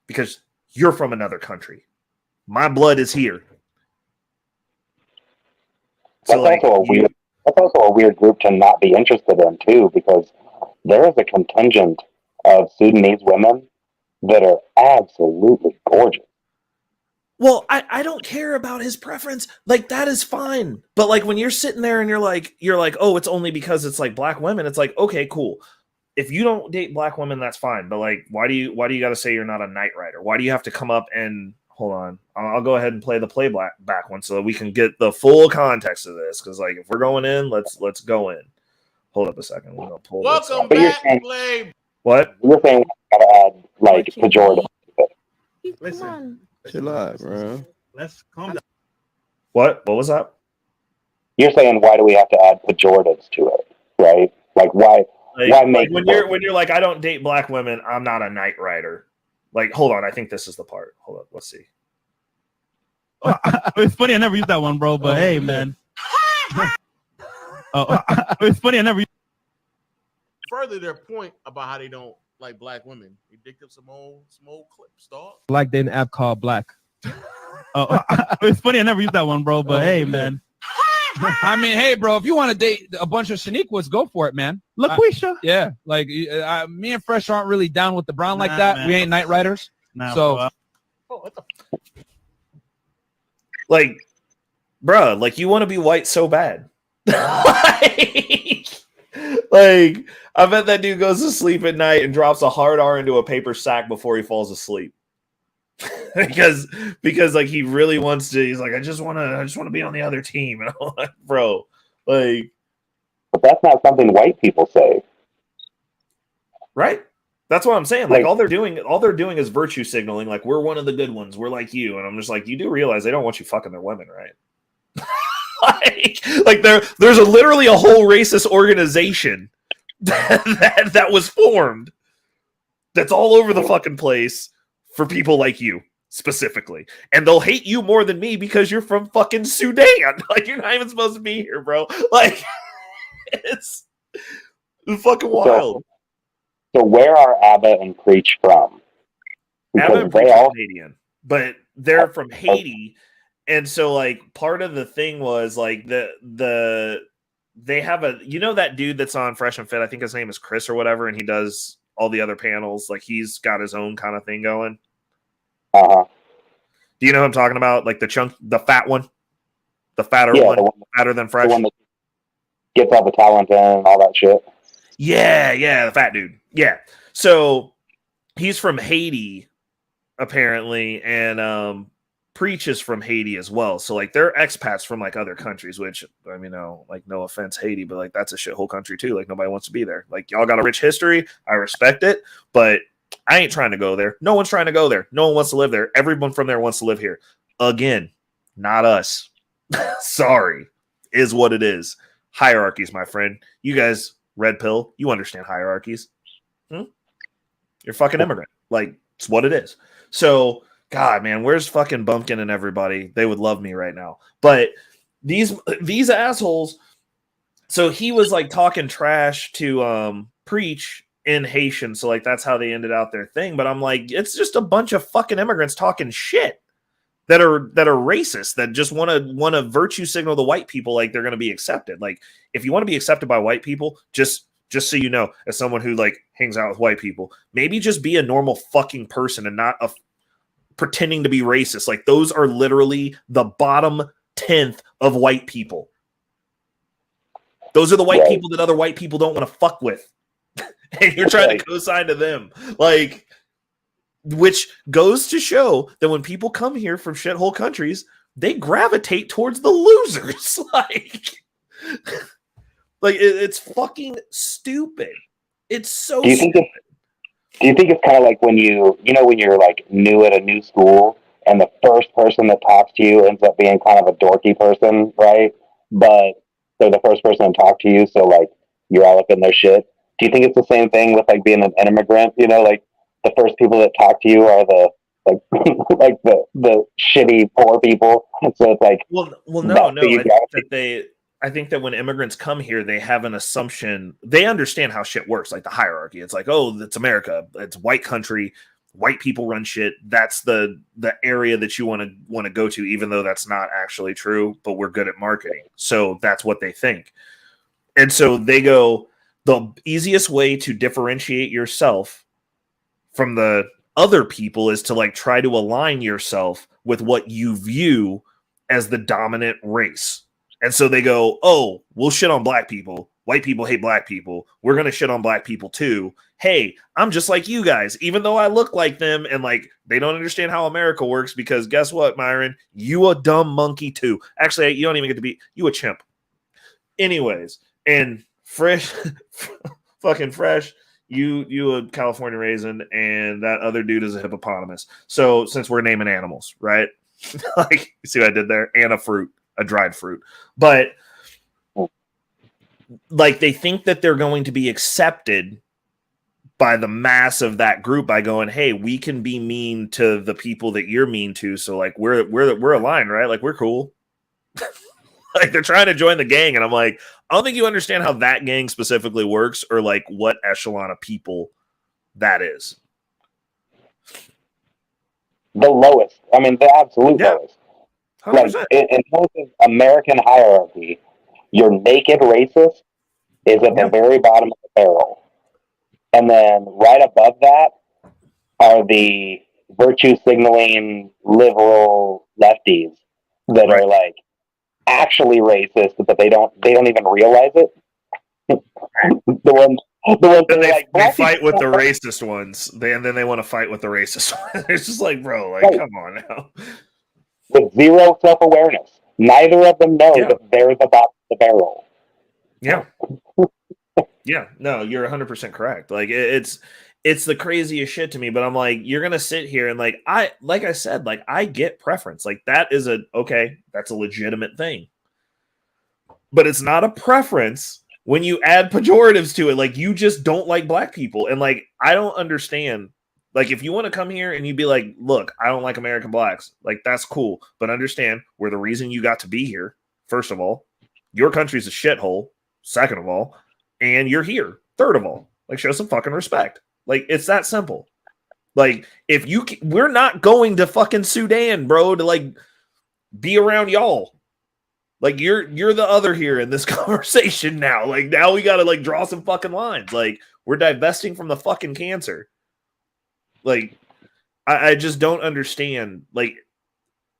because you're from another country. My blood is here. So That's also a weird group to not be interested in too, because there is a contingent of Sudanese women that are absolutely gorgeous. Well, I don't care about his preference. Like, that is fine. But like when you're sitting there and you're like, oh, it's only because it's like black women. It's like, okay, cool. If you don't date black women, that's fine. But like, why do you got to say you're not a Knight Rider? Why do you have to come up and hold on? I'll go ahead and play the back one so that we can get the full context of this. Because like, if we're going in, let's go in. Hold up a second. We're gonna pull this up. Back, Blade. What? You're saying we gotta add like pejorative. Listen, Chill out, bro. let's calm down. What was that? You're saying why do we have to add pejoratives to it, right? Like why make when you're like, I don't date black women, I'm not a Knight Rider. Like, hold on, I think this is the part. Hold up, let's see. It's funny I never used that one, bro. But hey, man. It's funny I never. Further their point about how they don't like black women. They dicked up some old clips, dog. Like they an app called Black. It's funny I never used that one, bro. But hey, man. I mean, hey, bro, if you want to date a bunch of Shaniquas, go for it, man. LaQuisha. Yeah, like me and Fresh aren't really down with the brown like that. Man. We ain't Knight Riders. Nah, so, like, bruh, like you want to be white so bad. like, I bet that dude goes to sleep at night and drops a hard R into a paper sack before he falls asleep. because like he really wants to. He's like, I just want to be on the other team. And I'm like, bro, like, but that's not something white people say, right? That's what I'm saying. Like all they're doing is virtue signaling. Like, we're one of the good ones. We're like you. And I'm just like, you do realize they don't want you fucking their women, right? like there's literally a whole racist organization that was formed that's all over the fucking place for people like you specifically, and they'll hate you more than me because you're from fucking Sudan. Like, you're not even supposed to be here, bro. Like, it's fucking wild. So where are Abba and Preach from? Abba and Preach are Canadian, but they're from Haiti. And so, like, part of the thing was like they have that dude that's on Fresh and Fit. I think his name is Chris or whatever, and he does all the other panels. Like, he's got his own kind of thing going. Do you know who I'm talking about? Like the fat one, the fatter one, fatter than Fresh. The one that gets all the talent and all that shit. Yeah, the fat dude. Yeah. So he's from Haiti, apparently, and Preach is from Haiti as well. So like they're expats from like other countries, which I mean, no offense, Haiti, but like that's a shithole country too. Like nobody wants to be there. Like y'all got a rich history. I respect it, but I ain't trying to go there. No one's trying to go there. No one wants to live there. Everyone from there wants to live here. Again, not us. Sorry, is what it is. Hierarchies, my friend. You guys, red pill, you understand hierarchies. You're fucking immigrant. Like, it's what it is. So, God, man, where's fucking Bumpkin and everybody? They would love me right now. But these assholes, so he was like talking trash to Preach in Haitian, so like that's how they ended out their thing. But I'm like, it's just a bunch of fucking immigrants talking shit that are racist, that just want to virtue signal the white people like they're going to be accepted. Like, if you want to be accepted by white people, just so you know, as someone who like hangs out with white people, maybe just be a normal fucking person and not pretending to be racist. Like, those are literally the bottom 10th of white people. Those are the white people that other white people don't want to fuck with. And you're trying to co-sign to them. Like, which goes to show that when people come here from shithole countries, they gravitate towards the losers. It's fucking stupid. It's so stupid. Do you think it's kind of like when when you're like new at a new school and the first person that talks to you ends up being kind of a dorky person, right? But they're the first person to talk to you, so like you're all up in their shit. Do you think it's the same thing with like being an immigrant? Like the first people that talk to you are like like the shitty poor people. So it's like, well, no. I think that when immigrants come here, they have an assumption. They understand how shit works, like the hierarchy. It's like, oh, it's America. It's white country. White people run shit. That's the area that you want to go to, even though that's not actually true. But we're good at marketing, so that's what they think. And so they go, the easiest way to differentiate yourself from the other people is to like try to align yourself with what you view as the dominant race. And so they go, oh, we'll shit on black people. White people hate black people. We're going to shit on black people too. Hey, I'm just like you guys, even though I look like them. And like, they don't understand how America works because guess what, Myron? You a dumb monkey too. Actually, you don't even get to be, you a chimp. Anyways, and Fresh, fucking Fresh, you a California raisin, and that other dude is a hippopotamus. So since we're naming animals, right? Like, you see what I did there? And a fruit. A dried fruit. But like they think that they're going to be accepted by the mass of that group by going, hey, we can be mean to the people that you're mean to. So like we're aligned, right? Like we're cool. Like they're trying to join the gang. And I'm like, I don't think you understand how that gang specifically works or like what echelon of people that is. The lowest. I mean, the absolute lowest. 100%. Like in terms of American hierarchy, your naked racist is at the very bottom of the barrel, and then right above that are the virtue signaling liberal lefties that are like actually racist, but they don't even realize it. the ones they fight with the racist ones, and then they want to fight with the racist ones. It's just like, bro, like, come on now. With zero self-awareness. Neither of them know that they're the bottom of the barrel. Yeah. Yeah, no, you're 100% correct. Like it's the craziest shit to me, but I'm like, you're going to sit here and like I said, like I get preference. Like that is that's a legitimate thing. But it's not a preference when you add pejoratives to it. Like you just don't like black people. And like I don't understand. Like, if you want to come here and you'd be like, look, I don't like American blacks, like, that's cool. But understand, we're the reason you got to be here, first of all. Your country's a shithole, second of all. And you're here, third of all. Like, show some fucking respect. Like, it's that simple. Like, we're not going to fucking Sudan, bro, to, like, be around y'all. Like, you're the other here in this conversation now. Like, now we got to, like, draw some fucking lines. Like, we're divesting from the fucking cancer. Like, I just don't understand. Like,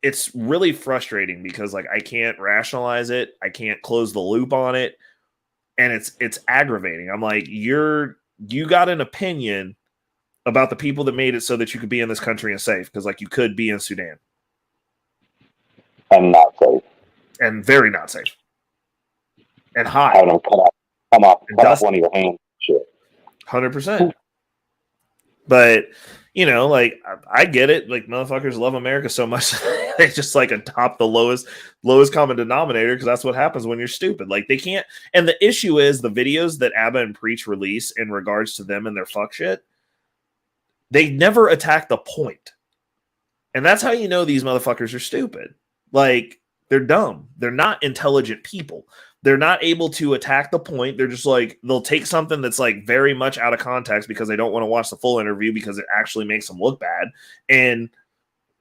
it's really frustrating because, like, I can't rationalize it. I can't close the loop on it. And it's aggravating. I'm like, you got an opinion about the people that made it so that you could be in this country and safe. Because, like, you could be in Sudan. And not safe. And very not safe. And hot. Having them come off one of your hands. Shit. 100%. But, you know, like, I get it. Like, motherfuckers love America so much. They just, like, adopt the lowest common denominator because that's what happens when you're stupid. Like, they can't. And the issue is the videos that Abba and Preach release in regards to them and their fuck shit, they never attack the point. And that's how you know these motherfuckers are stupid. Like, they're dumb. They're not intelligent people. They're not able to attack the point. They're just like, they'll take something that's like very much out of context because they don't want to watch the full interview because it actually makes them look bad and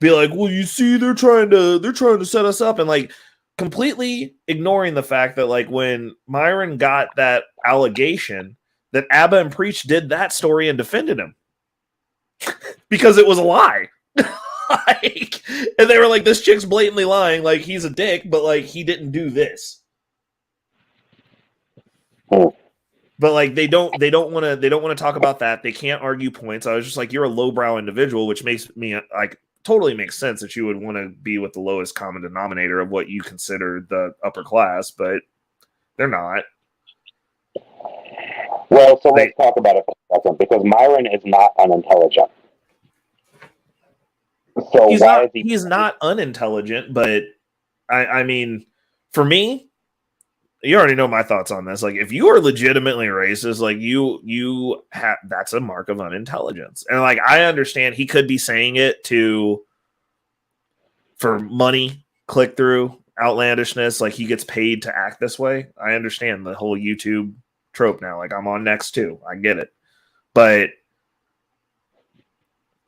be like, well, you see, they're trying to set us up, and like completely ignoring the fact that like when Myron got that allegation that Abba and Preach did that story and defended him because it was a lie. Like, and they were like, this chick's blatantly lying. Like, he's a dick, but like he didn't do this. But like they don't want to talk about that. They can't argue points. I was just like, you're a lowbrow individual, which makes me like totally makes sense that you would want to be with the lowest common denominator of what you consider the upper class, but they're not. Well, so let's talk about it for a second because Myron is not unintelligent. So he's not unintelligent, but I mean, for me, you already know my thoughts on this. Like, if you are legitimately racist, like you have, that's a mark of unintelligence. And like, I understand he could be saying it for money, click through, outlandishness. Like, he gets paid to act this way. I understand the whole YouTube trope now. Like, I'm on next too. I get it. But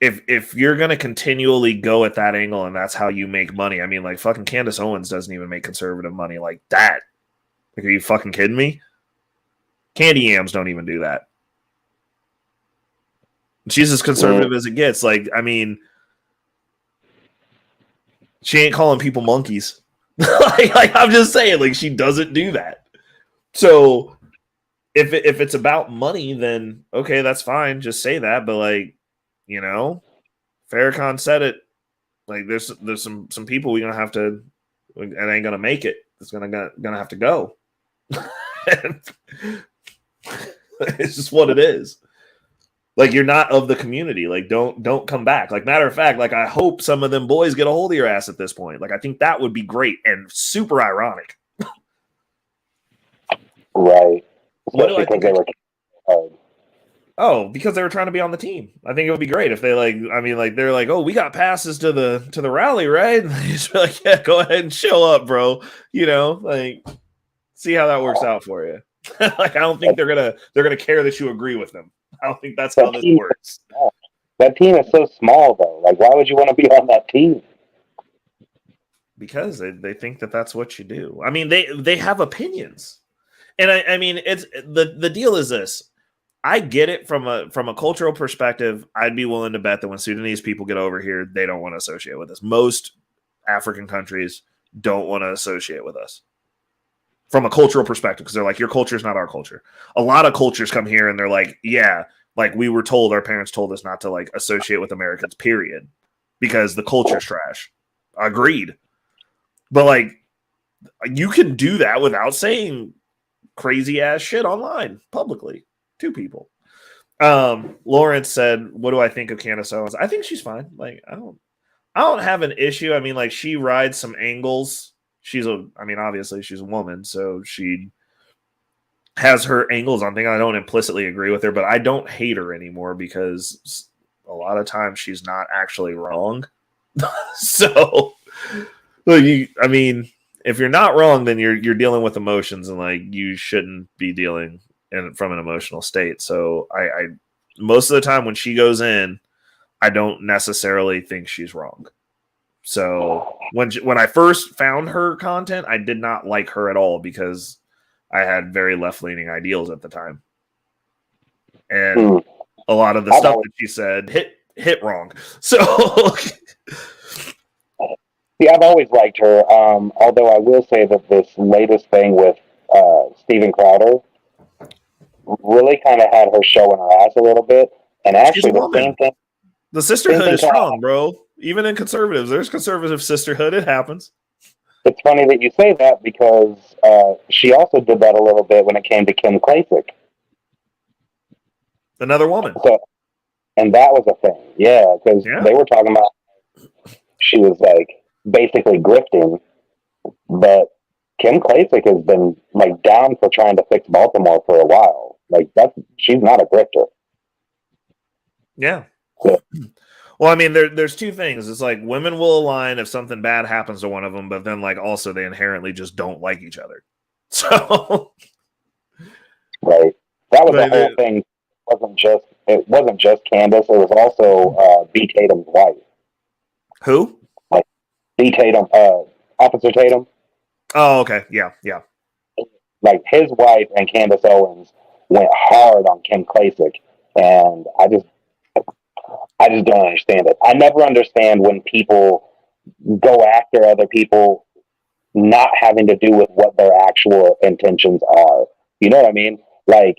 if you're gonna continually go at that angle and that's how you make money, I mean, like, fucking Candace Owens doesn't even make conservative money like that. Like, are you fucking kidding me? Candy yams don't even do that. She's as conservative as it gets. Like, I mean, she ain't calling people monkeys. like I'm just saying, like, she doesn't do that. So if it's about money, then okay, that's fine. Just say that. But like, you know, Farrakhan said it. Like, there's some people we're gonna have to. It ain't gonna make it. It's gonna have to go. It's just what it is. Like, you're not of the community. Like, don't come back. Like, matter of fact, like, I hope some of them boys get a hold of your ass at this point. Like, I think that would be great and super ironic. Right. What do I think? Oh, because they were trying to be on the team. I think it would be great if they they're like, oh, we got passes to the rally, right? And they just be like, yeah, go ahead and show up, bro. You know, like, see how that works out for you. Like, I don't think they're gonna care that you agree with them. I don't think that's how this works. That team is so small, though. Like, why would you want to be on that team? Because they think that that's what you do. I mean, they have opinions, and I mean, it's the deal is this. I get it from a cultural perspective. I'd be willing to bet that when Sudanese people get over here, they don't want to associate with us. Most African countries don't want to associate with us from a cultural perspective, because they're like, your culture is not our culture. A lot of cultures come here and they're like, yeah, like, we were told, our parents told us not to, like, associate with Americans, period, because the culture's trash. Agreed. But like, you can do that without saying crazy ass shit online publicly to people. Lawrence said, what do I think of Candace Owens? I think she's fine. Like, I don't have an issue. I mean, like, she rides some angles. Obviously she's a woman, so she has her angles on things. I don't implicitly agree with her, but I don't hate her anymore because a lot of times she's not actually wrong. So, if you're not wrong, then you're dealing with emotions, and like, you shouldn't be dealing from an emotional state. So I most of the time when she goes in, I don't necessarily think she's wrong. So when I first found her content, I did not like her at all because I had very left-leaning ideals at the time. And a lot of the stuff that she said hit wrong. So see, I've always liked her. Although I will say that this latest thing with Steven Crowder really kind of had her showing her ass a little bit. And actually, the same thing. The sisterhood is strong, bro. Even in conservatives, there's conservative sisterhood. It happens. It's funny that you say that because she also did that a little bit when it came to Kim Klasick. Another woman. So, and that was a thing. Yeah, because they were talking about she was like basically grifting, but Kim Klasick has been like down for trying to fix Baltimore for a while. Like, she's not a grifter. Yeah. Well, I mean, there's two things. It's like, women will align if something bad happens to one of them, but then like, also they inherently just don't like each other. So right. That was the whole thing. It wasn't just Candace. It was also B. Tatum's wife. Who? Like B. Tatum, Officer Tatum. Oh, okay. Yeah. Like, his wife and Candace Owens went hard on Kim Klasick, and I just don't understand it. I never understand when people go after other people not having to do with what their actual intentions are. You know what I mean? Like,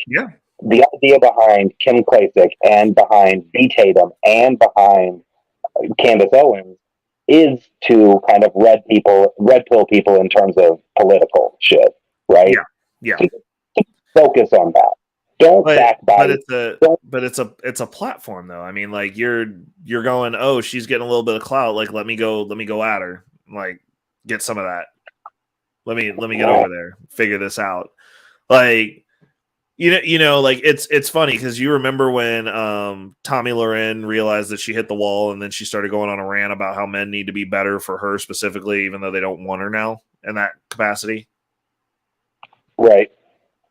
the idea behind Kim Klasick and behind B. Tatum and behind Candace Owens is to kind of red pill people in terms of political shit, right? Yeah. To focus on that. But it's a platform though. I mean, like, you're going, oh, she's getting a little bit of clout. Like, let me go at her. Like, get some of that. Let me get over there, figure this out. Like, like it's funny because you remember when Tommy Loren realized that she hit the wall, and then she started going on a rant about how men need to be better for her specifically, even though they don't want her now in that capacity. Right.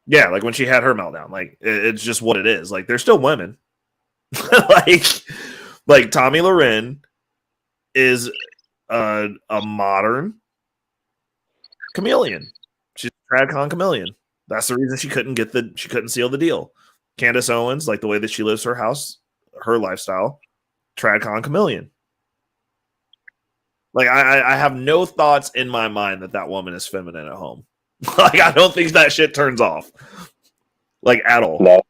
Yeah, like when she had her meltdown, like it's just what it is. Like, they're still women. like Tommy Loren is a modern chameleon. She's a TradCon chameleon. That's the reason she couldn't seal the deal. Candace Owens, like the way that she lives her house, her lifestyle, TradCon chameleon. Like, I have no thoughts in my mind that woman is feminine at home. Like, I don't think that shit turns off, like, at all. No.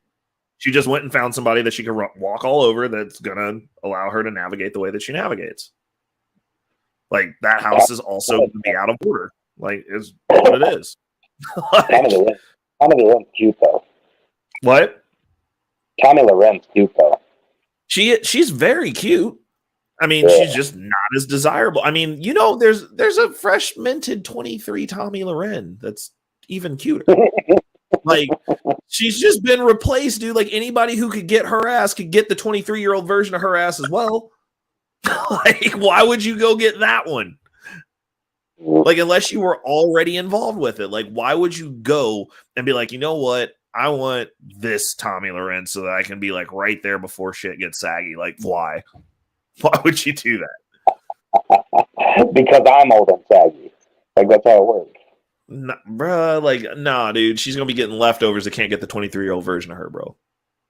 She just went and found somebody that she can walk all over that's gonna allow her to navigate the way that she navigates. Like, that house is also going to be out of order. Like, is what it is. Tommy Loren's cute though. What? Tommy Loren's cute though. She's very cute. I mean, she's just not as desirable. I mean, there's a fresh minted 23 Tommy Loren that's even cuter. Like, she's just been replaced, dude. Like, anybody who could get her ass could get the 23-year-old version of her ass as well. Like, why would you go get that one? Like, unless you were already involved with it. Like, why would you go and be like, you know what? I want this Tommy Loren so that I can be, like, right there before shit gets saggy. Like, why? Why would you do that? Because I'm old and saggy. Like, that's how it works. Nah, bruh, like, nah, dude. She's gonna be getting leftovers that can't get the 23-year-old version of her, bro.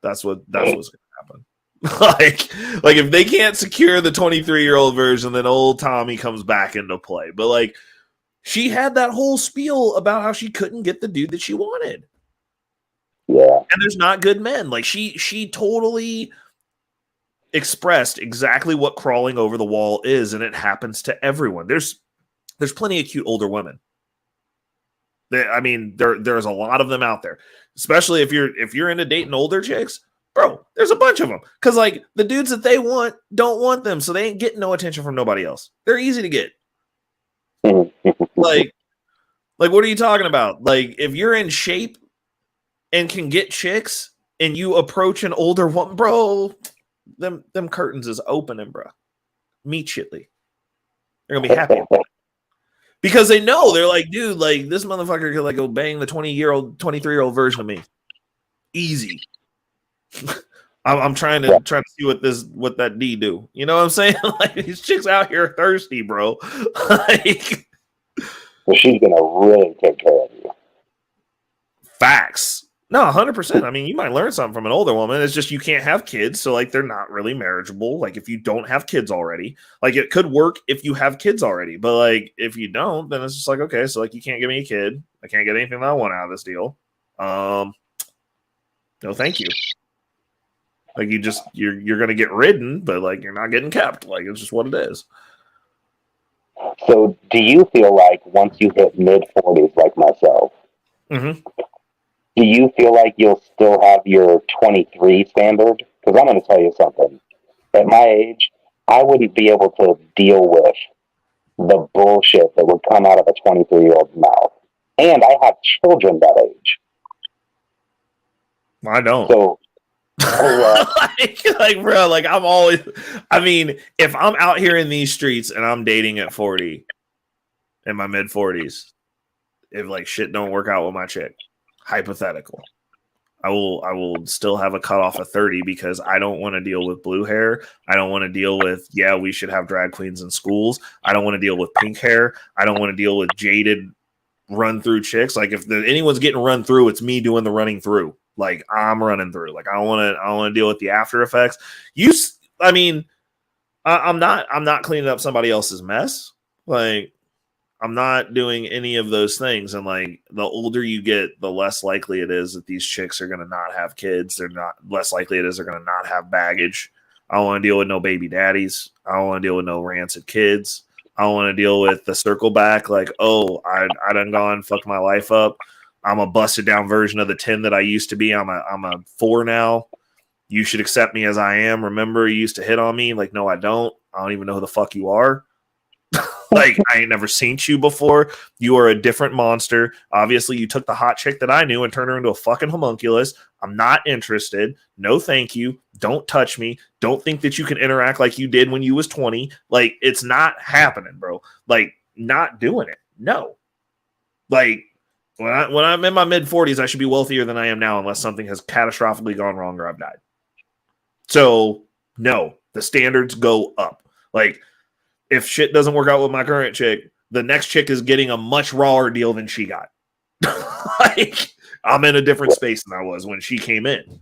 That's what's gonna happen. like if they can't secure the 23-year-old version, then old Tommy comes back into play. But, like, she had that whole spiel about how she couldn't get the dude that she wanted. Yeah. And there's not good men. Like, she totally expressed exactly what crawling over the wall is, and it happens to everyone. There's plenty of cute older women. There's a lot of them out there, especially if you're into dating older chicks, bro. There's a bunch of them because, like, the dudes that they want don't want them, so they ain't getting no attention from nobody else. They're easy to get. like, what are you talking about? Like, if you're in shape and can get chicks, and you approach an older woman, bro, them curtains is opening, bro. Immediately, they're gonna be happy. Because they know, they're like, dude, like, this motherfucker could, like, go bang the 23-year-old version of me. Easy. I'm trying to see what that D do. You know what I'm saying? Like, these chicks out here thirsty, bro. Like, well, she's gonna really take care of you. Facts. No, 100%. I mean, you might learn something from an older woman. It's just you can't have kids, so, like, they're not really marriageable. Like, if you don't have kids already, like, it could work if you have kids already, but, like, if you don't, then it's just like, okay, so, like, you can't give me a kid. I can't get anything that I want out of this deal. No, thank you. Like, you're gonna get ridden, but, like, you're not getting kept. Like, it's just what it is. So, do you feel like once you hit mid-40s, like myself, do you feel like you'll still have your 23 standard? Because I'm going to tell you something. At my age, I wouldn't be able to deal with the bullshit that would come out of a 23-year-old's mouth. And I have children that age. I don't. So, like, bro, like, I mean, if I'm out here in these streets and I'm dating at 40, in my mid 40s, if, like, shit don't work out with my chick, hypothetical, I will still have a cutoff of 30 because I don't want to deal with blue hair. I don't want to deal with, we should have drag queens in schools. I don't want to deal with pink hair. I don't want to deal with jaded run through chicks. Like, if anyone's getting run through, it's me doing the running through. Like, I'm running through. Like, I don't want to deal with the after effects. I'm not cleaning up somebody else's mess. Like, I'm not doing any of those things. And, like, the older you get, the less likely it is that these chicks are going to not have kids. They're not less likely it is they're going to not have baggage. I don't want to deal with no baby daddies. I don't want to deal with no rancid kids. I don't want to deal with the circle back. Like, oh, I done gone fucked my life up. I'm a busted down version of the 10 that I used to be. I'm a 4 now. You should accept me as I am. Remember, you used to hit on me. Like, no, I don't. I don't even know who the fuck you are. Like, I ain't never seen you before. You are a different monster. Obviously, you took the hot chick that I knew and turned her into a fucking homunculus. I'm not interested. No, thank you. Don't touch me. Don't think that you can interact like you did when you was 20. Like, it's not happening, bro. Like, not doing it. No. Like, when I'm in my mid 40s, I should be wealthier than I am now unless something has catastrophically gone wrong or I've died. So, no, the standards go up. Like, if shit doesn't work out with my current chick, the next chick is getting a much rawer deal than she got. Like, I'm in a different space than I was when she came in.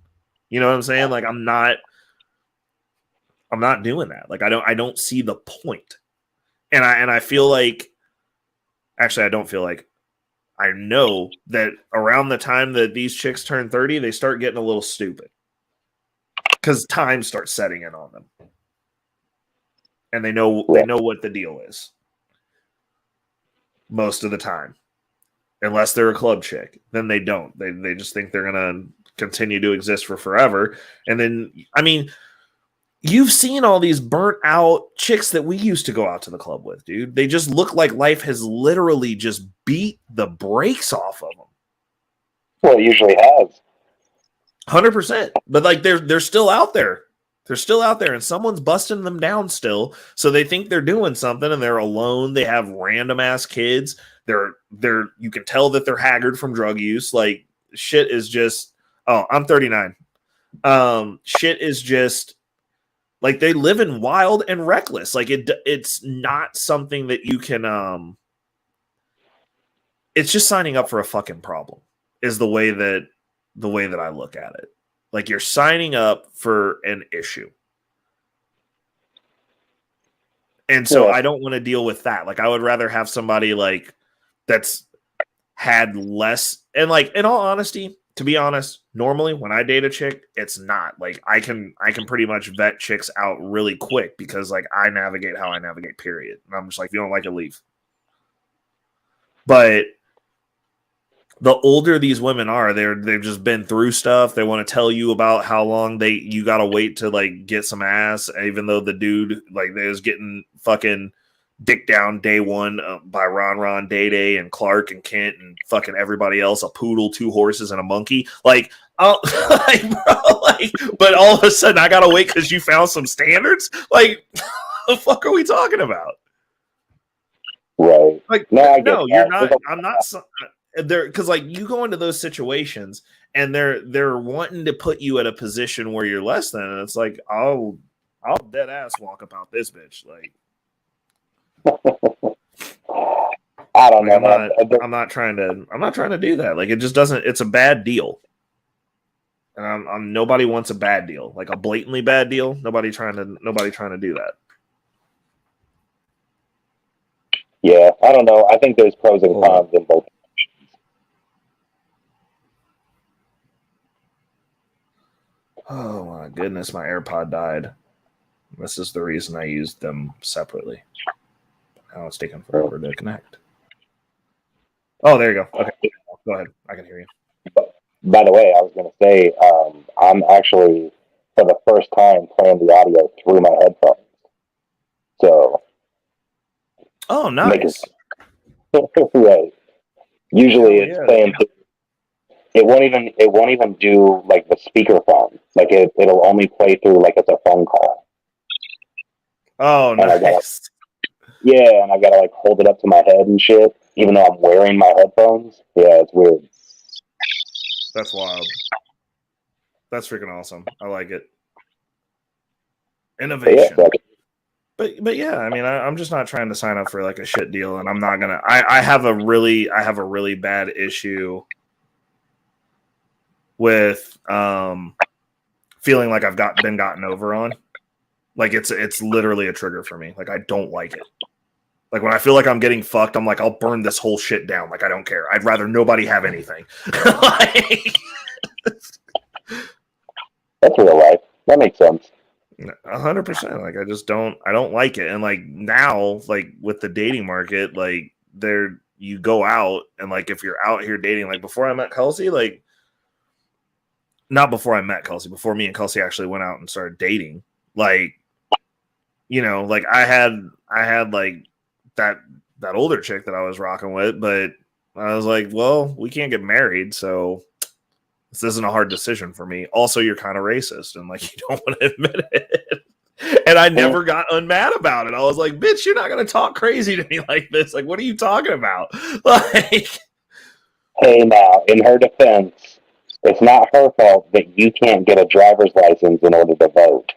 You know what I'm saying? Like, I'm not doing that. Like, I don't see the point. And I feel like, actually, I don't feel like, I know that around the time that these chicks turn 30, they start getting a little stupid. Because time starts setting in on them. And they know what the deal is. Most of the time. Unless they're a club chick. Then they don't. They just think they're going to continue to exist for forever. And then, I mean, you've seen all these burnt out chicks that we used to go out to the club with, dude. They just look like life has literally just beat the brakes off of them. Well, it usually has. 100%. But like they're still out there. They're still out there and someone's busting them down still. So they think they're doing something and they're alone. They have random ass kids. They're you can tell that they're haggard from drug use. Like shit is just, oh, I'm 39. Shit is just like they live in wild and reckless. Like it's not something that you can it's just signing up for a fucking problem is the way that I look at it. Like you're signing up for an issue. And so I don't want to deal with that. Like I would rather have somebody like that's had less, and like in all honesty, to be honest, normally when I date a chick, it's not like I can pretty much vet chicks out really quick because like I navigate how I navigate, period. And I'm just like, if you don't like it, leave. But the older these women are, they've just been through stuff. They want to tell you about how long you got to wait to like get some ass, even though the dude like they was getting fucking dick down day one by Ron, Day, and Clark and Kent and fucking everybody else, a poodle, 2 horses, and a monkey. Like, oh, like, bro, like, but all of a sudden I gotta wait because you found some standards. Like, the fuck are we talking about? Right. Like, no, you're not. I'm not. There, because like you go into those situations and they're wanting to put you at a position where you're less than, and it's like I'll dead ass walk about this bitch. Like I don't know. I'm not trying to do that. Like it just doesn't. It's a bad deal, and I'm nobody wants a bad deal, like a blatantly bad deal. Nobody trying to do that. Yeah, I don't know. I think there's pros and cons in both. Oh my goodness, my AirPod died. This is the reason I used them separately. Now it's taking forever to connect. Oh, there you go. Okay, go ahead. I can hear you. By the way, I was going to say, I'm actually, for the first time, playing the audio through my headphones. So. Oh, nice. Right. Usually it's playing. It won't even do like the speakerphone. Like it'll only play through like it's a phone call. Oh, nice. And I gotta like hold it up to my head and shit, even though I'm wearing my headphones. Yeah, it's weird. That's wild. That's freaking awesome. I like it. Innovation. But yeah, I mean, I'm just not trying to sign up for like a shit deal, and I'm not gonna. I have a really bad issue with feeling like I've been gotten over on. Like it's literally a trigger for me. Like I don't like it. Like when I feel like I'm getting fucked, I'm like, I'll burn this whole shit down. Like I don't care. I'd rather nobody have anything. That's real life. That makes sense. 100%. Like I don't like it. And like now, like with the dating market, like you go out and like if you're out here dating, like before I met Kelsey, like not before I met Kelsey, before me and Kelsey actually went out and started dating, like, you know, like I had like that older chick that I was rocking with, but I was like, well, we can't get married, so this isn't a hard decision for me. Also, you're kind of racist, and like you don't want to admit it. And I never got unmad about it. I was like, bitch, you're not gonna talk crazy to me like this. Like, what are you talking about? Like, hey, now, in her defense, it's not her fault that you can't get a driver's license in order to vote.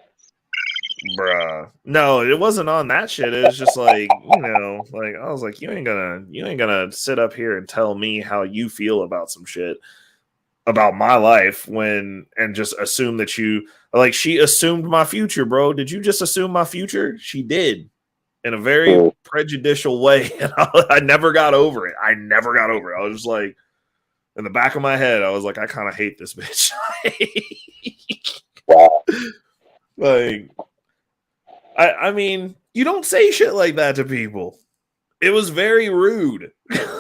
bruh. No, it wasn't on that shit. It was just like, you know, like I was like, you ain't gonna sit up here and tell me how you feel about some shit about my life and just assume that you like she assumed my future, bro. Did you just assume my future? She did in a very prejudicial way. And I never got over it. I was just like, in the back of my head, I was like, I kind of hate this bitch. Wow. Like, I mean, you don't say shit like that to people. It was very rude.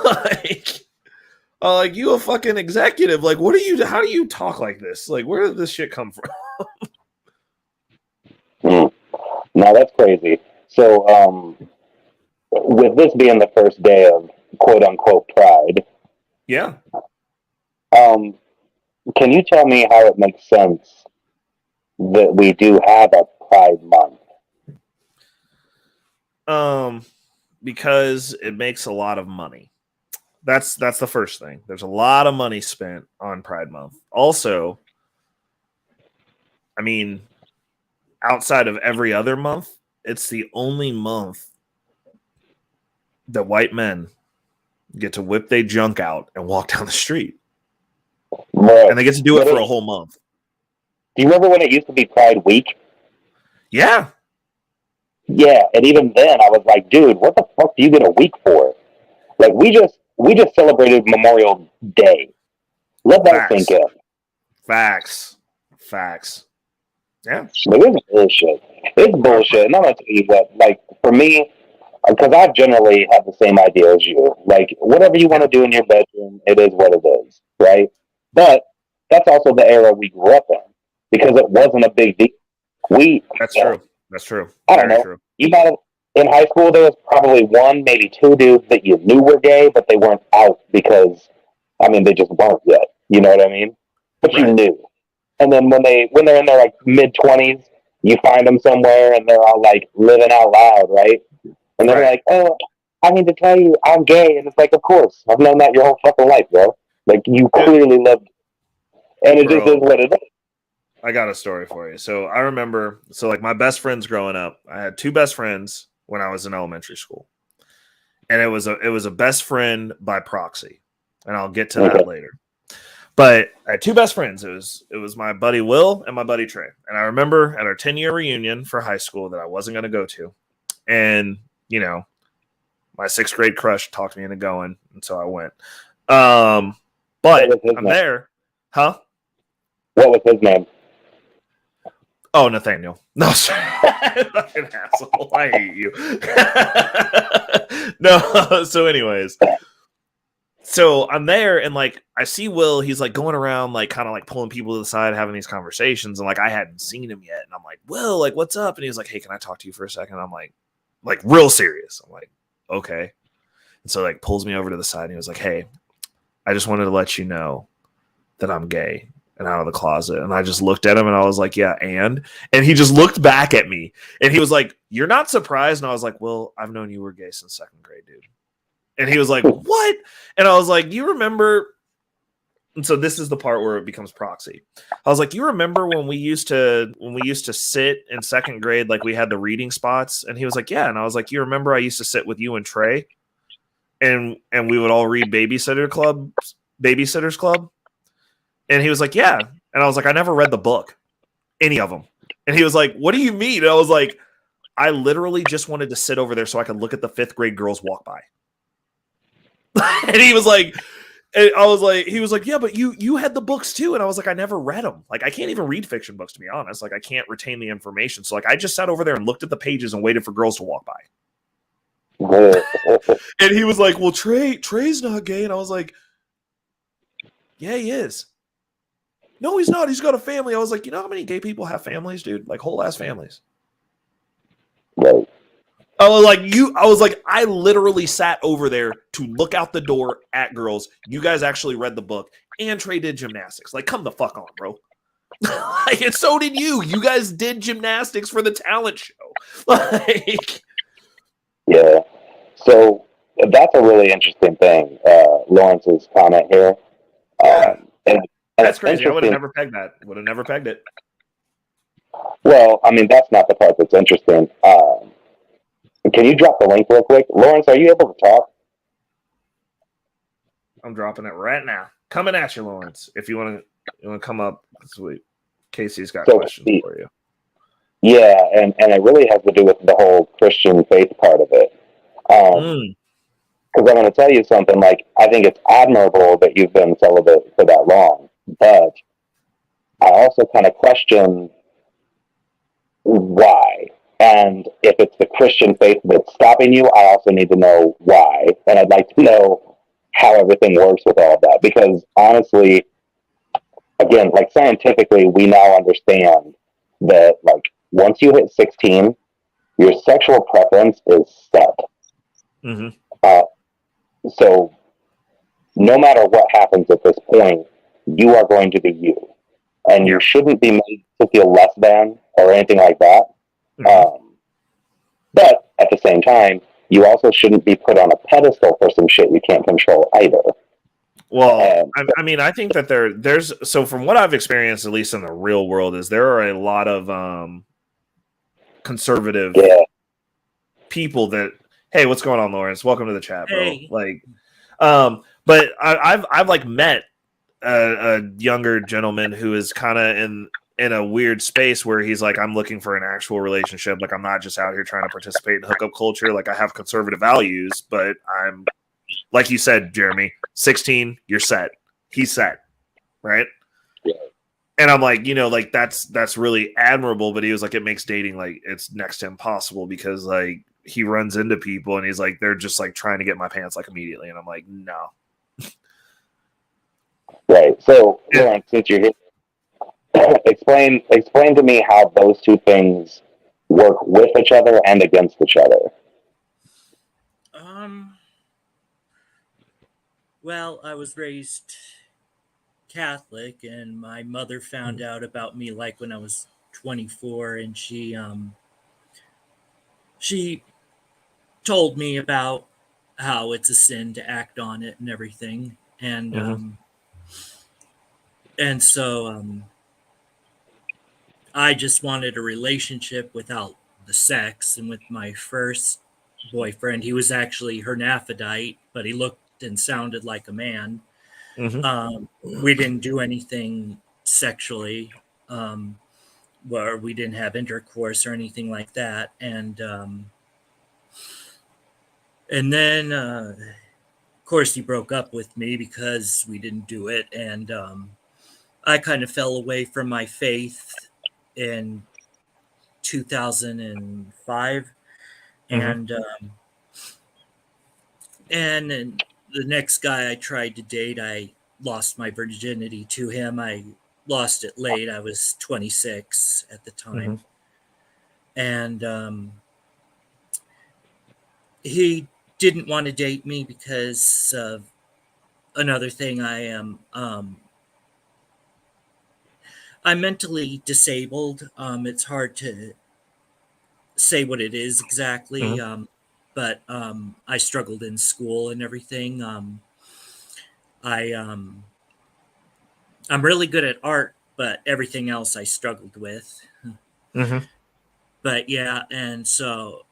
Like you a fucking executive. Like, how do you talk like this? Like, where did this shit come from? Now that's crazy. So, with this being the first day of quote unquote Pride, yeah. Can you tell me how it makes sense that we do have a Pride Month? Because it makes a lot of money. That's the first thing. There's a lot of money spent on Pride Month. Also, I mean, outside of every other month, it's the only month that white men get to whip their junk out and walk down the street. Bro, and they get to do it for a whole month. Do you remember when it used to be Pride Week? Yeah. Yeah, and even then I was like, dude, what the fuck do you get a week for? Like we just celebrated Memorial Day. Let that sink in. Facts. Yeah. But it's bullshit. It's bullshit. And I'm gonna tell you what, like for me, because I generally have the same idea as you. Like whatever you want to do in your bedroom, it is what it is, right? But that's also the era we grew up in because it wasn't a big deal. That's true. That's true. I don't know. True. You might have, in high school, there was probably one, maybe two dudes that you knew were gay, but they weren't out because, I mean, they just weren't yet. You know what I mean? But you knew. And then when they're in their like mid-20s, you find them somewhere and they're all like living out loud, right? And they're like, "Oh, I need to tell you, I'm gay." And it's like, of course, I've known that your whole fucking life, bro. Like you clearly loved it. And it just is what it is. I got a story for you. So I remember, like my best friends growing up, I had two best friends when I was in elementary school, and it was a best friend by proxy, and I'll get to that later. But I had two best friends. It was my buddy Will and my buddy Trey. And I remember at our 10-year reunion for high school that I wasn't going to go to, and you know, my 6th grade crush talked me into going, and so I went. But I'm there, huh? What was his name? Oh, Nathaniel. No, fucking asshole. I hate you. No. So, anyways, so I'm there and like I see Will. He's like going around, like kind of like pulling people to the side, having these conversations, and like I hadn't seen him yet. And I'm like, Will, like, what's up? And he was like, hey, can I talk to you for a second? I'm like real serious. I'm like, okay. And so like pulls me over to the side and he was like, hey, I just wanted to let you know that I'm gay and out of the closet. And I just looked at him and I was like, yeah, and he just looked back at me and he was like, you're not surprised? And I was like, well, I've known you were gay since 2nd grade, dude. And he was like, what? And I was like, you remember? And so this is the part where it becomes proxy. I was like, you remember when we used to sit in 2nd grade, like we had the reading spots? And he was like, yeah. And I was like, you remember I used to sit with you and Trey and we would all read Babysitter's Club? And he was like, yeah. And I was like, I never read the book, any of them. And he was like, what do you mean? And I was like, I literally just wanted to sit over there so I could look at the 5th grade girls walk by. And he was like, and I was like, he was like, yeah, but you had the books too. And I was like, I never read them. Like, I can't even read fiction books, to be honest. Like, I can't retain the information. So like, I just sat over there and looked at the pages and waited for girls to walk by. And he was like, well, Trey's not gay. And I was like, yeah, he is. No, he's not. He's got a family. I was like, you know how many gay people have families, dude? Like whole ass families. Right. I literally sat over there to look out the door at girls. You guys actually read the book, and Trey did gymnastics. Like, come the fuck on, bro. And so did you. You guys did gymnastics for the talent show. Like, Yeah. So that's a really interesting thing. Lawrence's comment here. And that's it's crazy. I would have interesting. never pegged that. Would have never pegged it. Well, I mean, that's not the part that's interesting. Can you drop the link real quick? Lawrence, are you able to talk? I'm dropping it right now. Coming at you, Lawrence. If you want to come up, sweet. Casey's got questions for you. Yeah, and it really has to do with the whole Christian faith part of it. Because I'm going to tell you something, like, I think it's admirable that you've been celibate for that long, but I also kind of question why. And if it's the Christian faith that's stopping you, I also need to know why. And I'd like to know how everything works with all of that. Because honestly, again, like scientifically, we now understand that, like, once you hit 16, your sexual preference is set. So no matter what happens at this point, you are going to be you. And you shouldn't be made to feel less than or anything like that. But at the same time, you also shouldn't be put on a pedestal for some shit you can't control either. Well, I mean, I think that there's so from what I've experienced, at least in the real world, is there are a lot of conservative people that, hey, what's going on, Lawrence? Welcome to the chat, bro. Hey. Like, but I've like met a younger gentleman who is kind of in a weird space where he's like, I'm looking for an actual relationship. Like, I'm not just out here trying to participate in hookup culture. Like, I have conservative values, but I'm, like you said, Jeremy, 16, you're set. He's set, right? Yeah. And I'm like, like that's really admirable. But he was like, it makes dating like it's next to impossible because like he runs into people and he's like, they're just like trying to get my pants like immediately. And I'm like, no. Right. So, Lawrence, since you're here, explain to me how those two things work with each other and against each other. Well, I was raised Catholic, and my mother found out about me like when I was 24, and she told me about how it's a sin to act on it and everything, and so I just wanted a relationship without the sex. And with my first boyfriend, he was actually hermaphrodite, but he looked and sounded like a man. We didn't do anything sexually, where we didn't have intercourse or anything like that. And then, of course, he broke up with me because we didn't do it. And I kind of fell away from my faith in 2005. And the next guy I tried to date, I lost my virginity to him. I lost it late. I was 26 at the time. And he didn't want to date me because of another thing. I am I'm mentally disabled. It's hard to say what it is exactly. But I struggled in school and everything. I'm really good at art, but everything else I struggled with. But yeah, and so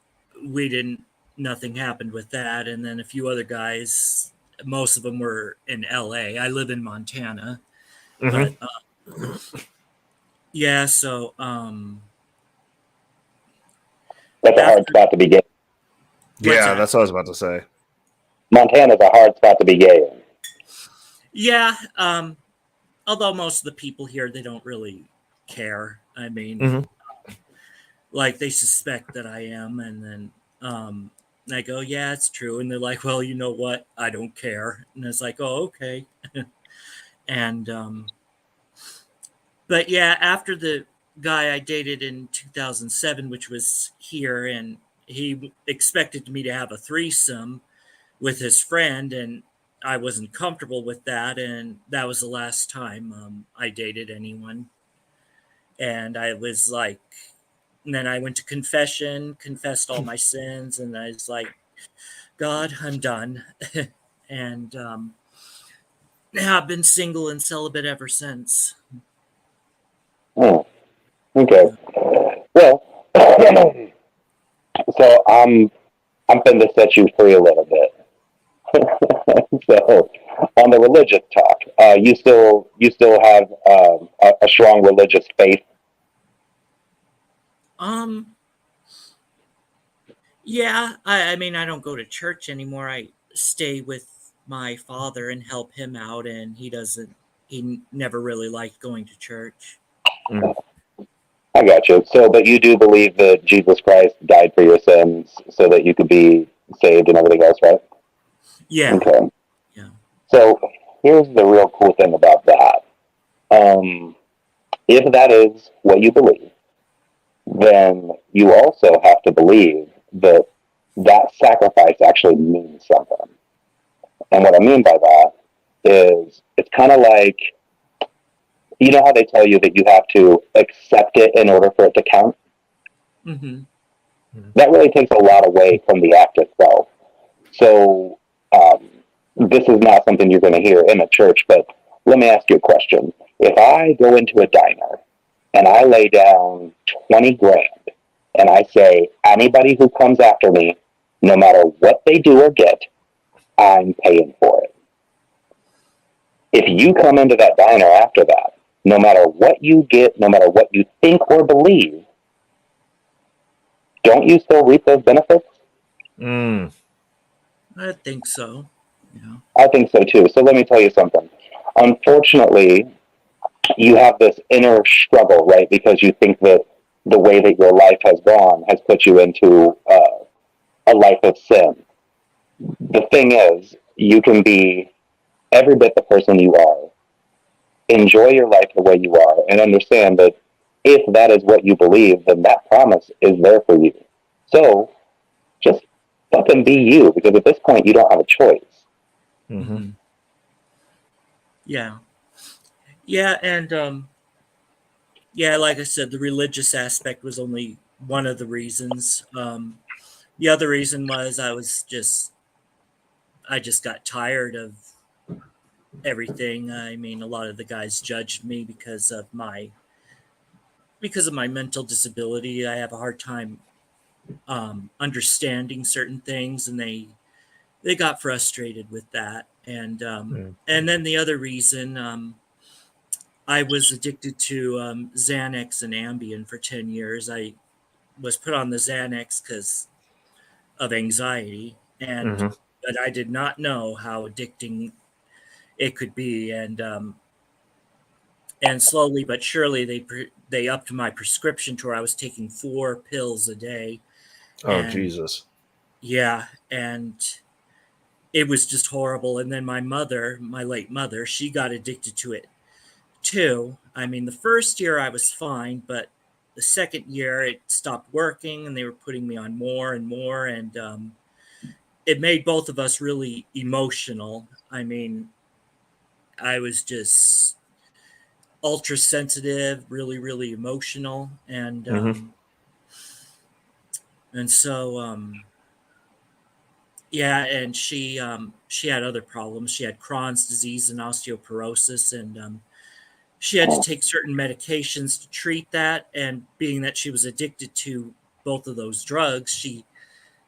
nothing happened with that. And then a few other guys, most of them were in LA. I live in Montana. But yeah, so that's a hard spot to be gay. Yeah, that's what I was about to say. Montana's a hard spot to be gay in. Yeah, although most of the people here, they don't really care. I mean, like they suspect that I am, and then I go, yeah, it's true. And they're like, well, you know what? I don't care. And it's like, oh, okay. And but yeah, after the guy I dated in 2007, which was here, and he expected me to have a threesome with his friend, and I wasn't comfortable with that. And that was the last time I dated anyone. And I was like, and then I went to confession, confessed all my sins, and I was like, God, I'm done. And yeah, I've been single and celibate ever since. Oh, okay. Well, so I'm going to set you free a little bit. So, on the religious talk, you still have a strong religious faith. Yeah, I mean, I don't go to church anymore. I stay with my father and help him out, and he never really liked going to church. I got you. So, but you do believe that Jesus Christ died for your sins so that you could be saved and everything else, right? Yeah. Okay. Yeah. So, here's the real cool thing about that. If that is what you believe, then you also have to believe that that sacrifice actually means something. And what I mean by that is it's kind of like, you know how they tell you that you have to accept it in order for it to count? Mm-hmm. That really takes a lot away from the act itself. So this is not something you're going to hear in a church, but let me ask you a question. If I go into a diner and I lay down 20 grand and I say, anybody who comes after me, no matter what they do or get, I'm paying for it. If you come into that diner after that, no matter what you get, no matter what you think or believe, don't you still reap those benefits? I think so. Yeah. I think so too. So let me tell you something. Unfortunately, you have this inner struggle, right? Because you think that the way that your life has gone has put you into a life of sin. The thing is, you can be every bit the person you are, enjoy your life the way you are, and understand that if that is what you believe, then that promise is there for you. So just fucking be you, because at this point, you don't have a choice. Mm-hmm. Yeah. Yeah, and yeah, like I said, the religious aspect was only one of the reasons. The other reason was I just got tired of everything. I mean, a lot of the guys judged me because of my mental disability. I have a hard time understanding certain things, and they got frustrated with that. And then the other reason, I was addicted to Xanax and Ambien for 10 years. I was put on the Xanax because of anxiety, but I did not know how addicting it could be. And slowly but surely they upped my prescription to where I was taking 4 pills a day. Oh, And Jesus. yeah, and it was just horrible. And then my late mother, she got addicted to it too. I mean, the first year I was fine, but the second year it stopped working and they were putting me on more and more. And it made both of us really emotional. I mean, I was just ultra sensitive, really, really emotional. And so, yeah, and she had other problems. She had Crohn's disease and osteoporosis, and she had to take certain medications to treat that. And being that she was addicted to both of those drugs, she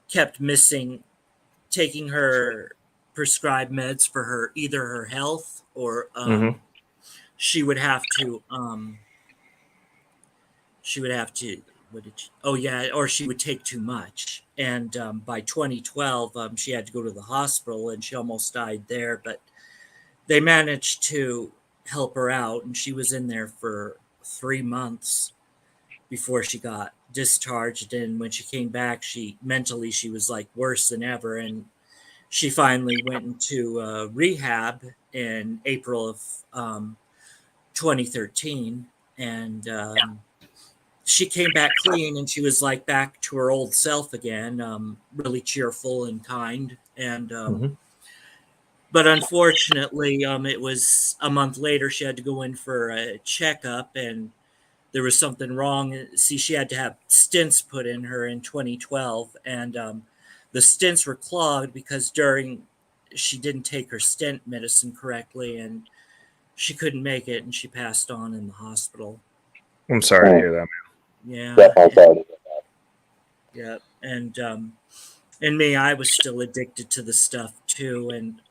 kept missing taking her prescribed meds for either her health or she would have to what did she, oh yeah, or she would take too much. And by 2012, she had to go to the hospital and she almost died there, but they managed to help her out, and she was in there for 3 months before she got discharged. And when she came back, she was like worse than ever. And she finally went into rehab in April of 2013, and she came back clean, and she was like back to her old self again, really cheerful and kind. And but unfortunately, it was a month later. She had to go in for a checkup, and there was something wrong. See, she had to have stents put in her in 2012, and the stents were clogged because she didn't take her stent medicine correctly, and she couldn't make it, and she passed on in the hospital. I'm sorry to hear that, man. Yeah. Definitely sorry to hear that. Yeah, and me, I was still addicted to the stuff too, and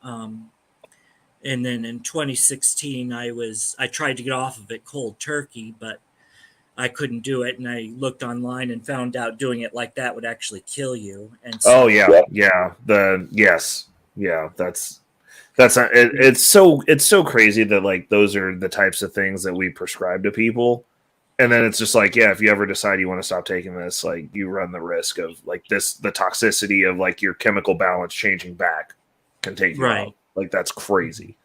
then in 2016, I tried to get off of it cold turkey, but I couldn't do it, and I looked online and found out doing it like that would actually kill you. And so, it's so crazy that like those are the types of things that we prescribe to people. And then it's just like, yeah, if you ever decide you want to stop taking this, like you run the risk of like the toxicity of like your chemical balance changing back can take you out. Like that's crazy.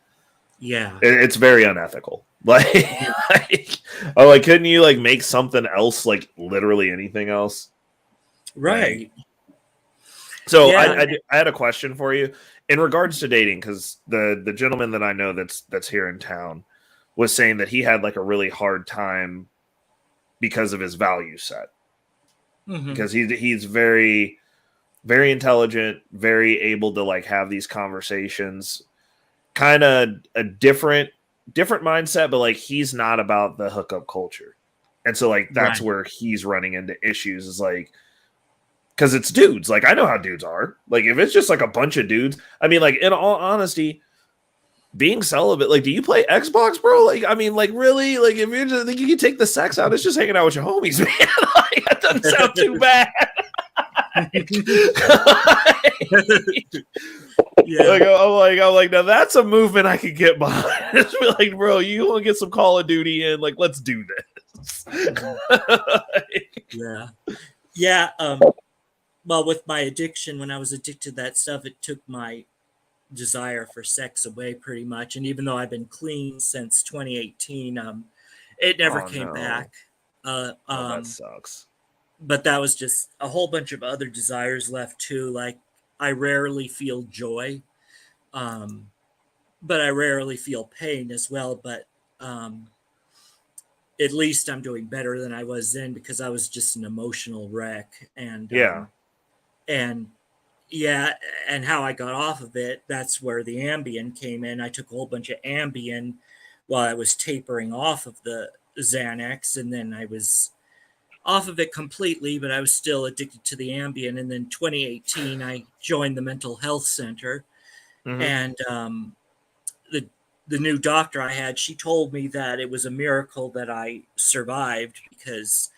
Yeah. It's very unethical. Couldn't you like make something else, like literally anything else? Right. So I had a question for you in regards to dating, because the gentleman that I know that's here in town was saying that he had like a really hard time because of his value set. Because he's very, very intelligent, very able to like have these conversations, kind of a different mindset, but like he's not about the hookup culture. And so like that's where he's running into issues, is like, because it's dudes. Like I know how dudes are. Like if it's just like a bunch of dudes, I mean, like in all honesty, being celibate, like, do you play Xbox, bro? Like, I mean, like, really? Like, if you're just, like, you can take the sex out, it's just hanging out with your homies, man. Like, that doesn't sound too bad. I'm like, now that's a movement I could get behind. It's like, bro, you want to get some Call of Duty in? Like, let's do this. Yeah. Well, with my addiction, when I was addicted to that stuff, it took my desire for sex away pretty much. And even though I've been clean since 2018, it never came back. That sucks. But that was just a whole bunch of other desires left too. Like I rarely feel joy, but I rarely feel pain as well. But at least I'm doing better than I was then, because I was just an emotional wreck. And and how I got off of it, that's where the Ambien came in. I took a whole bunch of Ambien while I was tapering off of the Xanax, and then I was off of it completely, but I was still addicted to the Ambien. And then 2018, I joined the mental health center, and the new doctor I had, she told me that it was a miracle that I survived, because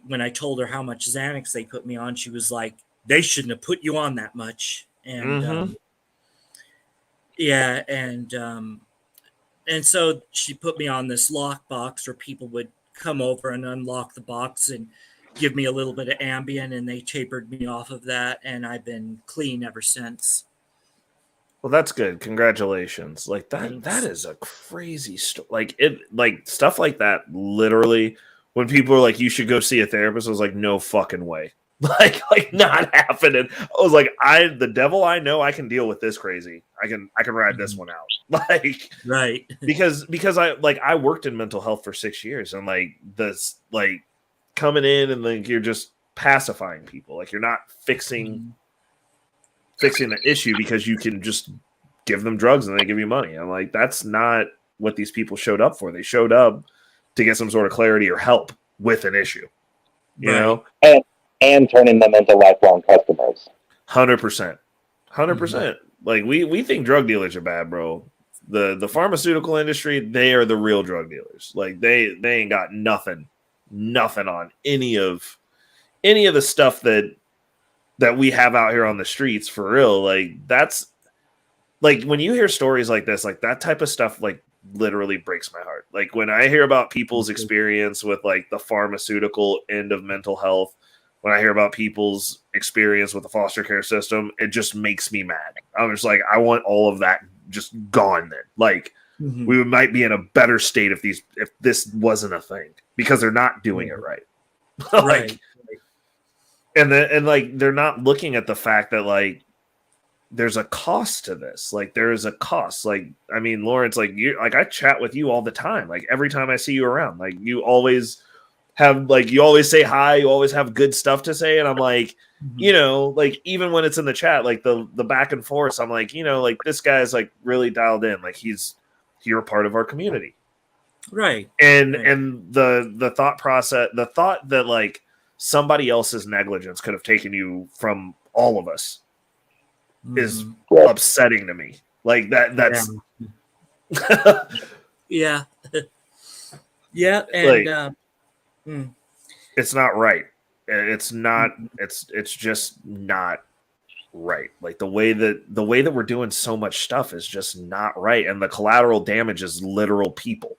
when I told her how much Xanax they put me on, she was like, they shouldn't have put you on that much. And and so she put me on this lockbox where people would come over and unlock the box and give me a little bit of Ambien, and they tapered me off of that, and I've been clean ever since. Well, that's good. Congratulations. Like that is a crazy story. Like stuff like that, literally, when people are like, you should go see a therapist, I was like, no fucking way. Like not happening. I was like, the devil I know, I can deal with this crazy. I can ride this one out. Like, right. Because I worked in mental health for 6 years, and like this, like coming in and like you're just pacifying people. Like you're not fixing the issue, because you can just give them drugs and they give you money. I'm like, that's not what these people showed up for. They showed up to get some sort of clarity or help with an issue. You know? And turning them into lifelong customers. 100%. Like we think drug dealers are bad, bro. The pharmaceutical industry, they are the real drug dealers. Like they ain't got nothing on any of the stuff that we have out here on the streets, for real. Like that's like when you hear stories like this, like that type of stuff, like literally breaks my heart. Like when I hear about people's experience with like the pharmaceutical end of mental health, when I hear about people's experience with the foster care system, it just makes me mad. I'm just like, I want all of that just gone then. Like, we might be in a better state if this wasn't a thing, because they're not doing it right. Like, Right. and like they're not looking at the fact that like there's a cost to this. Like there is a cost. Like, I mean, Lawrence, like you, like I chat with you all the time. Like every time I see you around, like you always say hi, you always have good stuff to say. And I'm like, you know, like even when it's in the chat, like the back and forth, I'm like, you know, like this guy's like really dialed in. Like you're a part of our community. Right. And Right. and the thought process, the thought that like somebody else's negligence could have taken you from all of us is upsetting to me. Like that's yeah. Yeah. And like, it's not right. It's not, it's just not right. Like the way that we're doing so much stuff is just not right. And the collateral damage is literal people.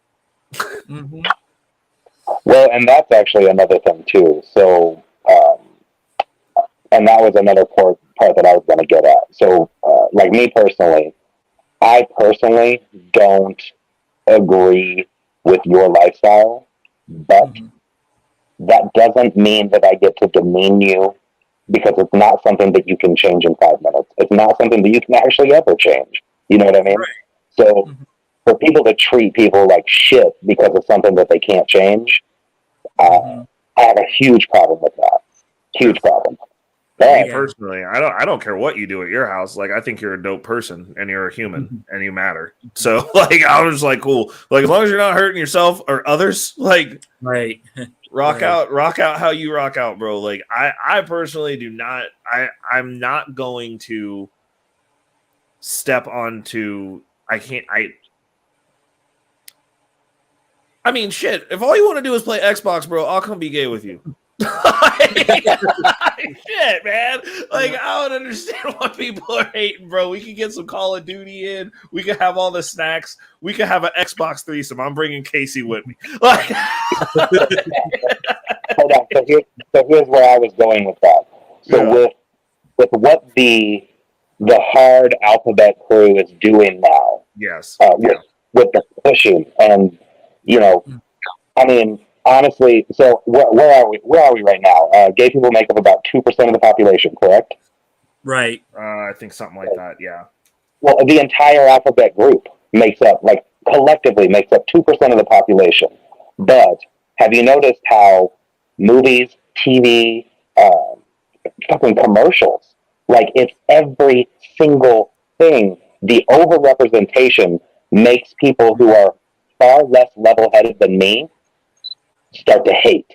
Well, and that's actually another thing too. So, and that was another part that I was going to get at. So, like me personally, I personally don't agree with your lifestyle, but that doesn't mean that I get to demean you, because it's not something that you can change in 5 minutes. It's not something that you can actually ever change. You know what I mean? Right. So for people to treat people like shit because of something that they can't change, I have a huge problem with that. Huge problem. Me personally, I don't care what you do at your house. Like I think you're a dope person and you're a human and you matter. So like I was like, cool. Like as long as you're not hurting yourself or others, like right. rock out how you rock out, bro. Like I personally do not, I'm not going to step onto, I mean shit, if all you want to do is play Xbox, bro, I'll come be gay with you. Shit, man. Like I don't understand why people are hating, bro. We can get some Call of Duty in. We can have all the snacks. We can have an Xbox threesome. I'm bringing Casey with me. Like, hold on. So here's where I was going with that. So with what the hard alphabet crew is doing now, yes, with the pushing, and you know, I mean, honestly, so where are we? Where are we right now? Gay people make up about 2% of the population, correct? Right. I think something like that. Yeah. Well, the entire alphabet group collectively makes up 2% of the population. But have you noticed how movies, TV, fucking commercials, like it's every single thing. The overrepresentation makes people who are far less level-headed than me start to hate.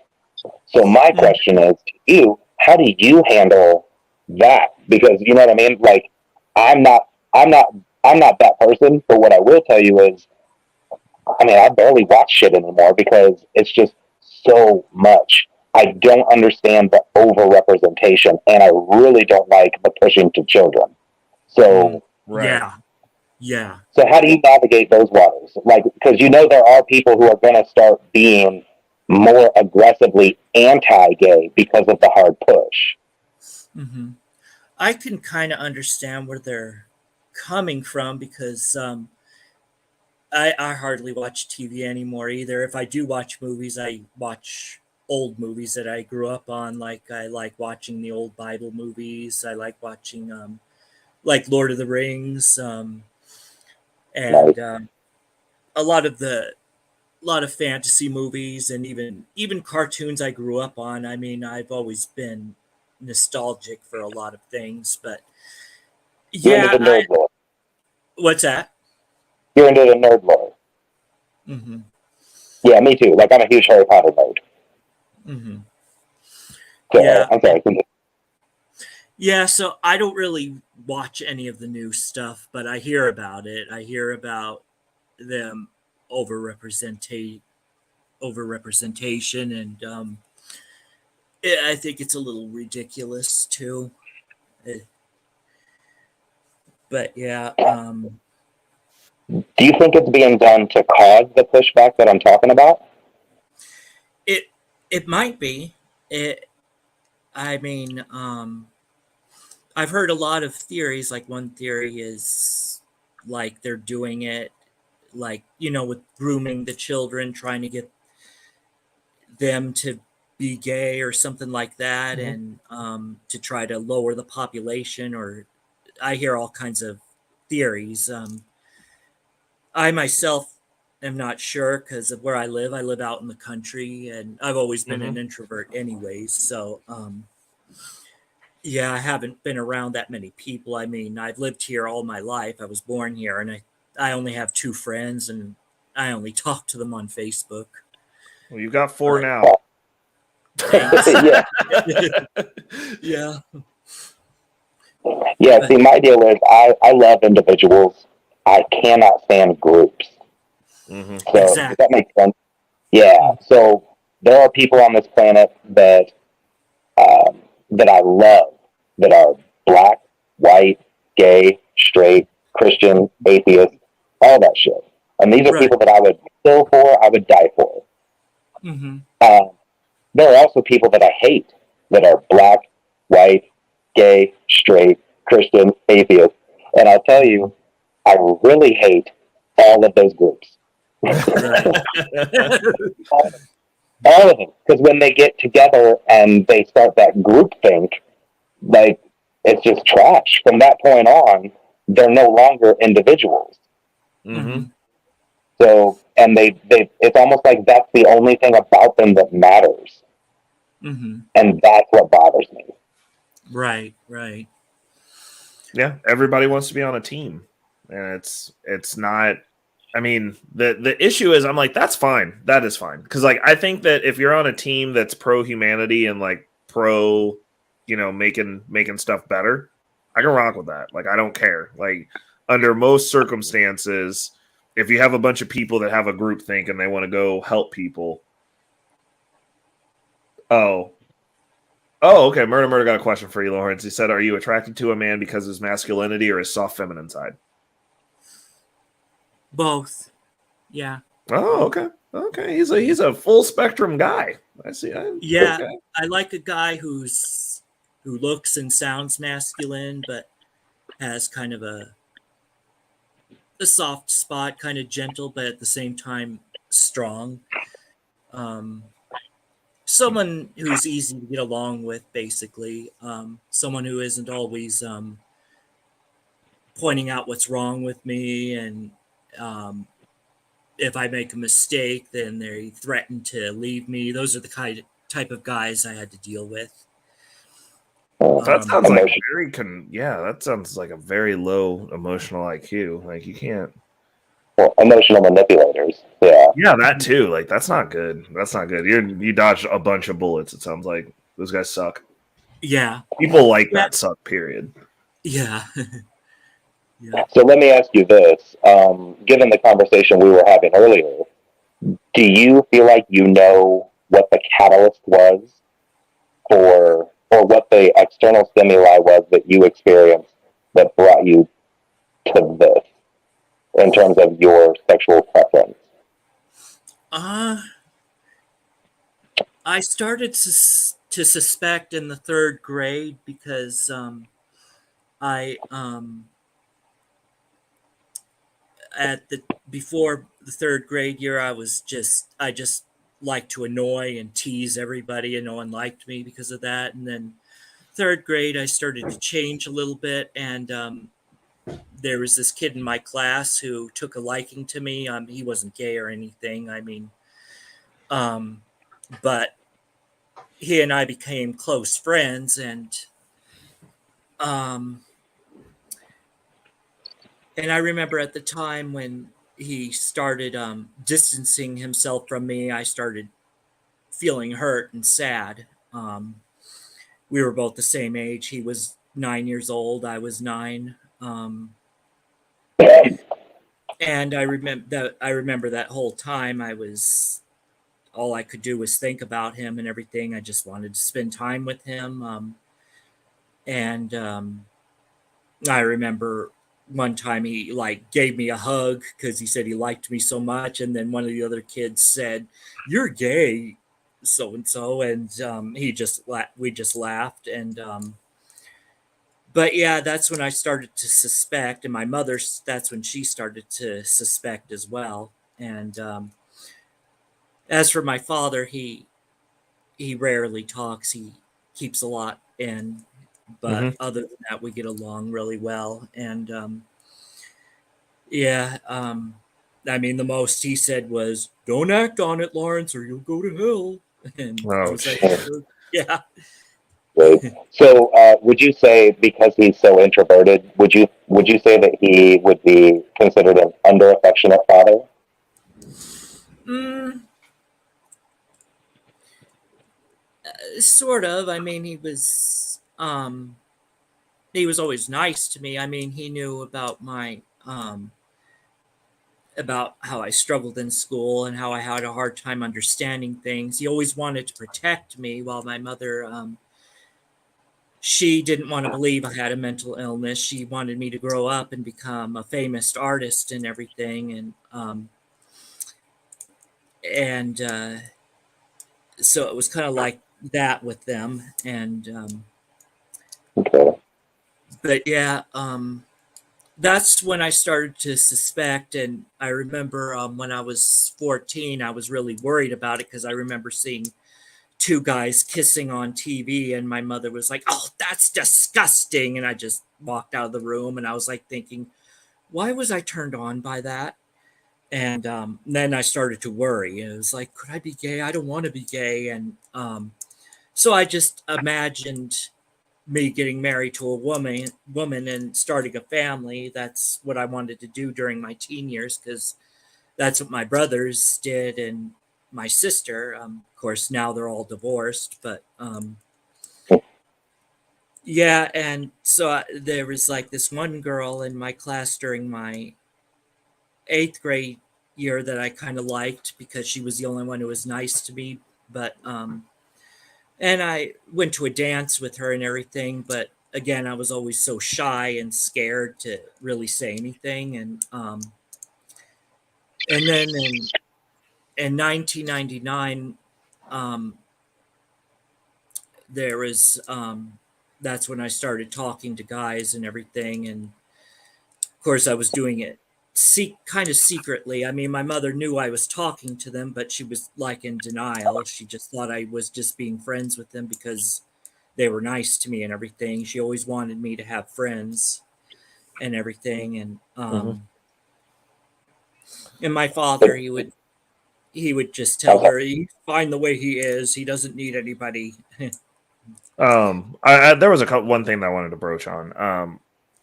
So my question is to you, how do you handle that? Because you know what I mean? Like I'm not that person, but what I will tell you is, I mean, I barely watch shit anymore because it's just so much. I don't understand the overrepresentation, and I really don't like the pushing to children. So yeah. So how do you navigate those waters? Like, because you know there are people who are going to start being more aggressively anti-gay because of the hard push. I can kind of understand where they're coming from, because I hardly watch TV anymore either. If I do watch movies, I watch old movies that I grew up on. Like I like watching the old Bible movies. I like watching like Lord of the Rings, and a lot of fantasy movies, and even cartoons I grew up on. I mean, I've always been nostalgic for a lot of things, but You're into the nerd lore. What's that? You're into the nerd lore. Yeah, me too. Like I'm a huge Harry Potter nerd. So, Yeah. I'm sorry. Yeah, so I don't really watch any of the new stuff, but I hear about it. I hear about them overrepresentation, and I think it's a little ridiculous too. But yeah. Do you think it's being done to cause the pushback that I'm talking about? It might be. I mean, I've heard a lot of theories. Like one theory is like they're doing it like, with grooming the children, trying to get them to be gay or something like that, and to try to lower the population. Or I hear all kinds of theories. I myself am not sure because of where I live. I live out in the country, and I've always been an introvert anyways. So, yeah, I haven't been around that many people. I mean, I've lived here all my life. I was born here, and I only have 2 friends, and I only talk to them on Facebook. Well, you've got 4 now. Yeah. Yeah. Yeah, see, my deal is I love individuals. I cannot stand groups. So does that make sense? Yeah. So there are people on this planet that that I love that are black, white, gay, straight, Christian, atheist, all that shit. And these are people that I would kill for, I would die for. There are also people that I hate that are black, white, gay, straight, Christian, atheist. And I'll tell you, I really hate all of those groups. All of them. Because when they get together and they start that group think, like, it's just trash. From that point on, they're no longer individuals. So, and they it's almost like that's the only thing about them that matters. And that's what bothers me. Right. Yeah, everybody wants to be on a team, and it's not. I mean, the issue is, I'm like, that's fine, that is fine, because like I think that if you're on a team that's pro humanity and like pro, making stuff better, I can rock with that. Like, I don't care. Like, under most circumstances, if you have a bunch of people that have a group think and they want to go help people. Oh, okay. Murder got a question for you, Lawrence. He said, "Are you attracted to a man because of his masculinity or his soft feminine side?" Both. Yeah. Oh, okay. He's a full spectrum guy. I see. Yeah, okay. I like a guy who looks and sounds masculine, but has kind of a soft spot, kind of gentle, but at the same time strong. Someone who's easy to get along with, basically. Someone who isn't always pointing out what's wrong with me, and if I make a mistake, then they threaten to leave me. Those are the type of guys I had to deal with. That sounds like that sounds like a very low emotional IQ. Like, you can't. Well, emotional manipulators. Yeah. Yeah, that too. Like, that's not good. That's not good. You dodged a bunch of bullets. It sounds like those guys suck. Yeah. People like that suck. Period. Yeah. So let me ask you this: given the conversation we were having earlier, do you feel like you know what the catalyst was or what the external stimuli was that you experienced that brought you to this in terms of your sexual preference? I started to suspect in the 3rd grade because before the 3rd grade year, I just liked to annoy and tease everybody, and no one liked me because of that. And then 3rd grade, I started to change a little bit, and there was this kid in my class who took a liking to me. He wasn't gay or anything. I mean, but he and I became close friends, and I remember at the time when he started distancing himself from me, I started feeling hurt and sad. We were both the same age. He was 9 years old. I was 9. And I remember that whole time all I could do was think about him and everything. I just wanted to spend time with him. I remember one time he gave me a hug because he said he liked me so much. And then one of the other kids said, "You're gay, so-and-so." And we just laughed. And But yeah, that's when I started to suspect, and my mother, that's when she started to suspect as well. And as for my father, he rarely talks. He keeps a lot in, but other than that, we get along really well. And yeah, I mean, the most he said was, "Don't act on it, Lawrence, or you'll go to hell." And I was like, "Yeah." Great. So, would you say because he's so introverted, would you say that he would be considered an under affectionate father? Sort of. I mean, he was always nice to me. I mean, he knew about my about how I struggled in school and how I had a hard time understanding things. He always wanted to protect me, while my mother, she didn't want to believe I had a mental illness. She wanted me to grow up and become a famous artist and everything. And so it was kind of like that with them. And but yeah, that's when I started to suspect. And I remember when I was 14, I was really worried about it because I remember seeing two guys kissing on TV, and my mother was like, "Oh, that's disgusting." And I just walked out of the room, and I was like thinking, why was I turned on by that? And then I started to worry. It was like, could I be gay? I don't want to be gay. And so I just imagined me getting married to a woman and starting a family. That's what I wanted to do during my teen years, because that's what my brothers did and my sister. Of course, now they're all divorced, but yeah. And so there was like this one girl in my class during my 8th grade year that I kind of liked because she was the only one who was nice to me. But and I went to a dance with her and everything, but again, I was always so shy and scared to really say anything. And then in 1999, there was that's when I started talking to guys and everything. And of course, I was doing it kind of secretly. I mean, my mother knew I was talking to them, but she was like in denial. She just thought I was just being friends with them because they were nice to me and everything. She always wanted me to have friends and everything. And and my father, he would just tell her, he's fine the way he is. He doesn't need anybody. There was one thing that I wanted to broach on.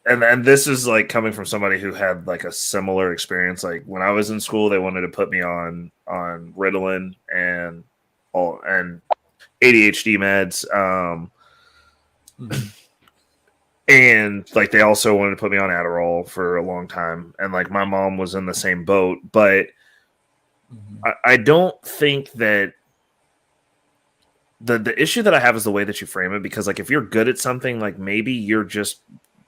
And this is like coming from somebody who had like a similar experience. Like when I was in school, they wanted to put me on Ritalin and ADHD meds. And like they also wanted to put me on Adderall for a long time. And like my mom was in the same boat, but I don't think that the issue that I have is the way that you frame it, because like if you're good at something, like maybe you're just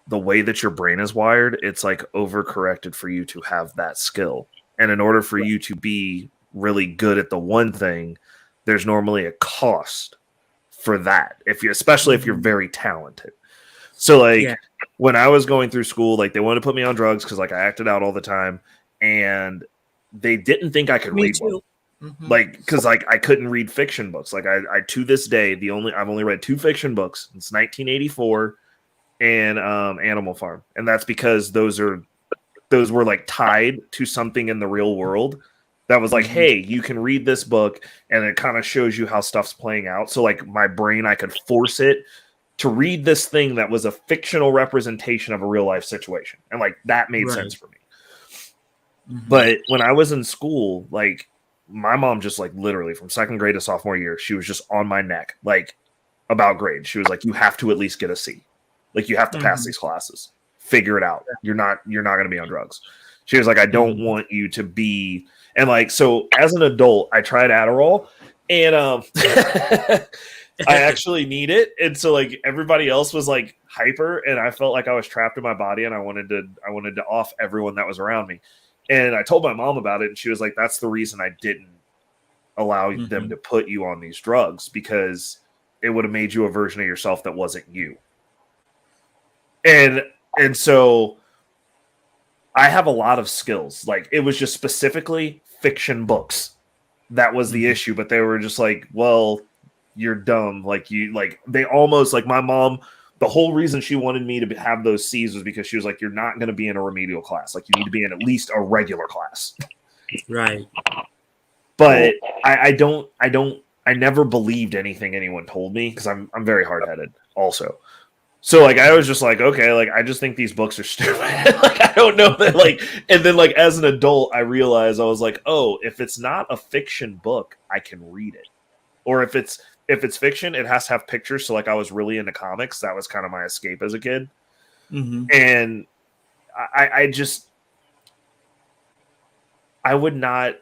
the way that your brain is wired, it's like overcorrected for you to have that skill. And in order for you to be really good at the one thing, there's normally a cost for that. Especially if you're very talented. So like when I was going through school, like they wanted to put me on drugs because like I acted out all the time, and they didn't think I could read well. Like because like I couldn't read fiction books. Like I to this day I've only read 2 fiction books. It's 1984 and Animal Farm, and that's because those were like tied to something in the real world that was like, hey, you can read this book, and it kind of shows you how stuff's playing out. So like my brain, I could force it to read this thing that was a fictional representation of a real life situation, and like that made sense for me. But when I was in school, like my mom just like literally from 2nd grade to sophomore year, she was just on my neck, like about grades. She was like, you have to at least get a C. Like you have to pass these classes, figure it out. You're not going to be on drugs. She was like, I don't want you to be. And like, so as an adult, I tried Adderall, and I actually need it. And so like everybody else was like hyper, and I felt like I was trapped in my body, and I wanted to off everyone that was around me. And I told my mom about it, and she was like, that's the reason I didn't allow them to put you on these drugs, because it would have made you a version of yourself that wasn't you. And so I have a lot of skills. Like, it was just specifically fiction books. That was the issue, but they were just like, well, you're dumb. Like, they almost, like, my mom, the whole reason she wanted me to have those C's was because she was like, you're not going to be in a remedial class. Like, you need to be in at least a regular class. Right. But I never believed anything anyone told me because I'm very hard-headed also. So, like, I was just like, okay, like, I just think these books are stupid. Like, I don't know that, like, and then, like, as an adult, I realized I was like, oh, if it's not a fiction book, I can read it. Or if it's fiction, it has to have pictures. So, like, I was really into comics. That was kind of my escape as a kid. And I would not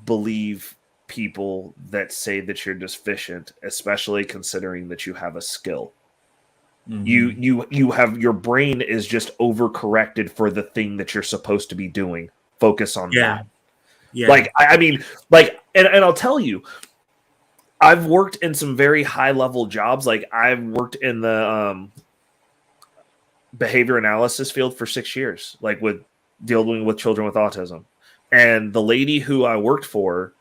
believe people that say that you're deficient, especially considering that you have a skill. You have, your brain is just overcorrected for the thing that you're supposed to be doing. Focus on that. Yeah. Like, I mean, like, and I'll tell you, I've worked in some very high level jobs. Like, I've worked in the behavior analysis field for 6 years, like with dealing with children with autism. And the lady who I worked for,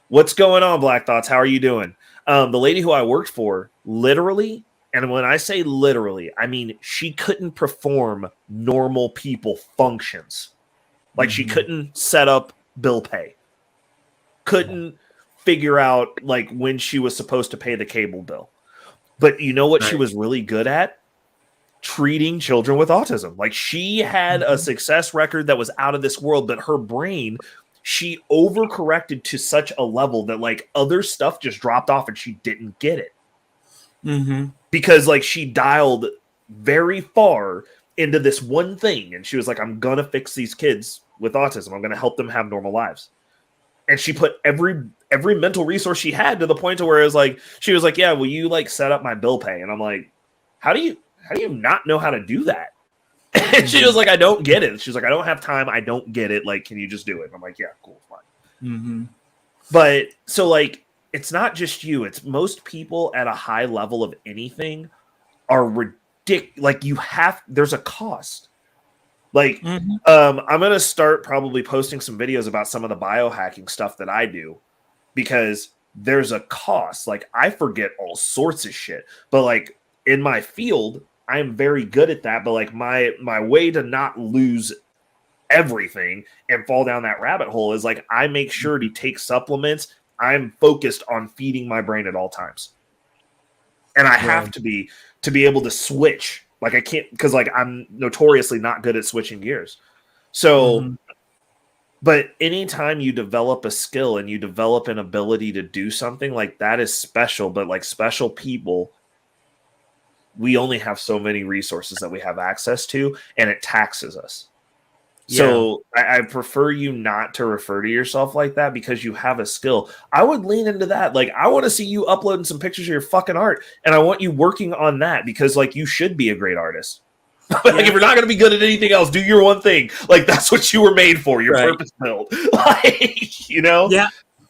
what's going on, Black Thoughts? How are you doing? The lady who I worked for, literally, and when I say literally, I mean she couldn't perform normal people functions. Like, she couldn't set up bill pay. Couldn't figure out, like, when she was supposed to pay the cable bill. But you know what she was really good at? Treating children with autism. Like, she had a success record that was out of this world, but her brain, she overcorrected to such a level that, like, other stuff just dropped off and she didn't get it. Because, like, she dialed very far into this one thing, and she was like, I'm gonna fix these kids with autism. I'm gonna help them have normal lives. And she put every mental resource she had to the point to where it was like, she was like, yeah, will you, like, set up my bill pay? And I'm like, how do you not know how to do that? And she was like, I don't get it. She's like, I don't have time. I don't get it. Like, can you just do it? And I'm like, yeah, cool, fine. But so, like, it's not just you. It's most people at a high level of anything are ridiculous. Like, there's a cost. Like, I'm going to start probably posting some videos about some of the biohacking stuff that I do, because there's a cost. Like, I forget all sorts of shit, but, like, in my field, I'm very good at that. But, like, my way to not lose everything and fall down that rabbit hole is, like, I make sure to take supplements. I'm focused on feeding my brain at all times. And I have to be able to switch. Like, I can't, because, like, I'm notoriously not good at switching gears. So, but anytime you develop a skill and you develop an ability to do something, like, that is special. But, like, special people, we only have so many resources that we have access to, and it taxes us. So I prefer you not to refer to yourself like that, because you have a skill. I would lean into that. Like, I want to see you uploading some pictures of your fucking art, and I want you working on that, because, like, you should be a great artist. Like, if you're not going to be good at anything else, do your one thing. Like, that's what you were made for. You're purpose built. Like, you know? Yeah.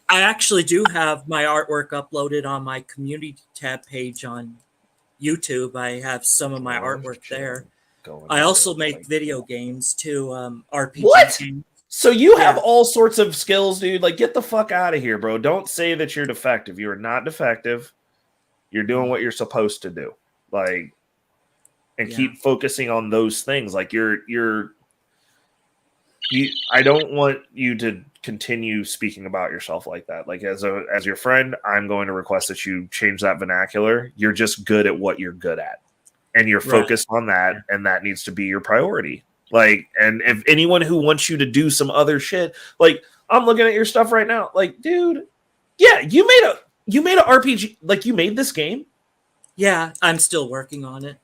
I actually do have my artwork uploaded on my community tab page on YouTube. I have some of my artwork there. I also make video games too, RPG games. So you have all sorts of skills, dude. Like, get the fuck out of here, bro. Don't say that you're defective. You are not defective. You're doing what you're supposed to do. Like, and keep focusing on those things. Like, I don't want you to continue speaking about yourself like that. Like, as your friend, I'm going to request that you change that vernacular. You're just good at what you're good at, and you're focused on that, and that needs to be your priority. Like, and if anyone who wants you to do some other shit, like, I'm looking at your stuff right now, like, dude, yeah, you made a RPG, like, you made this game. Yeah, I'm still working on it.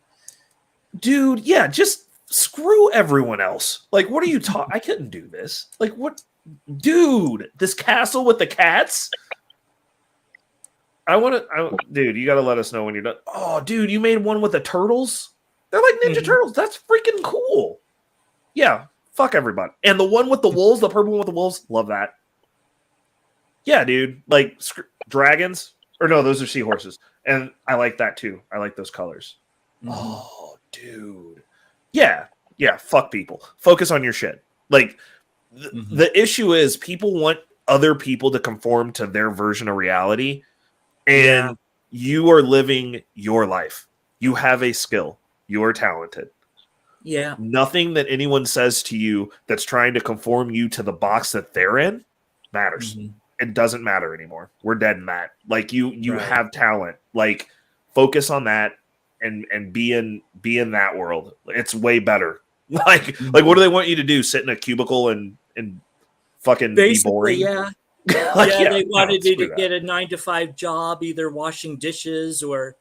Dude, yeah, just screw everyone else. Like, what are you talking? I couldn't do this. Like, what? Dude, this castle with the cats? Dude, you got to let us know when you're done. Oh, dude, you made one with the turtles? They're like Ninja Turtles. That's freaking cool. Yeah, fuck everybody. And the one with the wolves, the purple one with the wolves, love that. Yeah, dude. Like, dragons? Or no, those are seahorses. And I like that too. I like those colors. Oh, dude. Yeah, fuck people. Focus on your shit. Like, the issue is people want other people to conform to their version of reality, and you are living your life. You have a skill. You are talented. Yeah. Nothing that anyone says to you that's trying to conform you to the box that they're in matters. It doesn't matter anymore. We're dead in that. Like, you have talent. Like, focus on that and be in that world. It's way better. Like what do they want you to do? Sit in a cubicle and fucking Basically, be boring? yeah. Like, They wanted me to that. get a 9-to-5 job, either washing dishes or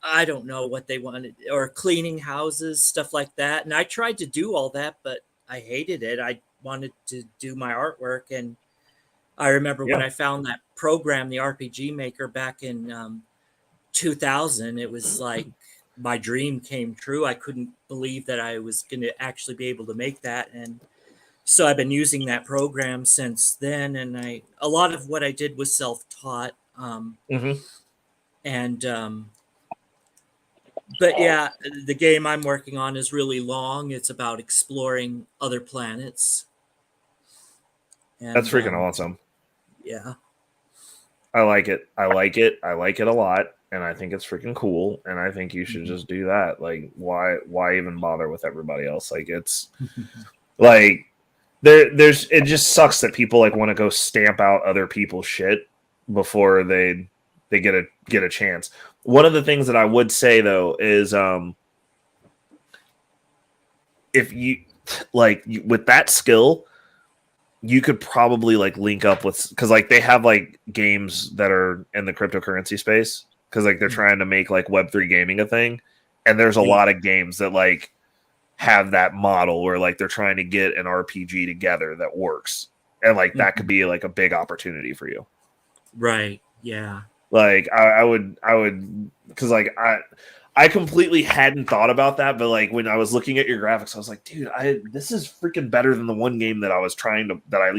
I don't know what they wanted, or cleaning houses, stuff like that. And I tried to do all that, but I hated it. I wanted to do my artwork. And I remember when I found that program, the RPG Maker, back in 2000, it was like my dream came true. I couldn't believe that I was going to actually be able to make that. And so I've been using that program since then. And a lot of what I did was self-taught. But yeah, the game I'm working on is really long. It's about exploring other planets. And, that's freaking awesome. Yeah. I like it. I like it a lot. And I think it's freaking cool. And I think you should just do that. Like, why even bother with everybody else? Like, it's like it just sucks that people like want to go stamp out other people's shit before they get a chance. One of the things that I would say though is if you like with that skill, you could probably like link up with, because like they have like games that are in the cryptocurrency space, because like they're trying to make like Web3 gaming a thing, and there's a lot of games that like have that model where like they're trying to get an RPG together that works, and like that could be like a big opportunity for you. Right. Yeah. Like I would because like I completely hadn't thought about that, but like when I was looking at your graphics, I was like, dude, this is freaking better than the one game that I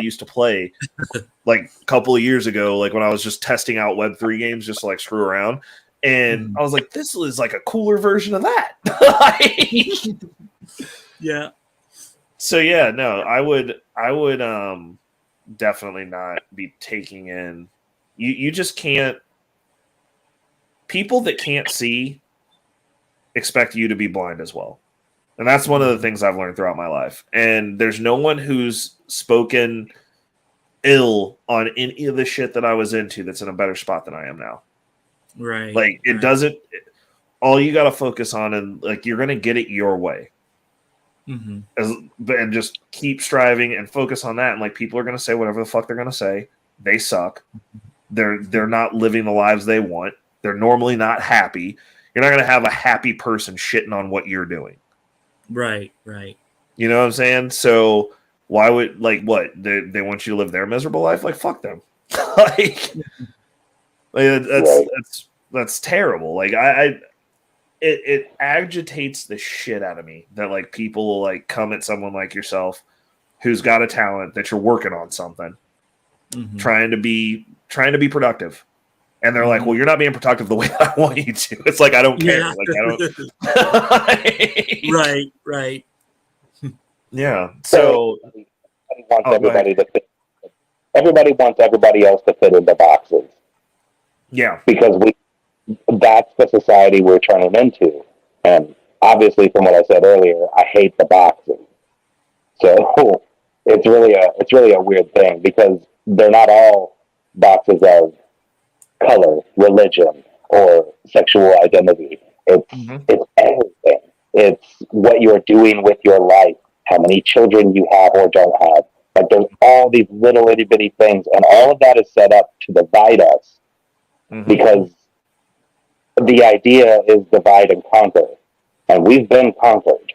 used to play like a couple of years ago, like when I was just testing out Web3 games just to like screw around. And I was like, this is like a cooler version of that. Yeah. So yeah, no, I would definitely not be taking in. You just can't. People that can't see expect you to be blind as well. And that's one of the things I've learned throughout my life. And there's no one who's spoken ill on any of the shit that I was into that's in a better spot than I am now. Right. Like it doesn't, all you got to focus on, and like, you're going to get it your way. And just keep striving and focus on that. And like, people are going to say whatever the fuck they're going to say. They suck. They're not living the lives they want. They're normally not happy. You're not going to have a happy person shitting on what you're doing. Right, right. You know what I'm saying? So why would, like, what? They want you to live their miserable life? Like, fuck them. like that's terrible. Like, it agitates the shit out of me that, like, people will, like, come at someone like yourself who's got a talent that you're working on something, trying to be productive. And they're like, well, you're not being productive the way I want you to. It's like, I don't care. Yeah. Like, I don't. Right, right. Yeah. So everybody wants everybody else to fit into boxes. Yeah. Because that's the society we're turning into. And obviously, from what I said earlier, I hate the boxes. So it's really a weird thing, because they're not all boxes of color, religion, or sexual identity. It's everything. It's what you're doing with your life, how many children you have or don't have. Like, there's all these little itty bitty things, and all of that is set up to divide us, because the idea is divide and conquer, and we've been conquered.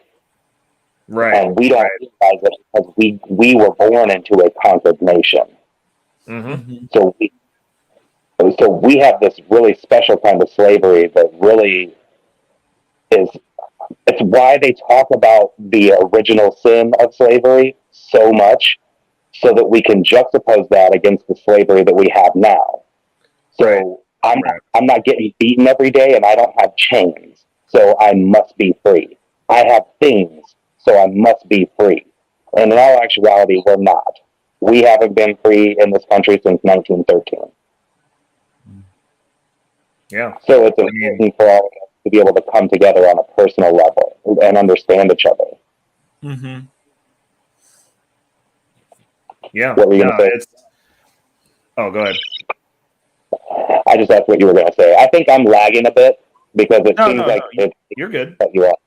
Right. And we don't realize it, because we were born into a conquered nation. So we have this really special kind of slavery that really is, it's why they talk about the original sin of slavery so much, so that we can juxtapose that against the slavery that we have now. So I'm not getting beaten every day, and I don't have chains, so I must be free. I have things, so I must be free. And in all actuality, we're not. We haven't been free in this country since 1913. Yeah. So it's important for all of us to be able to come together on a personal level and understand each other. Mm-hmm. Yeah. What were you going to say? Oh, go ahead. I just asked what you were going to say. I think I'm lagging a bit because it seems like you're good. Cut you off.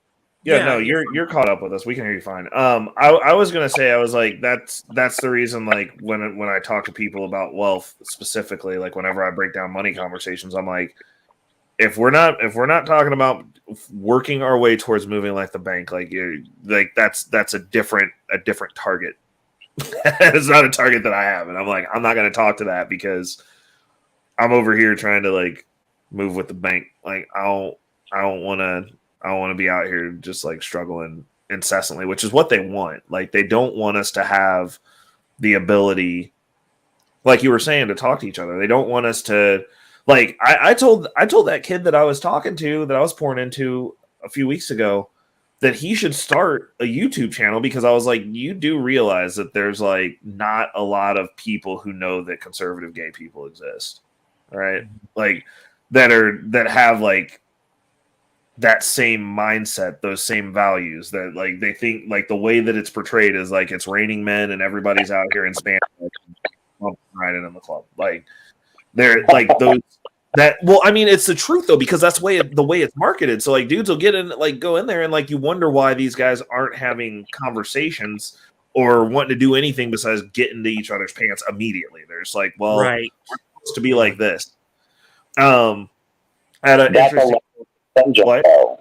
Yeah, no, you're caught up with us. We can hear you fine. I was gonna say, I was like, that's the reason. Like when I talk to people about wealth specifically, like whenever I break down money conversations, I'm like, if we're not talking about working our way towards moving like the bank, like that's a different target. It's not a target that I have, and I'm like, I'm not gonna talk to that because I'm over here trying to like move with the bank. Like I don't want to be out here just like struggling incessantly, which is what they want. Like they don't want us to have the ability, like you were saying, to talk to each other. They don't want us to, like I told that kid that I was talking to, that I was pouring into a few weeks ago, that he should start a YouTube channel, because I was like, you do realize that there's like not a lot of people who know that conservative gay people exist, right? Like that have like that same mindset, those same values, that like they think like the way that it's portrayed is like it's raining men and everybody's out here in Spanish riding in the club. Like they're like those that, well, I mean, it's the truth though, because that's the way it's marketed. So like dudes will go in there and like you wonder why these guys aren't having conversations or wanting to do anything besides get into each other's pants immediately. They're just like, well, right, we're supposed to be like this. At an interesting contingent, though.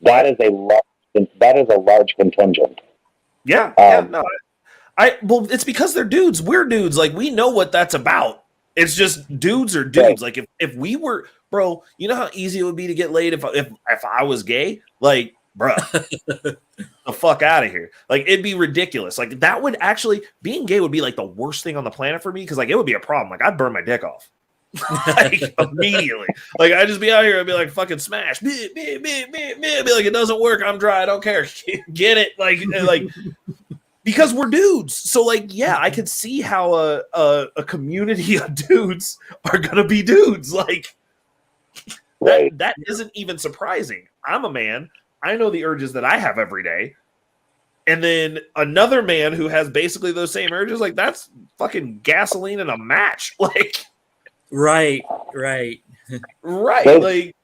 That is a large contingent. Yeah, no. Well, it's because they're dudes. We're dudes. Like we know what that's about. It's just dudes are dudes. Right. Like if we were, bro, you know how easy it would be to get laid if I was gay? Like, bro, the fuck out of here. Like it'd be ridiculous. Like that would actually, being gay would be like the worst thing on the planet for me, because like it would be a problem. Like I'd burn my dick off. Like immediately. Like I'd just be out here, I'd be like fucking smash. Be like, it doesn't work. I'm dry. I don't care. Get it? Like because we're dudes. So like, yeah, I could see how a community of dudes are gonna be dudes. Like that isn't even surprising. I'm a man. I know the urges that I have every day. And then another man who has basically those same urges, like that's fucking gasoline in a match. Like right. Right. Like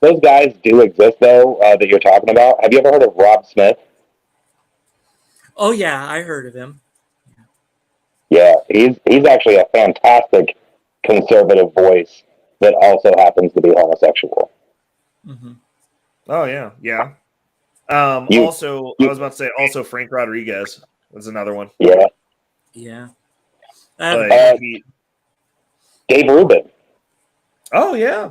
those guys do exist though, that you're talking about. Have you ever heard of Rob Smith? Oh yeah, I heard of him. Yeah, he's actually a fantastic conservative voice that also happens to be homosexual. Mm-hmm. Oh yeah. Also, I was about to say also Frank Rodriguez was another one. Yeah. Dave Rubin. Oh yeah.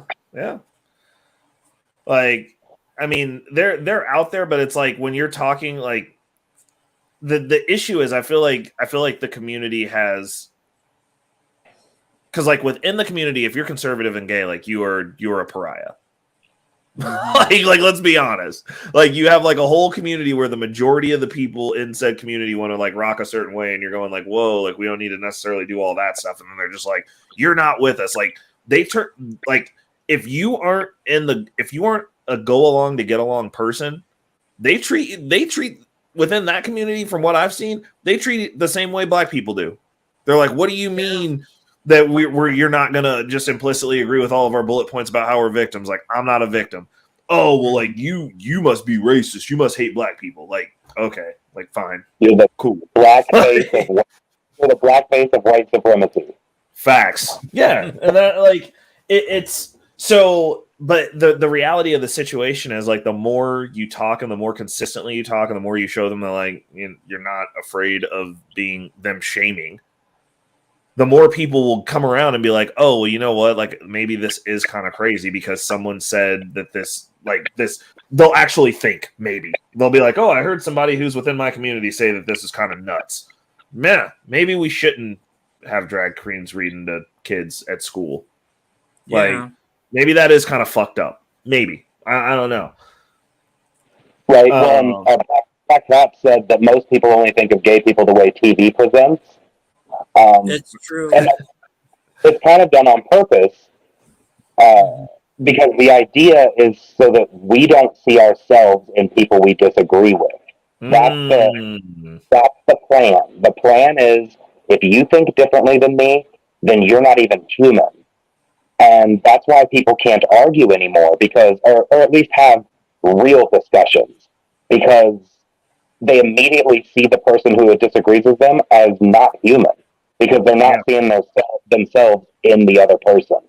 Like, I mean, they're out there, but it's like when you're talking, like the issue is, I feel like the community has, because like within the community, if you're conservative and gay, like you're a pariah. like let's be honest. Like you have like a whole community where the majority of the people in said community want to like rock a certain way, and you're going like, whoa, like we don't need to necessarily do all that stuff, and then they're just like, you're not with us. Like they turn, like if you aren't a go along to get along person, they treat within that community, from what I've seen, they treat it the same way black people do. They're like, what do you mean that you're not gonna just implicitly agree with all of our bullet points about how we're victims? Like, I'm not a victim. Oh, well, like you must be racist. You must hate black people. Like, okay, like fine. You're the cool. You're the blackface of white supremacy. Facts. Yeah. And that like it's so, but the reality of the situation is like the more you talk and the more consistently you talk and the more you show them that like you're not afraid of being them shaming, the more people will come around and be like, oh, well, you know what? Like maybe this is kind of crazy because someone said that this, they'll actually think, maybe they'll be like, oh, I heard somebody who's within my community say that this is kind of nuts. Man, maybe we shouldn't have drag queens reading to kids at school. Yeah. Like maybe that is kind of fucked up. Maybe. I don't know. Right. Black Cat said that most people only think of gay people the way TV presents. It's true. And it's kind of done on purpose because the idea is so that we don't see ourselves in people we disagree with. That's the plan. The plan is if you think differently than me, then you're not even human. And that's why people can't argue anymore because, or at least have real discussions because they immediately see the person who disagrees with them as not human because they're not seeing themselves in the other person.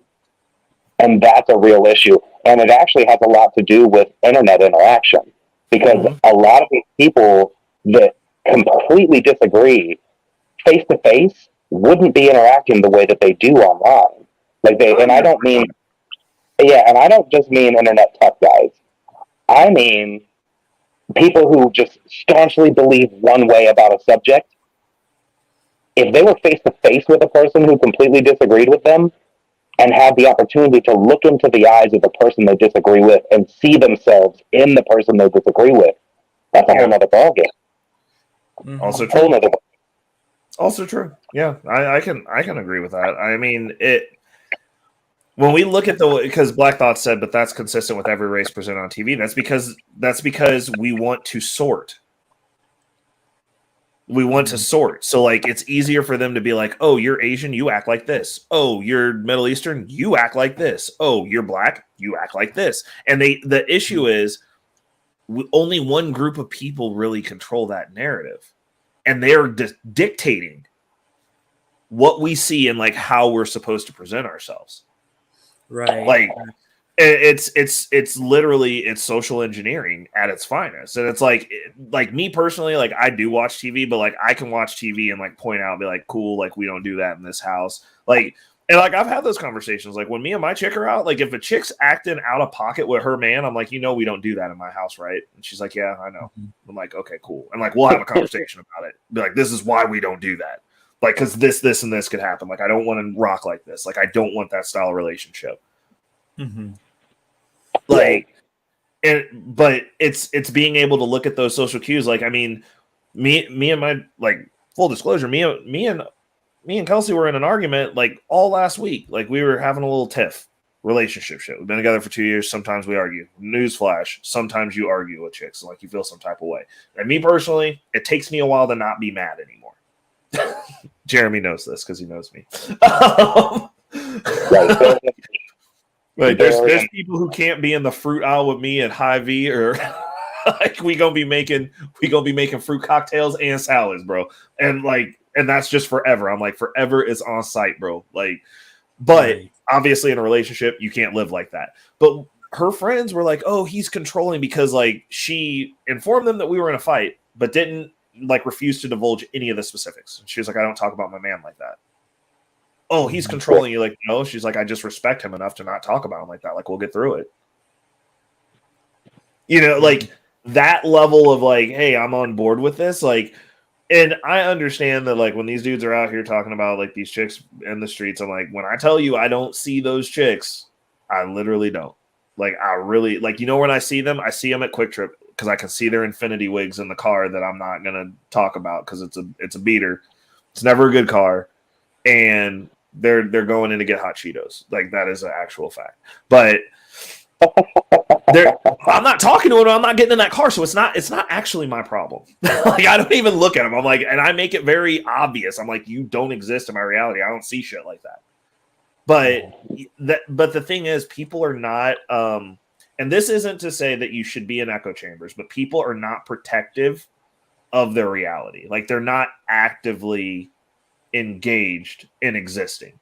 And that's a real issue. And it actually has a lot to do with internet interaction because a lot of these people that completely disagree face to face wouldn't be interacting the way that they do online. Like and I don't mean, and I don't just mean internet tough guys. I mean people who just staunchly believe one way about a subject. If they were face to face with a person who completely disagreed with them and had the opportunity to look into the eyes of the person they disagree with and see themselves in the person they disagree with, that's a whole nother ballgame. Also true. Also true. Yeah, I can agree with that. I mean, when we look at because Black Thought said, but that's consistent with every race presented on TV. That's because we want to sort. We want to sort. So like it's easier for them to be like, oh, you're Asian, you act like this. Oh, you're Middle Eastern, you act like this. Oh, you're black, you act like this. And the issue is only one group of people really control that narrative. And they're dictating what we see and like how we're supposed to present ourselves. Right. Like it's literally it's social engineering at its finest. And it's like me personally, like I do watch TV, but like I can watch TV and like point out and be like, cool, like we don't do that in this house. Like, and like I've had those conversations. Like when me and my chick are out, like if a chick's acting out of pocket with her man, I'm like, we don't do that in my house, right? And she's like, yeah, I know. I'm like, okay, cool. And like we'll have a conversation about it. Be like, this is why we don't do that. Like, because this, and this could happen. Like, I don't want to rock like this. Like, I don't want that style of relationship. Mm-hmm. Like, but it's being able to look at those social cues. Like, I mean, me and my, like, full disclosure, me and Kelsey were in an argument like all last week. Like, we were having a little tiff relationship shit. We've been together for 2 years. Sometimes we argue. Newsflash. Sometimes you argue with chicks. Like, you feel some type of way. And me personally, it takes me a while to not be mad anymore. Jeremy knows this because he knows me. Like there's people who can't be in the fruit aisle with me at Hy-Vee or like we gonna be making fruit cocktails and salads, bro. And that's just forever. I'm like, forever is on site, bro. Like, but obviously in a relationship you can't live like that. But her friends were like, oh, he's controlling because like she informed them that we were in a fight, but didn't like refuse to divulge any of the specifics. She was like, I don't talk about my man like that. Oh, he's controlling you. Like, no, she's like, I just respect him enough to not talk about him like that. Like, we'll get through it. You know, like that level of like, hey, I'm on board with this. Like, and I understand that like when these dudes are out here talking about like these chicks in the streets, I'm like, when I tell you I don't see those chicks, I literally don't. Like, I really like, you know, when I see them at Quick Trip because I can see their infinity wigs in the car that I'm not gonna talk about because it's a beater. It's never a good car, and they're going in to get hot Cheetos. Like, that is an actual fact. But I'm not talking to them. I'm not getting in that car, so it's not actually my problem. Like, I don't even look at them. I'm like, and I make it very obvious. I'm like, you don't exist in my reality. I don't see shit like that. But the thing is, people are not. And this isn't to say that you should be in echo chambers, but people are not protective of their reality. Like, they're not actively engaged in existing.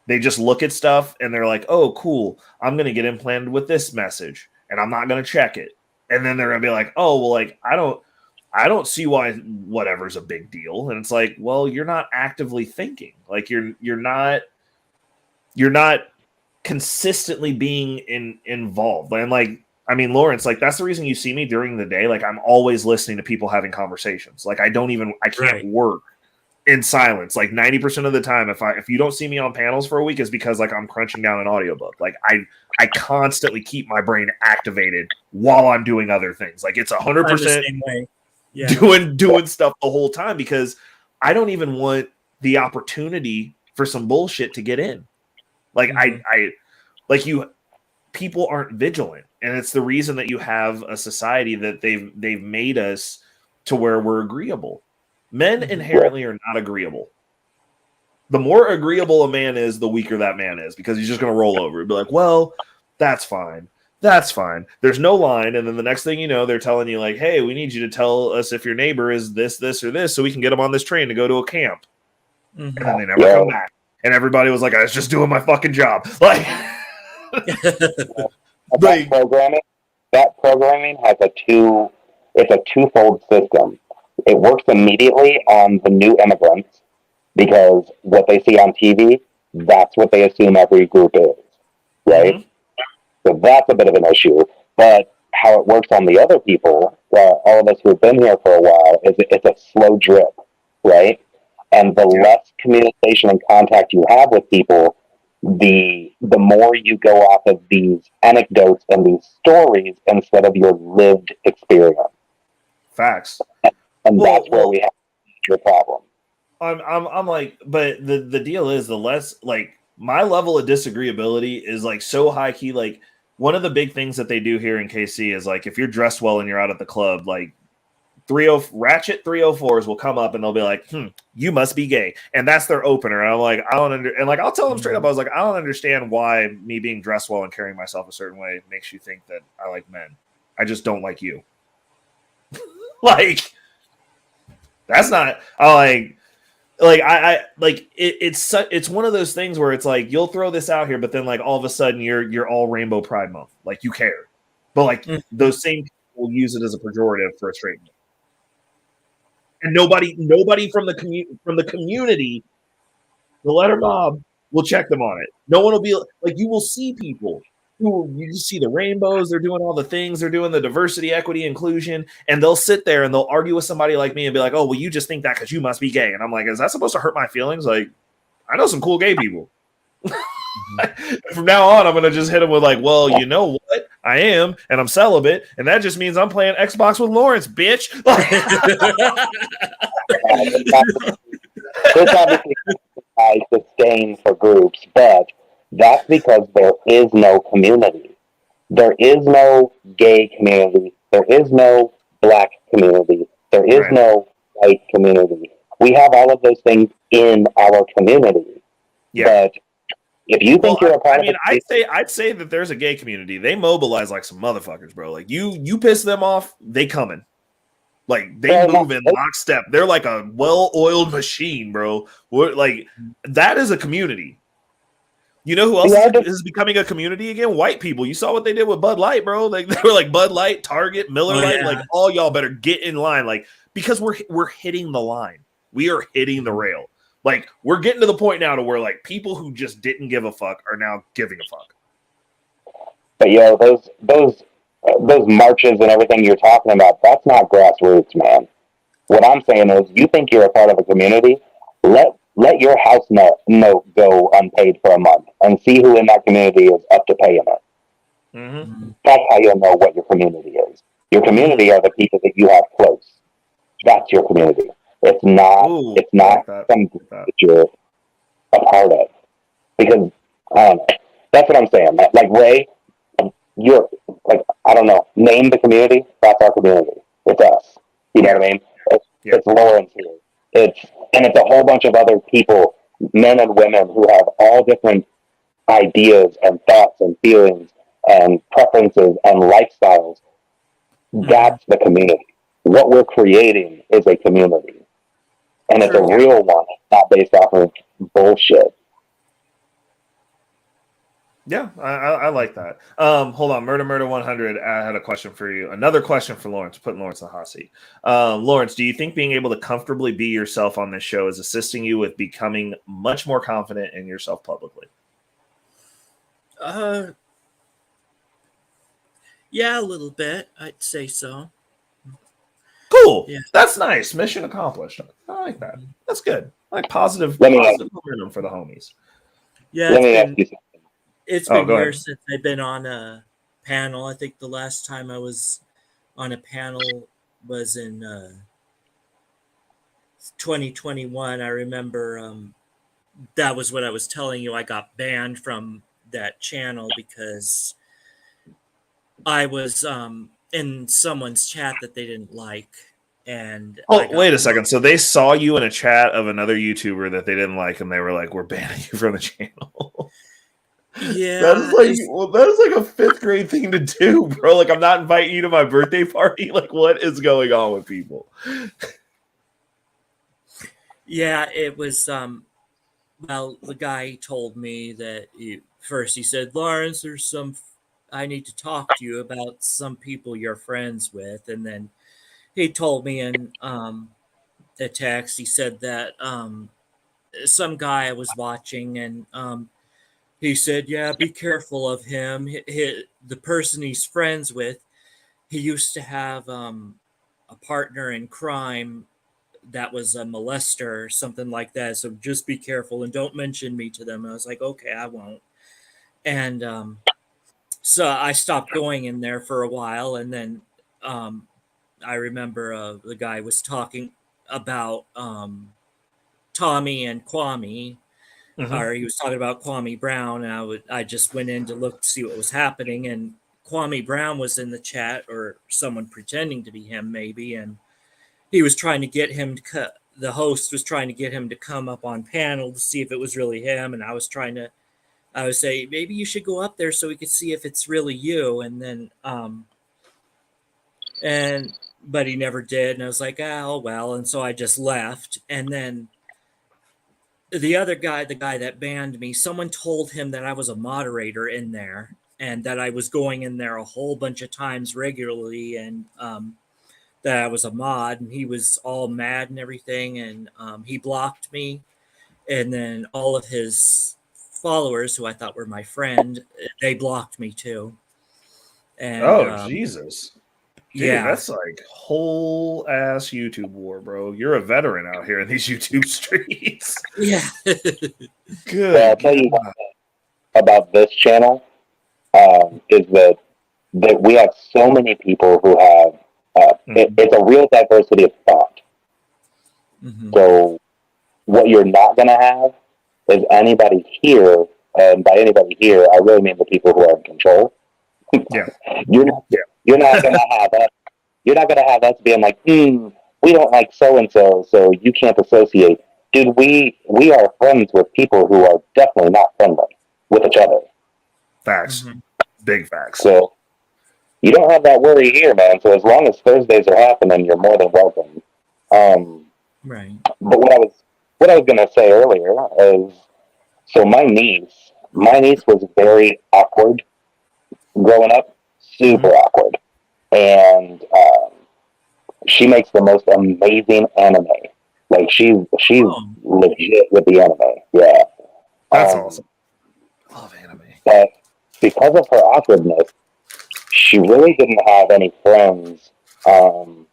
They just look at stuff and they're like, oh, cool, I'm going to get implanted with this message and I'm not going to check it. And then they're going to be like, oh, well, like, I don't see why whatever's a big deal. And it's like, well, you're not actively thinking. Like, you're not consistently being involved. And like, I mean, Lawrence, like, that's the reason you see me during the day. Like, I'm always listening to people having conversations. Like, I can't work in silence. Like 90% of the time, if you don't see me on panels for a week, is because like I'm crunching down an audiobook. Like I constantly keep my brain activated while I'm doing other things. Like it's 100% doing stuff the whole time, because I don't even want the opportunity for some bullshit to get in. Like I like you. People aren't vigilant, and it's the reason that you have a society that they've made us to where we're agreeable. Men inherently are not agreeable. The more agreeable a man is, the weaker that man is, because he's just going to roll over and be like, well, that's fine. That's fine. There's no line. And then the next thing you know, they're telling you like, hey, we need you to tell us if your neighbor is this, or this, so we can get them on this train to go to a camp. And then they never come back. And everybody was like, I was just doing my fucking job. Like, that programming has it's a twofold system. It works immediately on the new immigrants, because what they see on TV, that's what they assume every group is, right? So that's a bit of an issue. But how it works on the other people, all of us who've been here for a while, is it's a slow drip, right? And the less communication and contact you have with people, the more you go off of these anecdotes and these stories instead of your lived experience. Facts. And that's where we have your problem. I'm like, but the deal is, the less, like, my level of disagreeability is like so high key. Like, one of the big things that they do here in KC is like, if you're dressed well and you're out at the club, like ratchet 304s will come up and they'll be like, you must be gay. And that's their opener. And I'm like, and like, I'll tell them straight up, I was like, I don't understand why me being dressed well and carrying myself a certain way makes you think that I like men. I just don't like you. Like, that's not, I it's one of those things where it's like, you'll throw this out here, but then like all of a sudden you're all Rainbow Pride Month. Like, you care. But like those same people will use it as a pejorative for a straight man. And nobody from the community, the letter mob, will check them on it. No one will be like, you will see people who, you just see the rainbows, they're doing all the things, they're doing the diversity, equity, inclusion, and they'll sit there and they'll argue with somebody like me and be like, oh, well, you just think that because you must be gay. And I'm like, is that supposed to hurt my feelings? Like, I know some cool gay people. From now on, I'm gonna just hit them with like, well, you know what? I am, and I'm celibate, and that just means I'm playing Xbox with Lawrence, bitch. This obviously has disdain for groups, but that's because there is no community. There is no gay community. There is no black community. There is no white community. We have all of those things in our community. Yeah. But if you think you're a part of it, I'd say that there's a gay community. They mobilize like some motherfuckers, bro. Like, you piss them off, they coming. Like, they move in lockstep. They're like a well-oiled machine, bro. Like, that is a community. You know who else is becoming a community again? White people. You saw what they did with Bud Light, bro. Like, they were like Bud Light, Target, Miller Lite. Yeah. Like, all y'all better get in line. Like, because we're hitting the line. We are hitting the rail. Like, we're getting to the point now to where like people who just didn't give a fuck are now giving a fuck. But yo, those marches and everything you're talking about, that's not grassroots, man. What I'm saying is, you think you're a part of a community, let your house note go unpaid for a month and see who in that community is up to paying it. Mm-hmm. That's how you'll know what your community is. Your community are the people that you have close. That's your community. It's not something that you're a part of. Because that's what I'm saying. Like, Ray, you're like, I don't know, name the community. That's our community. It's us. You know what I mean? It's Lawrence here. It's a whole bunch of other people, men and women, who have all different ideas and thoughts and feelings and preferences and lifestyles. That's the community. What we're creating is a community. And it's a real one, not based off of bullshit. Yeah, I like that. Hold on, Murder 100. I had a question for you. Another question for Lawrence. Putting Lawrence in the hot seat. Lawrence, do you think being able to comfortably be yourself on this show is assisting you with becoming much more confident in yourself publicly? Yeah, a little bit. I'd say so. Cool. Yeah. That's nice. Mission accomplished. I like that. That's good. I like positive Let me positive momentum for the homies. Yeah, Let me ask you something. it's Oh, been go years ahead. since I've been on a panel. I think the last time I was on a panel was in 2021. I remember that was what I was telling you. I got banned from that channel because I was in someone's chat that they didn't like, and I Oh, got wait a second. So they saw you in a chat of another YouTuber that they didn't like, and they were like, "We're banning you from the channel." yeah. That is like a 5th grade thing to do, bro. Like, I'm not inviting you to my birthday party. Like, what is going on with people? Yeah, it was well, the guy told me that first he said, Lawrence, I need to talk to you about some people you're friends with. And then he told me in a text, he said that some guy I was watching, and he said, yeah, be careful of him. The person he's friends with, he used to have a partner in crime that was a molester or something like that. So just be careful and don't mention me to them. And I was like, okay, I won't. And so I stopped going in there for a while. And then I remember the guy was talking about Tommy and Kwame, or he was talking about Kwame Brown. And I just went in to look to see what was happening. And Kwame Brown was in the chat, or someone pretending to be him, maybe. And he was trying to get him to the host was trying to get him to come up on panel to see if it was really him. And I was say, maybe you should go up there so we could see if it's really you. And then, but he never did. And I was like, oh, well. And so I just left. And then the other guy, the guy that banned me, someone told him that I was a moderator in there and that I was going in there a whole bunch of times regularly. And, that I was a mod, and he was all mad and everything, and he blocked me. And then all of his followers, who I thought were my friend, they blocked me too. And Jesus. Dude, yeah, that's like whole ass YouTube war, bro. You're a veteran out here in these YouTube streets. Yeah. Good. Well, I'll tell you one thing about this channel is that we have so many people who have it's a real diversity of thought. Mm-hmm. So what you're not going to have is anybody here, and by anybody here, I really mean the people who are in control. Yeah. You're not going to have us. You're not going to have us being like, we don't like so and so, so you can't associate. Dude, we are friends with people who are definitely not friendly with each other. Facts. Mm-hmm. Big facts. So you don't have that worry here, man. So as long as Thursdays are happening, you're more than welcome. Right. But what I was gonna say earlier is, so my niece was very awkward growing up, super awkward, and she makes the most amazing anime. Like she's legit with the anime. Yeah, that's awesome. Love anime. But because of her awkwardness, she really didn't have any friends. And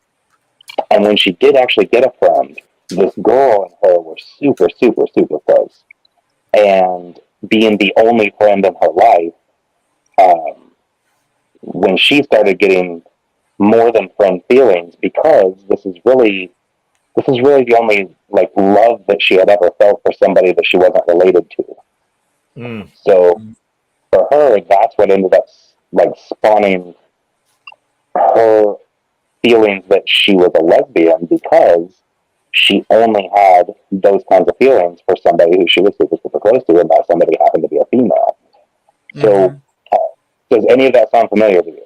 when she did actually get a friend, this girl and her were super, super, super close. And being the only friend in her life, when she started getting more than friend feelings, because this is really the only like love that she had ever felt for somebody that she wasn't related to. So for her, that's what ended up like spawning her feelings that she was a lesbian, because she only had those kinds of feelings for somebody who she was super, super close to, and that somebody happened to be a female. So, does any of that sound familiar to you?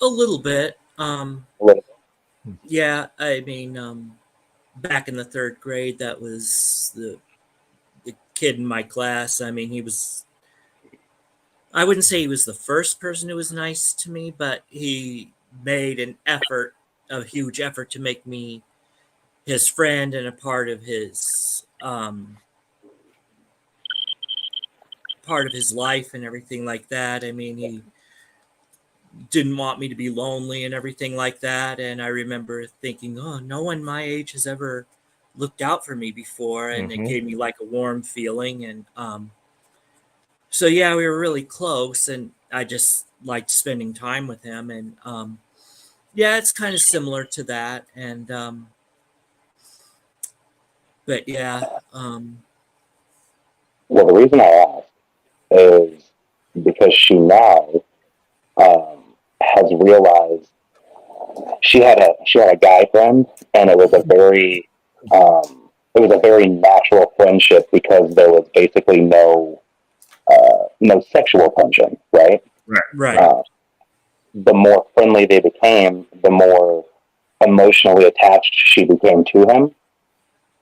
A little bit. A little bit. Yeah, I mean, back in the 3rd grade, that was the kid in my class. I mean, I wouldn't say he was the first person who was nice to me, but he made a huge effort to make me his friend and a part of his life and everything like that. I mean, didn't want me to be lonely and everything like that. And I remember thinking, oh, no one my age has ever looked out for me before, and it gave me like a warm feeling. And so yeah, we were really close, and I just liked spending time with him. And yeah, it's kind of similar to that. And but yeah, Well, the reason I ask is because she now has realized she had a guy friend, and it was a very natural friendship because there was basically no sexual tension, right? Right. The more friendly they became, the more emotionally attached she became to him,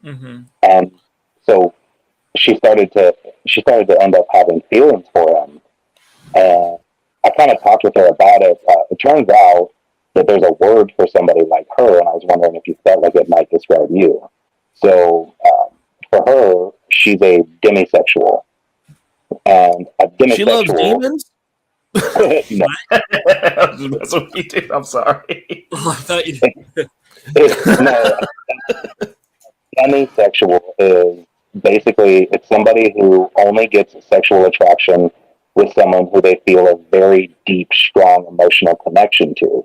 Mm-hmm. and so she started to end up having feelings for him. And I kind of talked with her about it. It turns out that there's a word for somebody like her, and I was wondering if you felt like it might describe you. So for her, she's a demisexual, and a demisexual. She loves demons. No. I was just messing with you, dude. I'm sorry. Oh, I thought you. No, demisexual is basically it's somebody who only gets sexual attraction with someone who they feel a very deep, strong emotional connection to.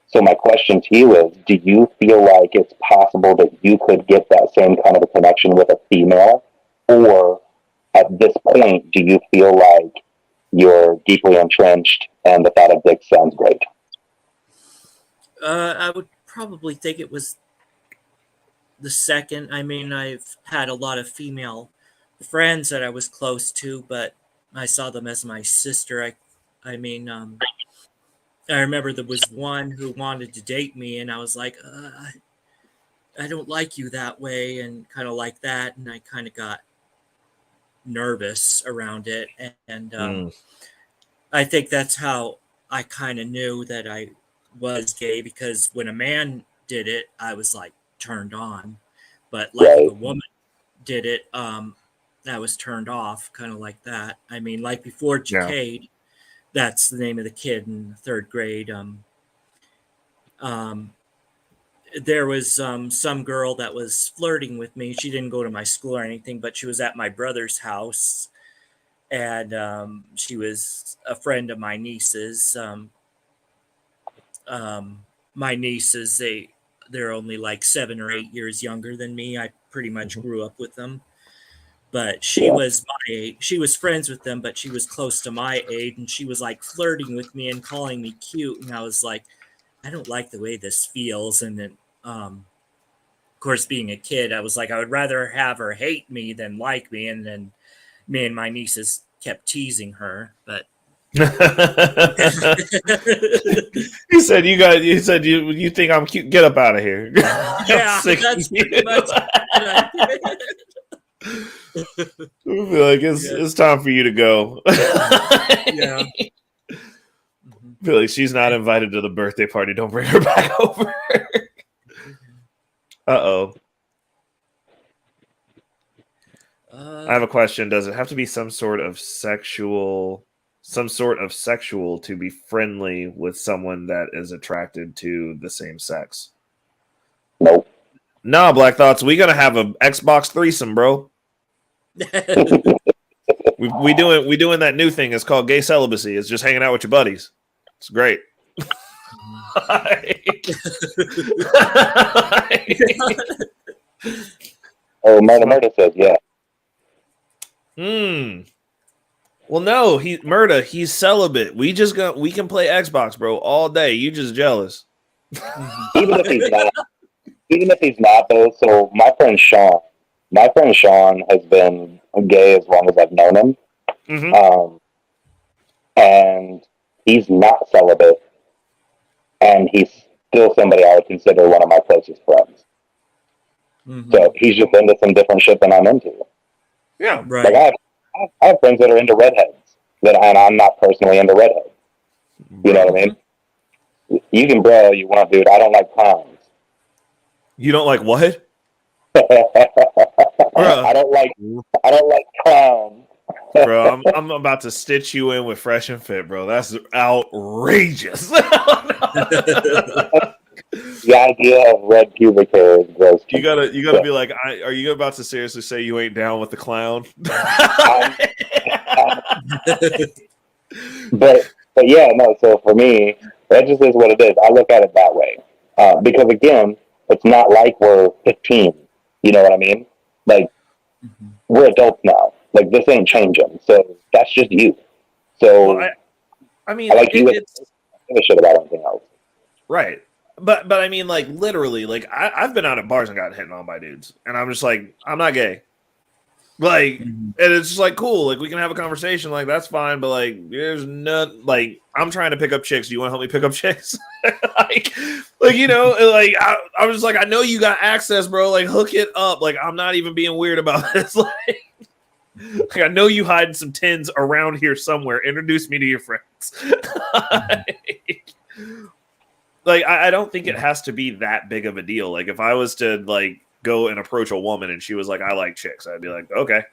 So my question to you is, do you feel like it's possible that you could get that same kind of a connection with a female? Or at this point, do you feel like you're deeply entrenched and the thought of dick sounds great? I would probably think it was the second. I mean, I've had a lot of female friends that I was close to, but I saw them as my sister. I mean, I remember there was one who wanted to date me, and I was like, I don't like you that way, and kind of like that, and I kind of got nervous around it, and I think that's how I kind of knew that I was gay, because when a man did it, I was like turned on, but like if a woman did it, I was turned off, kind of like that. I mean, like before Jacade, that's the name of the kid in third grade. There was some girl that was flirting with me. She didn't go to my school or anything, but she was at my brother's house, and she was a friend of my niece's. My nieces, they're only like 7 or 8 years younger than me. I pretty much grew up with them. But she was my age. She was friends with them, but she was close to my age, and she was like flirting with me and calling me cute. And I was like, I don't like the way this feels. And then, of course, being a kid, I was like, I would rather have her hate me than like me. And then me and my nieces kept teasing her, but. You said you think I'm cute. Get up out of here. Yeah, that's pretty much. I feel like it's time for you to go. Yeah. I feel like she's not invited to the birthday party. Don't bring her back over. Uh-oh. I have a question. Does it have to be some sort of sexual to be friendly with someone that is attracted to the same sex? Nope. Nah, Black Thoughts, we gonna have an Xbox threesome, bro. we doing that new thing. It's called gay celibacy. It's just hanging out with your buddies. It's great. Oh, Murda says yeah. Well, no, he's celibate. We can play Xbox, bro, all day. You just jealous. Even if he's not though. So my friend Sean has been gay as long as I've known him. And he's not celibate, and he's still somebody I would consider one of my closest friends. So he's just into some different shit than I'm into. Yeah, right. Like I have friends that are into redheads, and I'm not personally into redheads. You know what I mean? You can bro all you want, dude. I don't like clowns. You don't like what? I don't like clowns. Bro, I'm about to stitch you in with Fresh and Fit, bro. That's outrageous. The idea of red pubic hair is gross. You gotta be like, are you about to seriously say you ain't down with the clown? But yeah, no. So for me, that just is what it is. I look at it that way because again, it's not like we're 15. You know what I mean? Like we're adults now. Like this ain't changing. So that's just you. So Well, I mean, I like you. it's give a shit about anything else. right. But I mean, like literally, like I've been out at bars and gotten hit on by dudes, and I'm just like, I'm not gay. Like, and it's just like cool. Like we can have a conversation. Like that's fine. But like, there's none. Like I'm trying to pick up chicks. Do you want to help me pick up chicks? like you know, like I was just like, I know you got access, bro. Like hook it up. Like I'm not even being weird about this. Like I know you hiding some tins around here somewhere. Introduce me to your friends. Like I don't think it has to be that big of a deal. Like if I was to like go and approach a woman and she was like, I like chicks, I'd be like, okay.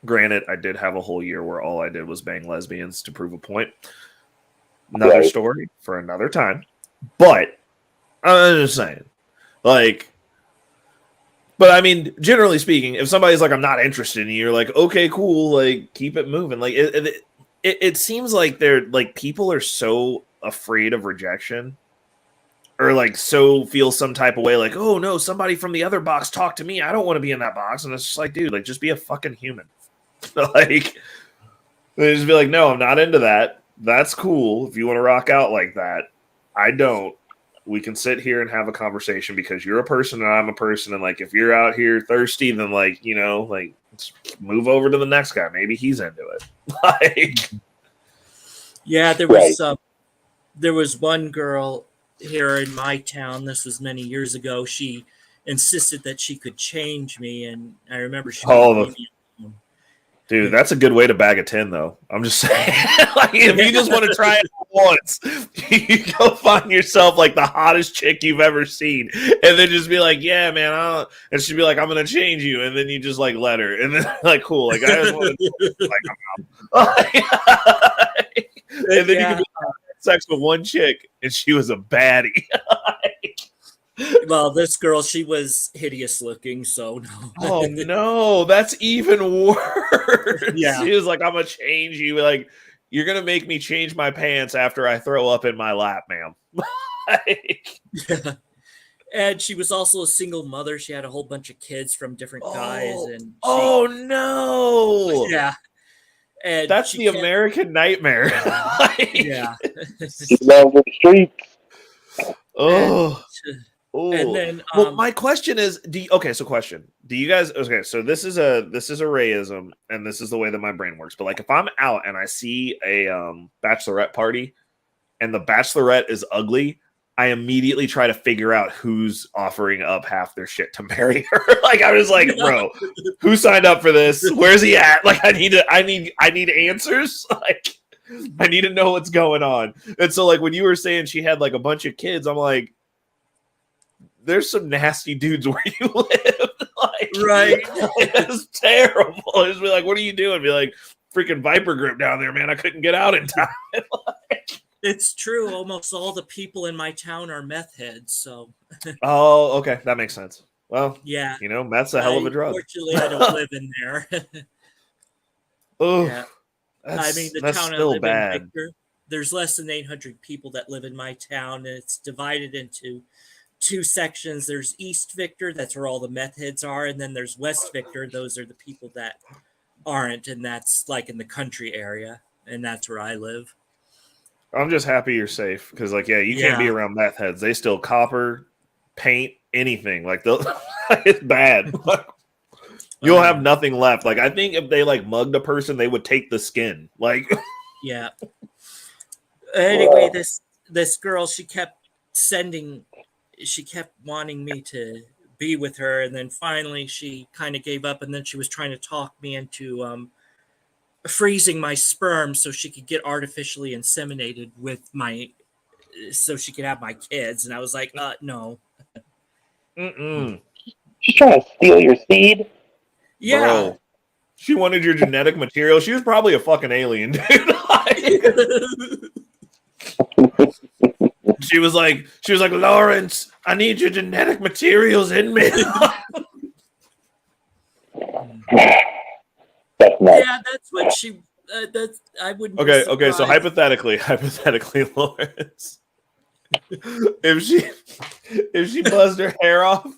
Granted, I did have a whole year where all I did was bang lesbians to prove a point. Another story for another time. But I'm just saying, like, but I mean, generally speaking, if somebody's like, I'm not interested in you, you're like, okay, cool, like, keep it moving. Like, it seems like they're like people are so afraid of rejection. Or like so feel some type of way, like, oh no, somebody from the other box talked to me. I don't want to be in that box. And it's just like, dude, like just be a fucking human. Like they just be like, no, I'm not into that. That's cool. If you want to rock out like that, I don't. We can sit here and have a conversation because you're a person and I'm a person. And like if you're out here thirsty, then like, you know, like let's move over to the next guy. Maybe he's into it. Like yeah, there was one girl here in my town. This was many years ago. She insisted that she could change me, and I remember she. Dude, that's a good way to bag a 10, though. I'm just saying, like, if you just want to try it once, you go find yourself like the hottest chick you've ever seen, and then just be like, "Yeah, man," and she'd be like, "I'm gonna change you," and then you just like let her, and then like, cool, like I just want to, like, I'm out. And then you can be sex with one chick, and she was a baddie. Well, this girl, she was hideous looking, so no. Oh no, that's even worse. Yeah. She was like, I'm gonna change you. Like, you're gonna make me change my pants after I throw up in my lap, ma'am. Yeah. And she was also a single mother. She had a whole bunch of kids from different guys. And no. Yeah. And that's the American nightmare. Yeah. Love the streets. Oh. And then, well, my question is, question. Do you guys? Okay, so this is a rayism, and this is the way that my brain works. But like, if I'm out and I see a bachelorette party, and the bachelorette is ugly, I immediately try to figure out who's offering up half their shit to marry her. Like, I was like, bro, who signed up for this? Where's he at? Like, I need answers. Like, I need to know what's going on. And so, like, when you were saying she had like a bunch of kids, I'm like, there's some nasty dudes where you live. Like, right. It's terrible. Just be like, what are you doing? Be like, freaking viper grip down there, man. I couldn't get out in time. It's true. Almost all the people in my town are meth heads. So. Oh, okay. That makes sense. Well, yeah. You know, meth's a hell of a drug. Fortunately, I don't live in there. Oh, yeah. I mean, the town I live in, Victor, there's less than 800 people that live in my town, and it's divided into 2 sections. There's East Victor, that's where all the meth heads are, and then there's West Victor. Those are the people that aren't, and that's like in the country area, and that's where I live. I'm just happy you're safe because, like, you can't be around meth heads. They steal copper, paint, anything. Like, it's bad. You'll have nothing left. Like, I think if they like mugged a person, they would take the skin. Like, yeah. Anyway, this girl, she kept wanting me to be with her, and then finally she kind of gave up, and then she was trying to talk me into freezing my sperm so she could get artificially inseminated so she could have my kids. And I was like, no. She's trying to steal your seed? Yeah. She wanted your genetic material. She was probably a fucking alien, dude. She was like, Lawrence, I need your genetic materials in me. That's nice. Yeah, that's what she. That's I wouldn't. be Okay. So surprised. hypothetically, Lawrence, if she buzzed her hair off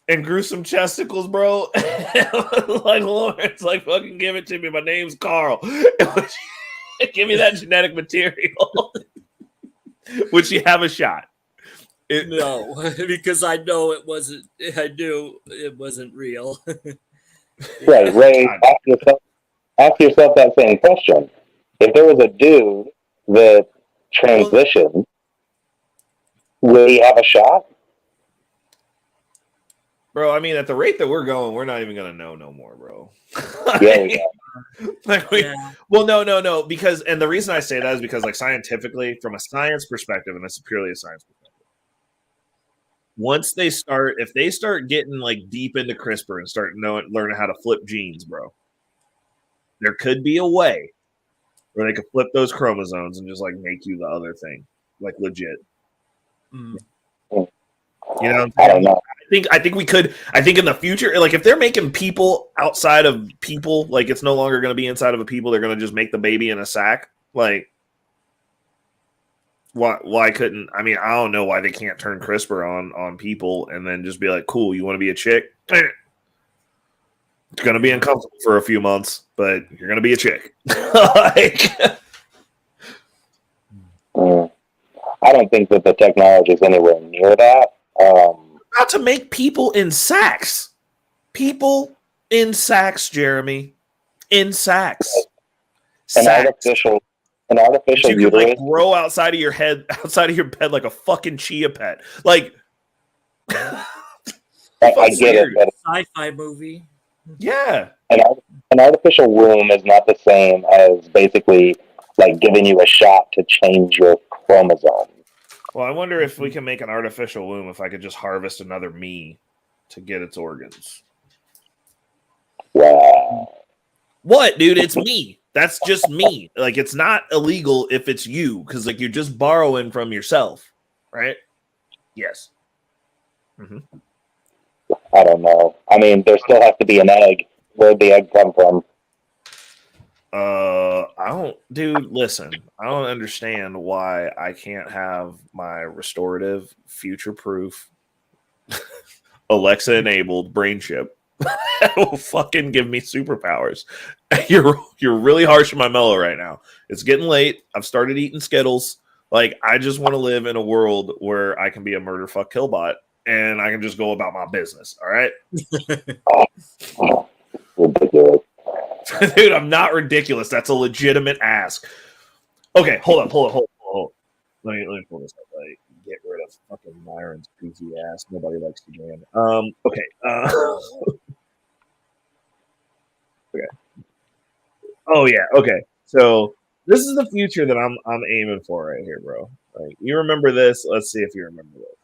and grew some chesticles, bro, like Lawrence, like fucking give it to me. My name's Carl. Give me that genetic material. Would she have a shot? No, because I know it wasn't. I knew it wasn't real. Right, Ray, ask yourself that same question. If there was a dude that transitioned, would he have a shot? Bro, I mean, at the rate that we're going, we're not even gonna know no more, bro. Well, no, because, and the reason I say that is because, like, scientifically, from a science perspective, and this is purely a science perspective, once if they start getting like deep into CRISPR and start learning how to flip genes, bro, there could be a way where they could flip those chromosomes and just like make you the other thing, like legit. You know what I'm saying? I don't know. I think we could. I think in the future, like if they're making people outside of people, like it's no longer going to be inside of a people. They're going to just make the baby in a sack. Like, why couldn't? I mean, I don't know why they can't turn CRISPR on people and then just be like, cool, you want to be a chick? It's going to be uncomfortable for a few months, but you're going to be a chick. I don't think that the technology is anywhere near that. Not to make people in sacks. People in sacks, Jeremy. In sacks. An artificial you can uterus. like grow outside of your head, outside of your bed, like a fucking chia pet. Like, I get it, but Sci-fi movie. Yeah. An artificial womb is not the same as basically like giving you a shot to change your chromosome. Well, I wonder if we can make an artificial womb if I could just harvest another me to get its organs. Wow. What, dude? It's me. That's just me. Like, it's not illegal if it's you, because like you're just borrowing from yourself, right? Yes. Mm-hmm. I don't know. I mean, there still has to be an egg. Where'd the egg come from? Listen, I don't understand why I can't have my restorative, future-proof, Alexa-enabled brain chip that will fucking give me superpowers. You're really harsh on my mellow right now. It's getting late. I've started eating Skittles. Like, I just want to live in a world where I can be a murder fuck killbot and I can just go about my business. All right? Ridiculous. Dude, I'm not ridiculous. That's a legitimate ask. Okay, hold up. Let me pull this up. Like, get rid of fucking Myron's goofy ass. Nobody likes to jam. Okay. Okay. Oh yeah. Okay. So this is the future that I'm aiming for right here, bro. Like, you remember this? Let's see if you remember this.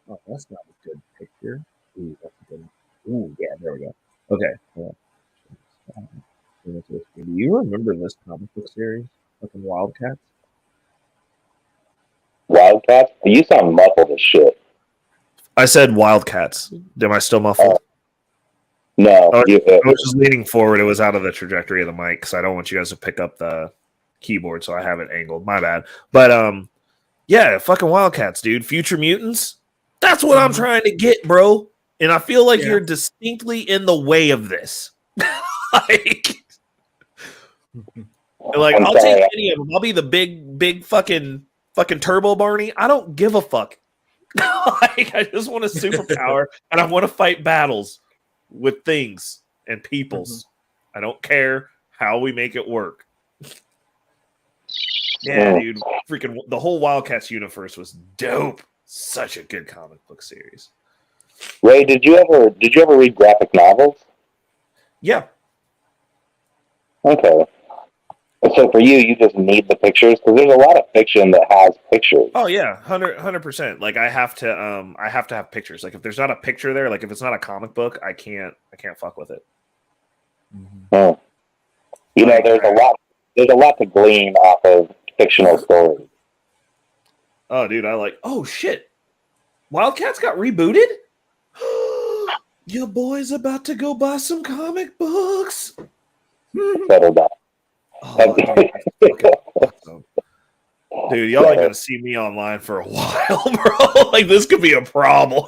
Oh, that's not a good picture. Ooh, that's a good. Ooh, yeah, there we go. Okay. Do you remember this comic book series? Fucking Wildcats? Wildcats? You sound muffled as shit. I said Wildcats. Am I still muffled? No. I was just leaning forward. It was out of the trajectory of the mic because I don't want you guys to pick up the keyboard, so I have it angled. My bad. But yeah, fucking Wildcats, dude. Future Mutants? That's what I'm trying to get, bro. And I feel like you're distinctly in the way of this. Like, I'll take any of them. I'll be the big fucking Turbo Barney. I don't give a fuck. Like, I just want a superpower and I want to fight battles with things and peoples. I don't care how we make it work. Yeah, dude. Freaking the whole Wildcats universe was dope. Such a good comic book series. Ray, did you ever read graphic novels? Yeah. Okay. So for you, you just need the pictures because there's a lot of fiction that has pictures. Oh yeah, 100%. Like I have to have pictures. Like if there's not a picture there, like if it's not a comic book, I can't fuck with it. Hmm. You know, there's a lot to glean off of fictional stories. Oh, dude, oh shit, Wildcats got rebooted. Your boy's about to go buy some comic books. Settle down. Oh, dude, y'all ain't gonna see me online for a while, bro. Like this could be a problem.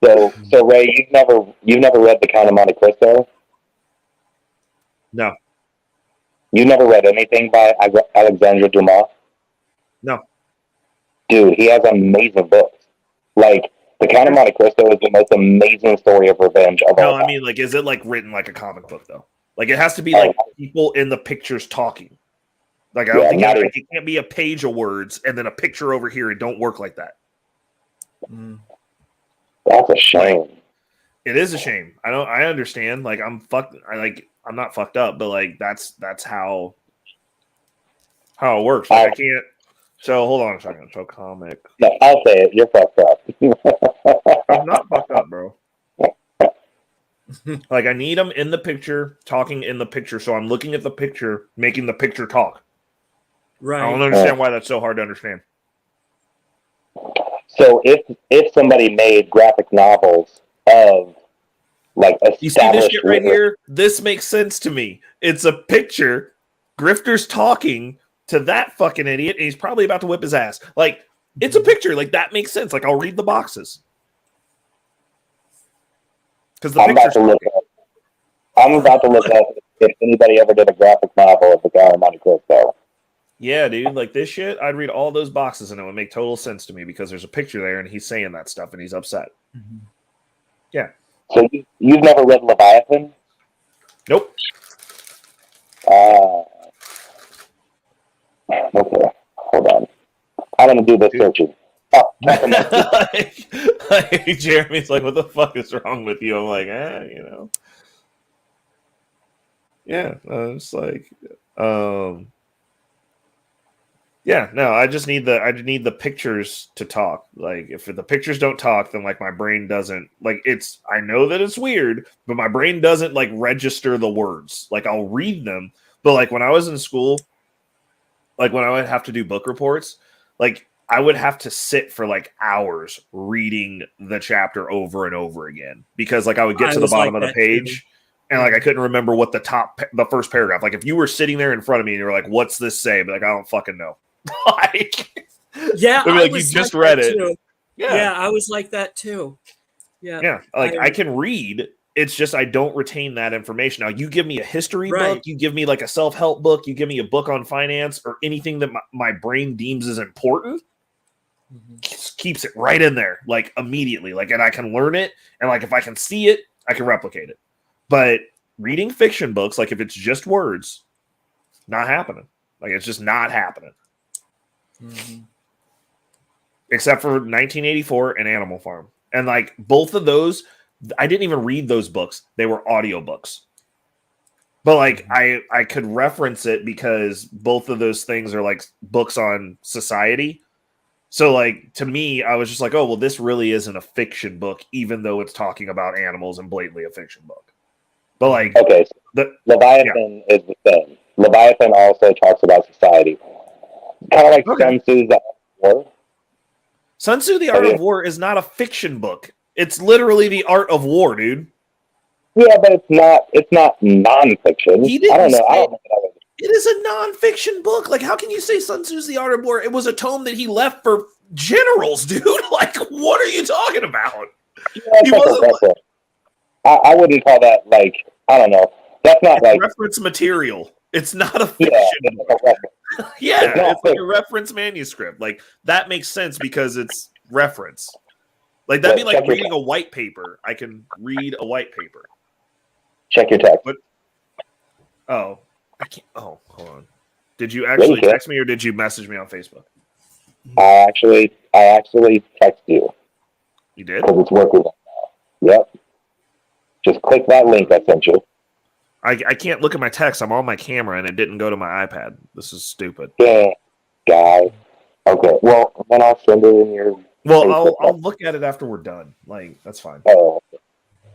So Ray, you've never read The Count of Monte Cristo? No. You never read anything by Alexandre Dumas? No. Dude, he has amazing books. Like The Count of Monte Cristo is the most amazing story of revenge of all time. I mean, like, is it like written like a comic book though? Like it has to be like people in the pictures talking. Like I don't think it can't be a page of words and then a picture over here. It don't work like that. That's a shame. Like, it is a shame. I understand. Like I'm not fucked up, but like that's how it works. Like, I can't. So hold on a second. So comic. No, I'll say it. You're fucked up. I'm not fucked up, bro. Like I need them in the picture, talking in the picture. So I'm looking at the picture, making the picture talk. Right. I don't understand why that's so hard to understand. So if somebody made graphic novels of like you see this shit right here, this makes sense to me. It's a picture, Grifter's talking to that fucking idiot, and he's probably about to whip his ass. Like it's a picture, like that makes sense. Like I'll read the boxes because the picture's talking. I'm about to look up if anybody ever did a graphic novel of The Count of Monte Cristo. Yeah, dude, like this shit, I'd read all those boxes and it would make total sense to me because there's a picture there and he's saying that stuff and he's upset. Yeah. So you've never read Leviathan? Nope. Okay, hold on. I'm gonna do this searching. Jeremy's like, what the fuck is wrong with you? I'm like, you know. Yeah, it's like, yeah, no, I need the pictures to talk. Like, if the pictures don't talk, then like my brain doesn't like it's. I know that it's weird, but my brain doesn't like register the words. Like, I'll read them, but like when I was in school, like when I would have to do book reports, like I would have to sit for like hours reading the chapter over and over again because like I would get to the bottom of the page. And like I couldn't remember what the first paragraph. Like if you were sitting there in front of me and you're like, "What's this say?" But like I don't fucking know. Like, yeah, I mean, like you just read it. Too. Yeah. Yeah, I was like that too. Yeah, yeah. Like I can read. It's just I don't retain that information. Now you give me a history book, you give me like a self-help book, you give me a book on finance or anything that my brain deems as important. Keeps it right in there, like immediately. Like, and I can learn it, and like if I can see it, I can replicate it. But reading fiction books, like if it's just words, not happening. Like it's just not happening. Except for 1984 and Animal Farm. And like both of those, I didn't even read those books. They were audiobooks. But like I could reference it because both of those things are like books on society. So like to me, I was just like, oh, well, this really isn't a fiction book, even though it's talking about animals and blatantly a fiction book. But like, okay, so Leviathan is the same. Leviathan also talks about society, kind of like Sun Tzu's The Art of War. Sun Tzu: The Art of War is not a fiction book. It's literally the art of war, dude. Yeah, but it's not nonfiction. I don't know. It is a nonfiction book. Like, how can you say Sun Tzu's The Art of War? It was a tome that he left for generals, dude. Like, what are you talking about? Yeah, I wouldn't call that like, I don't know. That's not like reference material. It's not a fiction book. Yeah, it's like a reference manuscript. Like that makes sense because it's reference. Like that'd be like reading a white paper. I can read a white paper. Check your text. But, oh, I can't. Oh, hold on. Did you actually text me or did you message me on Facebook? I actually text you. You did? Because it's working. Yep. Just click that link I sent you. I can't look at my text. I'm on my camera and it didn't go to my iPad. This is stupid. Yeah, guy. Okay, well, then I'll send it in your. Well, I'll look at it after we're done. Like, that's fine. Oh,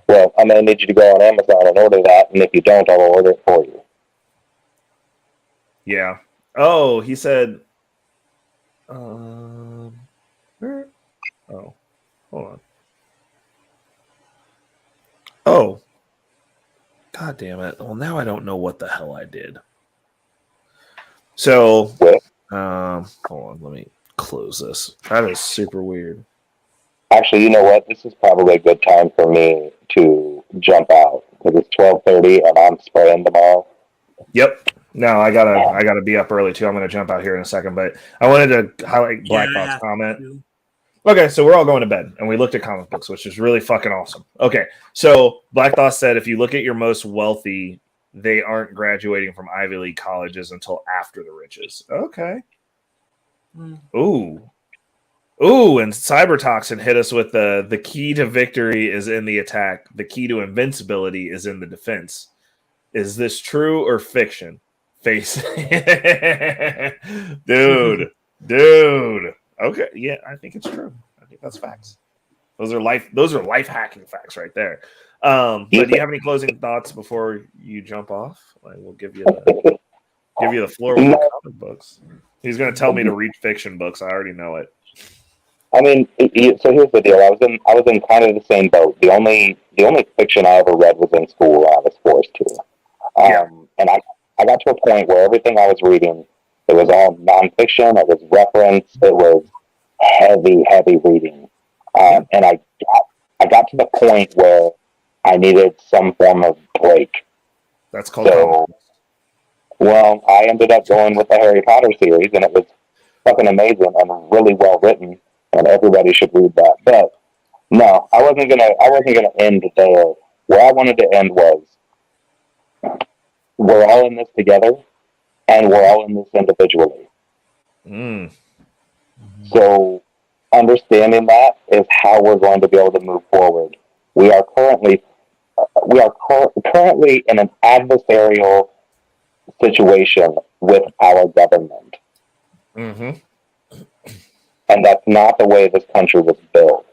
well, I'm gonna need you to go on Amazon and order that, and if you don't, I'll order it for you. Yeah. Oh, he said. Where? Oh, hold on. Oh, God damn it! Well, now I don't know what the hell I did. So, hold on. Let me close this. That is super weird. Actually, you know what? This is probably a good time for me to jump out because it's 12:30 and I'm spraying tomorrow. Yep. No, I gotta be up early too. I'm gonna jump out here in a second, but I wanted to highlight Black Thought's comment. Okay, so we're all going to bed, and we looked at comic books, which is really fucking awesome. Okay, so Black Thought said if you look at your most wealthy, they aren't graduating from Ivy League colleges until after the riches. Okay. Ooh, and Cybertoxin hit us with the key to victory is in the attack. The key to invincibility is in the defense. Is this true or fiction? Face, dude. Okay, yeah, I think it's true. I think that's facts. Those are life hacking facts right there. But do you have any closing thoughts before you jump off? We'll give you the floor with the comic books. He's going to tell me to read fiction books. I already know it. I mean, so here's the deal. I was in kind of the same boat. The only fiction I ever read was in school. I was forced to. And I got to a point where everything I was reading, it was all nonfiction. It was reference. It was heavy reading. And I got to the point where I needed some form of break. That's called. Well, I ended up going with the Harry Potter series, and it was fucking amazing and really well written, and everybody should read that. But no, I wasn't gonna end there. Where I wanted to end was, we're all in this together, and we're all in this individually. So understanding that is how we're going to be able to move forward. We are currently in an adversarial situation with our government. And that's not the way this country was built.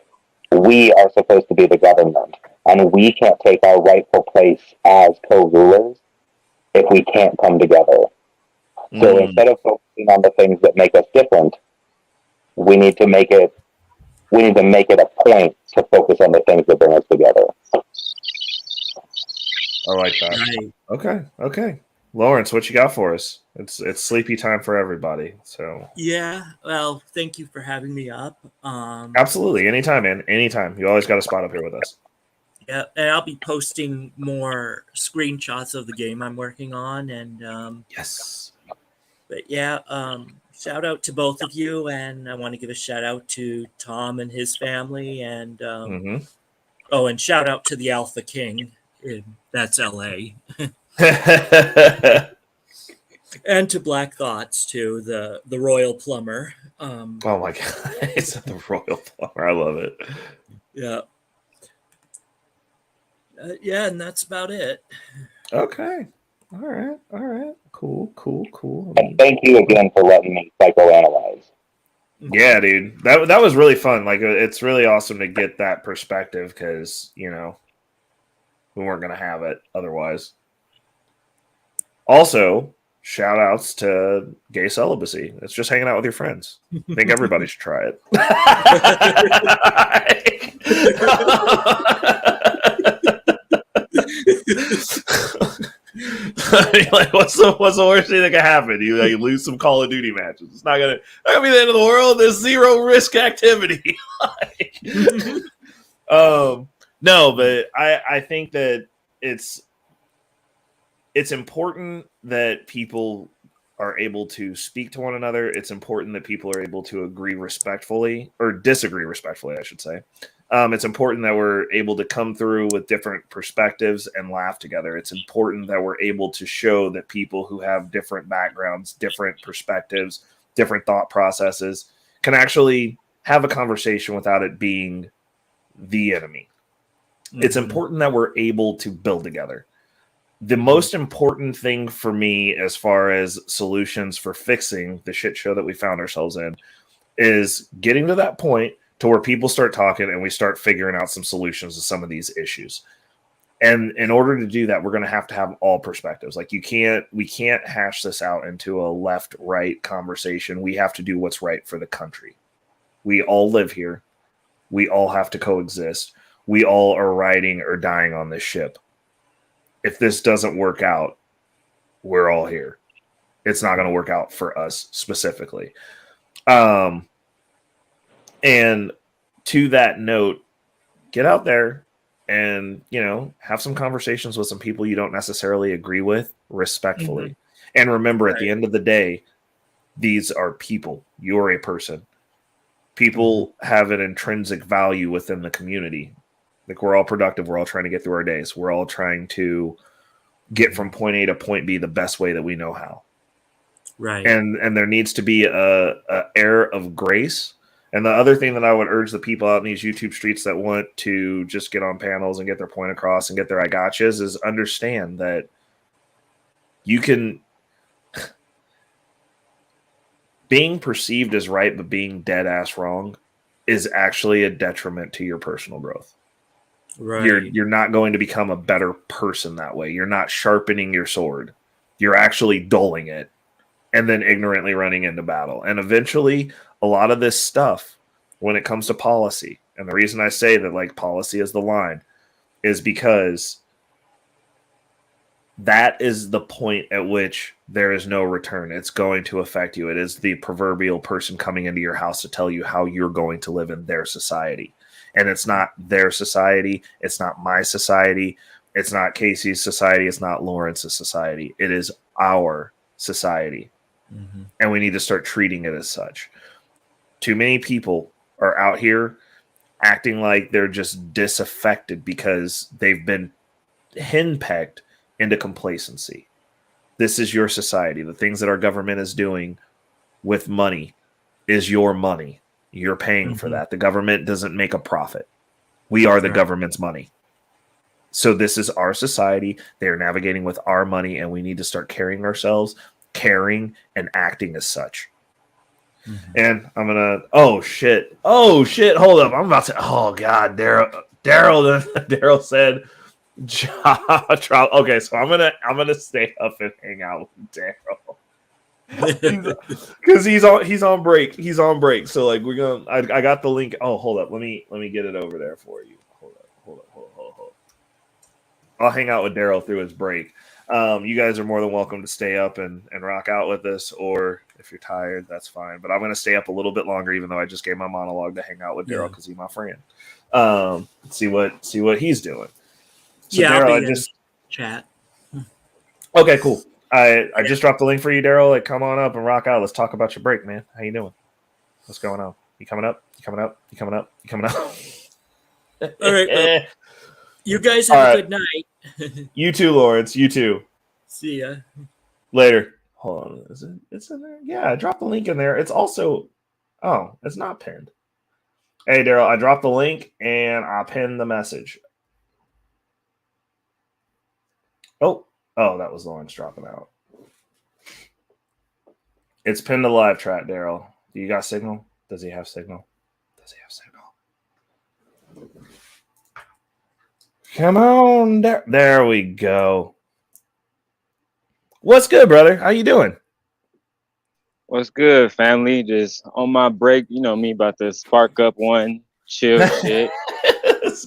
We are supposed to be the government, and we can't take our rightful place as co-rulers if we can't come together. So instead of focusing on the things that make us different, we need to make it a point to focus on the things that bring us together. I like that. Right. Okay. Lawrence, what you got for us? It's sleepy time for everybody. So yeah, well, thank you for having me up. Absolutely, anytime, man. Anytime. You always got a spot up here with us. Yeah, and I'll be posting more screenshots of the game I'm working on, and yes. But yeah, shout out to both of you, and I want to give a shout out to Tom and his family, and and shout out to the Alpha King. That's LA. And to Black Thoughts too, the Royal Plumber. Oh my god, it's the Royal Plumber. I love it. Yeah. Yeah, and that's about it. Okay. All right. Cool. And thank you again for letting me psychoanalyze. Yeah, dude. That was really fun. Like, it's really awesome to get that perspective because, we weren't going to have it otherwise. Also, shout outs to gay celibacy. It's just hanging out with your friends. I think everybody should try it. Like, what's the worst thing that can happen? You lose some Call of Duty matches. It's not gonna be the end of the world. There's zero risk activity. No, but I think that it's important that people are able to speak to one another. It's important that people are able to agree respectfully or disagree respectfully, I should say. It's important that we're able to come through with different perspectives and laugh together. It's important that we're able to show that people who have different backgrounds, different perspectives, different thought processes can actually have a conversation without it being the enemy. It's important that we're able to build together. The most important thing for me as far as solutions for fixing the shit show that we found ourselves in is getting to that point to where people start talking and we start figuring out some solutions to some of these issues. And in order to do that, we're going to have all perspectives. Like we can't hash this out into a left-right conversation. We have to do what's right for the country. We all live here. We all have to coexist. We all are riding or dying on this ship. If this doesn't work out, we're all here. It's not going to work out for us specifically. And to that note, get out there and, have some conversations with some people you don't necessarily agree with respectfully. Mm-hmm. And remember, at the end of the day, these are people. You're a person. People have an intrinsic value within the community. Like, we're all productive. We're all trying to get through our days. We're all trying to get from point A to point B the best way that we know how. Right. And there needs to be a air of grace. And the other thing that I would urge the people out in these YouTube streets that want to just get on panels and get their point across and get their I gotchas is understand that you can being perceived as right but being dead ass wrong is actually a detriment to your personal growth. Right. You're not going to become a better person that way. You're not sharpening your sword. You're actually dulling it and then ignorantly running into battle. And eventually, a lot of this stuff, when it comes to policy, and the reason I say that like policy is the line, is because that is the point at which there is no return. It's going to affect you. It is the proverbial person coming into your house to tell you how you're going to live in their society. And it's not their society. It's not my society. It's not Casey's society. It's not Lawrence's society. It is our society. Mm-hmm. And we need to start treating it as such. Too many people are out here acting like they're just disaffected because they've been henpecked into complacency. This is your society. The things that our government is doing with money is your money. You're paying for that. The government doesn't make a profit. We are the government's money. So this is our society. They are navigating with our money, and we need to start carrying ourselves, caring, and acting as such. Mm-hmm. And I'm going to, oh shit, hold up. I'm about to, oh God, Daryl said, okay, so I'm gonna stay up and hang out with Daryl. Because he's on break. He's on break. So like I got the link. Oh, hold up. Let me get it over there for you. Hold up. I'll hang out with Daryl through his break. You guys are more than welcome to stay up and rock out with us, or if you're tired, that's fine. But I'm gonna stay up a little bit longer, even though I just gave my monologue to hang out with Daryl because he's my friend. See what he's doing. So Daryl, I just chat. Okay, cool. I just dropped the link for you, Daryl. Like, come on up and rock out. Let's talk about your break, man. How you doing? What's going on? You coming up? All right. Well, you guys have a good night. You too, Lawrence. You too. See ya. Later. Hold on. It's in there? Yeah, I dropped the link in there. It's also... Oh, it's not pinned. Hey, Daryl, I dropped the link and I pinned the message. Oh, that was Lawrence dropping out. It's pinned to live chat, Daryl. Do you got signal? Does he have signal? Come on. There we go. What's good, brother? How you doing? What's good, family? Just on my break, you know me, about to spark up one, chill shit.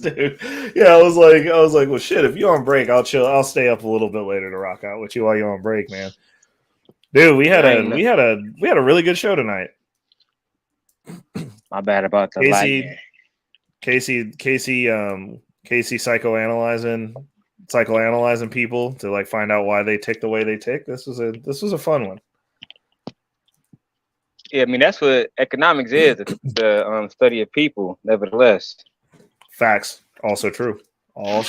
Dude. Yeah, I was like, well, shit. If you're on break, I'll chill. I'll stay up a little bit later to rock out with you while you're on break, man. Dude, we had a really good show tonight. My bad about the lightning. Casey, psychoanalyzing people to like find out why they tick the way they tick. This was a fun one. Yeah, I mean that's what economics is, the study of people. Nevertheless. Facts. Also true. And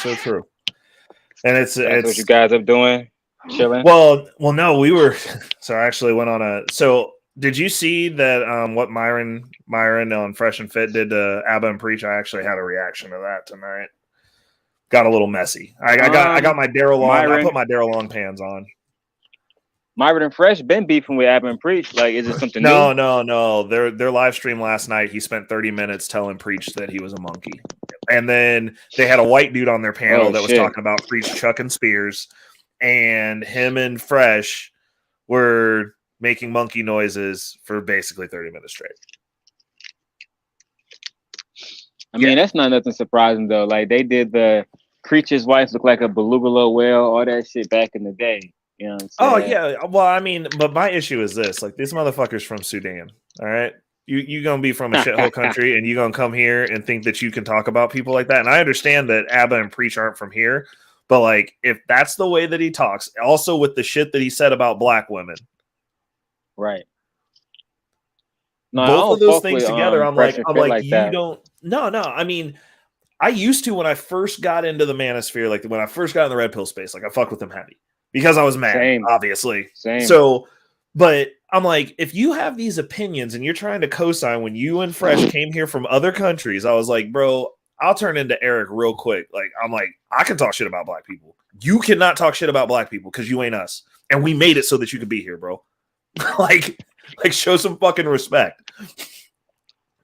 it's what you guys are doing, chilling. Well, no, we were. So I actually went on a. So did you see that? What Myron on Fresh and Fit did to Abba and Preach? I actually had a reaction to that tonight. got a little messy. I got my Daryl Long. I Myron. put my Daryl Long pants on. Myron and Fresh been beefing with Ab and Preach. Like, is it something No, new? no. Their live stream last night, he spent 30 minutes telling Preach that he was a monkey. And then they had a white dude on their panel that was talking about Preach chucking spears. And him and Fresh were making monkey noises for basically 30 minutes straight. I mean, that's not nothing surprising, though. Like, they did the Preach's wife look like a beluga whale, all that shit back in the day. You know what I'm saying? Oh, yeah. Well, I mean, but my issue is this. Like, these motherfuckers from Sudan, all right? You going to be from a shithole country, and you going to come here and think that you can talk about people like that. And I understand that Abba and Preach aren't from here, but, like, if that's the way that he talks, also with the shit that he said about black women. Right. No, Both of those things together, I'm like, you that. don't. No. I mean, I used to when I first got into the manosphere, like when I first got in the red pill space, like I fucked with them heavy because I was mad, obviously. So, but I'm like, if you have these opinions and you're trying to co-sign when you and Fresh came here from other countries, I was like, bro, I'll turn into Eric real quick. Like, I'm like, I can talk shit about black people. You cannot talk shit about black people because you ain't us. And we made it so that you could be here, bro. like show some fucking respect.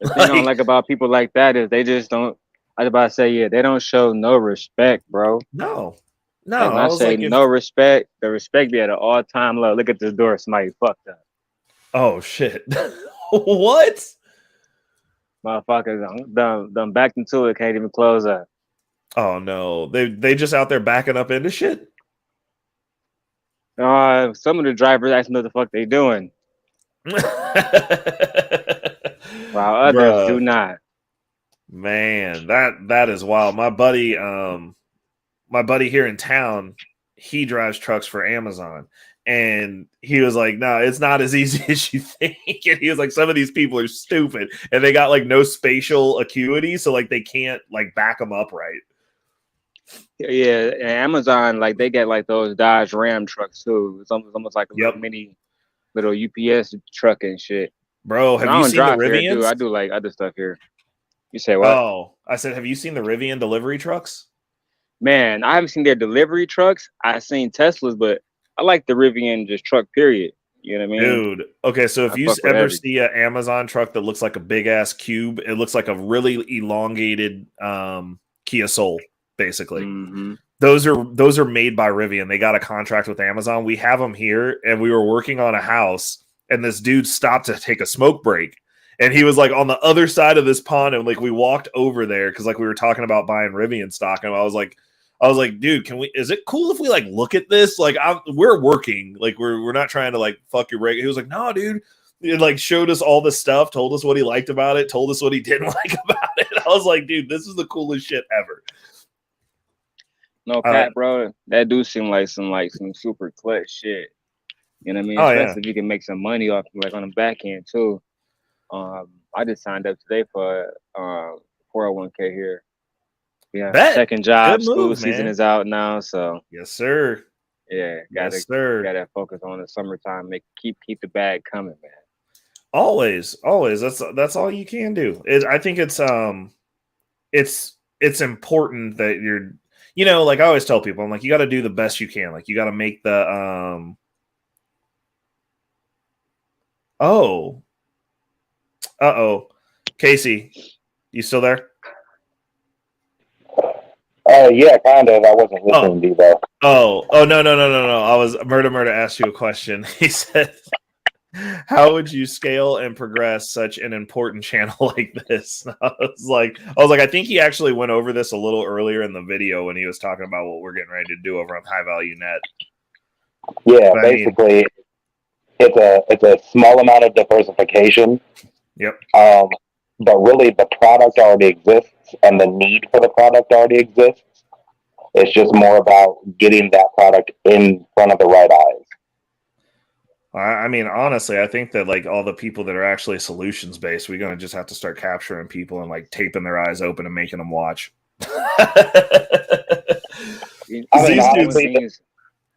The thing I don't like about people like that is they just don't. I was about to say, yeah, they don't show no respect, bro. No. When I say no respect, the respect be at an all-time low. Look at this door, somebody fucked up. Oh shit! What? Motherfuckers done backed into it, can't even close up. Oh no, they just out there backing up into shit. Some of the drivers asking what the fuck they doing, while others do not. Man, that is wild. My buddy here in town, he drives trucks for Amazon, and he was like, "No, it's not as easy as you think." And he was like, "Some of these people are stupid, and they got like no spatial acuity, so like they can't like back them up right." Yeah, and Amazon, like they get like those Dodge Ram trucks too. It's almost like a little UPS truck and shit. Bro, have you seen the Rivians? I do like other stuff here. You say what? Oh, I said, have you seen the Rivian delivery trucks? Man, I haven't seen their delivery trucks. I've seen Teslas, but I like the Rivian just truck, period. You know what I mean? Dude, okay, so if you ever see an Amazon truck that looks like a big-ass cube, it looks like a really elongated Kia Soul, basically. Mm-hmm. Those are made by Rivian. They got a contract with Amazon. We have them here, and we were working on a house, and this dude stopped to take a smoke break. And he was like on the other side of this pond, and like we walked over there because like we were talking about buying Rivian stock, and I was like, dude, is it cool if we like look at this? Like we're working, like we're not trying to like fuck your break. He was like, no, dude. It like showed us all the stuff, told us what he liked about it, told us what he didn't like about it. I was like, dude, this is the coolest shit ever. No cap, bro. That do seem like some super clutch shit. You know what I mean? Especially if you can make some money off like on the back end too. I just signed up today for 401k here. Yeah, second job. School season is out now, so yes, sir. Yeah, gotta focus on the summertime. Keep the bag coming, man. Always. That's all you can do. I think it's important that you're, you know, like I always tell people, I'm like, you got to do the best you can. Like you got to make the Casey, you still there? Yeah, kind of. I wasn't listening to you though. No. I was Murder asked you a question. He said, how would you scale and progress such an important channel like this? And I was like, I think he actually went over this a little earlier in the video when he was talking about what we're getting ready to do over on High Value Net. Yeah, but basically, it's a small amount of diversification. Yep. But really, the product already exists, and the need for the product already exists. It's just more about getting that product in front of the right eyes. I mean, honestly, I think that like all the people that are actually solutions based, we're gonna just have to start capturing people and like taping their eyes open and making them watch. These dudes.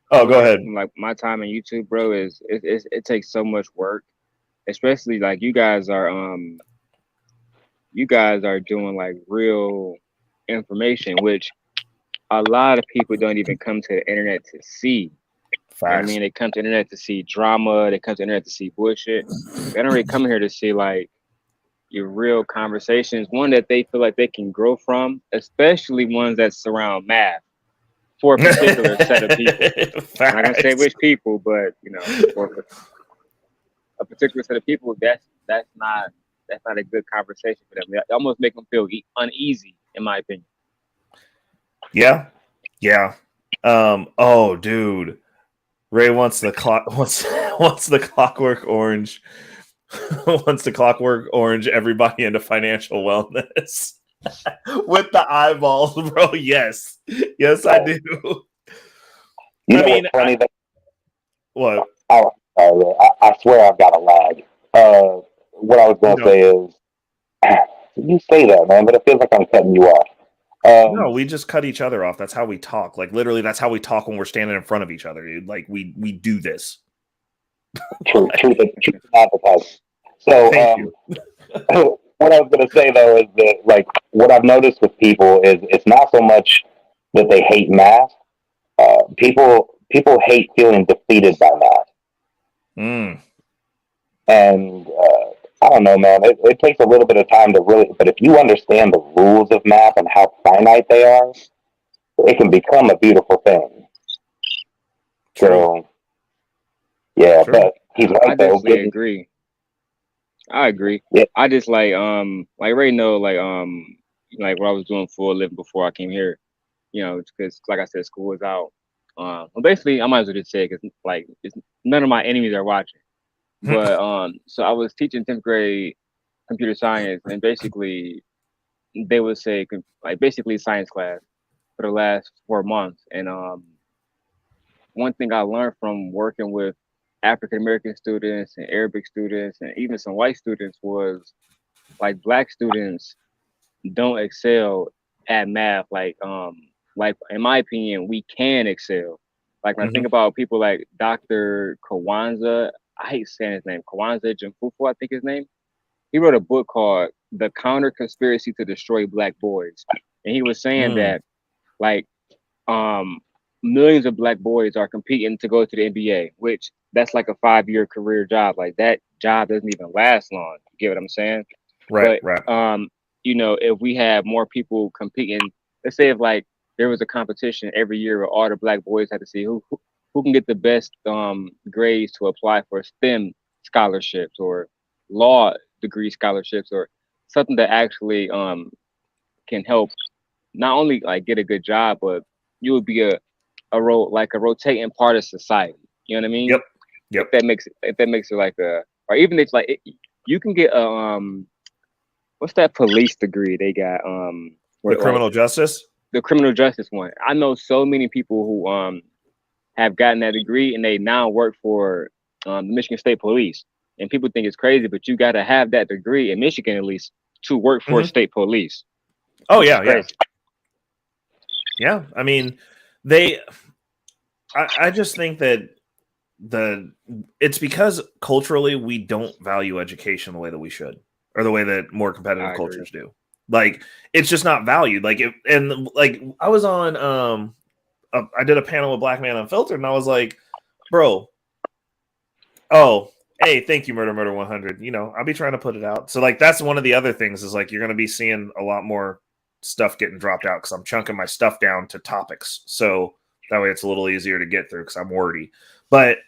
Oh, go ahead. Like my time on YouTube, bro, it takes so much work, especially like you guys are doing like real information, which a lot of people don't even come to the internet to see. You know what I Facts. mean, they come to the internet to see drama. They come to the internet to see bullshit. They don't really come here to see like your real conversations, one that they feel like they can grow from, especially ones that surround math for a particular set of people. I'm not gonna say which people, but you know, for a particular set of people, that's not a good conversation for them. It almost make them feel uneasy, in my opinion. Yeah. Oh, dude, Ray wants the wants the Clockwork Orange. Wants the Clockwork Orange everybody into financial wellness with the eyeballs, bro. Yes, I do. You I know mean, what's funny? what? Oh, I swear I've got a lag. What I was going to say is, you say that, man, but it feels like I'm cutting you off. No, we just cut each other off. That's how we talk. Like literally, that's how we talk when we're standing in front of each other, dude. Like we do this. Truth advertising. So, Thank you. what I was going to say though is that, like, what I've noticed with people is it's not so much that they hate math. People hate feeling defeated by math. And I don't know, man. It takes a little bit of time to really, but if you understand the rules of math and how finite they are, it can become a beautiful thing. True. So, yeah, True. but he's right I though. definitely agree. I agree. Yeah. I just like Ray know like what I was doing for a living before I came here. You know, because like I said, school is out. Well, basically, I might as well just say because like none of my enemies are watching. But so I was teaching 10th grade computer science, and basically they would say like basically science class for the last 4 months. And one thing I learned from working with African American students and Arabic students and even some white students was like black students don't excel at math like in my opinion we can excel. Like when I think about people like Dr. Kawanza, I hate saying his name, Kawanza Jimfufu, I think his name. He wrote a book called The Counter Conspiracy to Destroy Black Boys. And he was saying that like millions of black boys are competing to go to the NBA, which that's like a 5-year career job. Like that job doesn't even last long. You get what I'm saying? Right. You know, if we have more people competing, let's say if like there was a competition every year where all the black boys had to see who can get the best grades to apply for STEM scholarships or law degree scholarships or something that actually can help not only like get a good job, but you would be a rotating part of society. You know what I mean? Yep. If that makes it like or even if like you can get a what's that police degree they got The criminal justice? The criminal justice one. I know so many people who have gotten that degree and they now work for the Michigan State Police. And people think it's crazy, but you got to have that degree in Michigan at least to work for state police. Oh yeah. I mean, I just think that it's because culturally we don't value education the way that we should, or the way that more competitive cultures do. Like it's just not valued. Like I was on I did a panel with Black Man Unfiltered, and I was like, bro, hey, thank you, Murder 100. You know, I'll be trying to put it out. So like that's one of the other things is like you're going to be seeing a lot more stuff getting dropped out because I'm chunking my stuff down to topics. So that way it's a little easier to get through because I'm wordy. But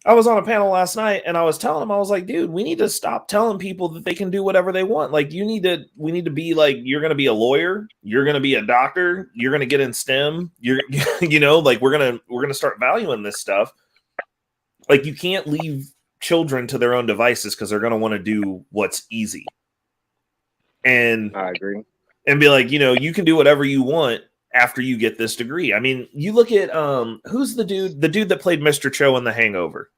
I was on a panel last night and I was telling them, I was like, dude, we need to stop telling people that they can do whatever they want. Like we need to be like, you're going to be a lawyer. You're going to be a doctor. You're going to get in STEM. You know, like we're going to start valuing this stuff. Like you can't leave children to their own devices because they're going to want to do what's easy. And I agree. And be like, you know, you can do whatever you want after you get this degree. I mean, you look at who's the dude that played Mr. Cho in The Hangover.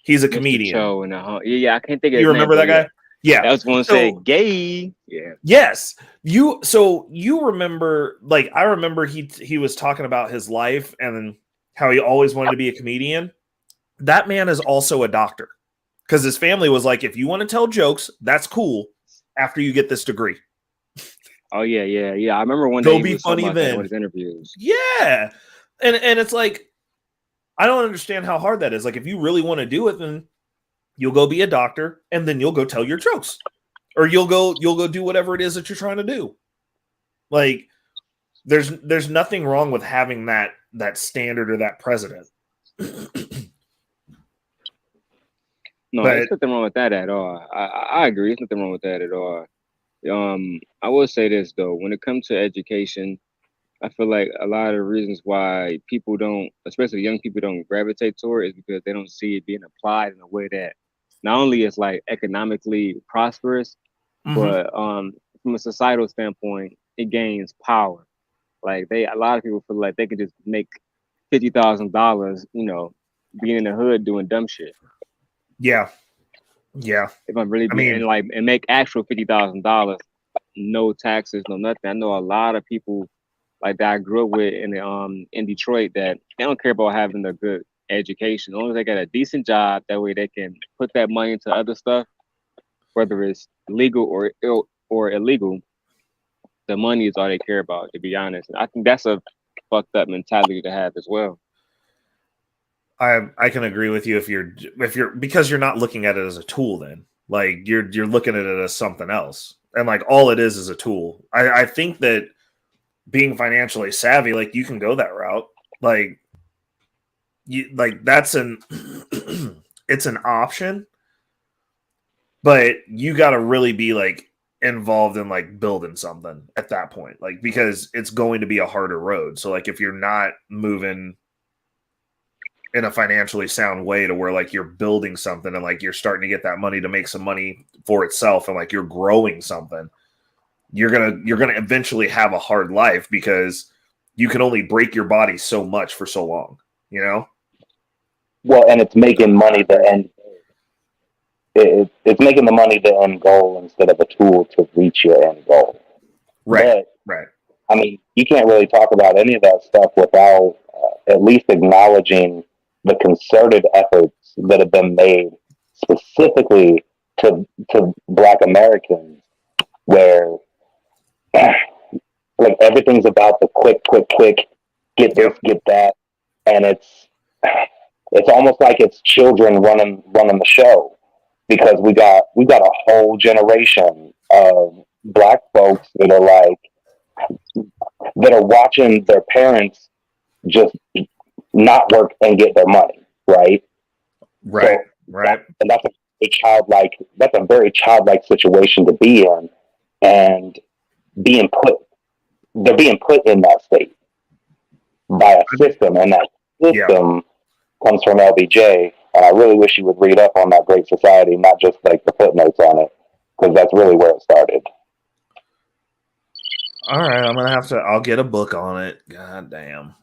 He's a comedian. Cho yeah, I can't think of his You remember name, that guy? Yeah. I was going to say gay. Yeah. Yes. You remember, like, I remember he was talking about his life and how he always wanted to be a comedian. That man is also a doctor because his family was like, if you want to tell jokes, that's cool after you get this degree. Oh yeah. I remember one Go day he be was talking funny about that in then. one of his interviews. Yeah. And it's like, I don't understand how hard that is. Like, if you really want to do it, then you'll go be a doctor and then you'll go tell your jokes. Or you'll go do whatever it is that you're trying to do. Like, there's nothing wrong with having that standard or that precedent. No, there's nothing wrong with that at all. I agree. There's nothing wrong with that at all. I will say this though, when it comes to education, I feel like a lot of the reasons why people don't, especially young people, don't gravitate toward it is because they don't see it being applied in a way that not only is like economically prosperous, but from a societal standpoint, it gains power. Like a lot of people feel like they can just make $50,000, being in the hood doing dumb shit. Yeah. If I'm really and make actual $50,000, no taxes, no nothing. I know a lot of people like that I grew up with in Detroit that they don't care about having a good education. As long as they got a decent job, that way they can put that money into other stuff, whether it's legal or illegal. The money is all they care about, to be honest. And I think that's a fucked up mentality to have as well. I can agree with you if you're because you're not looking at it as a tool. Then like you're looking at it as something else, and like all it is a tool. I think that being financially savvy, like you can go that route. Like that's it's an option, but you got to really be like involved in like building something at that point, like because it's going to be a harder road. So like if you're not moving in a financially sound way to where like you're building something and like you're starting to get that money to make some money for itself and like you're growing something, you're gonna eventually have a hard life because you can only break your body so much for so long, Well, and it's making money the end. It's making the money the end goal instead of a tool to reach your end goal. Right. I mean, you can't really talk about any of that stuff without at least acknowledging the concerted efforts that have been made specifically to Black Americans, where like everything's about the quick, get this, get that, and it's almost like it's children running the show, because we got a whole generation of Black folks that are watching their parents just not work and get their money, right? Right. And that's a very childlike situation to be in, and they're being put in that state by a system, and that system comes from LBJ. And I really wish you would read up on that Great Society, not just like the footnotes on it, because that's really where it started. All right, I'll get a book on it. God damn.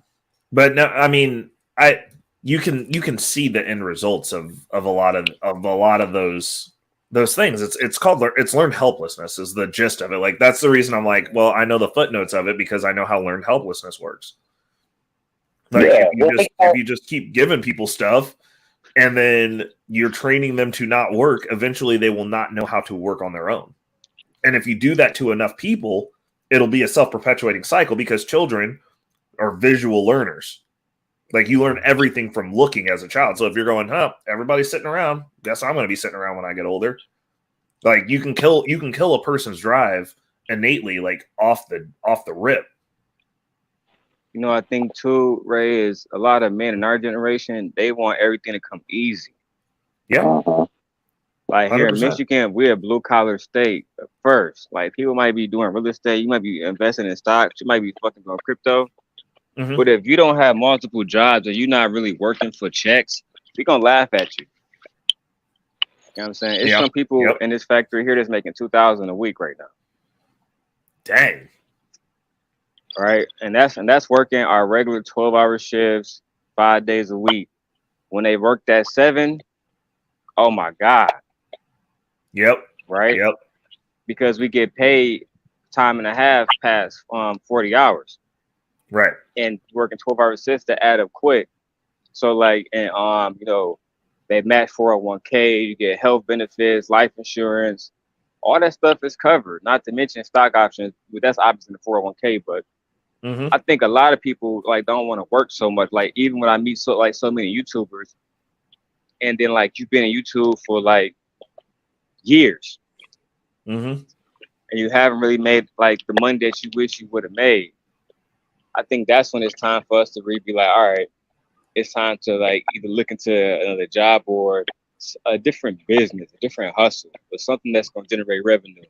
But no, I mean, you can see the end results of a lot of those things. It's learned helplessness is the gist of it. Like that's the reason I'm like, well, I know the footnotes of it because I know how learned helplessness works. Like if you just keep giving people stuff and then you're training them to not work, eventually they will not know how to work on their own. And if you do that to enough people, it'll be a self-perpetuating cycle because children are visual learners. Like you learn everything from looking as a child. So if you're going, everybody's sitting around, guess I'm going to be sitting around when I get older. Like you can kill a person's drive innately, like off the rip. I think too, Ray, is a lot of men in our generation, they want everything to come easy. Yeah. Like here in Michigan, we're a blue collar state first. Like people might be doing real estate, you might be investing in stocks, you might be fucking doing crypto. Mm-hmm. But if you don't have multiple jobs and you're not really working for checks, we're gonna laugh at you. You know what I'm saying? It's some people in this factory here that's making $2,000 a week right now. Dang. All right. And that's working our regular 12-hour shifts 5 days a week. When they work that 7, oh my God. Yep. Right? Yep. Because we get paid time and a half past 40 hours. Right. And working 12-hour shifts to add up quick. So like, and they match 401k, you get health benefits, life insurance, all that stuff is covered. Not to mention stock options. That's obviously in the 401k, but I think a lot of people like don't want to work so much. Like even when I meet so many YouTubers, and then like you've been in YouTube for like years, and you haven't really made like the money that you wish you would have made. I think that's when it's time for us to really be like, all right, it's time to like either look into another job or a different business, a different hustle, or something that's going to generate revenue.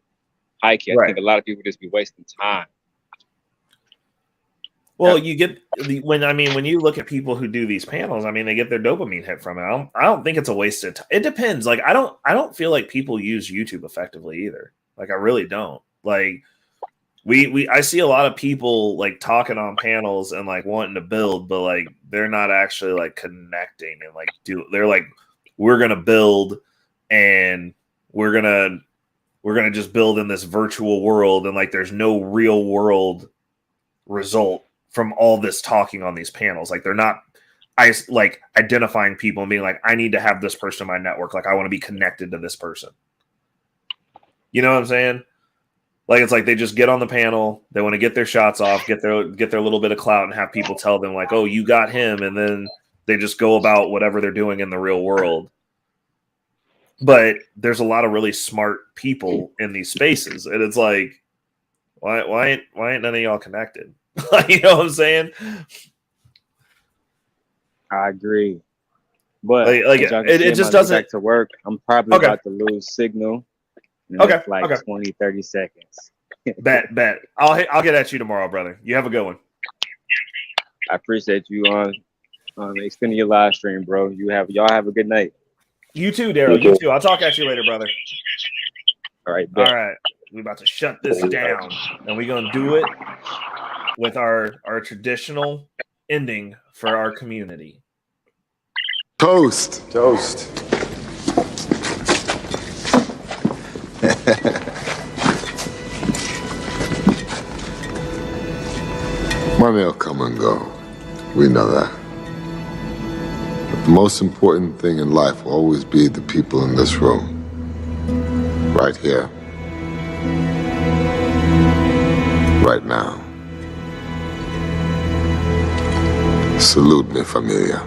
I think a lot of people just be wasting time. Well, you get when you look at people who do these panels, I mean, they get their dopamine hit from it. I don't think it's a wasted time. It depends. Like, I don't feel like people use YouTube effectively either. Like, I really don't. Like, I see a lot of people like talking on panels and like wanting to build, but like they're not actually like connecting and like they're like, we're gonna build and we're gonna just build in this virtual world, and like there's no real world result from all this talking on these panels. Like they're not like identifying people and being like, I need to have this person in my network. Like I want to be connected to this person. You know what I'm saying? Like it's like they just get on the panel, they want to get their shots off, get their little bit of clout, and have people tell them like, oh, you got him, and then they just go about whatever they're doing in the real world. But there's a lot of really smart people in these spaces, and it's like, why ain't none of y'all connected? You know what I'm saying? I agree, but it just doesn't. Back to work. I'm probably about to lose signal. Like 20, 30 seconds. Bet. I'll get at you tomorrow, brother. You have a good one. I appreciate you on extending your live stream, bro. Y'all have a good night. You too, Daryl. You too. I'll talk at you later, brother. All right. Bet. All right. We're about to shut this down, and we're gonna do it with our traditional ending for our community. Toast. Money will come and go. We know that. But the most important thing in life will always be the people in this room. Right here. Right now. Salute me, familia.